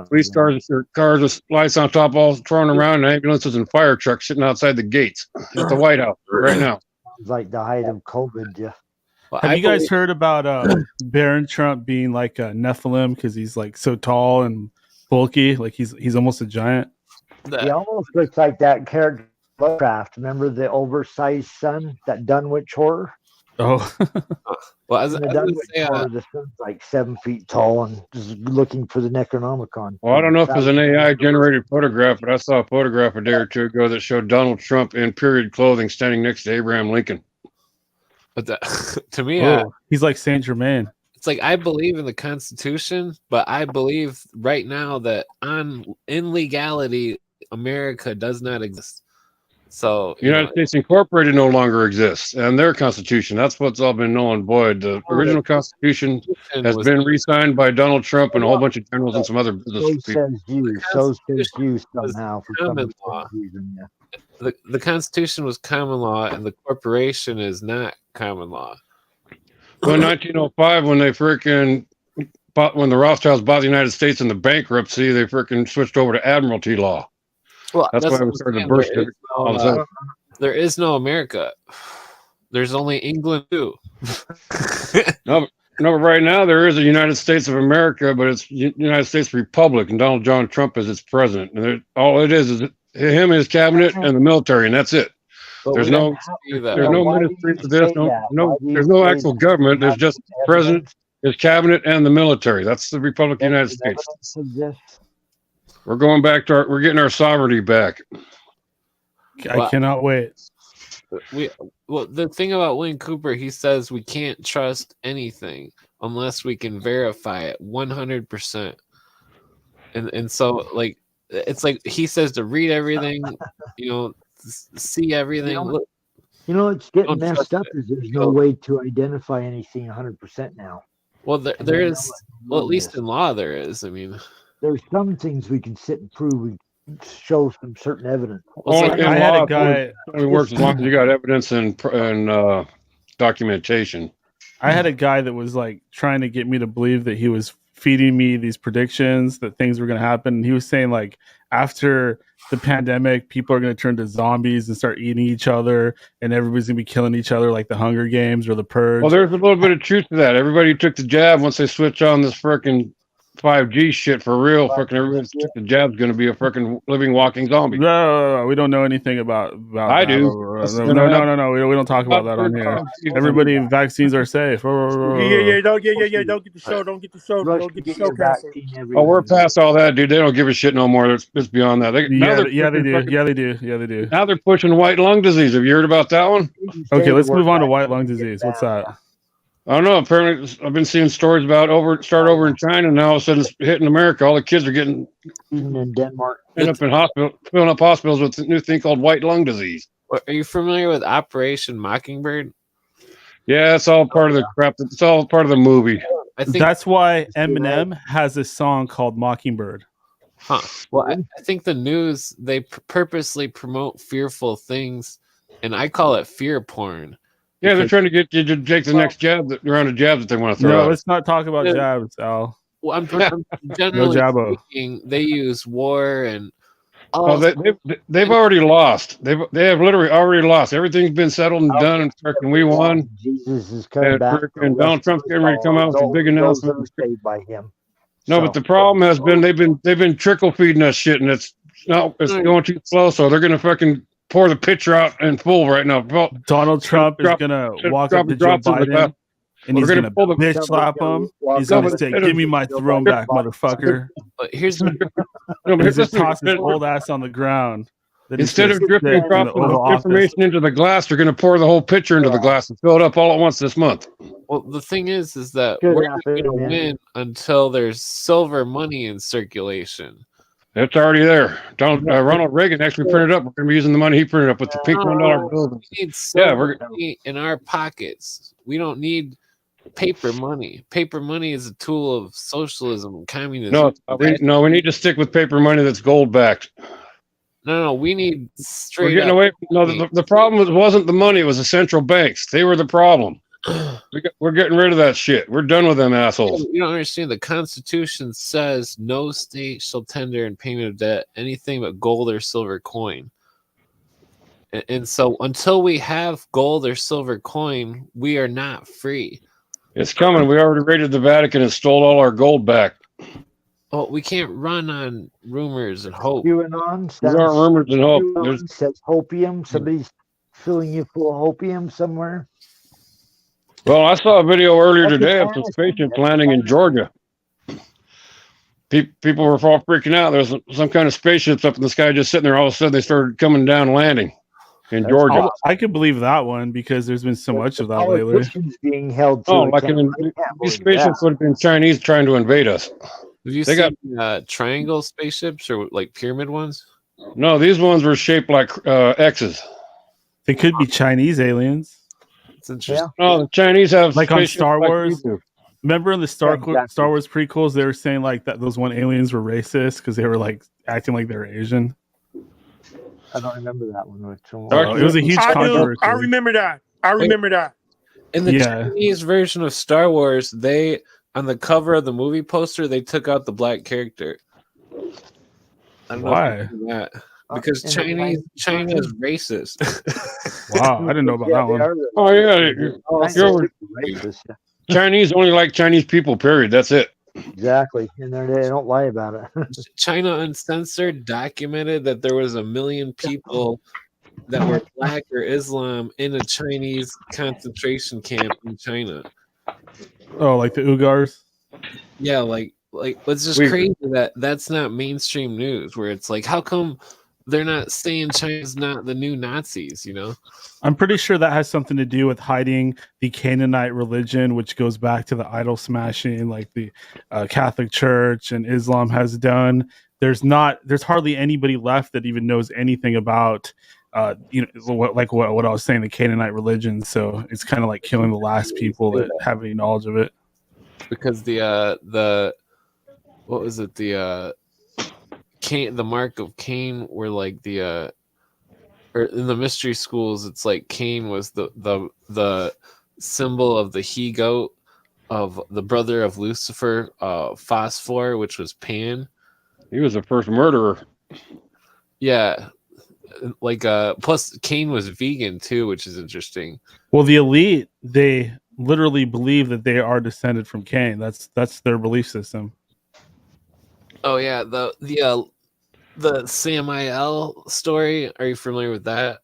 Police cars with lights on top, all thrown around, and ambulances and fire trucks sitting outside the gates at the White House right now. Sounds like the height of COVID. Yeah. Well, have you guys heard about Barron Trump being like a Nephilim because he's like so tall and bulky, like he's almost a giant? He almost looks like that character Lovecraft. Remember the oversized son, that Dunwich horror? Oh, well, as the sun's like 7 feet tall and just looking for the Necronomicon. Well, I don't know if it was an AI generated photograph, but I saw a photograph a day or two ago that showed Donald Trump in period clothing standing next to Abraham Lincoln. But to me, he's like Saint Germain. It's like I believe in the Constitution, but I believe right now that in legality, America does not exist. So United States Incorporated no longer exists, and their Constitution. That's what's all been null and void. The original Constitution has been re-signed by Donald Trump and a whole bunch of generals and some other business people. So says you somehow for some reason. Yeah. The Constitution was common law, and the corporation is not common law. Well, in 1905, when when the Rothschilds bought the United States in the bankruptcy, they freaking switched over to Admiralty law. Well, that's why we started to burst it. There is no America. There's only England too. No, but right now there is a United States of America, but it's United States Republic, and Donald John Trump is its president. And all it is him, his cabinet, and the military, and that's it. There's no ministry for this. There's no actual government. There's just the president, his cabinet, and the military. That's the Republic of the United States. We're going back to we're getting our sovereignty back. I cannot wait. The thing about Wayne Cooper, he says we can't trust anything unless we can verify it 100%. And so like it's like he says to read everything, see everything. It's getting messed up. Is there's no way to identify anything 100% now. Well, there is. Well, at least in law, there is. I mean, there's some things we can sit and prove. We show some certain evidence. Well, I had a guy. It works as long as you got evidence and documentation. I had a guy that was like trying to get me to believe that he was feeding me these predictions that things were going to happen. And he was saying like after the pandemic, people are going to turn to zombies and start eating each other, and everybody's going to be killing each other like the Hunger Games or the Purge. Well, there's a little bit of truth to that. Everybody who took the jab, once they switch on this freaking 5G shit for real, fucking everybody who took the jab's going to be a freaking living, walking zombie. No, we don't know anything about I that. do. No. We don't talk about that on here. Everybody, vaccines are safe. Yeah. Don't get the show. Don't get the show. Don't get the show canceled. Oh, we're past all that, dude. They don't give a shit no more. It's beyond that. They do. Now they're pushing white lung disease. Have you heard about that one? Okay, let's move on to white lung disease. What's that? I don't know. Apparently, I've been seeing stories about start over in China, and now all of a sudden it's hitting America. All the kids are getting in Denmark, end up in hospital, filling up hospitals with a new thing called white lung disease. Are you familiar with Operation Mockingbird? Yeah, it's all part of the crap. It's all part of the movie. I think that's why Eminem has a song called Mockingbird. Huh. Well, I think the news, they purposely promote fearful things, and I call it fear porn. Yeah, they're trying to get you to take the next jab, the round of jabs that they want to throw out. Let's not talk about jabs, Al. Well, I'm generally speaking, they use war and they've already lost. They have literally already lost. Everything's been settled and done, and freaking we won. Jesus is coming back. And Donald Trump's getting ready to come out with a big announcement. By him. No, but the problem has been they've been trickle feeding us shit, and it's going too slow. So they're gonna fucking pour the pitcher out in full right now. Donald Trump is gonna walk up to Joe Biden and he's gonna bitch slap him. He's gonna say, "Give me my throne back, motherfucker." He's just toss his old ass on the ground. Instead of dripping drops of information into the glass, they're gonna pour the whole pitcher into the glass and fill it up all at once this month. Well, the thing is that we're not going to win until there's silver money in circulation. It's already there. Ronald Reagan actually printed up. We're going to be using the money he printed up with the pink $1 bills. We need silver money in our pockets. We don't need paper money. Paper money is a tool of socialism and communism. We need to stick with paper money that's gold backed. No, we need straight. We're getting away. The problem wasn't the money; it was the central banks. They were the problem. We're getting rid of that shit. We're done with them assholes. You don't understand. The Constitution says no state shall tender in payment of debt anything but gold or silver coin. And so until we have gold or silver coin, we are not free. It's coming. We already raided the Vatican and stole all our gold back. Oh, we can't run on rumors and hope. QAnon there aren't rumors and hope. Says hopium. Somebody's filling you full of hopium somewhere. Well, I saw a video earlier today of some spaceships landing in Georgia. People were all freaking out. There's some kind of spaceships up in the sky just sitting there. All of a sudden, they started coming down, landing in Georgia. I could believe that one because there's been so much of that lately. Being held to these spaceships would have been Chinese trying to invade us. Have you seen triangle spaceships or like pyramid ones? No, these ones were shaped like X's. They could be Chinese aliens. It's interesting. Yeah. Oh, the Chinese have like on Star Wars. Remember in the Star Wars prequels, they were saying like that those one aliens were racist because they were like acting like they were Asian. I don't remember that one. It was a huge controversy. I remember that. In the Chinese version of Star Wars, they on the cover of the movie poster they took out the black character. I don't know why? That. Because China is racist. Wow, I didn't know about that one. Oh yeah, Chinese only like Chinese people. Period. That's it. Exactly, and they don't lie about it. China Uncensored documented that there was 1 million people that were black or Islam in a Chinese concentration camp in China. Oh, like the Uyghurs? Yeah, like it's just crazy that that's not mainstream news. Where it's like, how come they're not saying China's not the new Nazis, you know? I'm pretty sure that has something to do with hiding the Canaanite religion, which goes back to the idol smashing, like the Catholic Church and Islam has done. There's hardly anybody left that even knows anything about, what I was saying, the Canaanite religion. So it's kind of like killing the last people that have any knowledge of it. Because the what was it, the Cain, the mark of Cain, were like the or in the mystery schools, it's like Cain was the symbol of the he goat of the brother of Lucifer, Phosphor, which was Pan. He was the first murderer. Yeah, like plus Cain was vegan too, which is interesting. Well, the elite, they literally believe that they are descended from Cain. That's their belief system. Oh yeah, the Samael story. Are you familiar with that?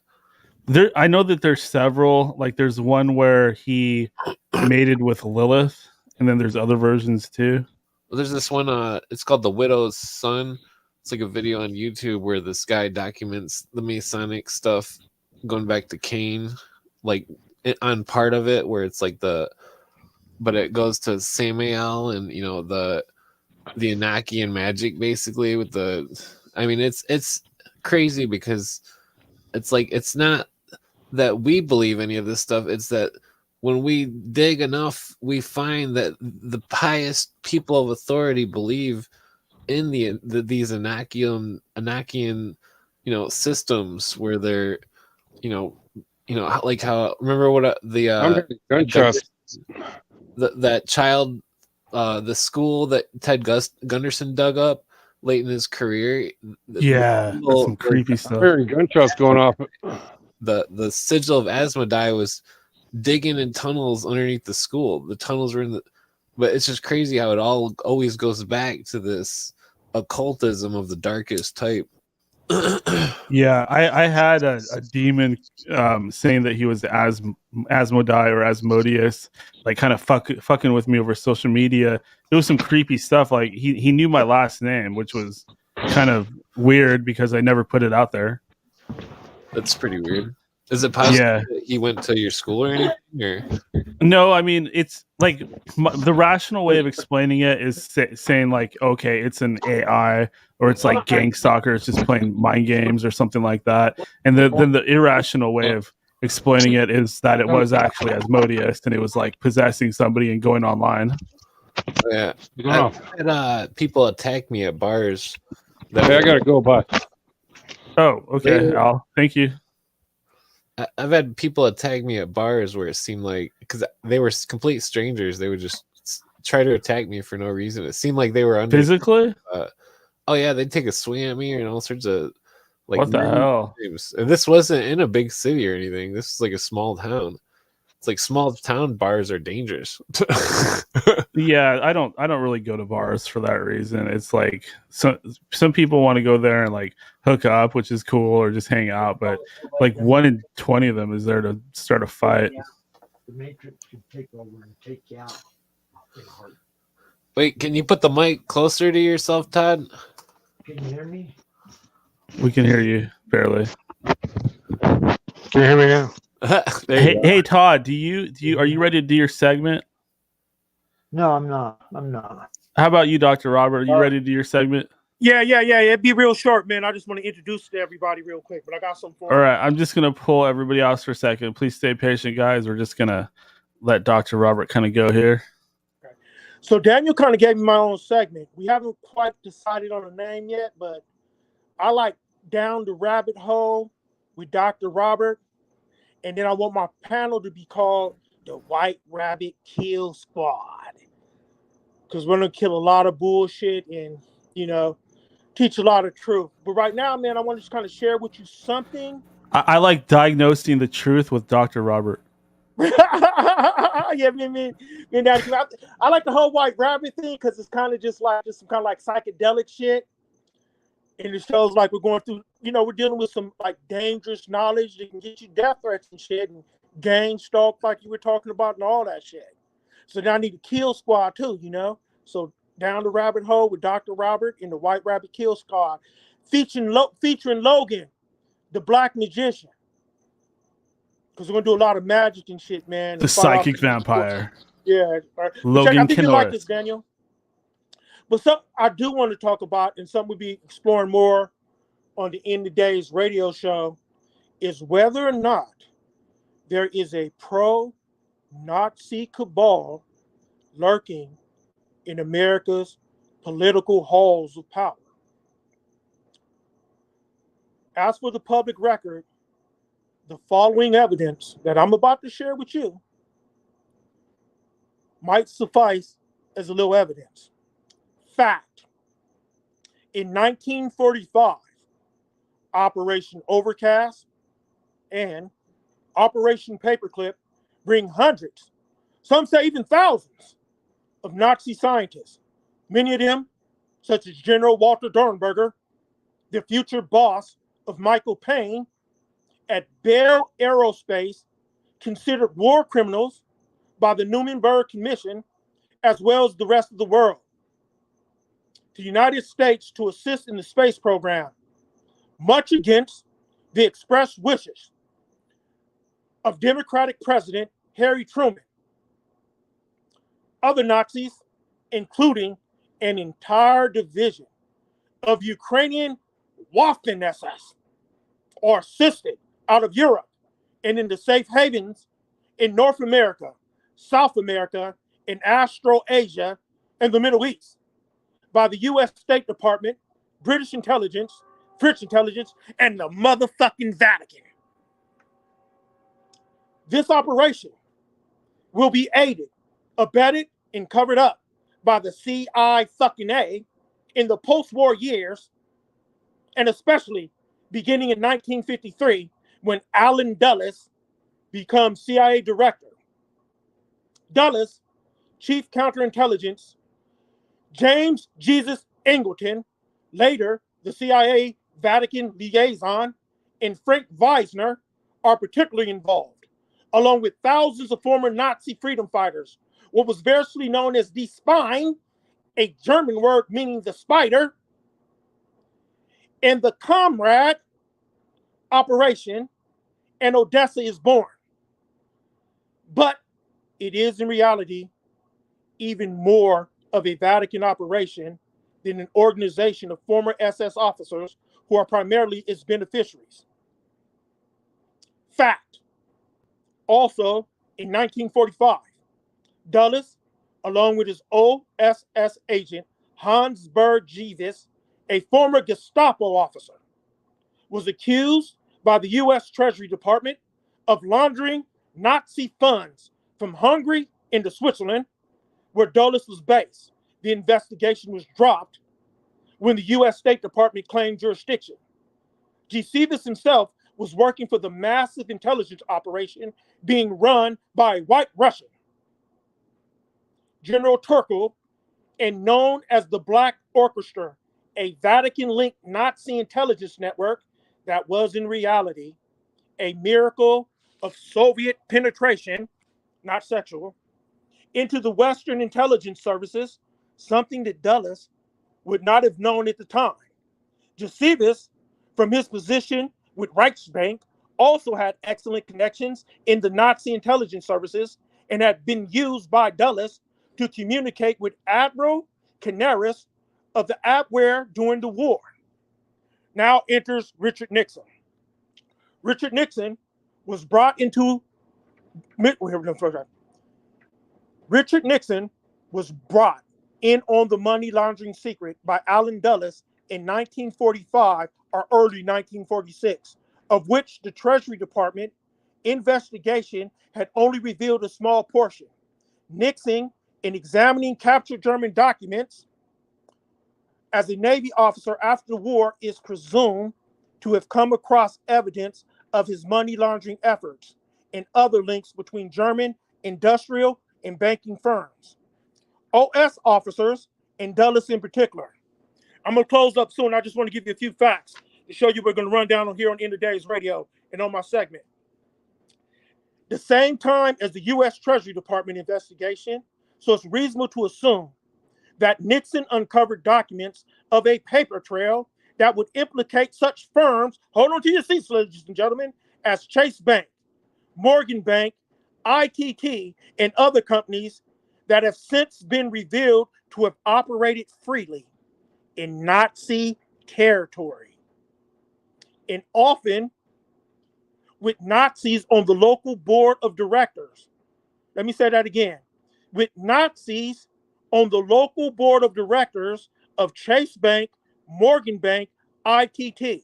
I know that there's several. Like there's one where he mated with Lilith, and then there's other versions too. Well, there's this one. It's called The Widow's Son. It's like a video on YouTube where this guy documents the Masonic stuff going back to Cain, like on part of it where it's like but it goes to Samael and the Enochian magic basically with I mean it's crazy because it's like it's not that we believe any of this stuff, it's that when we dig enough we find that the pious people of authority believe in these Enochian systems where they're like how, remember what that child, the school that Ted Gunderson dug up late in his career. That's some creepy stuff. Hearing gunshots going off. The sigil of Asmodai was digging in tunnels underneath the school. The tunnels were but it's just crazy how it all always goes back to this occultism of the darkest type. Yeah, I had a demon saying that he was Asmodai or Asmodeus, like kind of fucking with me over social media. There was some creepy stuff. Like he knew my last name, which was kind of weird because I never put it out there. That's pretty weird. Is it possible that he went to your school or anything? Or? No, I mean, it's like the rational way of explaining it is saying like, okay, it's an AI or it's like gang stalkers just playing mind games or something like that. And then the irrational way of explaining it is that it was actually Asmodeus and it was like possessing somebody and going online. Yeah. I've had people attack me at bars. I gotta go, bye. Oh, okay. Al, thank you. I've had people attack me at bars where it seemed like, because they were complete strangers, they would just try to attack me for no reason. It seemed like they were under physically. Oh yeah, they'd take a swing at me and all sorts of like. What the hell? Games. And this wasn't in a big city or anything. This is like a small town. It's like small town bars are dangerous. Yeah, I don't really go to bars for that reason. It's like some people want to go there and like hook up, which is cool, or just hang out. But like 1 in 20 of them is there to start a fight. The Matrix could take over and take you out. Wait, can you put the mic closer to yourself, Todd? Can you hear me? We can hear you barely. Can you hear me now? Hey, Todd, are you ready to do your segment? No, I'm not. How about you, Dr. Robert? Are you ready to do your segment? Yeah. It'd be real short, man. I just want to introduce to everybody real quick, but I got something for All right, I'm just gonna pull everybody else for a second. Please stay patient, guys. We're just gonna let Dr. Robert kind of go here. Okay. So Daniel kind of gave me my own segment. We haven't quite decided on a name yet, but I like Down the Rabbit Hole with Dr. Robert. And then I want my panel to be called the White Rabbit Kill Squad. Because we're going to kill a lot of bullshit and, teach a lot of truth. But right now, man, I want to just kind of share with you something. I like diagnosing the truth with Dr. Robert. Yeah, I like the whole White Rabbit thing because it's kind of just some kind of like psychedelic shit. And it shows like we're going through, we're dealing with some like dangerous knowledge that can get you death threats and shit and gang stalk like you were talking about and all that shit. So now I need a kill squad too, So Down the Rabbit Hole with Dr. Robert and the White Rabbit Kill Squad. featuring Logan, the black magician. Because we're going to do a lot of magic and shit, man. The psychic vampire. Yeah. Logan I think you like Kenoris. this, Daniel. But something I do want to talk about, and something we'll be exploring more on the End of Days radio show, is whether or not there is a pro-Nazi cabal lurking in America's political halls of power. As for the public record, the following evidence that I'm about to share with you might suffice as a little evidence. Fact. In 1945, Operation Overcast and Operation Paperclip bring hundreds, some say even thousands, of Nazi scientists, many of them, such as General Walter Dornberger, the future boss of Michael Payne, at Bell Aerospace, considered war criminals by the Nuremberg Commission, as well as the rest of the world, to the United States to assist in the space program, much against the express wishes of Democratic President Harry Truman. Other Nazis, including an entire division of Ukrainian Waffen-SS, are assisted out of Europe and in the safe havens in North America, South America, in Australasia, and the Middle East by the U.S. State Department, British intelligence, French intelligence, and the motherfucking Vatican. This operation will be aided, abetted, and covered up by the CIA in the post-war years, and especially beginning in 1953 when Allen Dulles becomes CIA director. Dulles, chief counterintelligence, James Jesus Angleton, later the CIA Vatican liaison, and Frank Weisner are particularly involved, along with thousands of former Nazi freedom fighters. What was variously known as Die Spine, a German word meaning the spider, and the Comrade operation, and Odessa is born. But it is in reality even more of a Vatican operation than an organization of former SS officers who are primarily its beneficiaries. Fact. Also, in 1945, Dulles, along with his OSS agent Hans Berg Jeeves, a former Gestapo officer, was accused by the U.S. Treasury Department of laundering Nazi funds from Hungary into Switzerland, where Dulles was based. The investigation was dropped when the U.S. State Department claimed jurisdiction. Jeeves himself was working for the massive intelligence operation being run by a white Russian, General Turkel, and known as the Black Orchestra, a Vatican-linked Nazi intelligence network that was in reality a miracle of Soviet penetration, not sexual, into the Western intelligence services, something that Dulles would not have known at the time. Jeeves, from his position with Reichsbank, also had excellent connections in the Nazi intelligence services and had been used by Dulles to communicate with Admiral Canaris of the Abwehr during the war. Now enters Richard Nixon. Richard Nixon was brought into Richard Nixon was brought in on the money laundering secret by Allen Dulles in 1945 or early 1946, of which the Treasury Department investigation had only revealed a small portion. Nixon, in examining captured German documents as a Navy officer after the war, is presumed to have come across evidence of his money laundering efforts and other links between German industrial and banking firms, OS officers, and Dulles in particular. I'm going to close up soon. I just want to give you a few facts to show you we're going to run down on here on End of Days Radio and on my segment. The same time as the U.S. Treasury Department investigation, so it's reasonable to assume that Nixon uncovered documents of a paper trail that would implicate such firms, hold on to your seats, ladies and gentlemen, as Chase Bank, Morgan Bank, ITT, and other companies that have since been revealed to have operated freely in Nazi territory, and often with Nazis on the local board of directors. Let me say that again. With Nazis on the local board of directors of Chase Bank, Morgan Bank, ITT,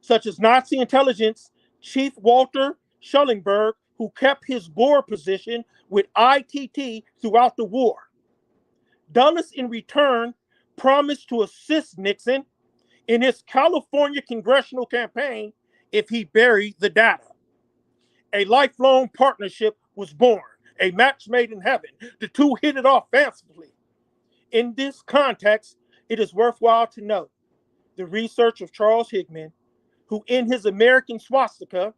such as Nazi intelligence chief Walter Schellenberg, who kept his board position with ITT throughout the war. Dulles, in return, promised to assist Nixon in his California congressional campaign if he buried the data. A lifelong partnership was born, a match made in heaven. The two hit it off fancifully. In this context, it is worthwhile to note the research of Charles Higman, who in his American Swastika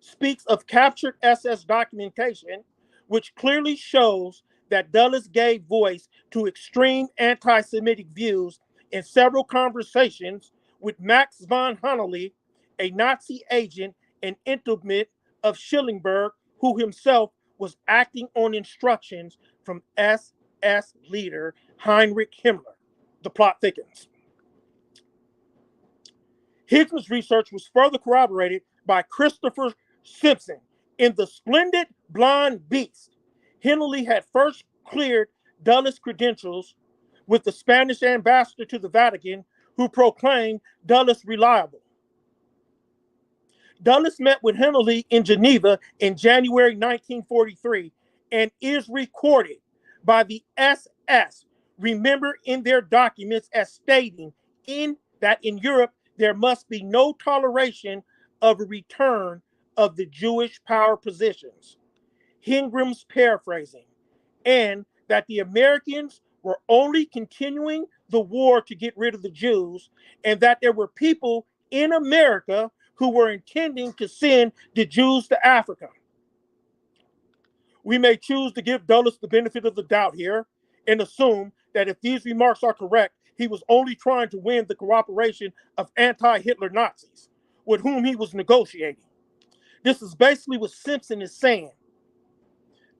speaks of captured SS documentation, which clearly shows that Dulles gave voice to extreme anti-Semitic views in several conversations with Max von Honolly, a Nazi agent and intimate of Schellenberg, who himself was acting on instructions from SS leader Heinrich Himmler. The plot thickens. Higman's research was further corroborated by Christopher Simpson in The Splendid Blonde Beast. Henley had first cleared Dulles' credentials with the Spanish ambassador to the Vatican, who proclaimed Dulles reliable. Dulles met with Henley in Geneva in January 1943 and is recorded by the SS, remember in their documents as stating that in Europe there must be no toleration of a return of the Jewish power positions. Hingram's paraphrasing, and that the Americans were only continuing the war to get rid of the Jews, and that there were people in America who were intending to send the Jews to Africa. We may choose to give Dulles the benefit of the doubt here and assume that if these remarks are correct, he was only trying to win the cooperation of anti-Hitler Nazis with whom he was negotiating. This is basically what Simpson is saying.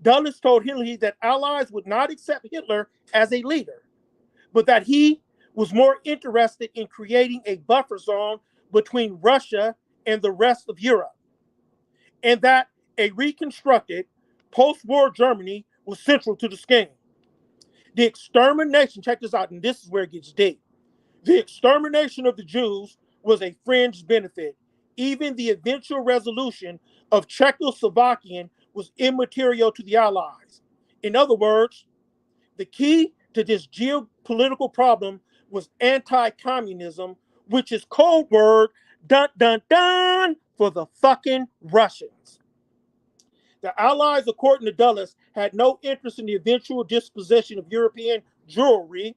Dulles told Henley that Allies would not accept Hitler as a leader, but that he was more interested in creating a buffer zone between Russia and the rest of Europe, and that a reconstructed post-war Germany was central to the scheme. The extermination, check this out, and this is where it gets deep. The extermination of the Jews was a fringe benefit. Even the eventual resolution of Czechoslovakian was immaterial to the Allies. In other words, the key to this geopolitical problem was anti-communism, which is code word dun dun dun for the fucking Russians. The Allies, according to Dulles, had no interest in the eventual dispossession of European Jewry,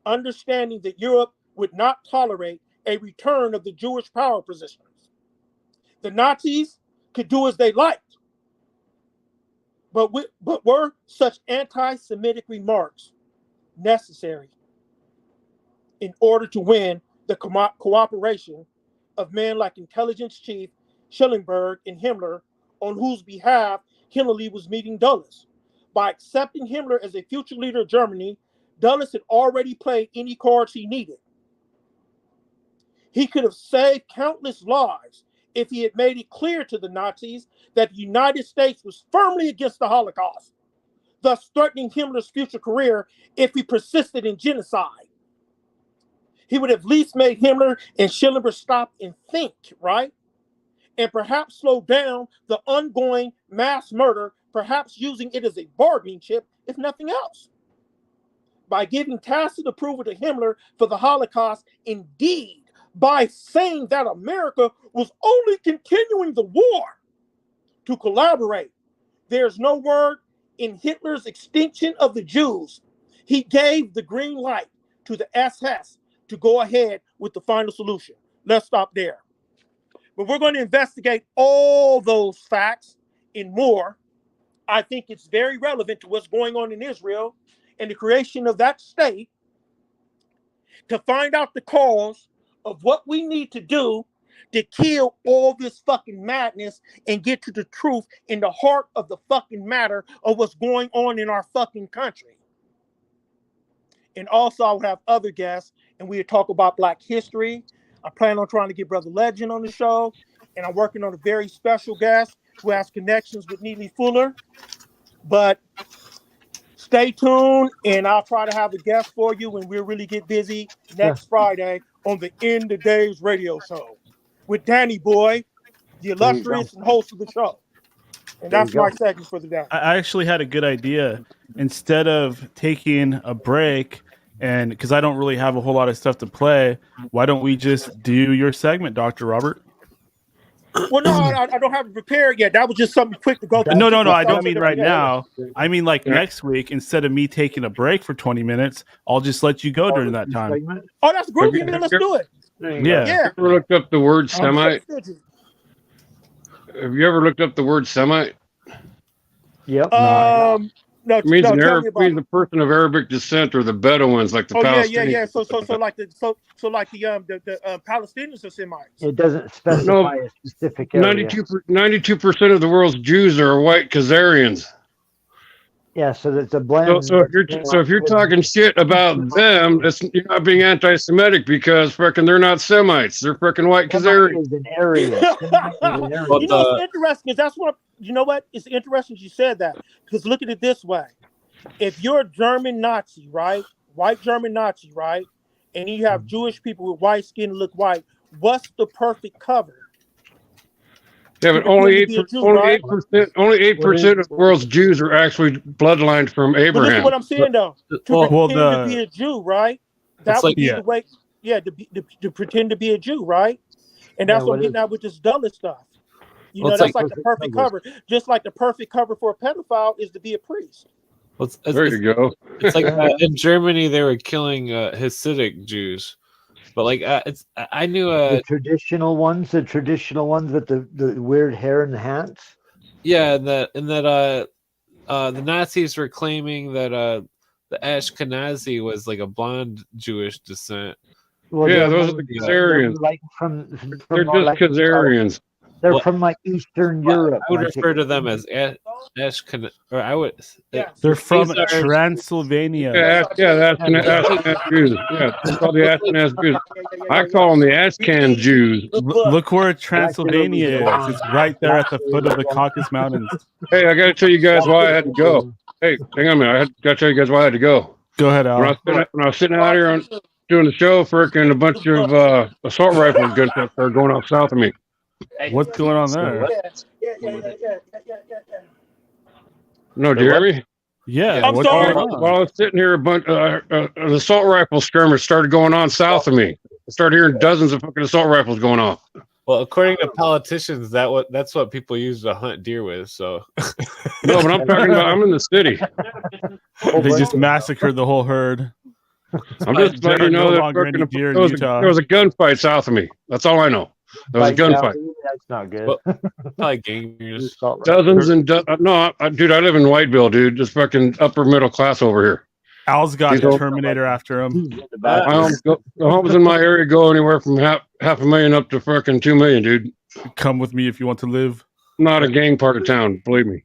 understanding that Europe would not tolerate a return of the Jewish power positions. The Nazis could do as they liked, but were such anti-Semitic remarks necessary in order to win the cooperation of men like intelligence chief Schellenberg and Himmler, on whose behalf Henley was meeting Dulles? By accepting Himmler as a future leader of Germany, Dulles had already played any cards he needed. He could have saved countless lives if he had made it clear to the Nazis that the United States was firmly against the Holocaust, thus threatening Himmler's future career if he persisted in genocide. He would have at least made Himmler and Schellenberg stop and think, right? And perhaps slow down the ongoing mass murder, perhaps using it as a bargaining chip, if nothing else. By giving tacit approval to Himmler for the Holocaust, indeed, by saying that America was only continuing the war to collaborate. There's no word in Hitler's extinction of the Jews. He gave the green light to the SS to go ahead with the final solution. Let's stop there. But we're going to investigate all those facts and more. I think it's very relevant to what's going on in Israel and the creation of that state. to find out the cause of what we need to do to kill all this fucking madness and get to the truth in the heart of the fucking matter of what's going on in our fucking country. And also I would have other guests and we would talk about Black history. I plan on trying to get Brother Legend on the show, and I'm working on a very special guest who has connections with Neely Fuller. But stay tuned, and I'll try to have a guest for you when we really get busy next Friday on the End of Days radio show with Danny Boy, the illustrious and host of the show. And that's my segment for the day. I actually had a good idea. Instead of taking a break, and because I don't really have a whole lot of stuff to play, why don't we just do your segment, Dr. Robert? Well, no, I don't have it prepared yet. That was just something quick to go through. No, I don't mean right now. I mean like next week, instead of me taking a break for 20 minutes, I'll just let you go during that time. Oh, that's great. Let's do it. Yeah. Have you ever looked up the word Semite? Have you ever looked up the word Semite? Yep. No, it means, no, means a person of Arabic descent, or the Bedouins, like the Palestinians. Yeah. So like the Palestinians are Semites. It doesn't specify a specific area. 92% of the world's Jews are white Khazarians. Yeah, so that's a blend. So if you're talking shit about them, you're not being anti-Semitic because frickin' they're not Semites. They're frickin' white Khazarians. Is an area. You know what's interesting is that's what you know. What it's interesting you said that, because look at it this way: if you're a German Nazi, right, white German Nazi, right, and you have Jewish people with white skin look white, what's the perfect cover? Yeah, but only 8% of the world's Jews are actually bloodlined from Abraham. But listen what I'm saying though. To be a Jew, right? That would be the way. Yeah, to pretend to be a Jew, right? And that's what I'm getting at with this Dulles stuff. You know, that's like the perfect cover. Just like the perfect cover for a pedophile is to be a priest. There you go. It's like in Germany they were killing Hasidic Jews. But like I knew the traditional ones with the weird hair and the hats. Yeah, and that the Nazis were claiming that the Ashkenazi was like a blonde Jewish descent. Well, yeah, those are the Khazarians. They're just Khazarians. They're from like Eastern Europe. I would refer to them as Ashkenaz, or I would. They're from Transylvania. Yeah, that's Ashkenaz Jews. Yeah, it's called the Ashkenaz Jews. I call them the Ashcan Jews. Look where Transylvania is. It's right there at the foot of the Caucasus Mountains. Hey, I got to tell you guys why I had to go. Hey, hang on a minute. I got to tell you guys why I had to go. Go ahead, Al. When I was sitting out here doing the show, frickin' a bunch of assault rifle gunshots started going off south of me. What's going on there? No, do you hear me? Yeah. I'm sorry. While I was sitting here, a bunch an assault rifle skirmish started going on south of me. I started hearing dozens of fucking assault rifles going off. Well, according to politicians, that's what people use to hunt deer with. So no, but I'm talking about I'm in the city. They just massacred the whole herd. I'm just letting you know that there was a gunfight south of me. That's all I know. There was a gunfight. That's not good. Like gangers. Dozens and no, dude, I live in Whiteville, dude. Just fucking upper middle class over here. Al's got a Terminator after him. The homes in my area go anywhere from half a million up to fucking 2 million, dude. Come with me if you want to live. Not a gang part of town, believe me.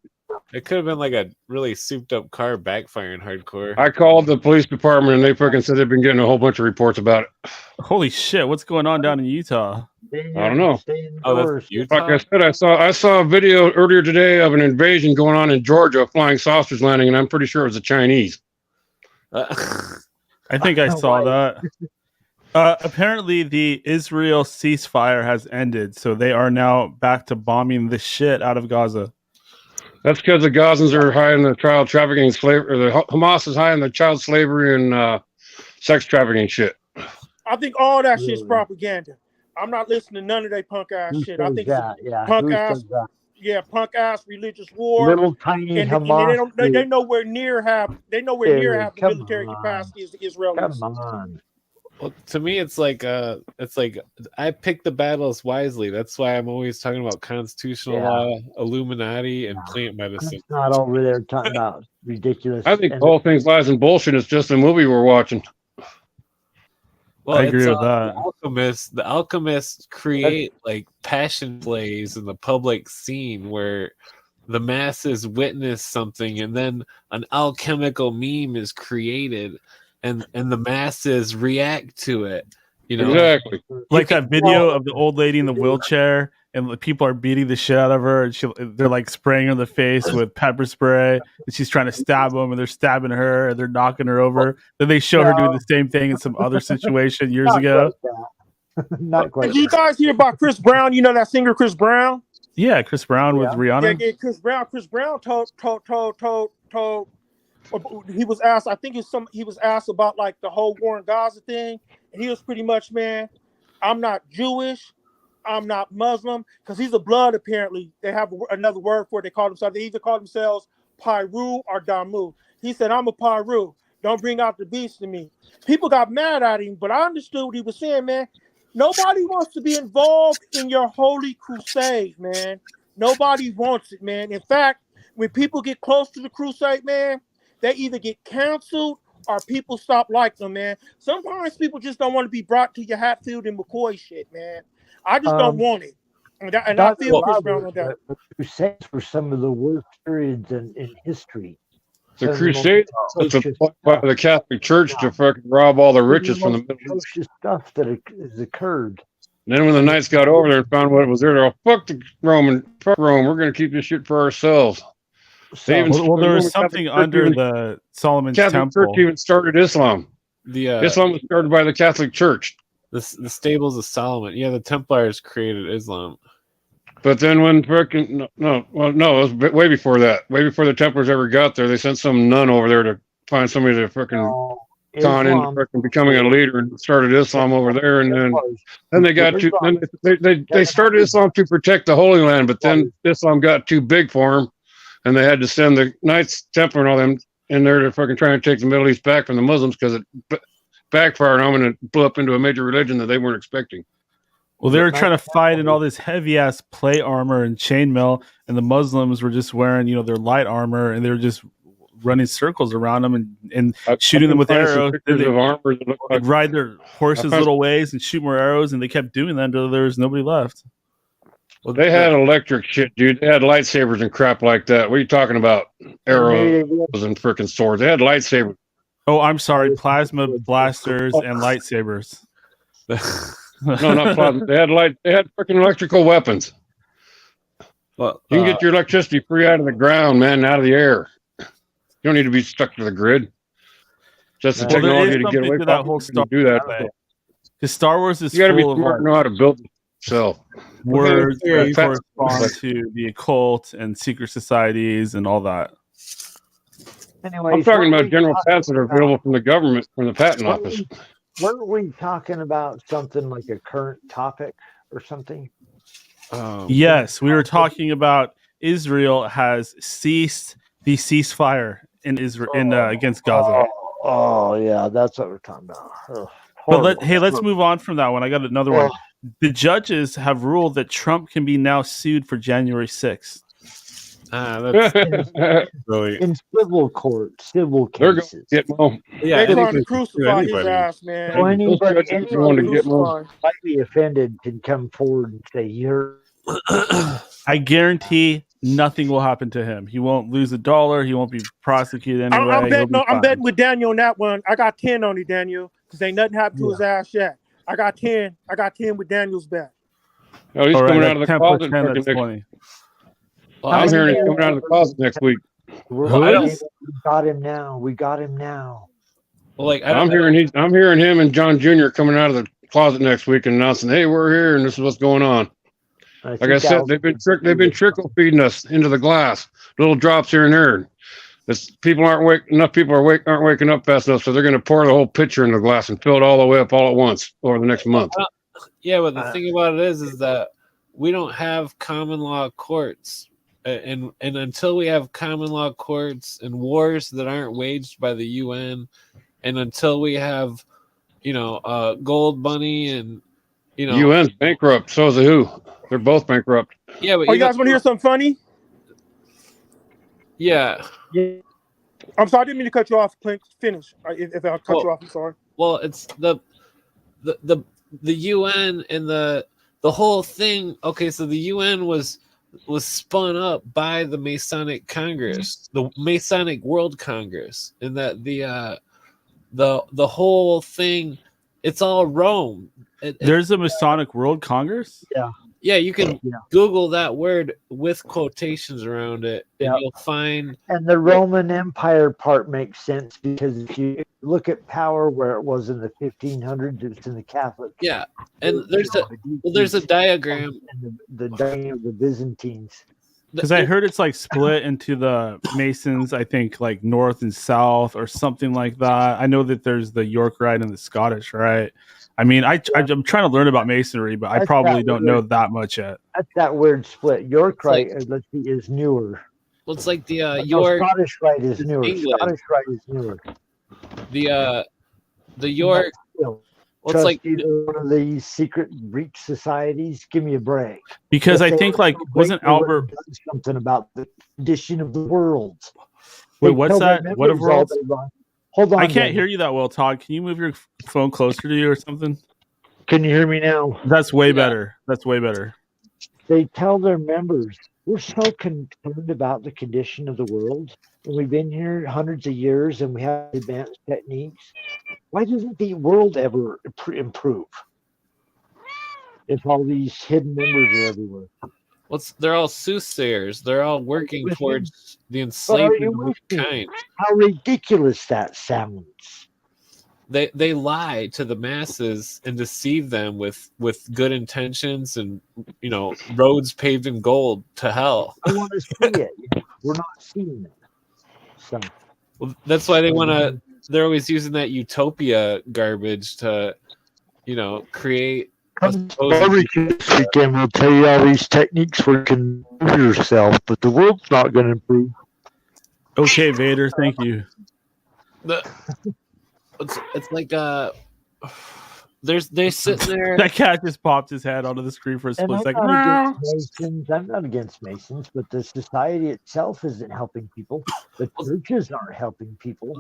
It could have been like a really souped up car backfiring hardcore. I called the police department and they fucking said they've been getting a whole bunch of reports about it. Holy shit! What's going on down in Utah? I don't know. That's Utah? Like I said, I saw a video earlier today of an invasion going on in Georgia, a flying saucers landing, and I'm pretty sure it was the Chinese. I think I saw that. Apparently, the Israel ceasefire has ended, so they are now back to bombing the shit out of Gaza. That's because the Gazans are high in the child trafficking, slavery, or the Hamas is high in the child slavery and sex trafficking shit. I think all that shit's propaganda. I'm not listening to none of that punk ass shit. I think punk ass religious war. Little tiny Hamas. They nowhere near have the military capacity as the Israelis. Come on. Well, to me, it's like I pick the battles wisely. That's why I'm always talking about constitutional law, Illuminati, and plant medicine. It's not over there talking about ridiculous. I think the whole thing's lies and bullshit. It's just a movie we're watching. Well, I agree with the that. alchemists create like passion plays in the public scene where the masses witness something, and then an alchemical meme is created, and the masses react to it. You know, Exactly. Like that video of the old lady in the wheelchair, and the people are beating the shit out of her, and they're like spraying her in the face with pepper spray, and she's trying to stab them, and they're stabbing her, and they're knocking her over. Then they show her doing the same thing in some other situation years Not ago. quite that. Not quite. Did you guys hear about Chris Brown? You know that singer Chris Brown? Yeah, Chris Brown with Yeah. Rihanna. Yeah, Chris Brown. Chris Brown told. He was asked. I think he was asked about like the whole war in Gaza thing, and he was pretty much, man, I'm not Jewish, I'm not Muslim, because he's a blood. Apparently, they have another word for it. They call themselves. They either call themselves Pyru or Damu. He said, I'm a Pyru. Don't bring out the beast to me. People got mad at him, but I understood what he was saying, man. Nobody wants to be involved in your holy crusade, man. Nobody wants it, man. In fact, when people get close to the crusade, man, they either get canceled or people stop liking them, man. Sometimes people just don't want to be brought to your Hatfield and McCoy shit, man. I just don't want it. And I feel Chris Brown on that. The Crusades were some of the worst periods in history. The Crusades was by the Catholic Church to fucking rob all the riches from the Middle East. Stuff that has occurred. And then when the Knights got over there and found what was there, they're all, fuck Rome, we're going to keep this shit for ourselves. There was something under the Solomon's Catholic Temple. Church even started Islam. Islam was started by the Catholic Church. The Stables of Solomon. Yeah, the Templars created Islam. But then when freaking it was way before that. Way before the Templars ever got there, they sent some nun over there to find somebody to freaking con into freaking becoming a leader and started Islam over there. And then they got to they started Islam to protect the Holy Land, but then Islam got too big for them, and they had to send the Knights Templar and all them in there to fucking try and take the Middle East back from the Muslims because it backfired on them and it blew up into a major religion that they weren't expecting. Well, they were trying to fight in all this heavy ass plate armor and chainmail, and the Muslims were just wearing, their light armor, and they were just running circles around them and shooting them with arrows. They'd ride their horses little ways and shoot more arrows, and they kept doing that until there was nobody left. Well, they had electric shit, dude. They had lightsabers and crap like that. What are you talking about? Arrows and freaking swords. They had lightsabers. Oh, I'm sorry. Plasma blasters and lightsabers. No, not plasma. They had freaking electrical weapons. Well, you can get your electricity free out of the ground, man, out of the air. You don't need to be stuck to the grid. Just the technology to get away from that whole Star do that. Because Star Wars is you got to be full smart and know how to build it yourself. Words that correspond to the occult and secret societies and all that. Anyways, I'm talking about general patents that are available from the government, from the patent office. Weren't we talking about something like a current topic or something? Yes, we were talking about Israel has ceased the ceasefire in Israel against Gaza. Oh, yeah, that's what we're talking about. But let's move on from that one. I got another one. The judges have ruled that Trump can be now sued for January 6th. That's really in civil court, civil cases. They're trying to crucify his ass, man. So anyone might be offended can come forward and say, "You're." I guarantee nothing will happen to him. He won't lose $1. He won't be prosecuted anyway. I'm betting with Daniel on that one. I got 10 on it, Daniel, because ain't nothing happened to his ass yet. I got 10. I got 10 with Daniel's bet. Oh, he's coming out of the closet. I'm hearing he's coming out of the closet next week. We got him now. We got him now. Well, I'm hearing him and John Jr. coming out of the closet next week and announcing, "Hey, we're here, and this is what's going on." Like I said, they've been trickle feeding us into the glass, little drops here and there. Enough people aren't waking up fast enough, so they're going to pour the whole pitcher in the glass and fill it all the way up all at once over the next month. Yeah, but the thing about it is that we don't have common law courts. And until we have common law courts and wars that aren't waged by the UN, and until we have, gold money and, UN's bankrupt. So is the WHO. They're both bankrupt. Yeah, but you guys want to hear something funny? Yeah. I'm sorry, I didn't mean to cut you off, Clint. Finish. If I cut you off, I'm sorry. Well, it's the the UN and the whole thing. Okay, so the UN was spun up by the Masonic Congress, the Masonic World Congress, and that the whole thing, it's all Rome. There's a Masonic World Congress? Yeah, you can Google that word with quotations around it, and you'll find. And the Roman Empire part makes sense because if you look at power where it was in the 1500s, it's in the Catholic. Yeah, and there's a diagram. The diagram of the Byzantines. Because I heard it's like split into the Masons, I think like North and South or something like that. I know that there's the York Rite and the Scottish Rite. I mean, I'm trying to learn about Masonry, but I probably don't know that much yet. That's that weird split. York Rite, let's see, is newer. Well, it's like the York. Scottish Rite is newer. England. Scottish Rite is newer. The York. Well, it's like one of these secret breach societies. Give me a break. Because I think like wasn't Albert something about the condition of the world? Wait, what's that? What of world? Hold on. I can't hear you that well, Todd. Can you move your phone closer to you or something? Can you hear me now? That's way better. That's way better. They tell their members, we're so concerned about the condition of the world, and we've been here hundreds of years, and we have advanced techniques. Why doesn't the world ever improve if all these hidden members are everywhere? They're all soothsayers. They're all working towards the enslavement of mankind. How ridiculous that sounds. They lie to the masses and deceive them with good intentions and roads paved in gold to hell. I want to see it. We're not seeing it. So that's why they want to. They're always using that utopia garbage to, create. Weekend will tell you all these techniques for can improve yourself, but the world's not going to improve. Okay, Vader, thank you. It's like they're sitting there. That cat just popped his head onto the screen for a split second. I'm not against Masons, but the society itself isn't helping people. The churches aren't helping people.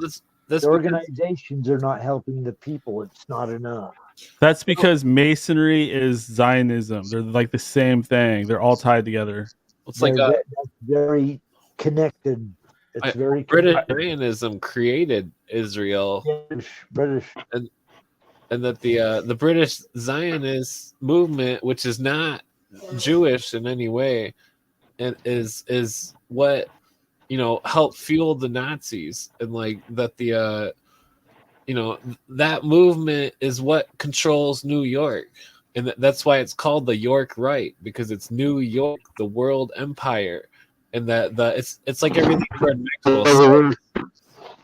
The organizations are not helping the people. It's not enough. That's because Masonry is Zionism. They're like the same thing. They're all tied together. It's like that's very connected. It's very British Zionism created Israel, British, and that the British Zionist movement, which is not Jewish in any way, and is what helped fuel the Nazis, and like that that movement is what controls New York, and that's why it's called the York Rite, because it's New York, the world empire, and that it's like everything Fred Maxwell said.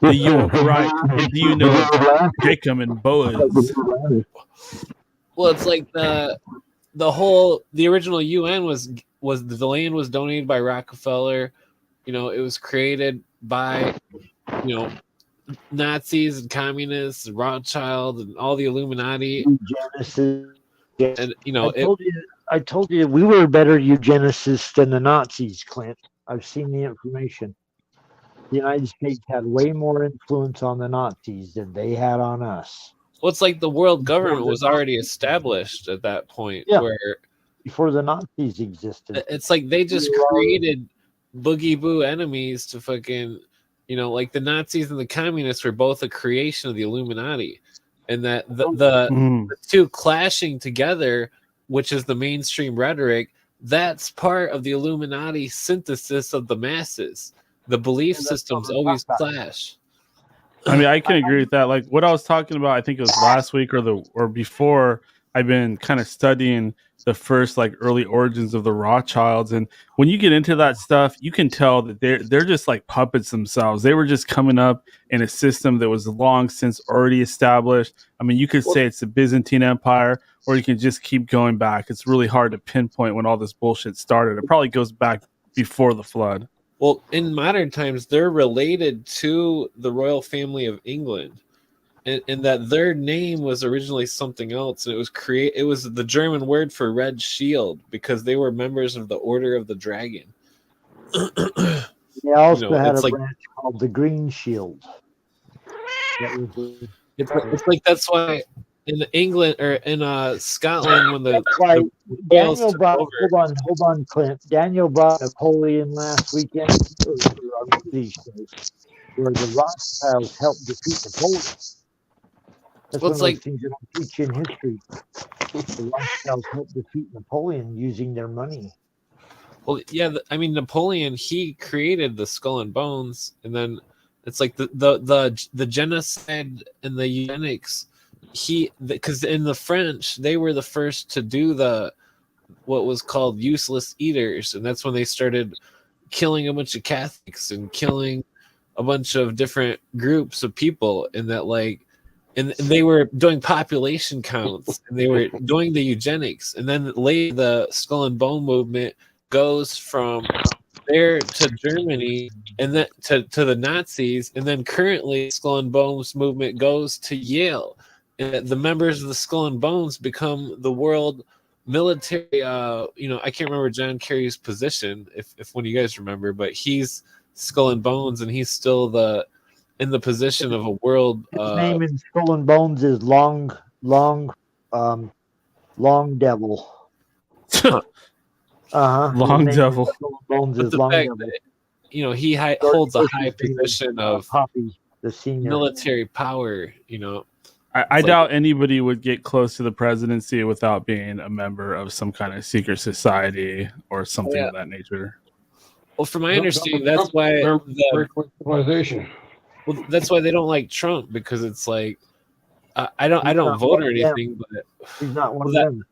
The York Rite. Do you know Jacob and Boaz? Well, it's like the original UN was the land was donated by Rockefeller. It was created by Nazis and communists and Rothschild and all the Illuminati. And I told you we were better eugenicists than the Nazis, Clint. I've seen the information. The United States had way more influence on the Nazis than they had on us. Well, it's like the world government was already established at that point, where before the Nazis existed. It's like they just created boogie boo enemies to fucking, like the Nazis and the communists were both a creation of the Illuminati, and that the two clashing together, which is the mainstream rhetoric, that's part of the Illuminati synthesis of the masses. The belief systems always clash. I mean, I can agree with that. Like what I was talking about, I think it was last week or before. I've been kind of studying the first like early origins of the Rothschilds, and when you get into that stuff, you can tell that they're just like puppets themselves. They were just coming up in a system that was long since already established. I mean, you could say it's the Byzantine Empire, or you can just keep going back. It's really hard to pinpoint when all this bullshit started. It probably goes back before the flood. Well, in modern times, they're related to the royal family of England, and that their name was originally something else, and it was the German word for red shield, because they were members of the Order of the Dragon. They also had a branch called the Green Shield. It's like that's why in England or in Scotland when That's why the Wales Daniel took brought. over. Hold on, Clint. Daniel brought Napoleon last weekend or on one of these shows where the Rothschilds helped defeat Napoleon. That's Well, one it's of those like things you don't teach in history. The Rothschilds helped defeat Napoleon using their money. well, yeah. I mean, Napoleon, he created the skull and bones, and then it's like the genocide and the eugenics. Because in the French, they were the first to do what was called useless eaters, and that's when they started killing a bunch of Catholics and killing a bunch of different groups of people, and that and they were doing population counts and they were doing the eugenics, and then later the skull and bone movement goes from there to Germany and then to the Nazis, and then currently skull and bones movement goes to Yale, and the members of the skull and bones become the world military. I can't remember John Kerry's position, if one of you guys remember, but he's skull and bones, and he's still in the position of a world. His name in Skull and Bones is Long Devil. Long Devil. Skull and Bones But is the Long fact Devil. that, he holds a high position of Poppy, the senior military power. I doubt anybody would get close to the presidency without being a member of some kind of secret society or something of that nature. Well, from my understanding, that's why civilization. Well, that's why they don't like Trump, because it's like I don't vote or anything, but he's not one of them.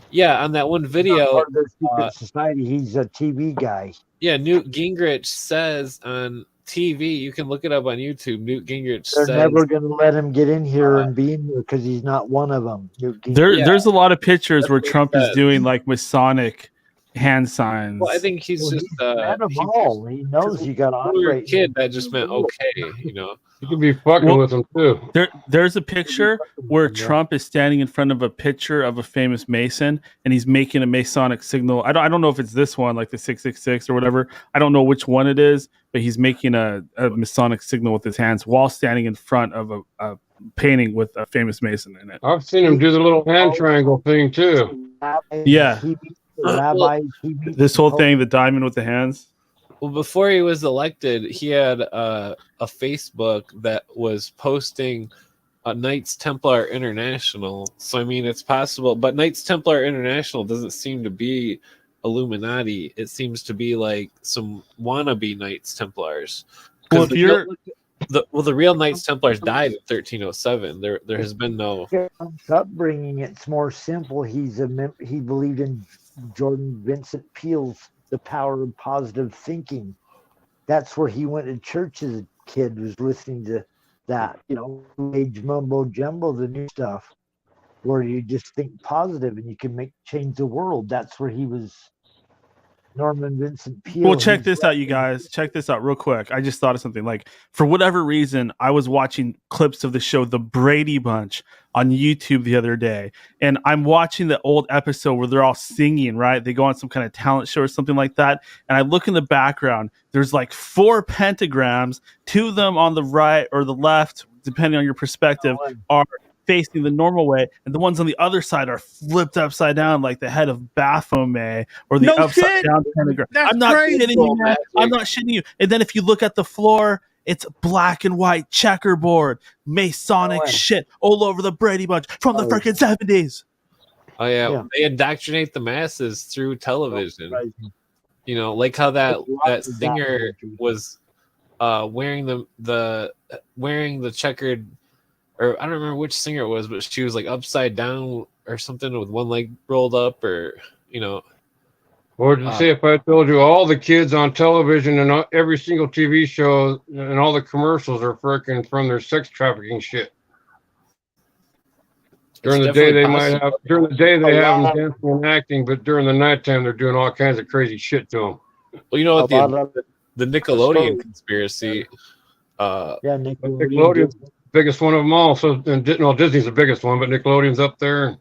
Yeah, on that one video, part of their secret society, he's a TV guy. Yeah, Newt Gingrich says on TV, you can look it up on YouTube. Newt Gingrich They're says never going to let him get in here and be in there because he's not one of them. There's a lot of pictures where Trump is doing like Masonic hand signs. Well, I think he's just he knows you got to operate. Kid, that just meant okay, You could be fucking with him too. There's a picture where Trump is standing in front of a picture of a famous Mason, and he's making a Masonic signal. I don't know if it's this one, like the 666 or whatever. I don't know which one it is, but he's making a Masonic signal with his hands while standing in front of a painting with a famous Mason in it. I've seen him do the little hand triangle thing too. Yeah. This whole thing, the diamond with the hands. Well, before he was elected, he had a Facebook that was posting Knights Templar International. So, I mean, it's possible. But Knights Templar International doesn't seem to be Illuminati. It seems to be like some wannabe Knights Templars. Well, if you're... the real Knights Templars died in 1307. There has been no upbringing. It's more simple. He believed in Jordan Vincent Peale's The Power of Positive Thinking. That's where he went to church as a kid, was listening to that, age mumbo jumbo, the new stuff, where you just think positive and you can change the world. That's where he was. Norman Vincent Peale. Well, check this out, you guys. Check this out real quick. I just thought of something. Like, for whatever reason, I was watching clips of the show The Brady Bunch on YouTube the other day, and I'm watching the old episode where they're all singing, right? They go on some kind of talent show or something like that, and I look in the background. There's like 4 pentagrams. 2 of them on the right or the left, depending on your perspective, are facing the normal way, and the ones on the other side are flipped upside down, like the head of Baphomet or the upside down pentagram. I'm not kidding you, man. I'm not shitting you. And then if you look at the floor, it's black and white checkerboard, Masonic shit all over the Brady Bunch from the freaking 70s. Oh yeah, they indoctrinate the masses through television. Like how that singer was wearing the checkered. Or I don't remember which singer it was, but she was like upside down or something with one leg rolled up, or What did you say if I told you all the kids on television and every single TV show and all the commercials are freaking from their sex trafficking shit? During the day they have them dancing and acting, but during the nighttime they're doing all kinds of crazy shit to them. Well, you know what the Nickelodeon conspiracy? Nickelodeon. Biggest one of them all. So, Disney's the biggest one, but Nickelodeon's up there.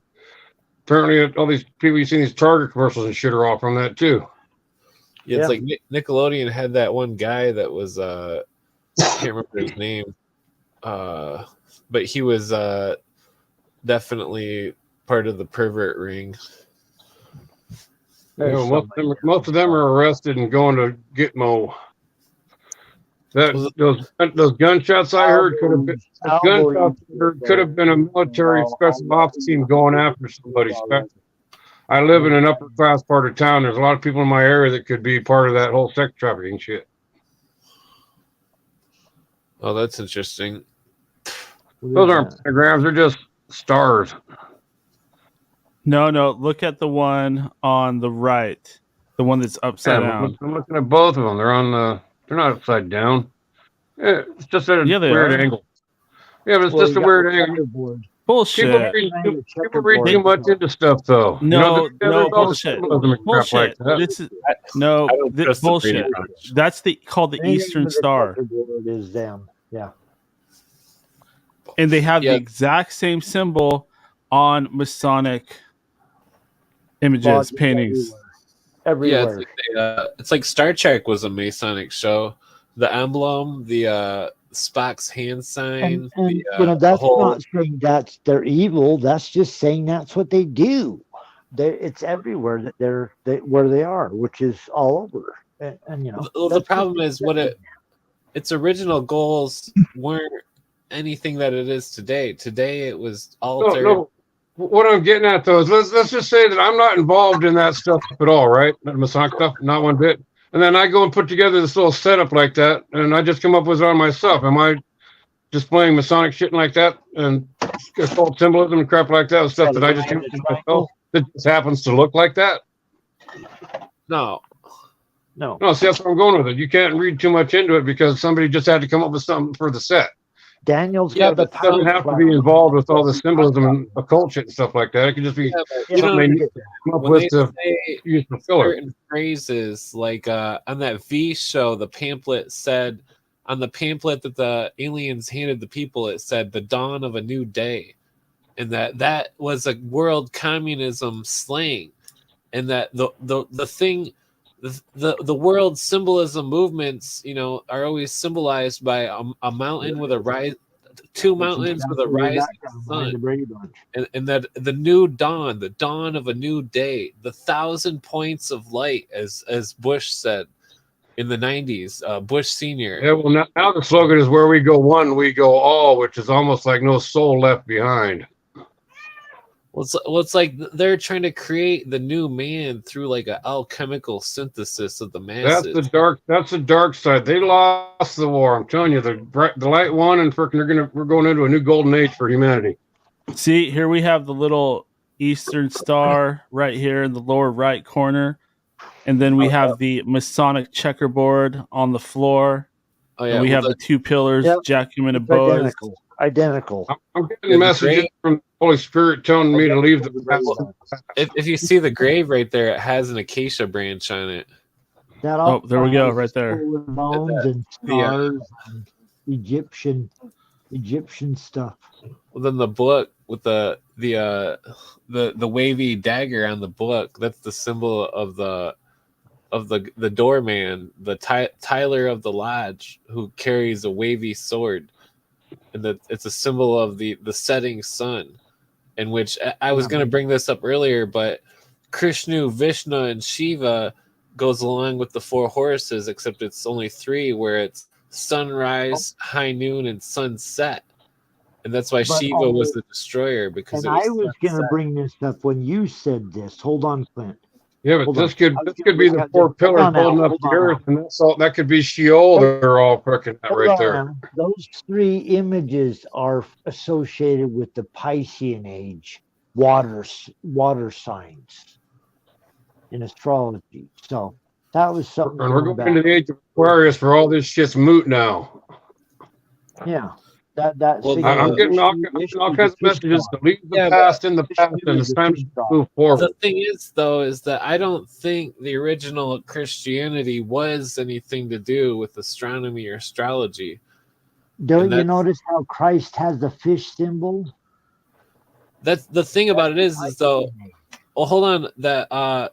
Apparently, all these people you've seen these Target commercials and shit are all from that too. Yeah, it's like Nickelodeon had that one guy that was I can't remember his name, but he was definitely part of the pervert ring. You know, most of them are arrested and going to Gitmo. Those gunshots I heard could have been a military special ops team going after somebody special. I live in an upper class part of town. There's a lot of people in my area that could be part of that whole sex trafficking shit. Oh, that's interesting. Those aren't pentagrams; they're just stars. No. Look at the one on the right, the one that's upside down. I'm looking at both of them. They're not upside down. Yeah, it's just at a weird angle. Yeah, but it's just a weird angle. Bullshit. People read too much into stuff, though. No, bullshit. Bullshit. This is bullshit. That's called the Eastern Star. It is them. Yeah. And they have the exact same symbol on Masonic images, paintings. Everywhere. Yeah, it's like Star Trek was a Masonic show. The emblem, the Spock's hand sign. And that's not saying they're evil. That's just saying that's what they do. It's everywhere that where they are, which is all over. And the problem is its original goals weren't anything that it is today. Today it was altered. No. What I'm getting at though is let's just say that I'm not involved in that stuff at all, right? That Masonic stuff, not one bit. And then I go and put together this little setup like that, and I just come up with it on myself. Am I displaying Masonic shit like that and occult symbolism and crap like that with stuff that I just do myself that just happens to look like that? No. See, that's where I'm going with it. You can't read too much into it because somebody just had to come up with something for the set. Daniel's but it doesn't have to be involved with all the symbolism and occult shit and stuff like that. It could just be something they need to come up with to use for filler. Certain phrases, like on that V show, the pamphlet said, on the pamphlet that the aliens handed the people, it said the dawn of a new day. And that was a world communism slang. And that the thing, the world symbolism movements, are always symbolized by a mountain with a rise, two mountains with a rising sun, and that the new dawn, the dawn of a new day, the 1,000 points of light, as Bush said in the 90s, Bush Senior. Yeah, well, now the slogan is "Where we go one, we go all," which is almost like no soul left behind. Well, it's like they're trying to create the new man through like an alchemical synthesis of the masses. That's the dark side. They lost the war. I'm telling you, the light won, and we're going into a new golden age for humanity. See, here we have the little Eastern Star right here in the lower right corner, and then we have the Masonic checkerboard on the floor. Oh yeah, and we have the two pillars, Jacquemin and Boaz. Identical. I'm getting messages from the Holy Spirit telling me to leave the past. If you see the grave right there, it has an acacia branch on it. Oh, there we go, right there. Bones and stars and Egyptian stuff. Well, then the book with the wavy dagger on the book, that's the symbol of the doorman, the Tyler of the Lodge, who carries a wavy sword. And that it's a symbol of the setting sun, in which I was going to bring this up earlier, but Krishna, Vishnu, and Shiva goes along with the four horses, except it's only three, where it's sunrise, high noon, and sunset. And that's why Shiva was the destroyer, because and I was going to bring this up when you said this. Hold on, Clint. Yeah, but this could be the four pillars holding up the earth, and that could be Sheol. They're all freaking that right there. Those three images are associated with the Piscean age, water signs in astrology. So that was something. And we're going into the age of Aquarius, where all this shit's moot now. Yeah. I'm getting all kinds of messages to leave the past in the past, and it's time to move forward. The thing is, though, is that I don't think the original Christianity was anything to do with astronomy or astrology. Don't you notice how Christ has the fish symbol? That's the thing about it is though. Well, hold on. That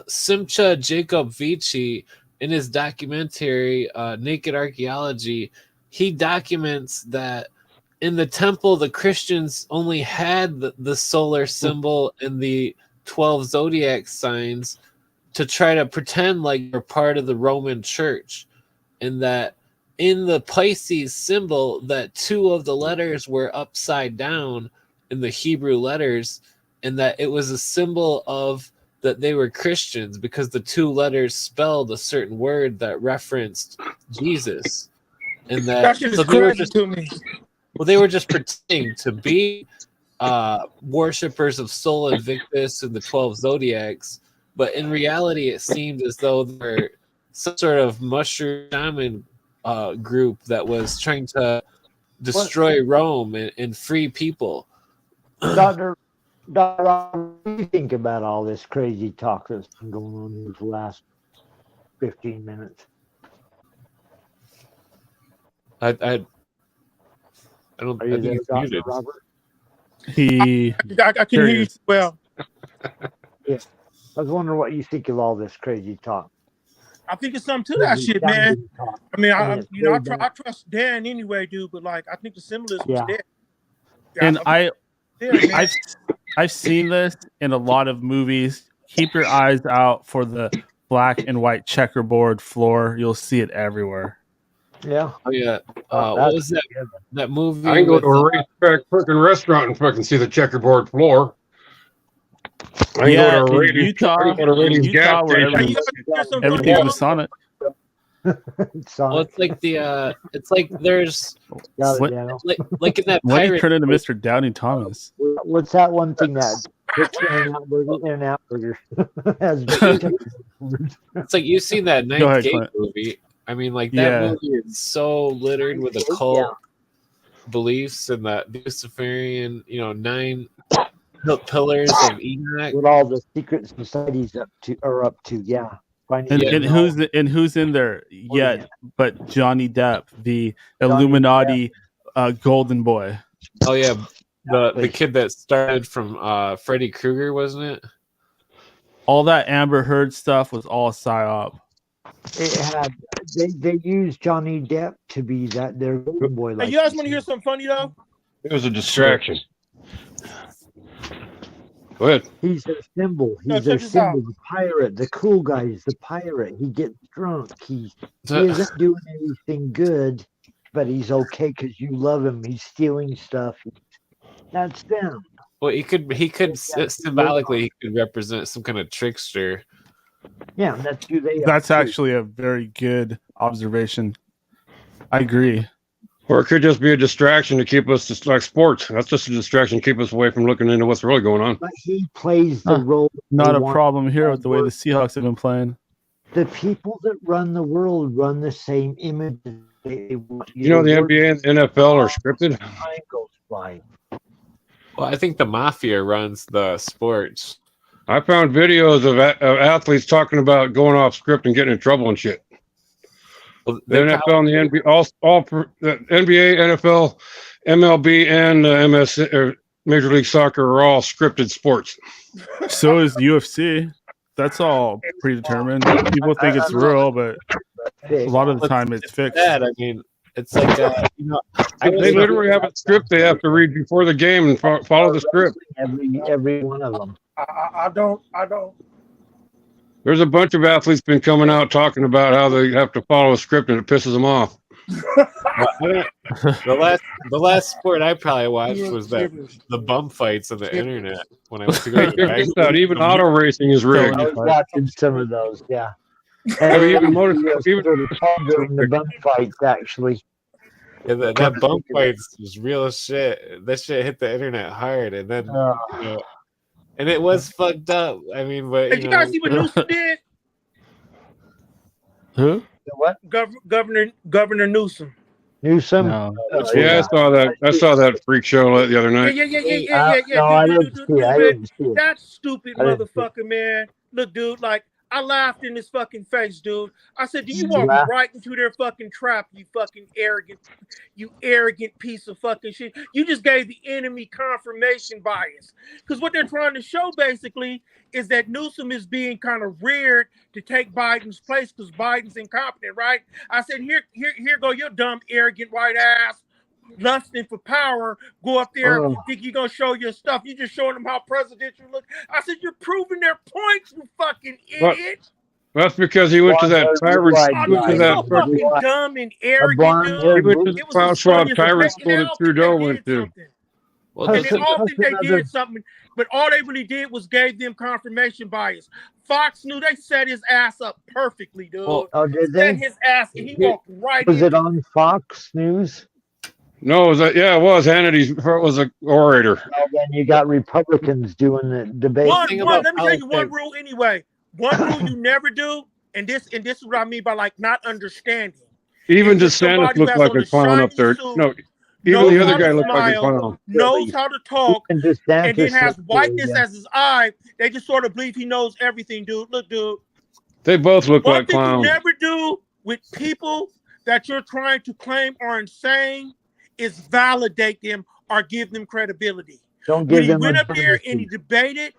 Simcha Jacob Vici, in his documentary Naked Archaeology, he documents that in the temple, the Christians only had the solar symbol and the 12 zodiac signs to try to pretend like they're part of the Roman Church, and that in the Pisces symbol that 2 of the letters were upside down in the Hebrew letters, and that it was a symbol of that they were Christians because the 2 letters spelled a certain word that referenced Jesus. And that shit is so they were crazy to me. well, they were just pretending to be worshippers of Sol Invictus and the 12 zodiacs, but in reality, it seemed as though they're some sort of mushroom shaman group that was trying to destroy Rome and free people. Doctor, what do you think about all this crazy talk that's been going on in the last 15 minutes? I don't. Are you I think there, he's Dr. muted. Robert? I can hear you well. Yeah. I was wondering what you think of all this crazy talk. I think it's something to that shit, man. Talk. I mean, it's you know, way back. I trust Dan anyway, dude. But like, I think the symbolism is Yeah. there. And man. I've seen this in a lot of movies. Keep your eyes out for the black and white checkerboard floor. You'll see it everywhere. Yeah. Oh yeah. What was that? That movie? I can go with, to a racetrack freaking restaurant and fucking see the checkerboard floor. I can go to a in Utah, gas where station. everything's Masonic. Well, it's like the it's like there's like in that Why do you pirate. turn into Mr. Downey Thomas? What's that one thing that In-N-Out Burger has? It's like you've seen that Go Ninth ahead, Gate Clint. movie. I mean, like that Yeah. movie is so littered with occult beliefs and the Luciferian, 9 pillars of Enoch. What all the secret societies are up to, yeah. And who's in there yet but Johnny Depp, the Illuminati golden boy. Oh yeah, the kid that started from Freddy Krueger, wasn't it? All that Amber Heard stuff was all psyop. It had they used Johnny Depp to be their golden boy. Hey, you guys want to hear something funny though? It was a distraction. Go ahead. He's their symbol. He's their symbol. The pirate, the cool guy is the pirate. He gets drunk. He isn't doing anything good, but he's okay because you love him. He's stealing stuff. That's them. Well, he could symbolically he could represent some kind of trickster. Yeah, that's who they are. That's actually a very good observation. I agree. Or it could just be a distraction to keep us like sports. That's just a distraction to keep us away from looking into what's really going on. But he plays the role. Not a problem here with the way the Seahawks have been playing. The people that run the world run the same image. They want You know, the NBA and the NFL are scripted. Time goes by. Well, I think the mafia runs the sports. I found videos of athletes talking about going off script and getting in trouble and shit. Well, the NFL and the NBA, all the NBA, NFL, MLB, and MS or Major League Soccer are all scripted sports. So is UFC. That's all predetermined. People think it's real, but a lot of the time it's fixed. I mean, it's like they literally have a script they have to read before the game and follow the script. Every one of them. I don't. There's a bunch of athletes been coming out talking about how they have to follow a script and it pisses them off. the last sport I probably watched was the bum fights on the internet when I went to go. Even auto racing is rigged. I was watching some of those, yeah. Even the bum fights actually. Yeah, that bum fights was real shit. That shit hit the internet hard, and then and it was fucked up. I mean, but Did you guys see what Newsom did? Who? What? Governor Newsom. Newsom? No. Yeah, I saw that. I saw that freak show the other night. Yeah. No, I didn't see it. That stupid motherfucker, man. Look, dude, like, I laughed in his fucking face, dude. I said, do you walk right into their fucking trap, you fucking arrogant piece of fucking shit. You just gave the enemy confirmation bias. Because what they're trying to show, basically, is that Newsom is being kind of reared to take Biden's place because Biden's incompetent, right? I said, here go your dumb, arrogant white ass. lusting for power, go up there, Oh. think you're gonna show your stuff. You just showing them how presidential look. I said, you're proving their points, you fucking But idiot. that's because he went to that tyrant. Oh, He went to he's that so fucking dumb and arrogant, dude. he went to the It was Klaus as funny Schwab as tyrant and school they that all think Trudeau they went did to. something. Well, And they all think they did something, but all they really did was gave them confirmation bias. Fox knew they set his ass up perfectly, dude. Well, Oh, did Set they? his ass, and he walked right Was in. it on Fox News? No, it was it was Hannity's. It was an orator. Well, then you got Republicans doing the debate. Let me tell you one rule anyway. One rule you never do, and this is what I mean by like not understanding. Even If somebody DeSantis who looked has like on a a clown up shiny there. suit, No, even knows the other how guy to looked like a smile, clown. knows how to talk, And and then DeSantis has looked whiteness good, yeah. as his eye, they just sort of believe he knows everything, dude. Look, dude. They both look One like thing clowns. you never do with people that you're trying to claim are insane is validate them or give them credibility. Don't When give he them went up there and he legitimacy. debated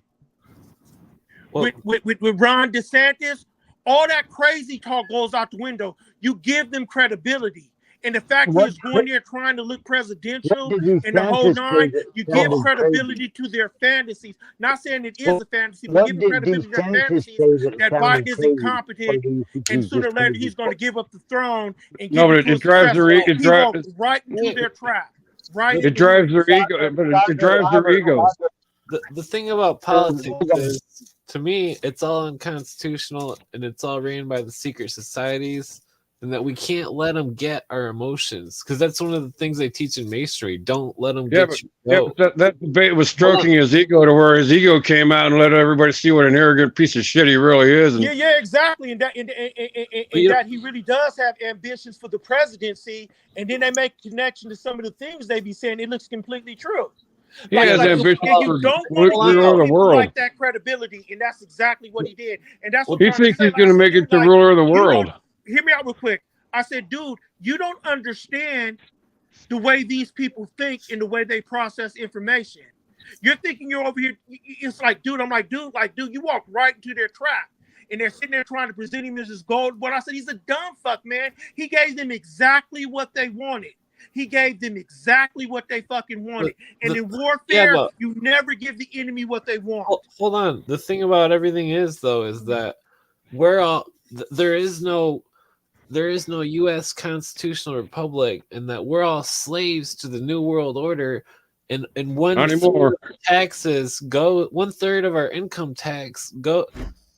with Ron DeSantis, all that crazy talk goes out the window. You give them credibility. And the fact he is going there trying to look presidential What did and the whole DeSantis nine, say that you give sounded credibility to their fantasies. Not saying it is a fantasy, but What giving did credibility to their DeSantis fantasies say that that sounded Biden is crazy? incompetent, Or do you think and he's sooner or just later crazy? he's going to give up the throne and No, give but it to it a drives successor. their He walked right into their trap. Right it into drives it. their ego. But it drives their egos. The thing about politics is, to me, it's all unconstitutional and it's all ran by the secret societies, and that we can't let them get our emotions, because that's one of the things they teach in masonry. Don't let them get you. But that debate was stroking his ego to where his ego came out and let everybody see what an arrogant piece of shit he really is. And Yeah, exactly. And that he really does have ambitions for the presidency, and then they make a connection to some of the things they be saying. It looks completely true. he has ambitions you for don't want to ruler of the give world. like that credibility, and that's exactly what he did. And that's what He I'm trying thinks to say. he's going to make it the ruler of the world. Hear me out real quick. I said, dude, you don't understand the way these people think and the way they process information. You're thinking you're over here. It's like, dude, you walk right into their trap. And they're sitting there trying to present him as this gold. But I said, he's a dumb fuck, man. He gave them exactly what they wanted. He gave them exactly what they fucking wanted. And in warfare, you never give the enemy what they want. Hold on. The thing about everything is, though, is that we're all there is no U.S. constitutional republic, and that we're all slaves to the New World Order. And one taxes go 1/3 of our income tax go.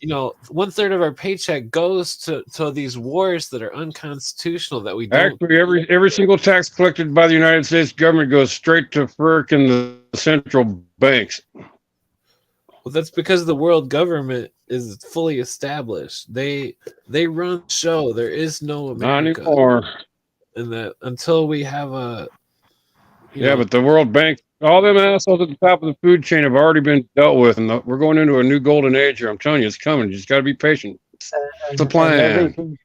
1/3 of our paycheck goes to these wars that are unconstitutional that we don't. Actually, every single tax collected by the United States government goes straight to FERC and the central banks. Well, that's because the world government is fully established. They run the show. There is no America. Not anymore. And that until we have a but the World Bank, all them assholes at the top of the food chain have already been dealt with, and we're going into a new golden age here. I'm telling you, it's coming. You just got to be patient. It's a plan.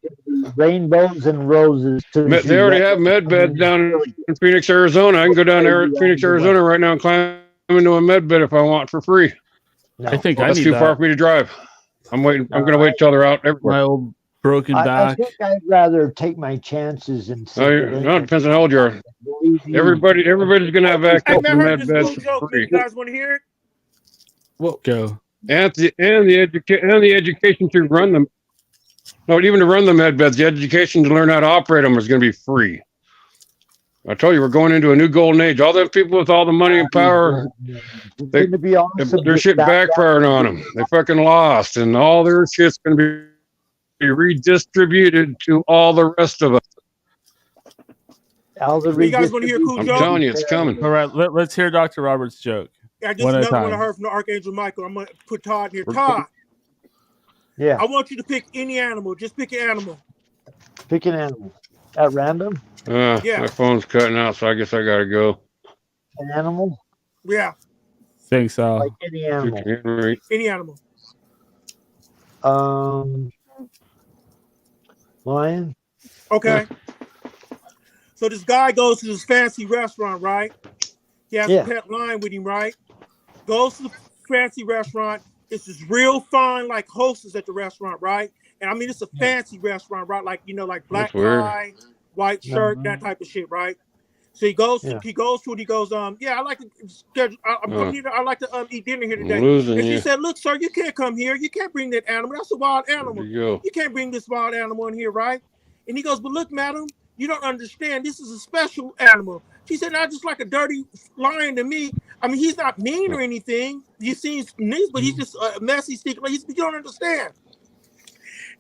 Rainbows and roses. They already have med beds down in Phoenix, Arizona. I can go down to Phoenix, Arizona right now and climb into a med bed if I want for free. I think that's too far for me to drive. I'm waiting. I'm going to wait till they're out everywhere. My old broken I back. think I'd rather take my chances and see. No, it depends on how old you are. Everybody's going to have access to med beds for free. You guys want to hear it? Well, go. And the education to run them. No, even to run the med beds, the education to learn how to operate them is going to be free. I told you, we're going into a new golden age. All them people with all the money and power, their shit backfired on them. They fucking lost, and all their shit's going to be redistributed to all the rest of us. You guys want to hear a cool I'm joke? telling you, it's coming. All right, let's hear Dr. Robert's joke. Yeah, just another one I heard from the Archangel Michael. I'm going to put Todd here. Todd. Yeah. I want you to pick any animal. Just pick an animal. Pick an animal. At random? My phone's cutting out, so I guess I got to go. An animal? Yeah. Thanks, Al. Like any animal. Any animal. Lion? Okay. So this guy goes to this fancy restaurant, right? He has a pet lion with him, right? Goes to the fancy restaurant. It's this real fine, like, hostess at the restaurant, right? And I mean, it's a fancy restaurant, right? Like, like black tie, white shirt, that type of shit, right? So he goes Yeah. to it. He goes, yeah, I like to schedule. I like to eat dinner here today. losing And she you. said, look, sir, you can't come here. You can't bring that animal. That's a wild animal. There you go. You can't bring this wild animal in here, right? And he goes, but look, madam, you don't understand. This is a special animal. She said, not just like a dirty lion to me. I mean, he's not mean or anything. He seems nice, but he's just a messy, sticky. You don't understand.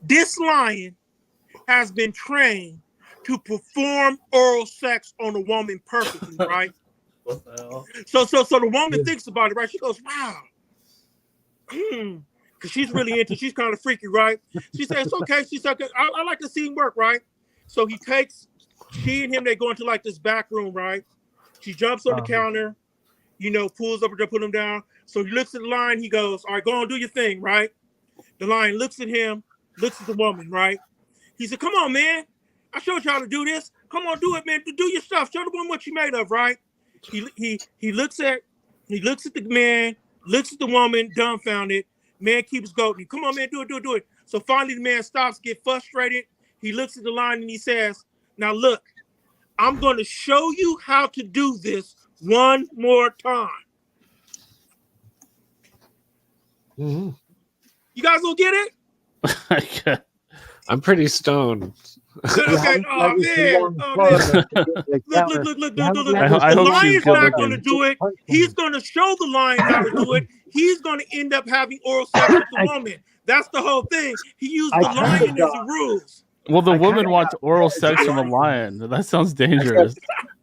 This lion has been trained to perform oral sex on a woman perfectly, right? What the hell? So the woman thinks about it, right? She goes, wow. Because she's really she's kind of freaky, right? She says, it's okay. She said, I like to see him work, right? So she and him, they go into like this back room, right? She jumps on the counter, pulls up to put him down. So he looks at the lion. He goes, all right, go on, do your thing, right? The lion looks at him, looks at the woman, right? He said, come on, man. I showed you how to do this. Come on, do it, man. Do your stuff. Show the woman what you made of, right? He looks at the man, looks at the woman, dumbfounded. Man keeps going. Come on, man, do it. So finally the man stops, get frustrated. He looks at the lion and he says, now look, I'm going to show you how to do this one more time. Mm-hmm. You guys gonna get it? I'm pretty stoned. Okay. Oh man. Look. The lion's not going to do it. He's going to show the lion how to do it. He's going to end up having oral sex with the woman. That's the whole thing. He used the lion as the rules. Well, the woman wants oral sex from a lion. That sounds dangerous.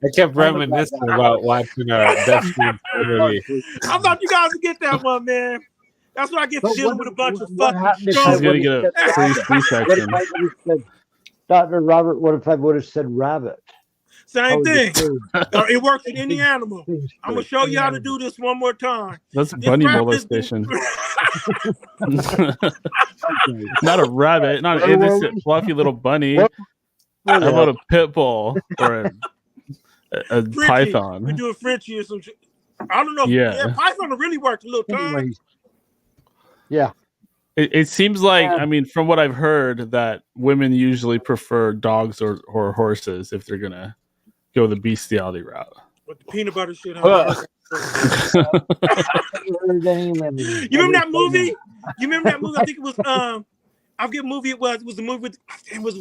I kept reminiscing about watching Death Stream movie. I thought you guys would get that one, man. That's what I get for dealing with a bunch of fucking She's going to get a free C-section. Dr. Robert, what if I would have said rabbit? Same thing. It works with any animal. I'm going to show you how to do this one more time. That's bunny molestation. Not a rabbit, not an innocent, fluffy little bunny. How about a pit bull or a python? We do a Frenchie or some shit. I don't know. Yeah, python really worked a little time. Yeah. It seems like, I mean, from what I've heard, that women usually prefer dogs or horses if they're going to go the bestiality route. With the peanut butter shit. You remember that movie? I think it was, I forget what movie it was. It was the movie with, it was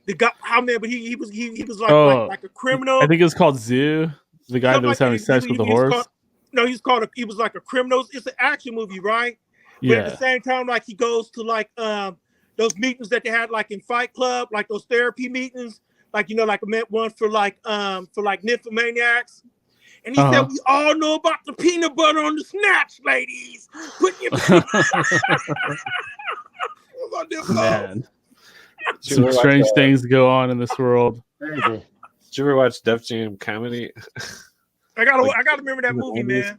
the guy, but he was like a criminal. I think it was called Zoo. The guy that was having sex with the horse. He was like a criminal. It's an action movie, right? But Yeah. at the same time, like he goes to like those meetings that they had like in Fight Club, like those therapy meetings, like like I met one for like nymphomaniacs. And he said, we all know about the peanut butter on the snatch, ladies. Put your Man. Some strange things go on in this world. Did you ever watch Def Jam comedy? I gotta remember that movie, man.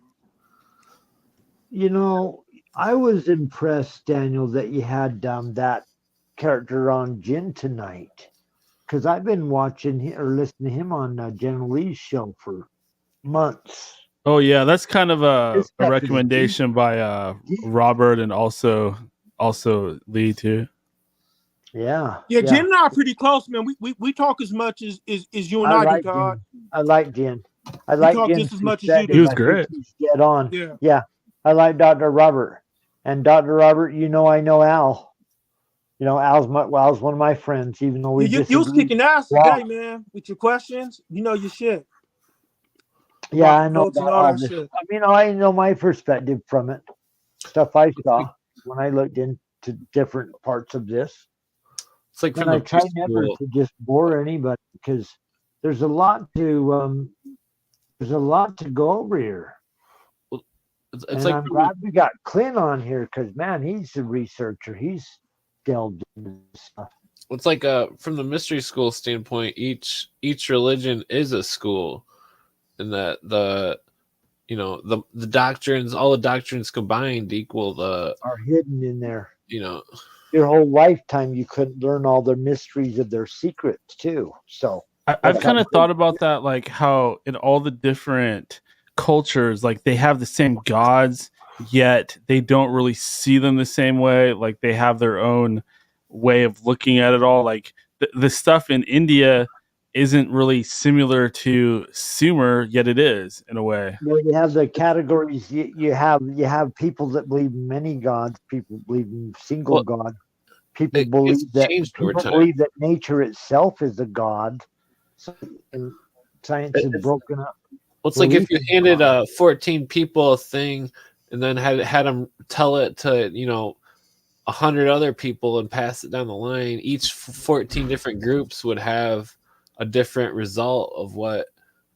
I was impressed, Daniel, that you had that character on Jin tonight, because I've been watching or listening to him on Jen Lee's show for months. Oh yeah, that's kind of a recommendation by Robert and also Lee too. Yeah. Jen and I are pretty close, man. We talk as much as you and I do, Todd. I like Jen. I like Jen just as much as you do. He was great. Get on. Yeah. I like Dr. Robert. And Dr. Robert, I know Al. Al's one of my friends, even though we you was kicking ass today, man, with your questions. You know your shit. Yeah, I know all that shit. I mean, I know my perspective from it. Stuff I saw when I looked into different parts of this. It's like and I try never to just bore anybody because there's a lot to go over here. It's I'm glad we got Clint on here because man, he's a researcher. He's delved into stuff. It's like from the mystery school standpoint, each religion is a school, and that the doctrines, all the doctrines combined equal are hidden in there. Your whole lifetime you couldn't learn all the mysteries of their secrets too. So I've kind of thought about that, like how in all the different cultures, like they have the same gods, yet they don't really see them the same way. Like they have their own way of looking at it all. Like the stuff in India isn't really similar to Sumer, yet it is in a way. Well, you have the categories. You have people that believe in many gods. People believe in single God. People it's believe that changed over people time. believe that nature itself is a god. So, and science has It's- broken up. Well, it's like if you belief in handed God. 14 people a thing and then had them tell it to 100 other people and pass it down the line, each 14 different groups would have a different result of what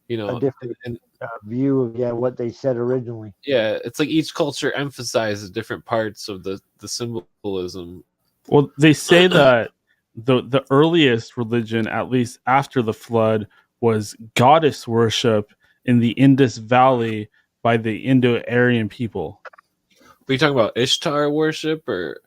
a different view of what they said originally. Yeah, it's like each culture emphasizes different parts of the symbolism. Well, they say that the earliest religion, at least after the flood, was goddess worship in the Indus Valley by the Indo-Aryan people. Are you talking about Ishtar worship or?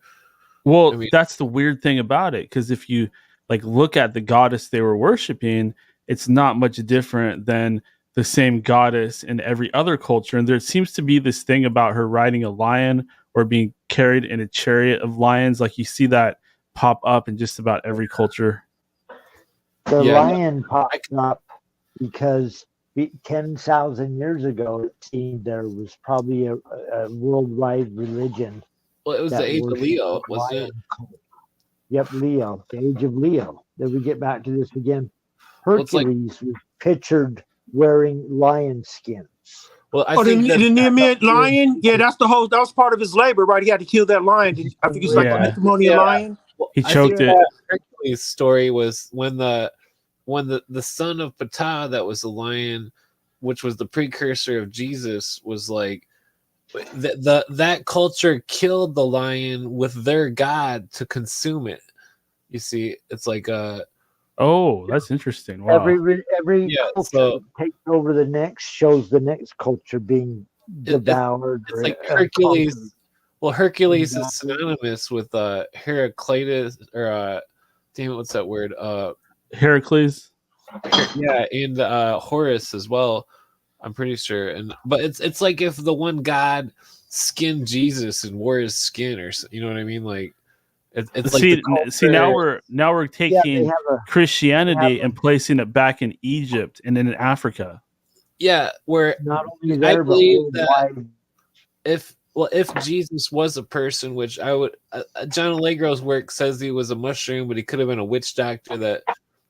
Well, that's the weird thing about it, because if you look at the goddess they were worshiping, it's not much different than the same goddess in every other culture. And there seems to be this thing about her riding a lion or being carried in a chariot of lions. Like you see that pop up in just about every culture. The lion popped up because 10,000 years ago, it seemed there was probably a worldwide religion. Well, it was the age of Leo, wasn't it? Yep, Leo, the age of Leo. Then we get back to this again. Hercules was pictured wearing lion skins. Well, I think the Nemean lion, that was part of his labor, right? He had to kill that lion. I think it's like a Nicomonian lion. He choked it. Hercules' story was when the son of Ptah, that was the lion, which was the precursor of Jesus, was like that culture killed the lion with their god to consume it. You see, it's like oh, that's interesting. Wow. Every culture that takes over the next shows the next culture being devoured. It's like Hercules. Well, Hercules is synonymous with Heraclitus, or damn it, what's that word? Heracles. Yeah, and Horus as well. I'm pretty sure. But it's like if the one god skinned Jesus and wore his skin, or you know what I mean? Like it's see now we're taking Christianity and placing it back in Egypt and in Africa. Yeah, where not only there, I believe but that if Jesus was a person, which I would, John Allegro's work says he was a mushroom, but he could have been a witch doctor that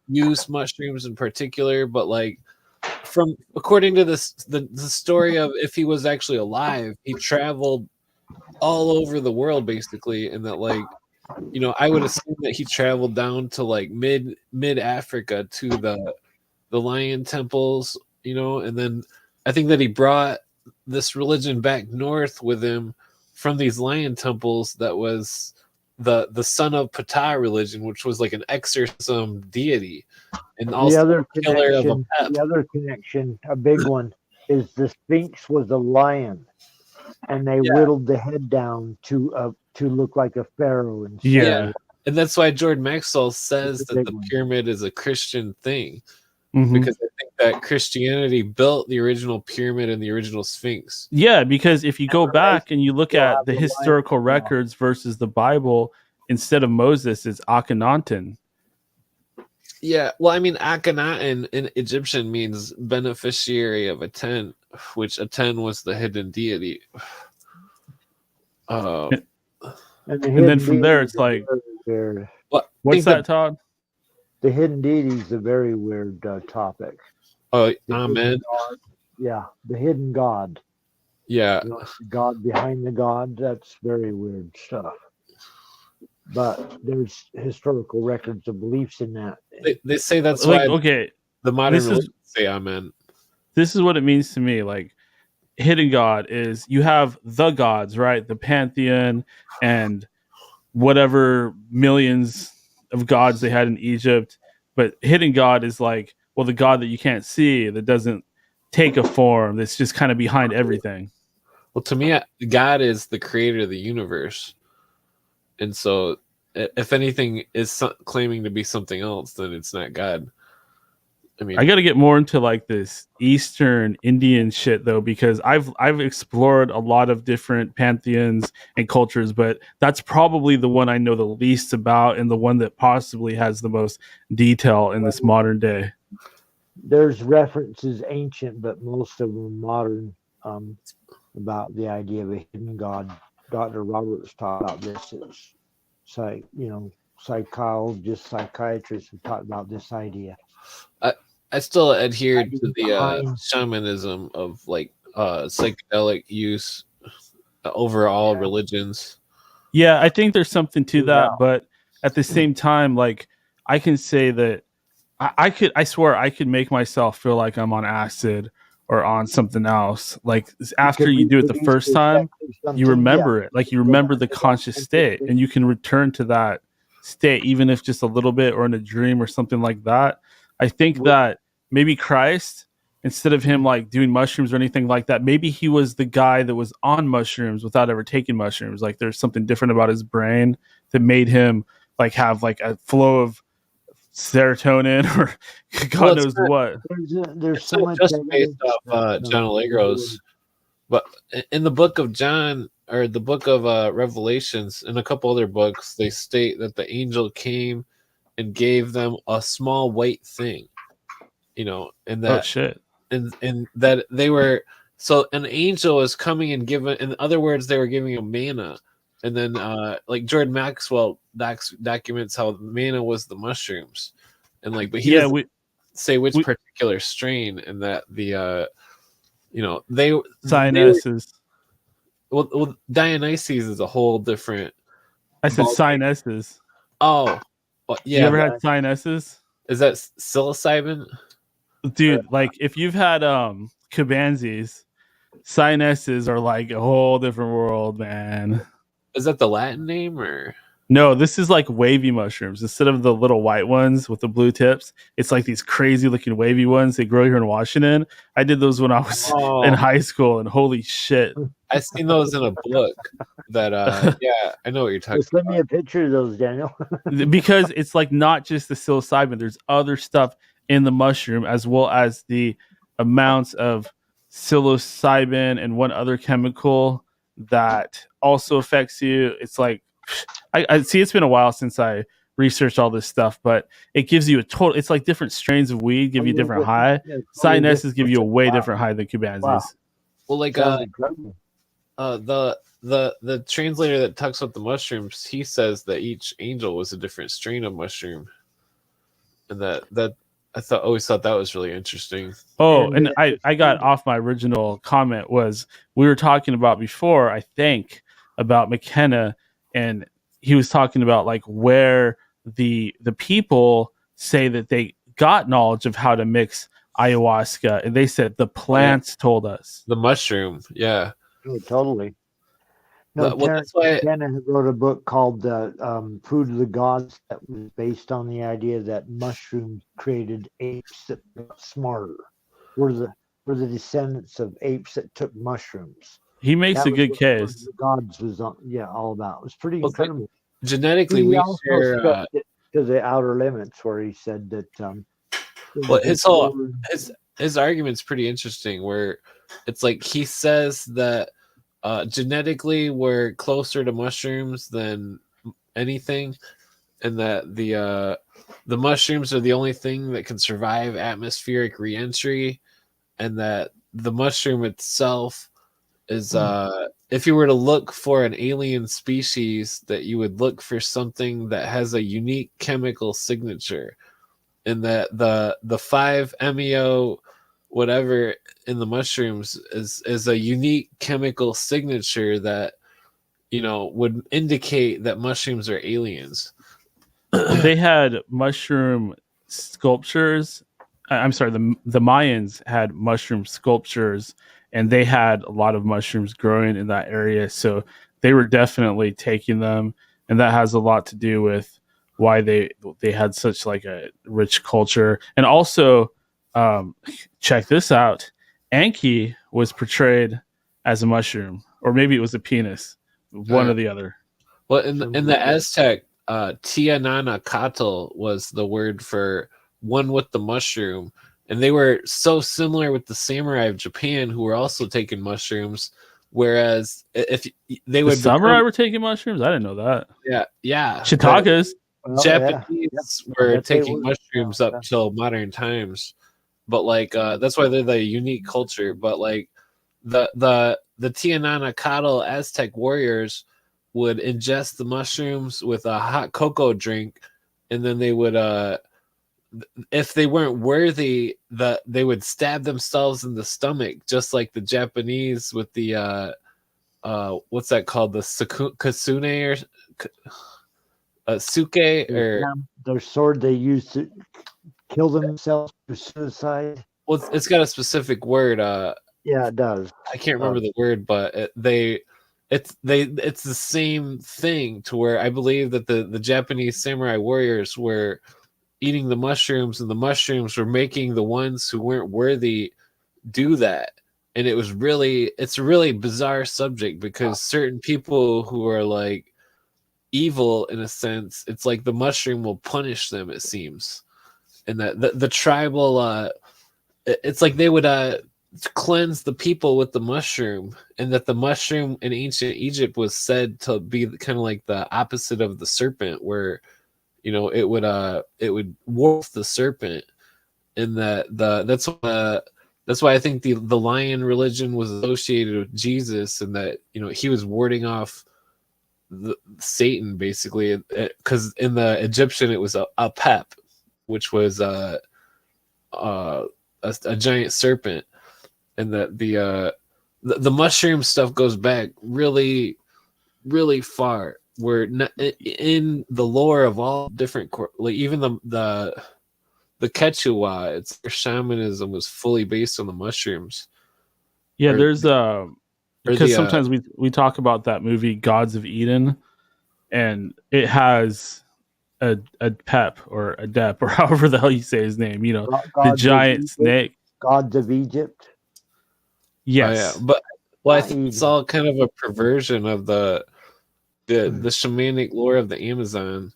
used mushrooms in particular. But according to the story of if he was actually alive, he traveled all over the world basically, and that I would assume that he traveled down to mid Africa to the lion temples, and then I think that he brought this religion back north with him from these lion temples. That was the son of Ptah religion, which was like an exorcism deity, and also the other connection, a big one, is the Sphinx was a lion, and they whittled the head down to look like a pharaoh. And that's why Jordan Maxwell says that the pyramid is a Christian thing, because I think that Christianity built the original pyramid and the original Sphinx. Yeah, because if you go back and you look at the historical records versus the Bible, instead of Moses, it's Akhenaten. Yeah, well, I mean, Akhenaten in Egyptian means beneficiary of Aten, which Aten was the hidden deity. And then from there, it's like, what's that, Todd? The hidden deity is a very weird topic. Oh, amen. Yeah, the hidden God. Yeah. The God behind the God, that's very weird stuff. But there's historical records of beliefs in that. They say that's why the modern religions say amen. This is what it means to me. Like, hidden God is you have the gods, right? The pantheon and whatever millions of gods they had in Egypt. But hidden God is like, well, the God that you can't see, that doesn't take a form, that's just kind of behind everything. Well, to me, God is the creator of the universe. And so if anything is claiming to be something else, then it's not God. I got to get more into like this Eastern Indian shit though, because I've explored a lot of different pantheons and cultures, but that's probably the one I know the least about and the one that possibly has the most detail in this modern day. There's references ancient, but most of them modern, about the idea of a hidden God. Dr. Roberts taught about this. It's psychologists, psychiatrists have talked about this idea. I still adhere to the shamanism of like psychedelic use over all religions. Yeah, I think there's something to that, but at the same time, like I can say that I swear I could make myself feel like I'm on acid or on something else. Like after you do it the first time, you remember it. Like you remember the conscious state, and you can return to that state, even if just a little bit or in a dream or something like that. I think that maybe Christ, instead of him like doing mushrooms or anything like that, maybe he was the guy that was on mushrooms without ever taking mushrooms. Like there's something different about his brain that made him like have like a flow of serotonin or God knows what. There's so much just based off John Allegro's, but in the book of John or the book of Revelations and a couple other books, they state that the angel came and gave them a small white thing, and that and that they were so an angel is coming and giving. In other words, they were giving him manna, and then like Jordan Maxwell documents how manna was the mushrooms, and like, but he doesn't say which particular strain, and that the they sinuses. Well, Dionysus is a whole different. I said sinuses. Oh, well, yeah. You ever had sinuses? Is that psilocybin? Dude, like if you've had Cabanzis, sinuses are like a whole different world, man. Is that the Latin name or? No, this is like wavy mushrooms. Instead of the little white ones with the blue tips, it's like these crazy looking wavy ones they grow here in Washington. I did those when I was in high school, and holy shit. I've seen those in a book that yeah, I know what you're talking about. Send me a picture of those, Daniel. Because it's like not just the psilocybin, there's other stuff in the mushroom, as well as the amounts of psilocybin and one other chemical that also affects you. It's like I see it's been a while since I researched all this stuff, but it gives you a total, it's like different strains of weed give you different high. Sinuses give you a way different high than Cubanzis. Wow. Well, like the translator that talks about the mushrooms, he says that each angel was a different strain of mushroom, and that I always thought that was really interesting. Oh, and I got off my original comment was we were talking about before, I think, about McKenna, and he was talking about like where the people say that they got knowledge of how to mix ayahuasca, and they said the plants told us. The mushroom, yeah. Oh, totally. No, that's why McKenna wrote a book called Food of the Gods that was based on the idea that mushrooms created apes that got smarter. We're the descendants of apes that took mushrooms. He makes a good case. The Gods was all about. It was pretty incredible. Genetically, we share to the outer limits, where he said that. Well, his argument's pretty interesting. Where it's like he says that genetically we're closer to mushrooms than anything, and that the mushrooms are the only thing that can survive atmospheric reentry, and that the mushroom itself is if you were to look for an alien species, that you would look for something that has a unique chemical signature, and that the 5-MeO whatever in the mushrooms is a unique chemical signature that would indicate that mushrooms are aliens. They had mushroom sculptures. I'm sorry, the Mayans had mushroom sculptures, and they had a lot of mushrooms growing in that area. So they were definitely taking them, and that has a lot to do with why they had such like a rich culture. And also, check this out: Anki was portrayed as a mushroom, or maybe it was a penis, one or the other. Well, in the Aztec, Tiananacatl was the word for one with the mushroom, And they were so similar with the samurai of Japan who were also taking mushrooms. Whereas if they The would samurai become, were taking mushrooms? I didn't know that. yeah, Shiitakas. Well, Japanese I were bet they taking were. mushrooms up till modern times, but like that's why they're the unique culture. But like the Tiananacatl Aztec warriors would ingest the mushrooms with a hot cocoa drink, and then they would if they weren't worthy, they would stab themselves in the stomach, just like the Japanese with the what's that called, the kasune or suke, or their sword they used to kill themselves through suicide. well, it's got a specific word. Yeah, it does. I can't remember the word, but it's the same thing, to where I believe that the Japanese samurai warriors were eating the mushrooms, and the mushrooms were making the ones who weren't worthy do that. And it's a really bizarre subject, because certain people who are like evil in a sense, it's like the mushroom will punish them, it seems. And that the tribal it's like they would cleanse the people with the mushroom, and that the mushroom in ancient Egypt was said to be kind of like the opposite of the serpent, where it would warp the serpent, and that's why I think the lion religion was associated with Jesus, and that he was warding off Satan, basically, because in the Egyptian it was a pep, which was a giant serpent. And that the mushroom stuff goes back really, really far. Where in the lore of all different, like even the Quechua, it's their shamanism was fully based on the mushrooms. Yeah, there's because sometimes we talk about that movie Gods of Eden, and it has a pep or a dep or however the hell you say his name. The giant snake. Gods of Egypt. Yes. Oh, yeah. But I think it's all kind of a perversion of the shamanic lore of the Amazon.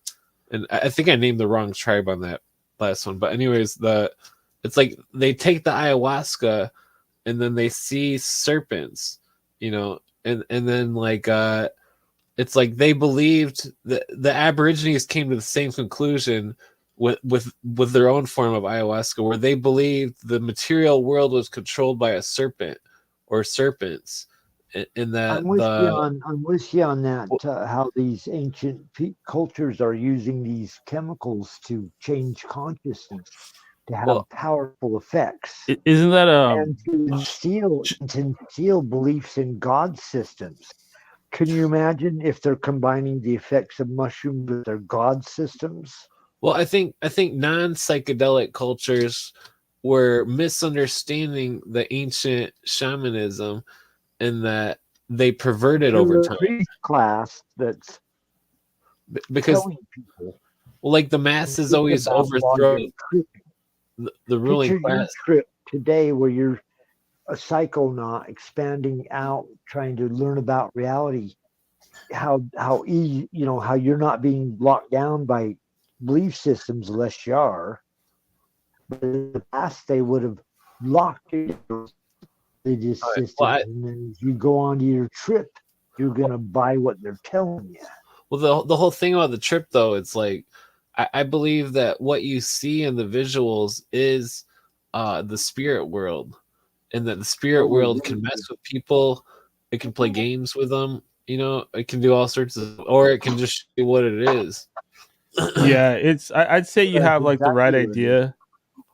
And I think I named the wrong tribe on that last one. But anyways, it's like they take the ayahuasca and then they see serpents, and then like it's like they believed that the Aborigines came to the same conclusion with their own form of ayahuasca, where they believed the material world was controlled by a serpent or serpents, in that I'm with you on that. How these ancient cultures are using these chemicals to change consciousness, to have powerful effects. Isn't that and to instill beliefs in God systems? Can you imagine if they're combining the effects of mushrooms with their God systems? Well, I think non-psychedelic cultures were misunderstanding the ancient shamanism, in that they perverted over time. Class that's because people. Well, like the masses always overthrow the ruling class. Your trip today, where you're a psychonaut expanding out, trying to learn about reality. How easy, how you're not being locked down by belief systems unless you are. But in the past, they would have locked you. Religious systems, and then as you go on to your trip, you're gonna buy what they're telling you. Well, the whole thing about the trip, though, it's like I believe that what you see in the visuals is the spirit world, and that the spirit world can mess with people. It can play games with them. It can do all sorts of, or it can just show you what it is. Yeah, I'd say you have like the right idea.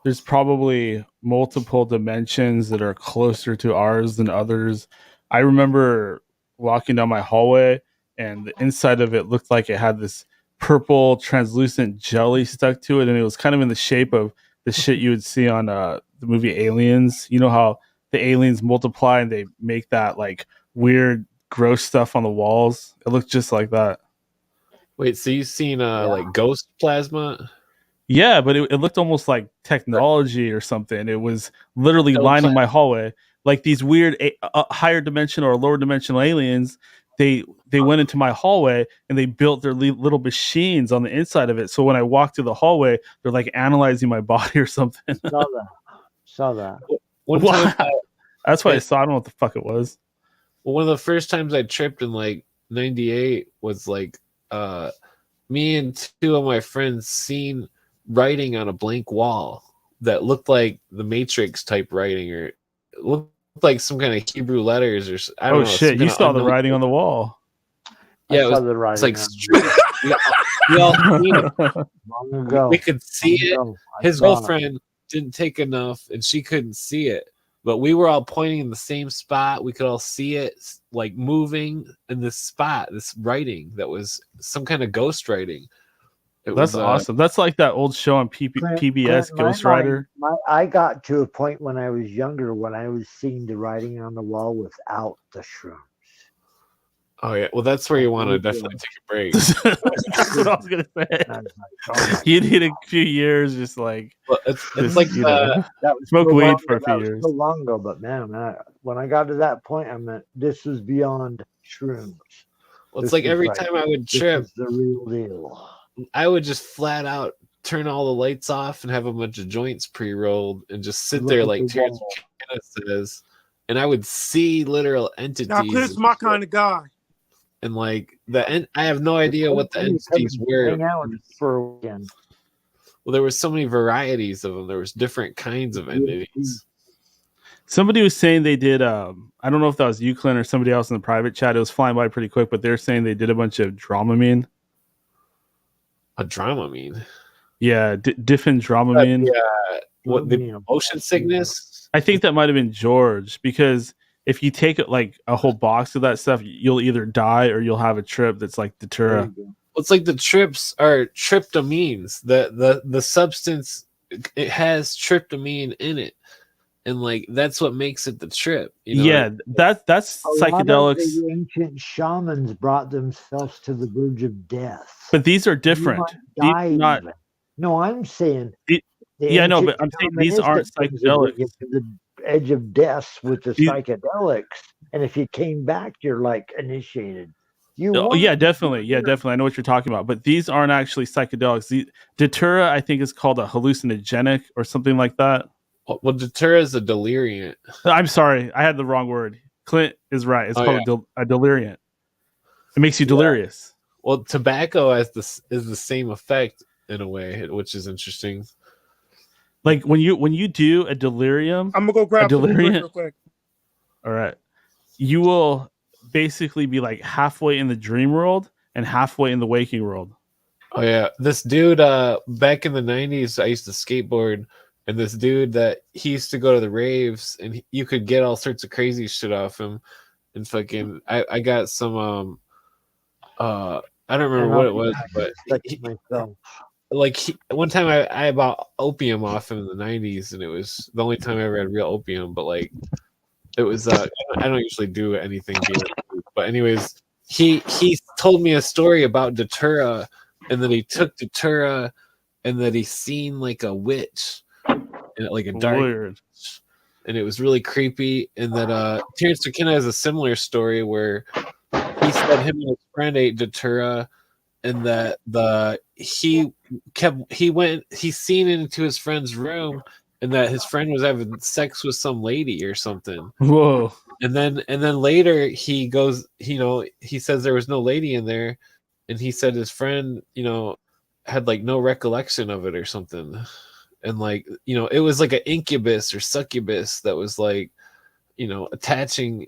There's probably multiple dimensions that are closer to ours than others. I remember walking down my hallway, and the inside of it looked like it had this purple translucent jelly stuck to it, and it was kind of in the shape of the shit you would see on the movie Aliens. You know how the aliens multiply and they make that like weird gross stuff on the walls? It looked just like that. Wait, so you've seen like ghost plasma? Yeah, but it looked almost like technology or something. It was literally lining my hallway. Like these weird higher dimensional or lower dimensional aliens, they went into my hallway and they built their little machines on the inside of it. So when I walk through the hallway, they're like analyzing my body or something. Saw that. One time, That's why I saw. I don't know what the fuck it was. well, one of the first times I tripped in like '98 was like me and two of my friends seen writing on a blank wall that looked like the Matrix type writing, or it looked like some kind of Hebrew letters, or I don't know. Shit! You saw the writing on the wall. Yeah, I saw the writing. It's like we all seen it. Long ago. We could see it. Long ago. I His saw it. girlfriend didn't take enough, and she couldn't see it. But we were all pointing in the same spot. We could all see it, like moving in this spot. This writing that was some kind of ghost writing. That's awesome. That's like that old show on PBS, Ghost Rider. I got to a point when I was younger when I was seeing the writing on the wall without the shrooms. Oh yeah, well that's where you want to definitely take a break. That's what I was gonna say. You need a few years, just like it's like that was smoke so weed long for a ago. few That was years. so long ago, but man, when I got to that point, I meant this was beyond shrooms. Well, it's This like was every time I would trip, the real deal. I would just flat out turn all the lights off and have a bunch of joints pre-rolled and just sit there like Terrence McKenna says, and I would see literal entities. Now, Clint's my kind of guy. And like I have no idea what the entities were. Hang out for a weekend. Well, there was so many varieties of them. There was different kinds of entities. Somebody was saying they did. I don't know if that was you, Clint, or somebody else in the private chat. It was flying by pretty quick, but they're saying they did a bunch of Dramamine. A Dramamine? Yeah, different Dramamine. What the motion sickness? I think that might have been George, because if you take it like a whole box of that stuff, you'll either die or you'll have a trip that's like Datura. Well, it's like the trips are tryptamines. The substance, it has tryptamine in it, and like that's what makes it the trip. You know? Yeah, that's A lot of psychedelics. the ancient shamans brought themselves to the verge of death. But these are different. You might die These are not. even. No, I'm saying. Yeah, no, but I'm saying these aren't psychedelics. You get to the edge of death with the psychedelics, and if you came back, you're like initiated. Yeah, definitely. Yeah, definitely. I know what you're talking about, but these aren't actually psychedelics. The Datura, I think, is called a hallucinogenic or something like that. Well, Datura is a deliriant. I'm sorry, I had the wrong word. Clint is right. It's called a deliriant. It makes you delirious. Well, tobacco is the same effect in a way, which is interesting. Like when you do a delirium, I'm gonna go grab some real quick. All right, you will basically be like halfway in the dream world and halfway in the waking world. Oh yeah, this dude back in the 90s, I used to skateboard, and this dude that he used to go to the raves, and you could get all sorts of crazy shit off him. And fucking, I got some I don't remember what it was, but one time I bought opium off him in the 90s, and it was the only time I ever had real opium. But like, it was I don't usually do anything, but anyways, he told me a story about Datura, and that he took Datura, and that he seen like a witch, and like a dark. Weird. And it was really creepy. And that Terrence McKenna has a similar story where he said him and his friend ate Datura, and that he seen into his friend's room, and that his friend was having sex with some lady or something. Whoa. And then later he goes, he says there was no lady in there, and he said his friend, had like no recollection of it or something. And like, it was like an incubus or succubus that was like, attaching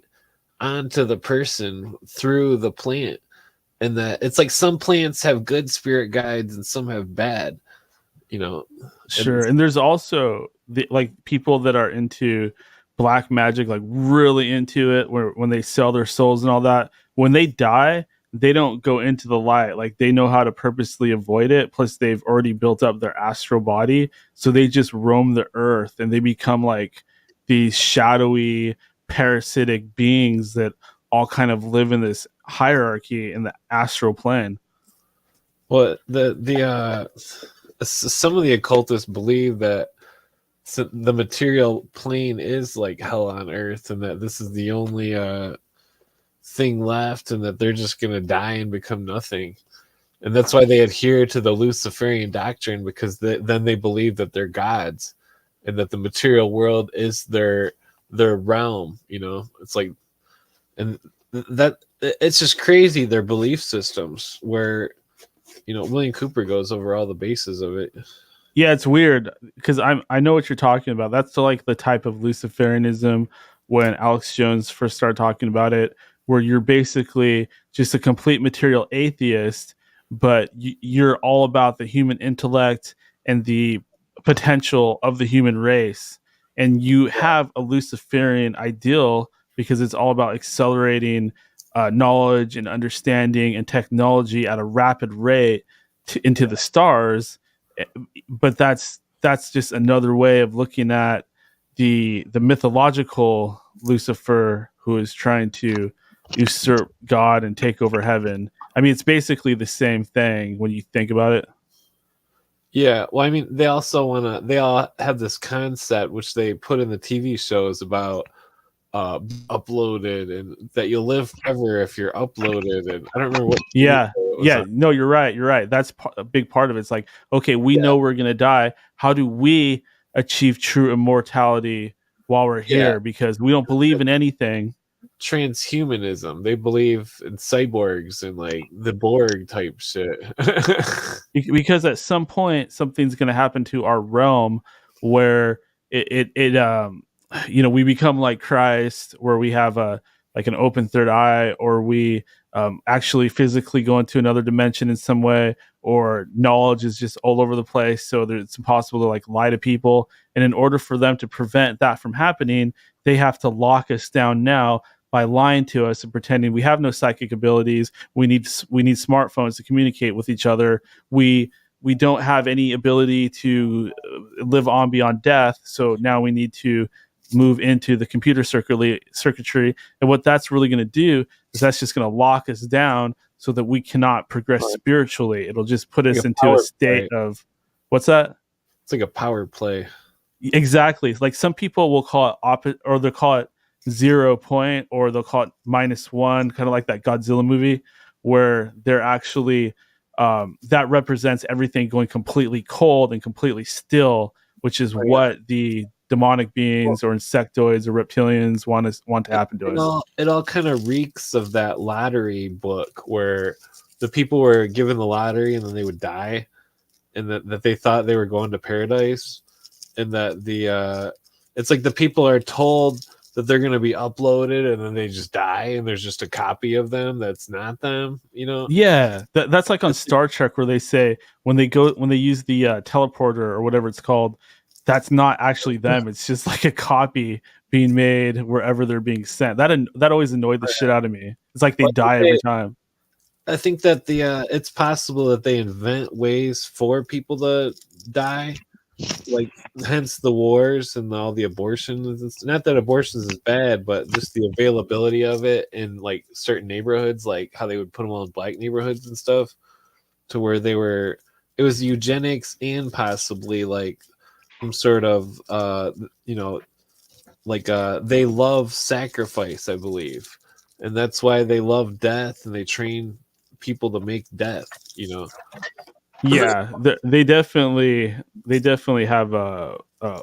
onto the person through the plant. And that it's like some plants have good spirit guides and some have bad, Sure. And there's also like people that are into black magic, like really into it, where when they sell their souls and all that, when they die, they don't go into the light. Like they know how to purposely avoid it. Plus they've already built up their astral body. So they just roam the earth and they become like these shadowy parasitic beings that all kind of live in this hierarchy in the astral plane. Well, some of the occultists believe that the material plane is like hell on earth, and that this is the only thing left, and that they're just going to die and become nothing. And that's why they adhere to the Luciferian doctrine, because then they believe that they're gods, and that the material world is their realm. You know, it's like, and that it's just crazy, their belief systems, where, you know, William Cooper goes over all the bases of it. Yeah, it's weird because I know what you're talking about. That's like the type of Luciferianism when Alex Jones first started talking about it, where you're basically just a complete material atheist, but you're all about the human intellect and the potential of the human race, and you have a Luciferian ideal because it's all about accelerating knowledge and understanding and technology at a rapid rate into the stars. But that's just another way of looking at the mythological Lucifer, who is trying to usurp God and take over heaven. I mean, it's basically the same thing when you think about it. Yeah, well, I mean, they all have this concept which they put in the TV shows about uploaded, and that you'll live forever if you're uploaded. And I don't remember what. Yeah. No, you're right. That's a big part of it. It's like, okay, we know we're going to die. How do we achieve true immortality while we're here? Because we don't believe in anything. Transhumanism. They believe in cyborgs and like the Borg type shit. Because at some point something's going to happen to our realm where it you know, we become like Christ, where we have like an open third eye, or we actually physically go into another dimension in some way, or knowledge is just all over the place, so that it's impossible to like lie to people. And in order for them to prevent that from happening, they have to lock us down now by lying to us and pretending we have no psychic abilities. We need smartphones to communicate with each other. We don't have any ability to live on beyond death, so now we need to move into the computer circuitry. And what that's really going to do is that's just going to lock us down so that we cannot progress spiritually. It'll just put us into a state of, what's that? It's like a power play. Exactly. Like some people will call it or they'll call it 0 point, or they'll call it -1, kind of like that Godzilla movie, where they're actually that represents everything going completely cold and completely still, which is what the demonic beings or insectoids or reptilians want to happen to us. It all kind of reeks of that lottery book where the people were given the lottery and then they would die, and that they thought they were going to paradise, and that it's like the people are told that they're going to be uploaded, and then they just die, and there's just a copy of them that's not them, you know? Yeah, that's like on Star Trek, where they say when they use the teleporter or whatever it's called, that's not actually them. It's just like a copy being made wherever they're being sent. That always annoyed the shit out of me. It's like they die every time. I think that it's possible that they invent ways for people to die, like hence the wars and all the abortions. It's not that abortions is bad, but just the availability of it in like certain neighborhoods, like how they would put them all in black neighborhoods and stuff, to where it was eugenics and possibly like some sort of you know, like they love sacrifice, I believe, and that's why they love death, and they train people to make death, you know. Yeah, they definitely have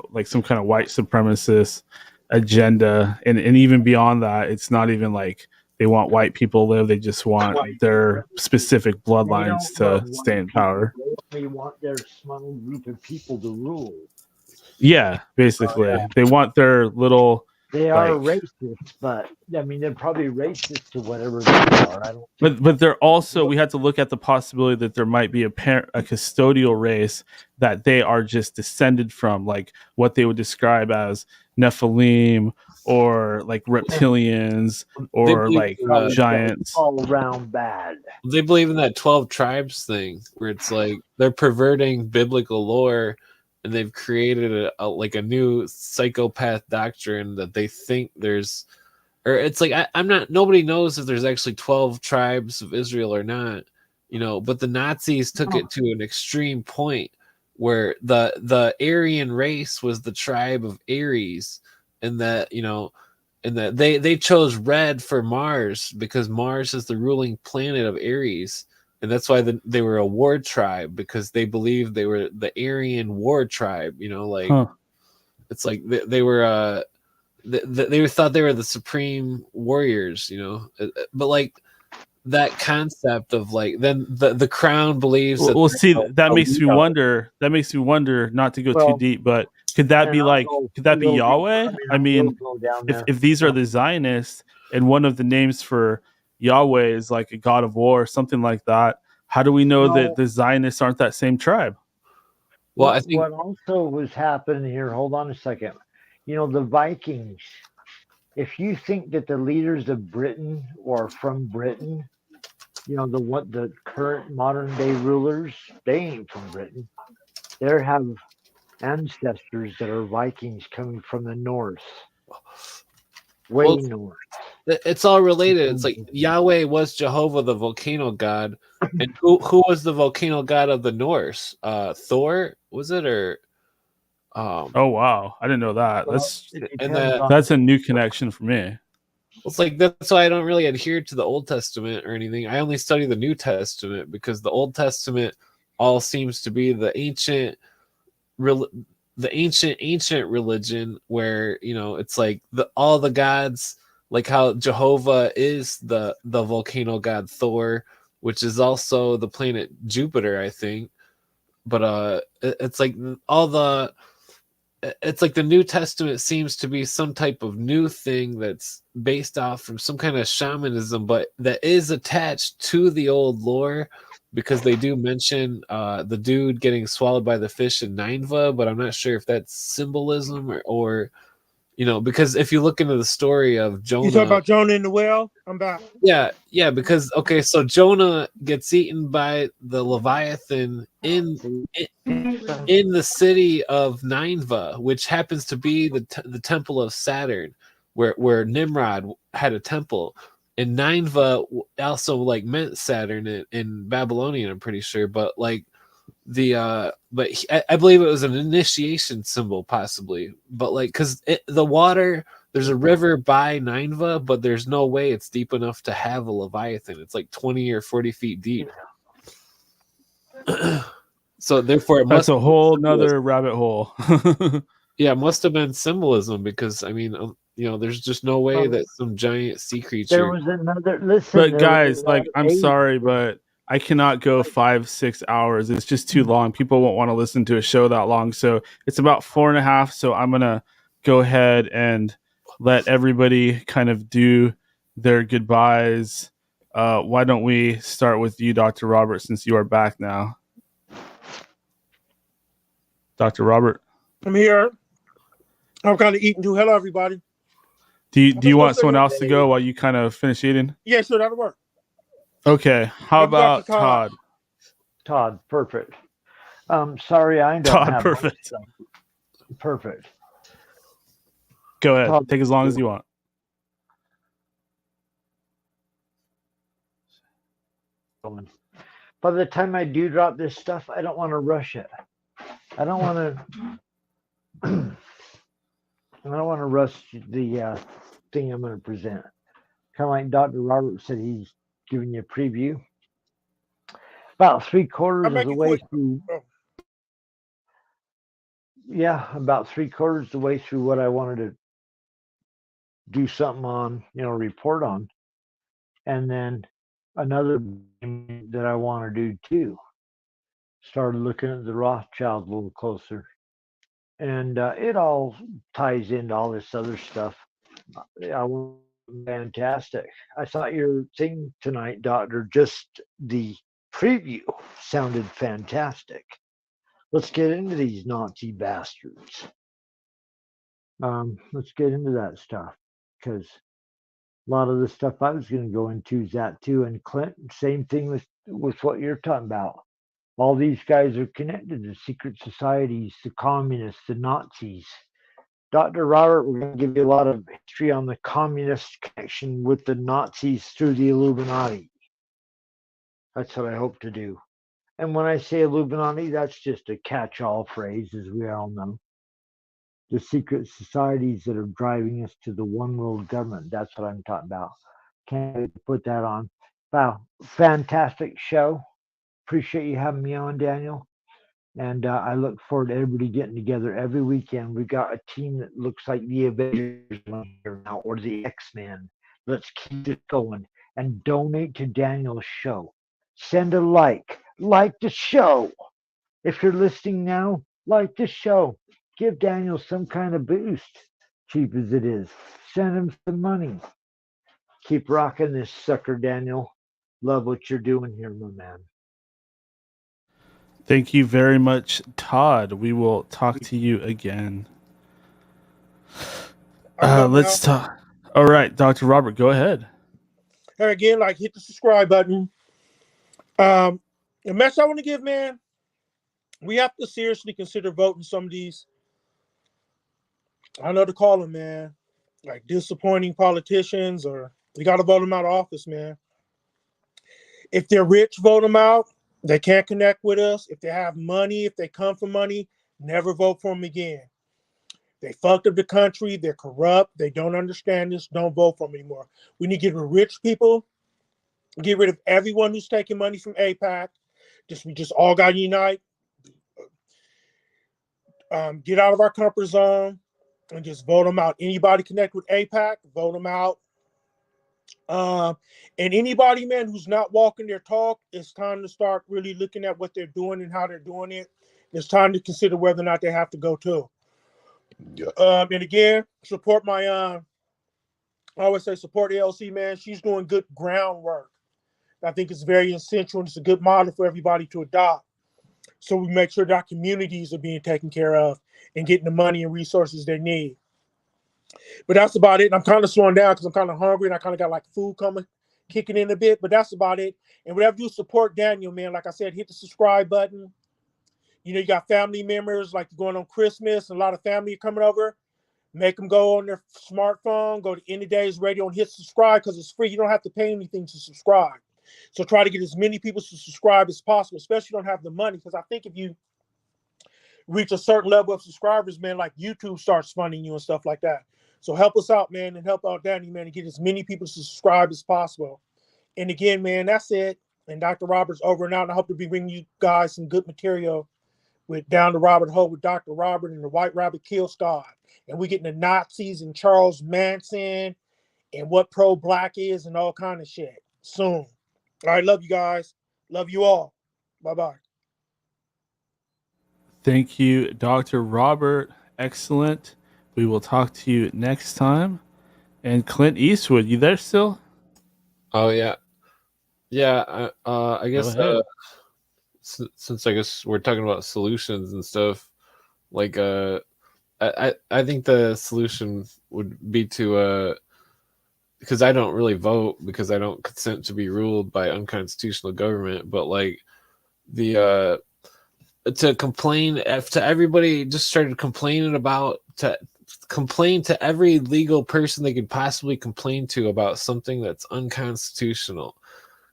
like some kind of white supremacist agenda, and even beyond that, it's not even like they want white people to live. They just want their specific bloodlines to stay in power. They want their small group of people to rule. Yeah, basically, they want their little. They are racist, but I mean, they're probably racist to whatever they are. I don't. But they're also, we have to look at the possibility that there might be a custodial race that they are just descended from, like what they would describe as Nephilim, or like reptilians, or like giants. All around bad. They believe in that 12 tribes thing, where it's like they're perverting biblical lore, and they've created a new psychopath doctrine that they think there's, or it's like nobody knows if there's actually 12 tribes of Israel or not, you know. But the Nazis took it to an extreme point where the Aryan race was the tribe of Aries, and that, you know, and that they chose red for Mars because Mars is the ruling planet of Aries. And that's why they were a war tribe, because they believed they were the Aryan war tribe, you know, like. It's like they were they thought they were the supreme warriors, you know. But like that concept of like then the crown believes that Well, see, that makes me wonder. That makes me wonder, not to go too Well, deep, but could that be and like, could that be Yahweh? I mean, go down there. if these are the Zionists and one of the names for Yahweh is like a god of war or something like that, how do we know that the Zionists aren't that same tribe? Well, what, I think what also was happening here, hold on a second. You know, the Vikings, if you think that the leaders of Britain or from Britain, you know, the current modern day rulers, they ain't from Britain. They have ancestors that are Vikings coming from the north. Way north. It's all related. It's like Yahweh was Jehovah, the volcano god, and who was the volcano god of the Norse? Thor, was it, or? Oh wow, I didn't know that. Well, That's a new connection for me. It's like that's why I don't really adhere to the Old Testament or anything. I only study the New Testament because the Old Testament all seems to be the ancient religion where, you know, it's like all the gods, like how Jehovah is the volcano god Thor, which is also the planet Jupiter, I think. But it's like it's like the New Testament seems to be some type of new thing that's based off from some kind of shamanism, but that is attached to the old lore, because they do mention the dude getting swallowed by the fish in Nineveh, but I'm not sure if that's symbolism or you know, because if you look into the story of Jonah. You talking about Jonah in the well? I'm back. Yeah, because okay, so Jonah gets eaten by the Leviathan in the city of Nineveh, which happens to be the temple of Saturn, where Nimrod had a temple. And Nineveh also like meant Saturn in Babylonian, I'm pretty sure, but like I believe it was an initiation symbol, possibly, but like because the water, there's a river by Nineveh, but there's no way it's deep enough to have a Leviathan. It's like 20 or 40 feet deep. So therefore, That's a whole nother rabbit hole. Yeah, it must have been symbolism, because I mean, you know, there's just no way that some giant sea creature. There was another. Listen, but guys, like, I'm sorry, but I cannot go 5-6 hours. It's just too long. People won't want to listen to a show that long. So it's about 4.5. So I'm gonna go ahead and let everybody kind of do their goodbyes. Why don't we start with you, Dr. Robert, since you are back now? Dr. Robert. I'm here. I'm kind of eating too. Hello, everybody. Do you want someone else to go while you kind of finish eating? Yeah, sure, that'll work. Okay. How about Todd? Todd, perfect. Sorry, I don't Todd, have perfect. Perfect. Go ahead. Todd, take as long as you want. By the time I do drop this stuff, I don't want to rush it. I don't want to. I don't want to rush the thing I'm going to present. Kind of like Dr. Robert said, he's giving you a preview. About 3/4 of the way through. Yeah, about 3/4 of the way through what I wanted to do something on, you know, report on. And then another thing that I want to do too. Started looking at the Rothschilds a little closer. And it all ties into all this other stuff. Fantastic. I thought your thing tonight, Doctor, just the preview sounded fantastic. Let's get into these Nazi bastards. Let's get into that stuff, because a lot of the stuff I was going to go into is that too. And Clint, same thing with what you're talking about. All these guys are connected to secret societies, the communists, the Nazis. Dr. Robert, we're going to give you a lot of history on the communist connection with the Nazis through the Illuminati. That's what I hope to do. And when I say Illuminati, that's just a catch-all phrase, as we all know. The secret societies that are driving us to the one world government. That's what I'm talking about. Can't wait to put that on. Wow, fantastic show. Appreciate you having me on, Daniel. And I look forward to everybody getting together every weekend. We got a team that looks like the Avengers here now, or the X-Men. Let's keep it going and donate to Daniel's show. Send a like the show. If you're listening now, like the show. Give Daniel some kind of boost, cheap as it is. Send him some money. Keep rocking this sucker, Daniel. Love what you're doing here, my man. Thank you very much, Todd. We will talk to you again. Let's talk. All right, Dr. Robert, go ahead. And again, like, hit the subscribe button. The message I want to give, man, we have to seriously consider voting some of these, I know to call them, man, like disappointing politicians, or we got to vote them out of office, man. If they're rich, vote them out. They can't connect with us. If they have money, if they come for money, never vote for them again. They fucked up the country. They're corrupt. They don't understand this. Don't vote for them anymore. We need to get rid of rich people. Get rid of everyone who's taking money from AIPAC. We just all got to unite. Get out of our comfort zone and just vote them out. Anybody connect with AIPAC, vote them out. And anybody, man, who's not walking their talk, it's time to start really looking at what they're doing and how they're doing it. It's time to consider whether or not they have to go too. And again, support my, I always say support ALC, man. She's doing good groundwork. I think it's very essential, and it's a good model for everybody to adopt. So we make sure that our communities are being taken care of and getting the money and resources they need. But that's about it. And I'm kind of slowing down because I'm kind of hungry and I kind of got like food kicking in a bit, but that's about it. And whatever you support Daniel, man, like I said, hit the subscribe button. You know, you got family members like going on Christmas and a lot of family coming over. Make them go on their smartphone, go to End of Days Radio and hit subscribe because it's free. You don't have to pay anything to subscribe. So try to get as many people to subscribe as possible, especially if you don't have the money. Because I think if you reach a certain level of subscribers, man, like YouTube starts funding you and stuff like that. So help us out, man, and help out Danny, man, and get as many people to subscribe as possible. And again, man, that's it. And Dr. Robert's over and out. And I hope to be bringing you guys some good material with Down the Rabbit Hole with Dr. Robert and the White Rabbit Kill Squad. And we're getting the Nazis and Charles Manson and what pro-black is and all kind of shit soon. All right, love you guys. Love you all. Bye-bye. Thank you, Dr. Robert. Excellent. We will talk to you next time. And Clint Eastwood, you there still? Oh, yeah. Yeah, I guess since I guess we're talking about solutions and stuff, like I think the solution would be to because I don't really vote because I don't consent to be ruled by unconstitutional government, but like the to complain to everybody, just started complaining about, to complain to every legal person they could possibly complain to about something that's unconstitutional,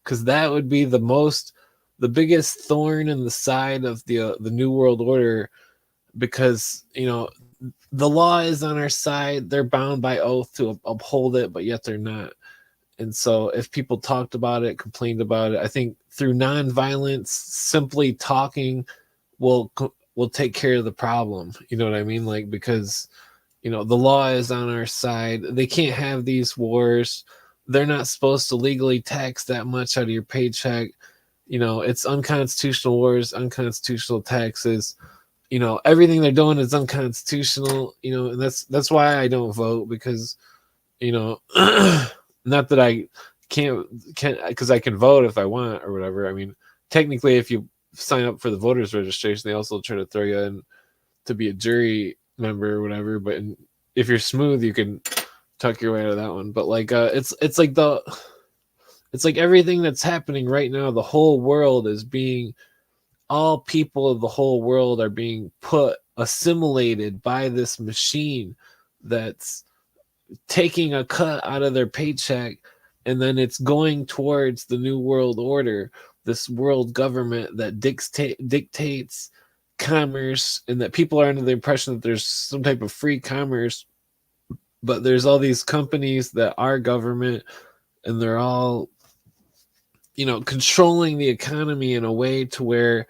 because that would be the biggest thorn in the side of the New World Order, because you know the law is on our side. They're bound by oath to uphold it, but yet they're not. And so if people talked about it, complained about it, I think through nonviolence, simply talking will take care of the problem. You know what I mean? Like, because, you know, the law is on our side. They can't have these wars. They're not supposed to legally tax that much out of your paycheck. You know, it's unconstitutional wars, unconstitutional taxes. You know, everything they're doing is unconstitutional, you know, and that's why I don't vote, because, you know, not that I can't, because I can vote if I want or whatever. I mean, technically, if you sign up for the voters registration, they also try to throw you in to be a jury member or whatever. But if you're smooth, you can tuck your way out of that one. But like, it's like everything that's happening right now, the whole world is being, all people of the whole world are being assimilated by this machine that's taking a cut out of their paycheck, and then it's going towards the New World Order, this world government that dictates commerce, and that people are under the impression that there's some type of free commerce, but there's all these companies that are government, and they're all, you know, controlling the economy in a way to where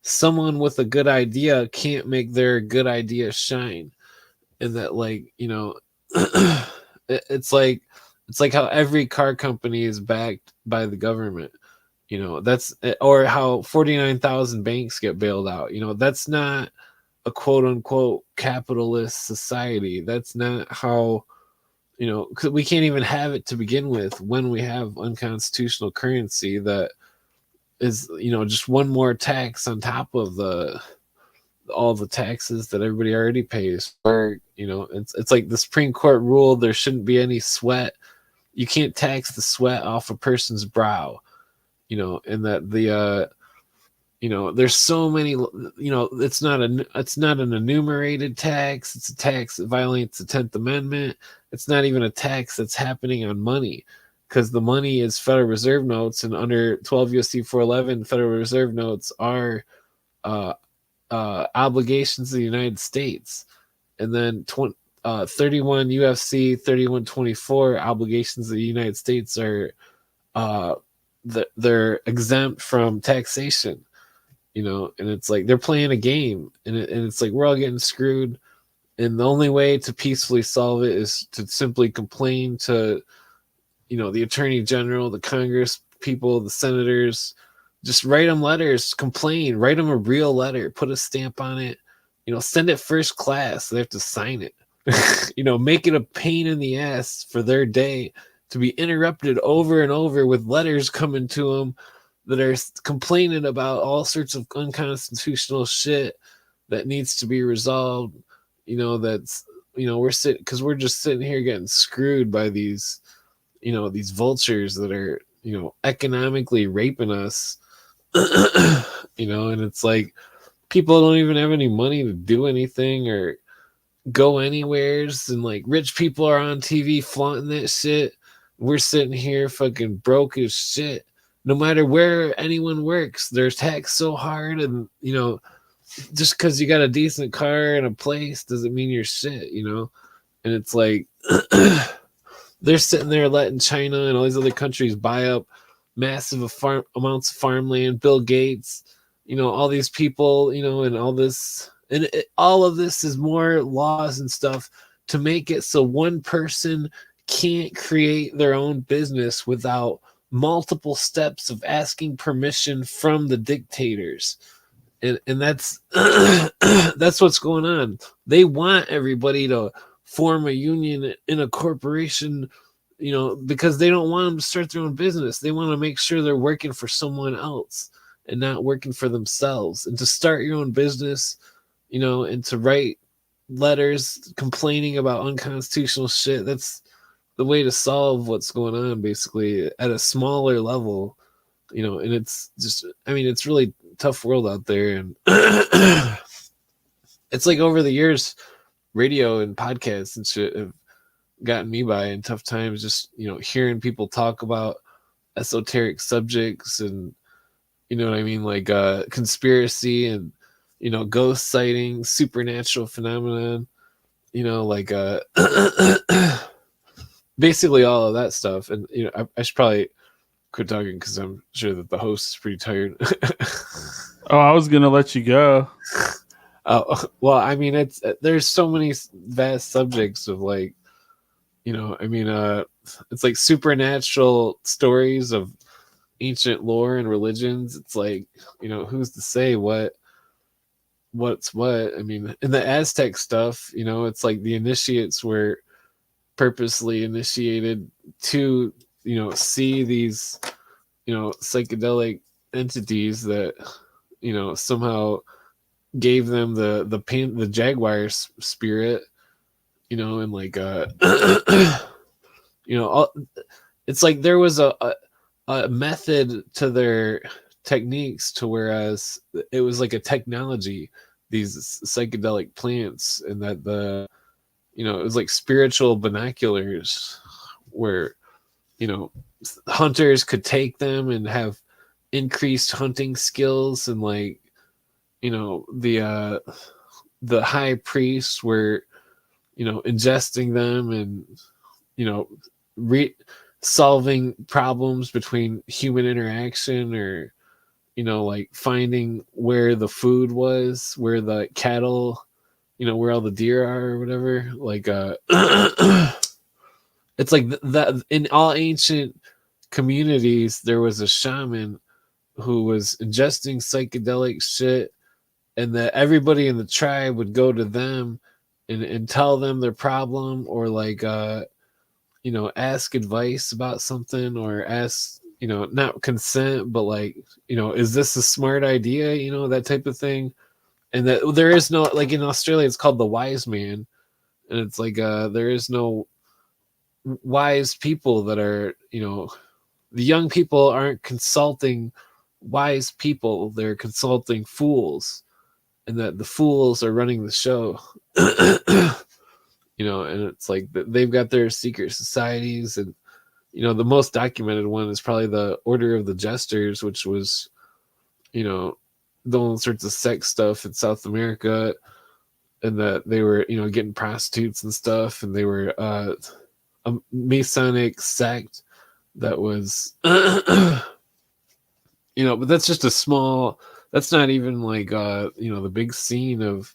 someone with a good idea can't make their good idea shine. And that, like, you know, it's like how every car company is backed by the government. You know, that's, or how 49,000 banks get bailed out. You know, that's not a quote unquote capitalist society. That's not how, you know, 'cause we can't even have it to begin with when we have unconstitutional currency that is, you know, just one more tax on top of all the taxes that everybody already pays. Or, you know, it's like the Supreme Court ruled there shouldn't be any sweat. You can't tax the sweat off a person's brow, you know, and that the you know, there's so many, you know, it's not an enumerated tax. It's a tax that violates the 10th Amendment. It's not even a tax that's happening on money, because the money is Federal Reserve notes, and under 12 USC 411, Federal Reserve notes are obligations of the United States. And then 31 UFC 3124 obligations of the United States are they're exempt from taxation. You know, and it's like they're playing a game, and it's like we're all getting screwed. And the only way to peacefully solve it is to simply complain to, you know, the Attorney General, the Congress people, the senators. Just write them letters, complain, write them a real letter, put a stamp on it, you know, send it first class. So they have to sign it. You know, make it a pain in the ass for their day to be interrupted over and over with letters coming to them that are complaining about all sorts of unconstitutional shit that needs to be resolved. You know, that's, you know, we're just sitting here getting screwed by these, you know, these vultures that are, you know, economically raping us. You know, and it's like people don't even have any money to do anything or go anywheres, and like rich people are on TV flaunting that shit. We're sitting here fucking broke as shit. No matter where anyone works, they're taxed so hard, and, you know, just because you got a decent car and a place doesn't mean you're shit, you know? And it's like they're sitting there letting China and all these other countries buy up massive amounts of farmland. Bill Gates, you know, all these people, you know, and all this, and all of this is more laws and stuff to make it so one person can't create their own business without multiple steps of asking permission from the dictators. And that's that's what's going on. They want everybody to form a union in a corporation, you know, because they don't want them to start their own business. They want to make sure they're working for someone else and not working for themselves. And to start your own business, you know, and to write letters complaining about unconstitutional shit, that's the way to solve what's going on, basically, at a smaller level, you know. And it's just, I mean, it's really tough world out there. And it's like over the years, radio and podcasts and shit have gotten me by in tough times. Just, you know, hearing people talk about esoteric subjects, and, you know what I mean, like conspiracy and, you know, ghost sightings, supernatural phenomenon, you know, like basically all of that stuff. And, you know, I should probably quit talking because I'm sure that the host is pretty tired. Oh, I was gonna let you go. Oh, well, I mean, there's so many vast subjects of, like, you know, I mean, it's like supernatural stories of ancient lore and religions. It's like, you know, who's to say what's what? I mean, in the Aztec stuff, you know, it's like the initiates were purposely initiated to, you know, see these, you know, psychedelic entities that, you know, somehow gave them the jaguar spirit, you know, and like you know, it's like there was a method to their techniques, to whereas it was like a technology, these psychedelic plants, and that you know, it was like spiritual binoculars where, you know, hunters could take them and have increased hunting skills, and, like, you know, the high priests were, you know, ingesting them and, you know, solving problems between human interaction, or, like finding where the food was, where the cattle, where all the deer are or whatever. Like, it's like that in all ancient communities, there was a shaman who was ingesting psychedelic shit, and that everybody in the tribe would go to them and tell them their problem, or like, ask advice about something, or ask, not consent, but like, is this a smart idea? That type of thing. And that there is no, like in Australia, it's called the wise man. And it's like, there is no wise people that are, the young people aren't consulting wise people. They're consulting fools, and that the fools are running the show. And it's like they've got their secret societies, and the most documented one is probably the Order of the Jesters, which was doing all sorts of sex stuff in South America, and that they were getting prostitutes and stuff, and they were a Masonic sect that was but that's just a small, that's not even like the big scene of,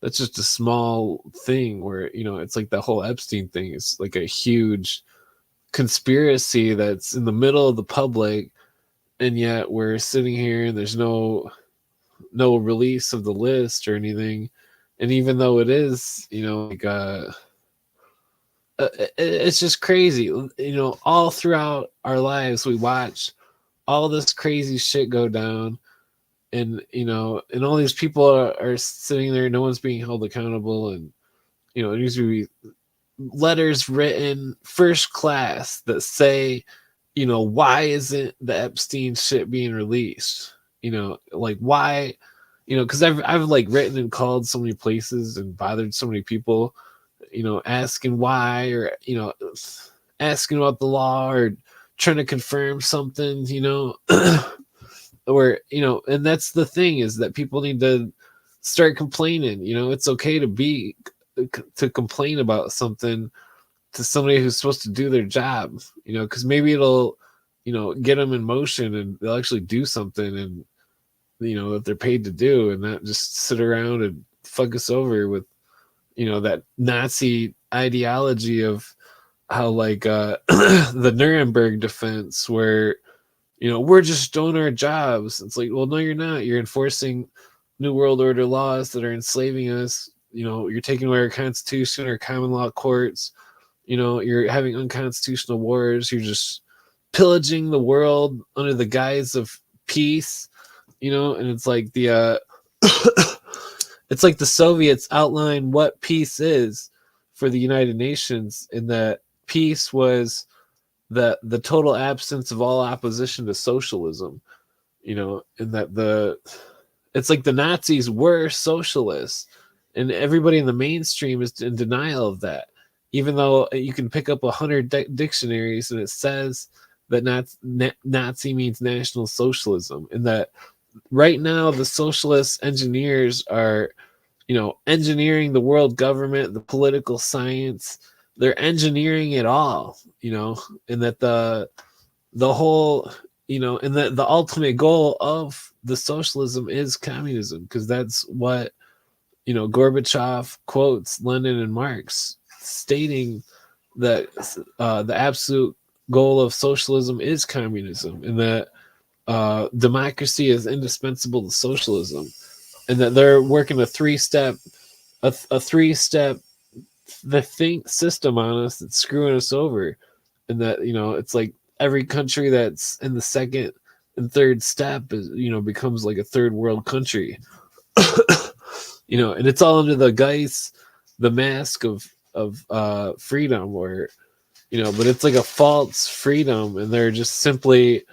that's just a small thing where it's like the whole Epstein thing is like a huge conspiracy that's in the middle of the public, and yet we're sitting here and there's no release of the list or anything. And even though it is like it's just crazy, all throughout our lives we watch all this crazy shit go down, and and all these people are sitting there, no one's being held accountable, and there needs to be letters written first class that say, why isn't the Epstein shit being released? Like why, because I've like written and called so many places and bothered so many people, asking why, or asking about the law, or trying to confirm something, or and that's the thing, is that people need to start complaining. It's okay to complain about something to somebody who's supposed to do their job, because maybe it'll get them in motion, and they'll actually do something, and that they're paid to do, and not just sit around and fuck us over with that Nazi ideology of how like the Nuremberg defense, where we're just doing our jobs. It's like, well, no, you're not. You're enforcing New World Order laws that are enslaving us. You're taking away our constitution, our common law courts. You're having unconstitutional wars. You're just pillaging the world under the guise of peace. And it's like the it's like the Soviets outlined what peace is for the United Nations, and that peace was the total absence of all opposition to socialism, and that it's like the Nazis were socialists, and everybody in the mainstream is in denial of that, even though you can pick up 100 dictionaries and it says that Nazi means National Socialism, and that right now the socialist engineers are engineering the world government, the political science. They're engineering it all, and that the whole, and that the ultimate goal of the socialism is communism, because that's what Gorbachev quotes Lenin and Marx, stating that the absolute goal of socialism is communism, and that democracy is indispensable to socialism, and that they're working a three-step the think system on us that's screwing us over, and that it's like every country that's in the second and third step is becomes like a third world country. And it's all under the guise, the mask of freedom, or but it's like a false freedom, and they're just simply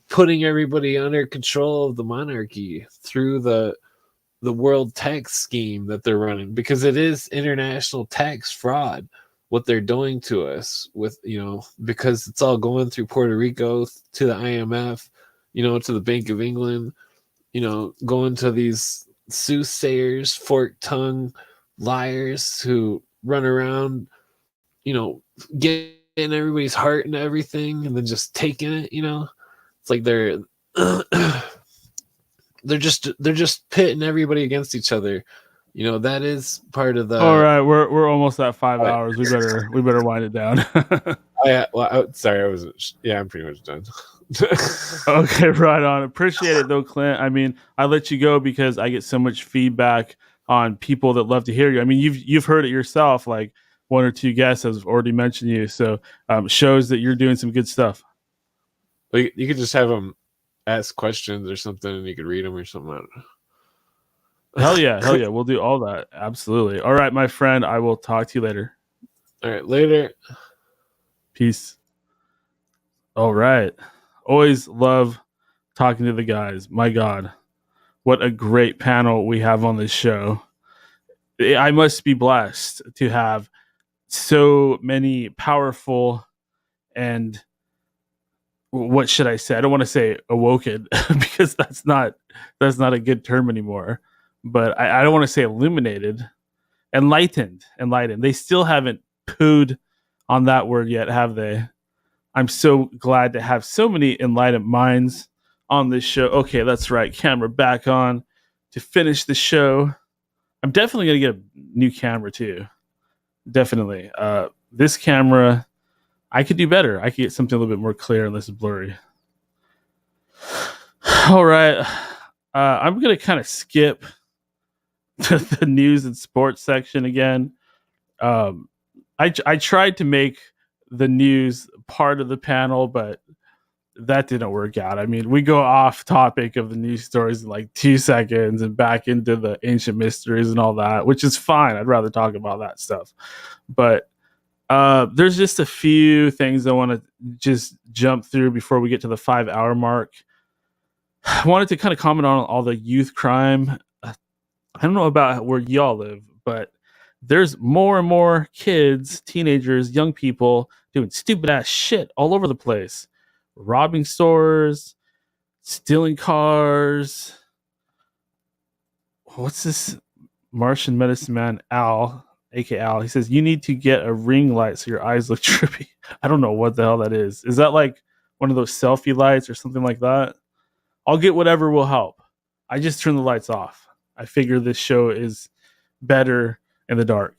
putting everybody under control of the monarchy through the world tax scheme that they're running, because it is international tax fraud what they're doing to us, with because it's all going through Puerto Rico to the IMF, to the Bank of England, going to these soothsayers, fork-tongued liars who run around getting everybody's heart and everything, and then just taking it. It's like they're they're just pitting everybody against each other. You know, that is part of the. All right, we're almost at 5 hours. We better wind it down. Sorry, I wasn't. Yeah, I'm pretty much done. Okay, right on. Appreciate it though, Clint. I mean, I let you go because I get so much feedback on people that love to hear you. I mean, you've heard it yourself. Like one or two guests have already mentioned you, so shows that you're doing some good stuff. You could just have them ask questions or something, and you could read them or something. Hell yeah. We'll do all that. Absolutely. All right, my friend. I will talk to you later. All right, later. Peace. All right. Always love talking to the guys. My God, what a great panel we have on this show. I must be blessed to have so many powerful and what should I say? I don't want to say awoken because that's not a good term anymore. But I don't want to say illuminated, enlightened. They still haven't pooed on that word yet, have they? I'm so glad to have so many enlightened minds on this show. Okay, that's right. Camera back on to finish the show. I'm definitely going to get a new camera too. Definitely. This camera, I could do better. I could get something a little bit more clear and less blurry. All right. I'm going to kind of skip the news and sports section again. I tried to make the news part of the panel, but that didn't work out. I mean, we go off topic of the news stories in like 2 seconds and back into the ancient mysteries and all that, which is fine. I'd rather talk about that stuff. But there's just a few things I want to just jump through before we get to the 5 hour mark. I wanted to kind of comment on all the youth crime. I don't know about where y'all live, but there's more and more kids, teenagers, young people doing stupid ass shit all over the place. Robbing stores, stealing cars. What's this? Martian Medicine Man Al, aka Al, he says, you need to get a ring light so your eyes look trippy. I don't know what the hell that is. Is that like one of those selfie lights or something like that? I'll get whatever will help. I just turn the lights off. I figure this show is better in the dark.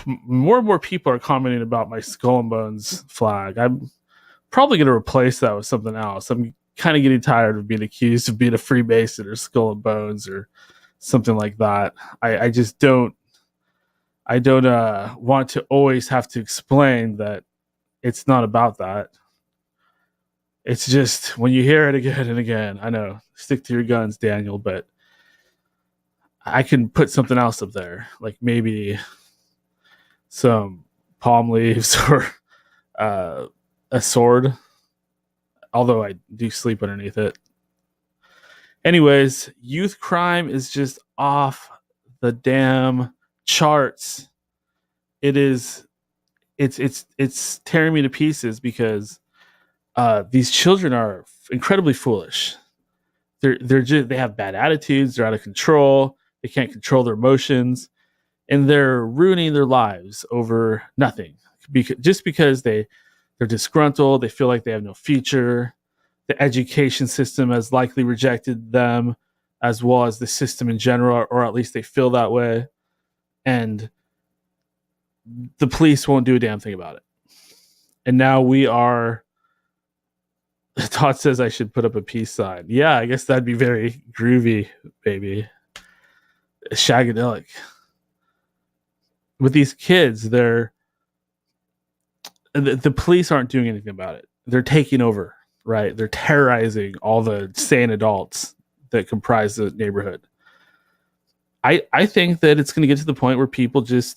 More and more people are commenting about my Skull and Bones flag. I'm probably going to replace that with something else. I'm kind of getting tired of being accused of being a Freemason or Skull and Bones or something like that. I just don't. I don't want to always have to explain that it's not about that. It's just when you hear it again and again. I know, stick to your guns, Daniel, but I can put something else up there, like maybe some palm leaves or a sword, although I do sleep underneath it. Anyways, youth crime is just off the damn charts. It's tearing me to pieces because these children are incredibly foolish. They have bad attitudes. They're out of control. They can't control their emotions, and they're ruining their lives over nothing. Because they're disgruntled, they feel like they have no future. The education system has likely rejected them, as well as the system in general, or at least they feel that way. And the police won't do a damn thing about it. And now we are. Todd says I should put up a peace sign. Yeah, I guess that'd be very groovy, baby. Shagadelic. With these kids, the police aren't doing anything about it. They're taking over, right? They're terrorizing all the sane adults that comprise the neighborhood. I think that it's going to get to the point where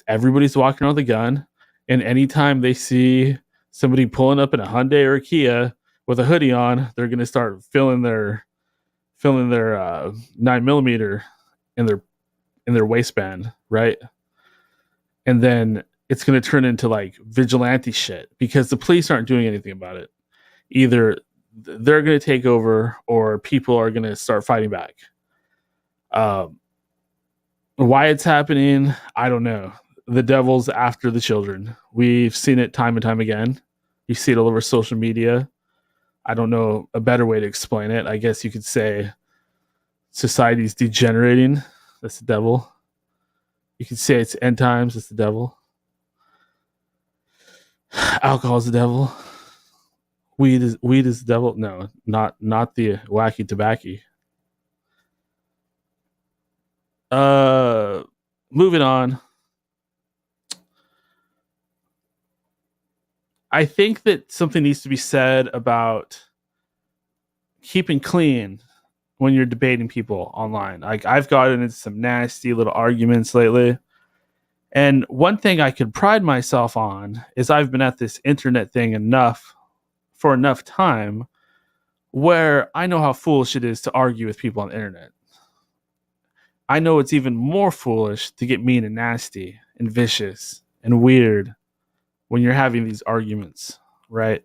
everybody's walking around with a gun, and anytime they see somebody pulling up in a Hyundai or a Kia with a hoodie on, they're going to start filling their 9mm in their waistband, right? And then it's going to turn into like vigilante shit because the police aren't doing anything about it. Either they're going to take over or people are going to start fighting back. Why it's happening, I don't know. The devil's after the children. We've seen it time and time again. You see it all over social media. I don't know a better way to explain it. I guess you could say society's degenerating. That's the devil. You can say it's end times. That's the devil. Alcohol is the devil. Weed is the devil. No, not the wacky tobacco. Moving on. I think that something needs to be said about keeping clean when you're debating people online. Like, I've gotten into some nasty little arguments lately. And one thing I could pride myself on is I've been at this internet thing for enough time where I know how foolish it is to argue with people on the internet. I know it's even more foolish to get mean and nasty and vicious and weird when you're having these arguments, right?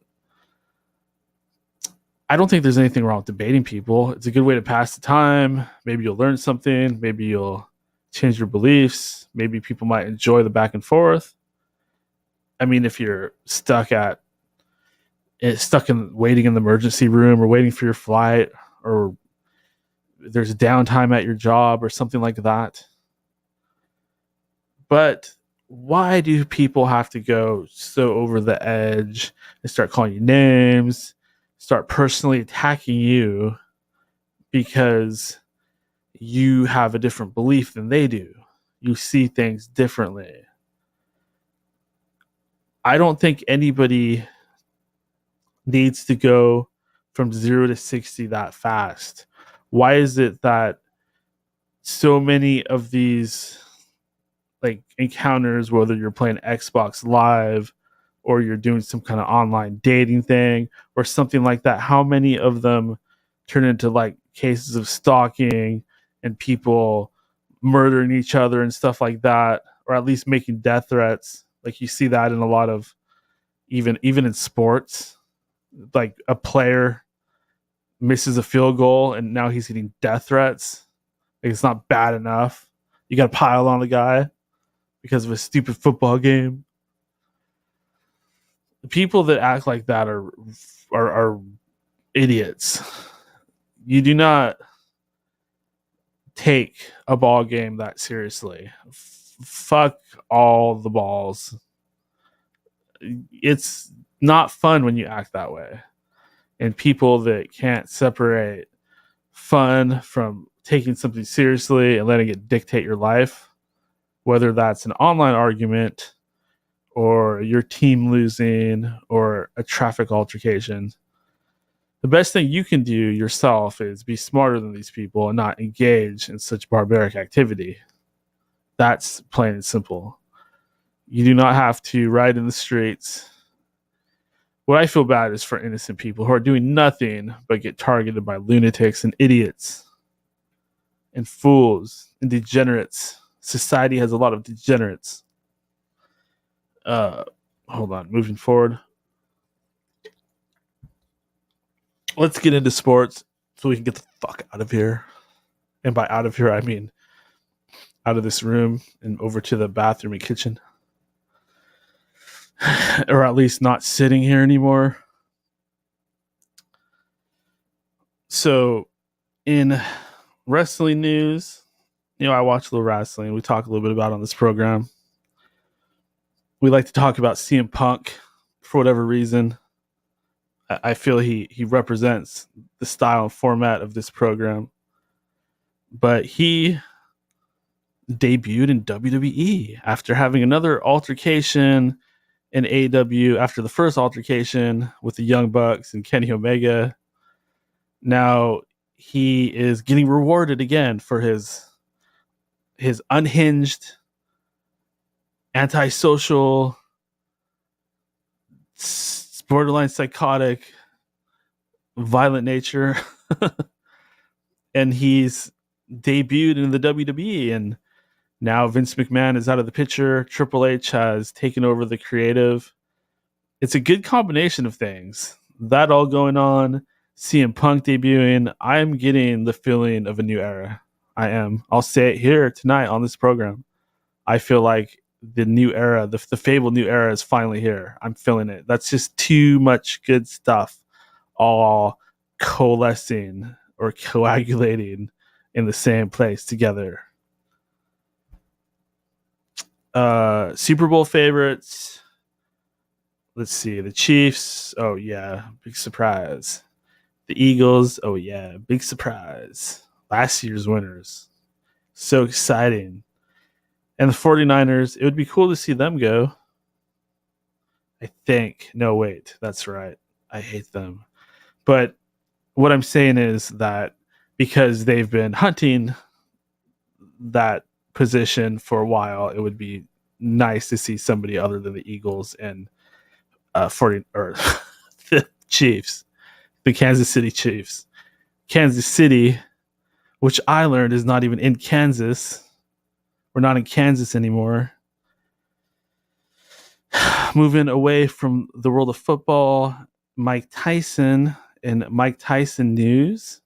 I don't think there's anything wrong with debating people. It's a good way to pass the time. Maybe you'll learn something. Maybe you'll change your beliefs. Maybe people might enjoy the back and forth. I mean, if you're stuck in waiting in the emergency room or waiting for your flight, or there's downtime at your job or something like that. But why do people have to go so over the edge and start calling you names, start personally attacking you because you have a different belief than they do? You see things differently. I don't think anybody needs to go from 0 to 60 that fast. Why is it that so many of these like encounters, whether you're playing Xbox Live or you're doing some kind of online dating thing or something like that, how many of them turn into like cases of stalking and people murdering each other and stuff like that, or at least making death threats? Like, you see that in a lot of even in sports, like a player misses a field goal and now he's getting death threats. Like, it's not bad enough. You got to pile on the guy because of a stupid football game. The people that act like that are idiots. You do not take a ball game that seriously. Fuck all the balls. It's not fun when you act that way. And people that can't separate fun from taking something seriously and letting it dictate your life, whether that's an online argument or your team losing or a traffic altercation, the best thing you can do yourself is be smarter than these people and not engage in such barbaric activity. That's plain and simple. You do not have to ride in the streets. What I feel bad is for innocent people who are doing nothing but get targeted by lunatics and idiots and fools and degenerates. Society has a lot of degenerates. Hold on, moving forward. Let's get into sports so we can get the fuck out of here. And by out of here, I mean out of this room and over to the bathroom and kitchen. Or at least not sitting here anymore. So, in wrestling news, I watch a little wrestling. We talk a little bit about it on this program. We like to talk about CM Punk for whatever reason. I feel he represents the style and format of this program. But he debuted in WWE after having another altercation in AEW after the first altercation with the Young Bucks and Kenny Omega. Now he is getting rewarded again for his unhinged, antisocial, borderline psychotic, violent nature. And he's debuted in the WWE, and now Vince McMahon is out of the picture. Triple H has taken over the creative. It's a good combination of things. That all going on, CM Punk debuting. I'm getting the feeling of a new era. I am. I'll say it here tonight on this program. I feel like the new era, the fabled new era is finally here. I'm feeling it. That's just too much good stuff all coalescing or coagulating in the same place together. Super Bowl favorites. Let's see. The Chiefs. Oh, yeah. Big surprise. The Eagles. Oh, yeah. Big surprise. Last year's winners. So exciting. And the 49ers. It would be cool to see them go. I think. No, wait. That's right. I hate them. But what I'm saying is that because they've been hunting that position for a while, it would be nice to see somebody other than the Eagles and the Chiefs, the Kansas City Chiefs. Kansas City, which I learned is not even in Kansas. We're not in Kansas anymore. Moving away from the world of football, Mike Tyson and Mike Tyson news.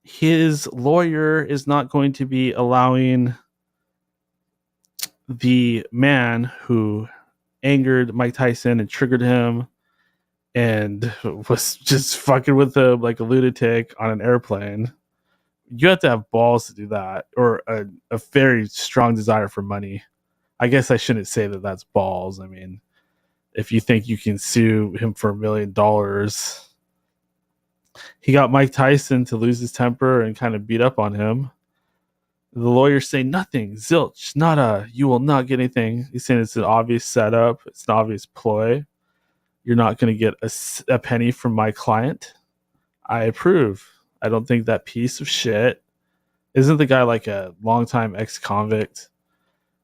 His lawyer is not going to be allowing the man who angered Mike Tyson and triggered him and was just fucking with him like a lunatic on an airplane. You have to have balls to do that, or a very strong desire for money. I guess I shouldn't say that that's balls. I mean, if you think you can sue him for $1 million, he got Mike Tyson to lose his temper and kind of beat up on him. The lawyers say nothing, zilch, nada, you will not get anything. He's saying it's an obvious setup, it's an obvious ploy. You're not going to get a penny from my client. I approve. I don't think that piece of shit, isn't the guy like a longtime ex-convict?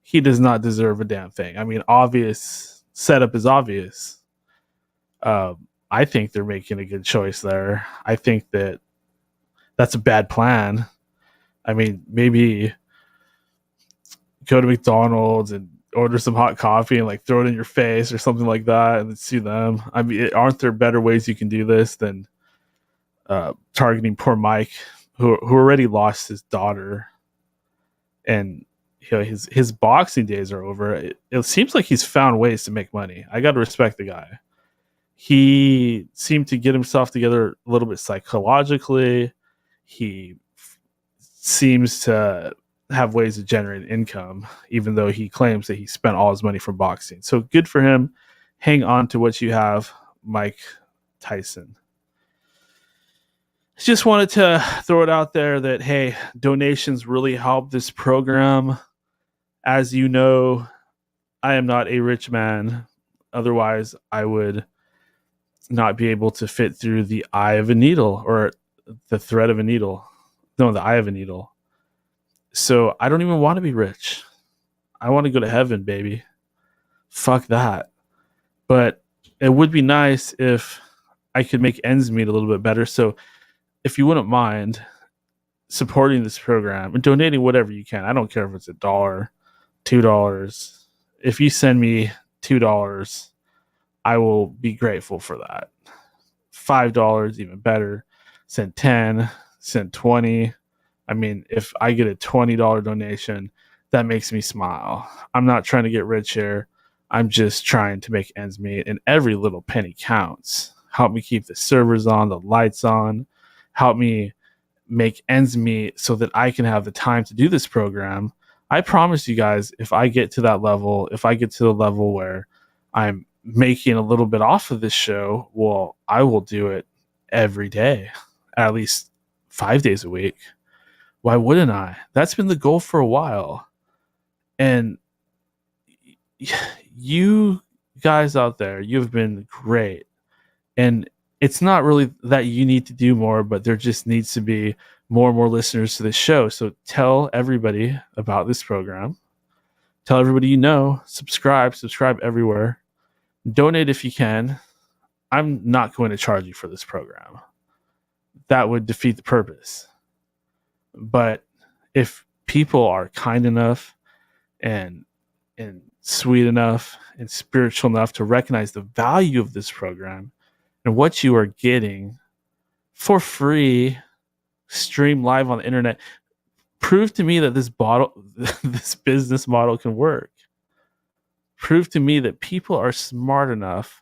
He does not deserve a damn thing. I mean, obvious setup is obvious. I think they're making a good choice there. I think that that's a bad plan. I mean, maybe go to McDonald's and order some hot coffee and like throw it in your face or something like that and then sue them. I mean, aren't there better ways you can do this than targeting poor Mike, who already lost his daughter, and you know his boxing days are over. It seems like he's found ways to make money. I got to respect the guy. He seemed to get himself together a little bit psychologically. He seems to have ways of generating income, even though he claims that he spent all his money from boxing. So good for him. Hang on to what you have, Mike Tyson. Just wanted to throw it out there that, hey, donations really help this program. As you know, I am not a rich man. Otherwise, I would not be able to fit through the eye of a needle, or the thread of a needle. No, the eye of a needle. So I don't even want to be rich. I want to go to heaven, baby. Fuck that. But it would be nice if I could make ends meet a little bit better. So if you wouldn't mind supporting this program and donating whatever you can, I don't care if it's $1, $2. If you send me $2, I will be grateful for that. $5, even better. Send 10, send 20. I mean, if I get a $20 donation, that makes me smile. I'm not trying to get rich here. I'm just trying to make ends meet, and every little penny counts. Help me keep the servers on, the lights on. Help me make ends meet so that I can have the time to do this program. I promise you guys, if I get to that level, if I get to the level where I'm making a little bit off of this show, well, I will do it every day, at least 5 days a week. Why wouldn't I? That's been the goal for a while. And you guys out there, you've been great. And it's not really that you need to do more, but there just needs to be more and more listeners to this show. So tell everybody about this program. Tell everybody you know. Subscribe everywhere. Donate if you can. I'm not going to charge you for this program. That would defeat the purpose. But if people are kind enough and sweet enough and spiritual enough to recognize the value of this program and what you are getting for free, stream live on the internet, prove to me that this business model can work. Prove to me that people are smart enough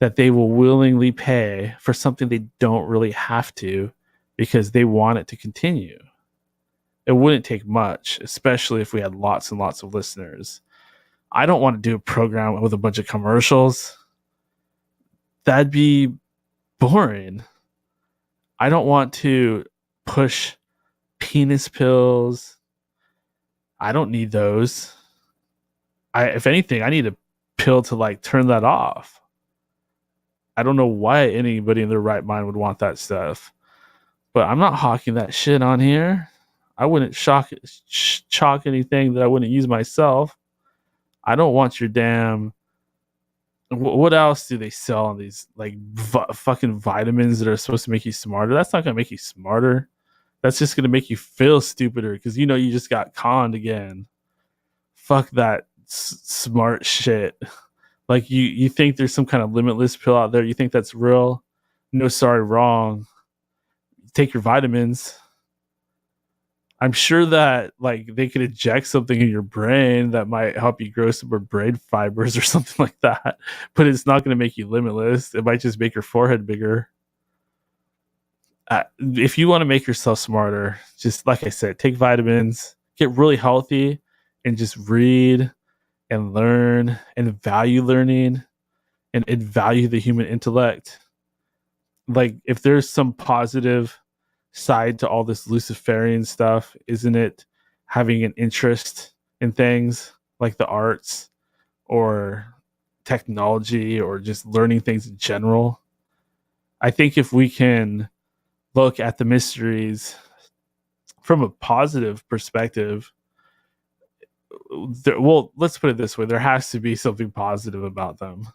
that they will willingly pay for something they don't really have to because they want it to continue. It wouldn't take much, especially if we had lots and lots of listeners. I don't want to do a program with a bunch of commercials. That'd be boring. I don't want to push penis pills. I don't need those. If anything, I need a pill to like turn that off. I don't know why anybody in their right mind would want that stuff, but I'm not hawking that shit on here. I wouldn't chalk anything that I wouldn't use myself. I don't want your damn. What else do they sell on these like fucking vitamins that are supposed to make you smarter? That's not gonna make you smarter. That's just gonna make you feel stupider because you know you just got conned again. Fuck that smart shit. Like you think there's some kind of limitless pill out there? You think that's real? No, sorry, wrong. Take your vitamins. I'm sure that like they could inject something in your brain that might help you grow some more brain fibers or something like that, but it's not going to make you limitless. It might just make your forehead bigger. If you want to make yourself smarter, just like I said, take vitamins, get really healthy, and just read and learn and value learning and value the human intellect. Like if there's some positive side to all this Luciferian stuff, isn't it having an interest in things like the arts or technology or just learning things in general? I think if we can look at the mysteries from a positive perspective, well, let's put it this way, there has to be something positive about them.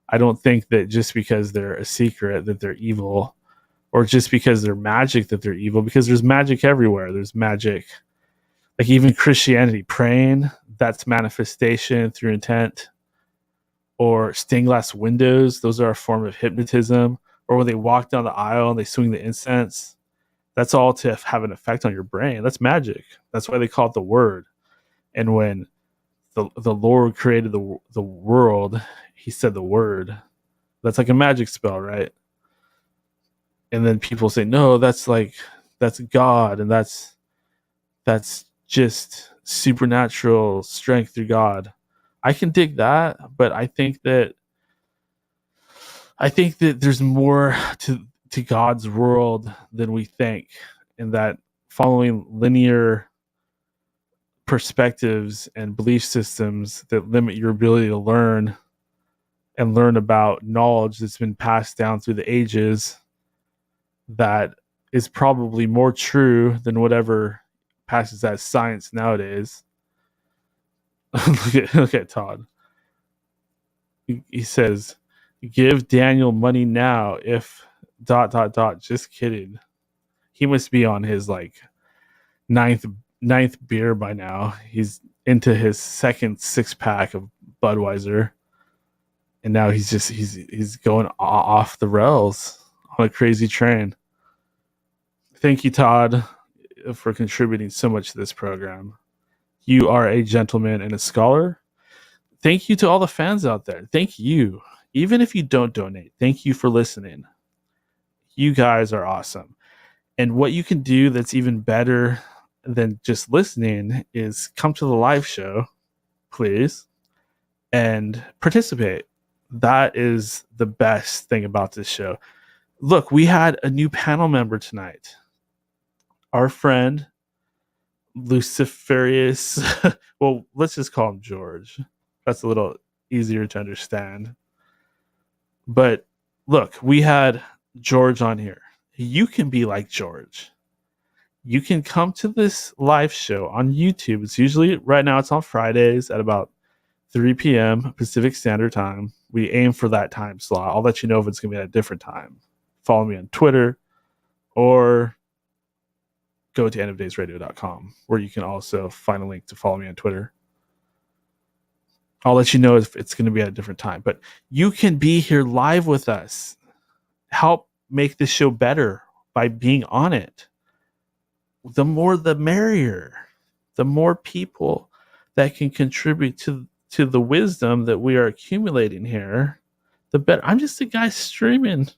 I don't think that just because they're a secret that they're evil, or just because they're magic that they're evil, because there's magic everywhere. There's magic, like even Christianity, praying, that's manifestation through intent. Or stained glass windows, those are a form of hypnotism. Or when they walk down the aisle and they swing the incense, that's all to have an effect on your brain. That's magic. That's why they call it the word. And when the Lord created the world, he said the word. That's like a magic spell, right? And then people say, no, that's God, and that's just supernatural strength through God. I can dig that, but I think that there's more to God's world than we think, and that following linear perspectives and belief systems that limit your ability to learn and learn about knowledge that's been passed down through the ages, that is probably more true than whatever passes as science nowadays. Look at Todd. He says, give Daniel money now if ... Just kidding. He must be on his like ninth beer by now. He's into his second 6-pack of Budweiser, and now he's going off the rails on a crazy train. Thank you, Todd, for contributing so much to this program. You are a gentleman and a scholar. Thank you to all the fans out there. Thank you. Even if you don't donate, thank you for listening. You guys are awesome. And what you can do that's even better than just listening is come to the live show, please, and participate. That is the best thing about this show. Look, we had a new panel member tonight. Our friend Luciferius, well, let's just call him George. That's a little easier to understand. But look, we had George on here. You can be like George. You can come to this live show on YouTube. It's usually, right now it's on Fridays at about 3 p.m. Pacific Standard Time. We aim for that time slot. I'll let you know if it's going to be at a different time. Follow me on Twitter or go to endofdaysradio.com, where you can also find a link to follow me on Twitter. I'll let you know if it's going to be at a different time. But you can be here live with us. Help make this show better by being on it. The more the merrier. The more people that can contribute to the wisdom that we are accumulating here, the better. I'm just a guy streaming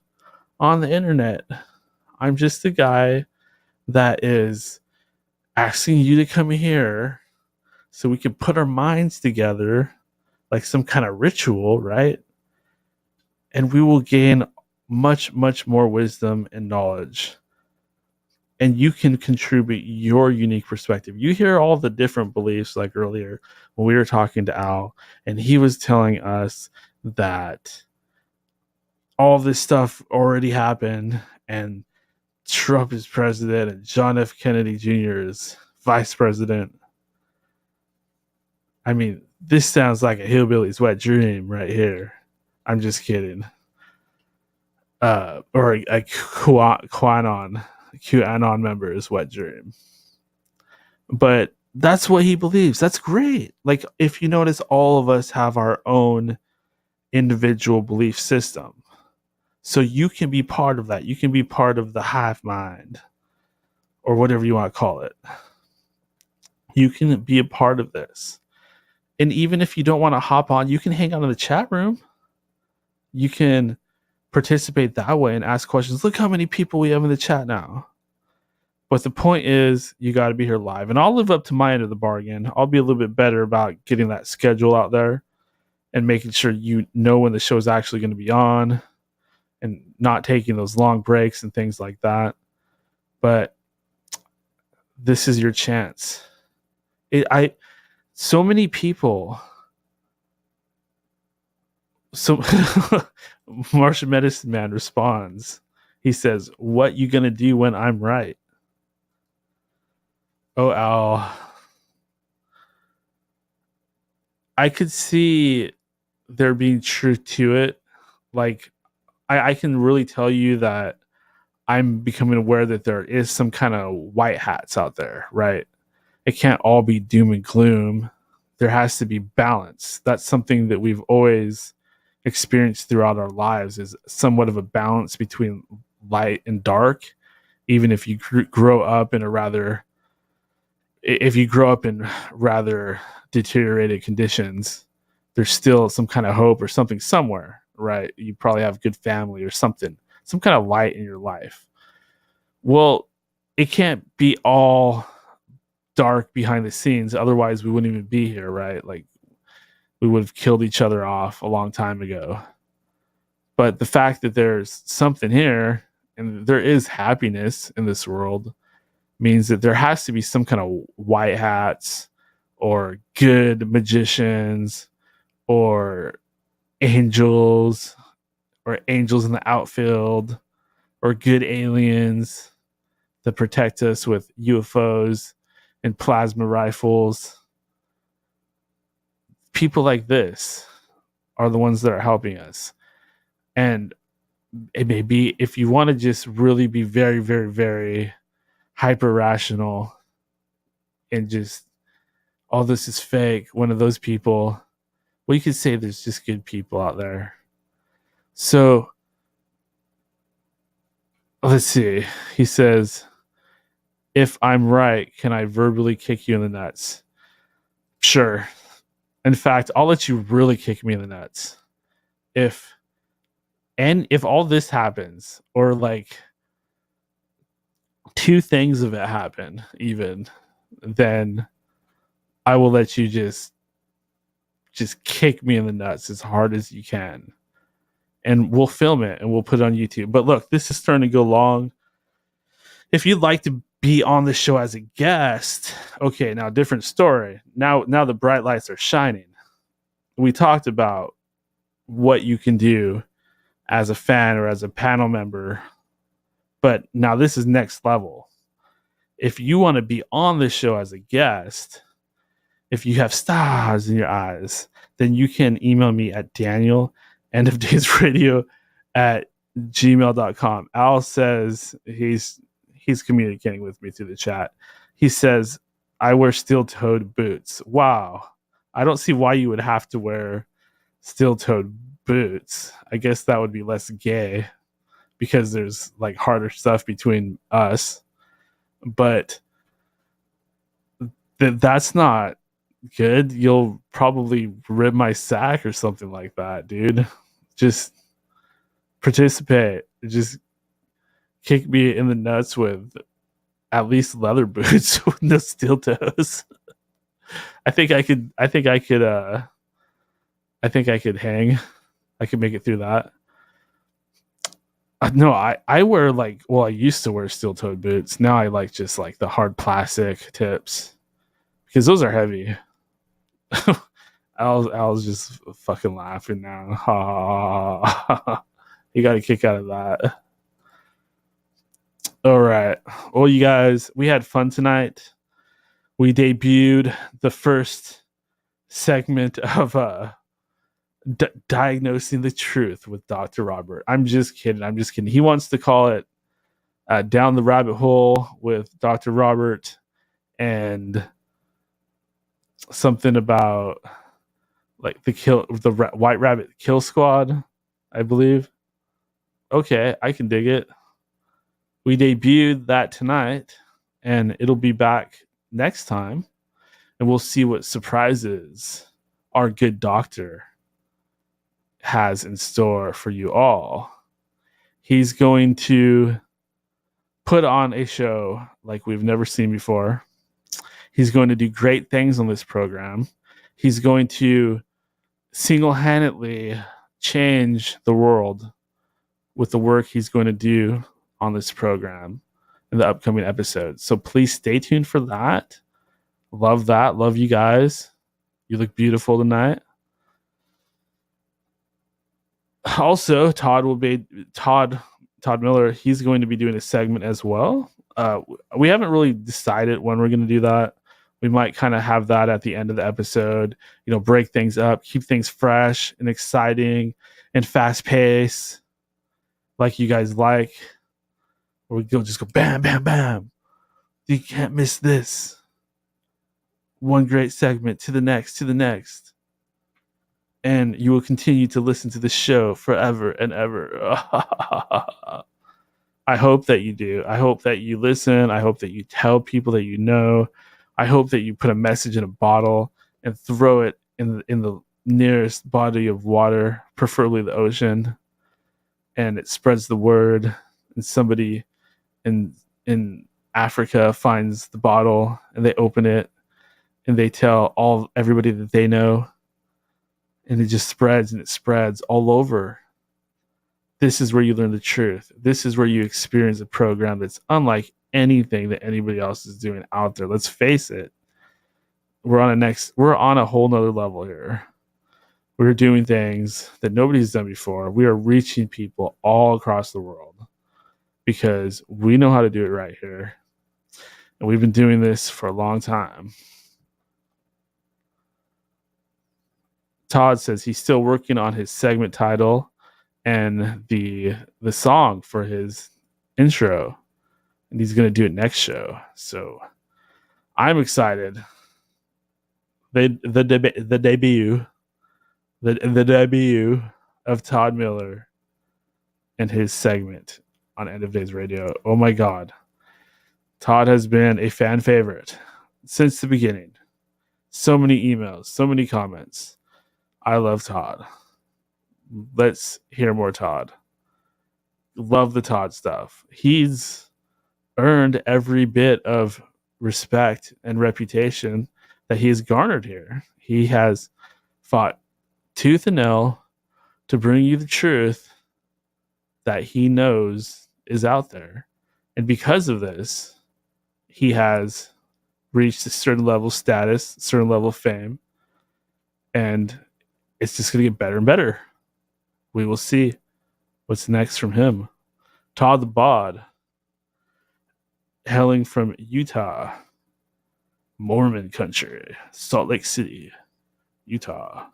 on the internet. I'm just a guy that is asking you to come here so we can put our minds together like some kind of ritual, right? And we will gain much, much more wisdom and knowledge. And you can contribute your unique perspective. You hear all the different beliefs, like earlier when we were talking to Al, and he was telling us that all this stuff already happened, and Trump is president, and John F. Kennedy Jr. is vice president. I mean, this sounds like a hillbilly's wet dream right here. I'm just kidding. Or a QAnon member's wet dream. But that's what he believes. That's great. Like, if you notice, all of us have our own individual belief system. So you can be part of that. You can be part of the hive mind, or whatever you want to call it. You can be a part of this. And even if you don't want to hop on, you can hang out in the chat room. You can participate that way and ask questions. Look how many people we have in the chat now. But the point is, you got to be here live. And I'll live up to my end of the bargain. I'll be a little bit better about getting that schedule out there and making sure you know when the show is actually going to be on, and not taking those long breaks and things like that. But this is your chance. So many people. So Martian Medicine Man responds. He says, "What you gonna do when I'm right?" Oh, Al. I could see there being truth to it. Like, I can really tell you that I'm becoming aware that there is some kind of white hats out there, right? It can't all be doom and gloom. There has to be balance. That's something that we've always experienced throughout our lives, is somewhat of a balance between light and dark. Even if you grow up in rather deteriorated conditions, there's still some kind of hope or something somewhere, right? You probably have good family or something, some kind of light in your life. Well, it can't be all dark behind the scenes. Otherwise, we wouldn't even be here, right? Like, we would have killed each other off a long time ago. But the fact that there's something here and there is happiness in this world means that there has to be some kind of white hats or good magicians or angels in the outfield or good aliens that protect us with UFOs and plasma rifles. People like this are the ones that are helping us. And it may be, if you want to just really be very, very, very hyper rational and just, all this is fake, one of those people, well, you could say there's just good people out there. So let's see. He says, if I'm right, can I verbally kick you in the nuts? Sure. In fact, I'll let you really kick me in the nuts. If all this happens, or like 2 things of it happen even, then I will let you just kick me in the nuts as hard as you can. And we'll film it and we'll put it on YouTube. But look, this is starting to go long. If you'd like to be on the show as a guest, okay, now different story. Now the bright lights are shining. We talked about what you can do as a fan or as a panel member, but now this is next level. If you want to be on the show as a guest, if you have stars in your eyes, then you can email me at daniel@endofdaysradio@gmail.com. Al says he's communicating with me through the chat. He says, I wear steel-toed boots. Wow. I don't see why you would have to wear steel-toed boots. I guess that would be less gay because there's like harder stuff between us. But that's not good. You'll probably rip my sack or something like that, dude. Just participate. Just kick me in the nuts with at least leather boots with no steel toes. I think I could hang. I could make it through that. No, I wear I used to wear steel-toed boots. Now I like just like the hard plastic tips because those are heavy. Al's just fucking laughing now. You got a kick out of that. All right. Well, you guys, we had fun tonight. We debuted the first segment of diagnosing the truth with Dr. Robert. I'm just kidding. He wants to call it Down the Rabbit Hole with Dr. Robert, and something about like the White Rabbit Kill Squad, I believe. Okay, I can dig it. We debuted that tonight, and it'll be back next time, and we'll see what surprises our good doctor has in store for you all. He's going to put on a show like we've never seen before. He's going to do great things on this program. He's going to single-handedly change the world with the work he's going to do on this program in the upcoming episodes. So please stay tuned for that. Love that. Love you guys. You look beautiful tonight. Also, Todd Miller, he's going to be doing a segment as well. We haven't really decided when we're going to do that. We might kind of have that at the end of the episode, break things up, keep things fresh and exciting and fast paced like you guys like. Or we just go bam, bam, bam. You can't miss this. One great segment to the next. And you will continue to listen to the show forever and ever. I hope that you do. I hope that you listen. I hope that you tell people that you know. I hope that you put a message in a bottle and throw it in the nearest body of water, preferably the ocean, and it spreads the word. And somebody in Africa finds the bottle and they open it and they tell everybody that they know. And it just spreads and it spreads all over. This is where you learn the truth. This is where you experience a program that's unlike anything that anybody else is doing out there. Let's face it. We're on a whole nother level here. We're doing things that nobody's done before. We are reaching people all across the world because we know how to do it right here. And we've been doing this for a long time. Todd says he's still working on his segment title and the song for his intro, and he's going to do it next show. So I'm excited. The debut of Todd Miller and his segment on End of Days Radio. Oh my God. Todd has been a fan favorite since the beginning. So many emails, so many comments. I love Todd. Let's hear more Todd. Love the Todd stuff. He's earned every bit of respect and reputation that he has garnered here. He has fought tooth and nail to bring you the truth that he knows is out there. And because of this, he has reached a certain level of status, certain level of fame, and it's just going to get better and better. We will see what's next from him. Todd the Bod, hailing from Utah, Mormon country, Salt Lake City, Utah.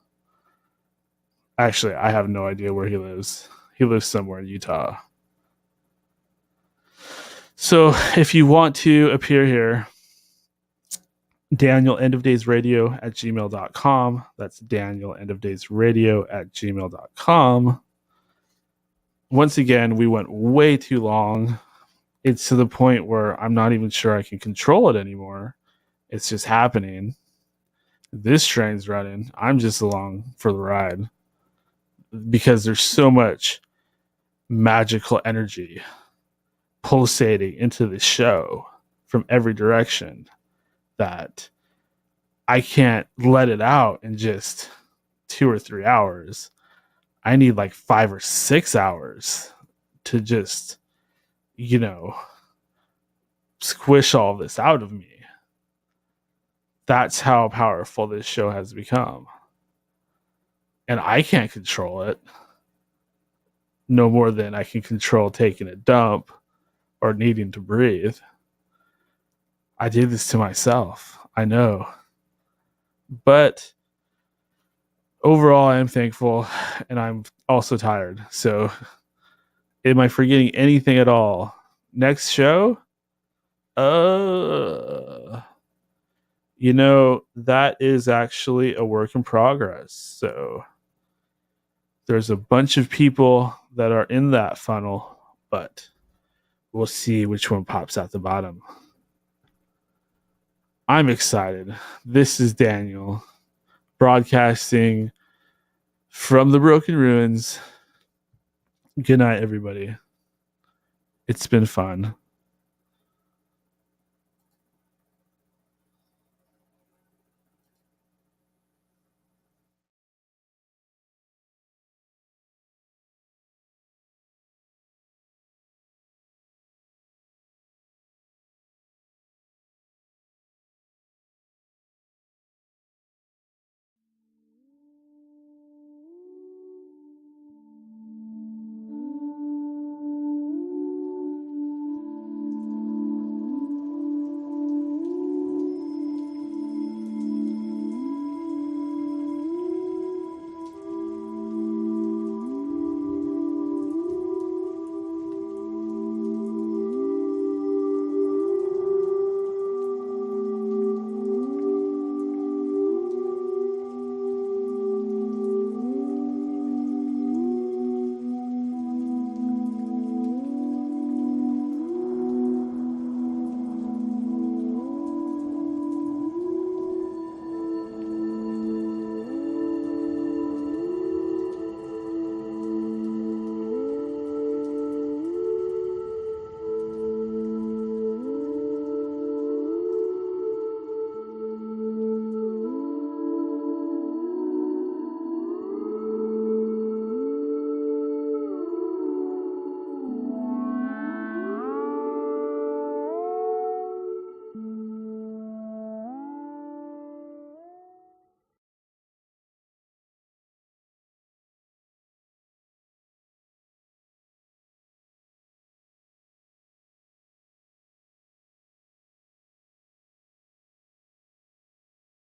Actually, I have no idea where he lives. He lives somewhere in Utah. So if you want to appear here, Daniel endofdaysradio@gmail.com. That's Daniel endofdaysradio@gmail.com. Once again, we went way too long. It's to the point where I'm not even sure I can control it anymore. It's just happening. This train's running. I'm just along for the ride because there's so much magical energy pulsating into the show from every direction that I can't let it out in just 2 or 3 hours. I need like 5 or 6 hours to just, squish all this out of me. That's how powerful this show has become. And I can't control it no more than I can control taking a dump or needing to breathe. I did this to myself. I know. But overall, I am thankful, and I'm also tired. So, am I forgetting anything at all? Next show? That is actually a work in progress. So, there's a bunch of people that are in that funnel, but we'll see which one pops out the bottom. I'm excited. This is Daniel, broadcasting from the Broken Ruins. Good night, everybody. It's been fun.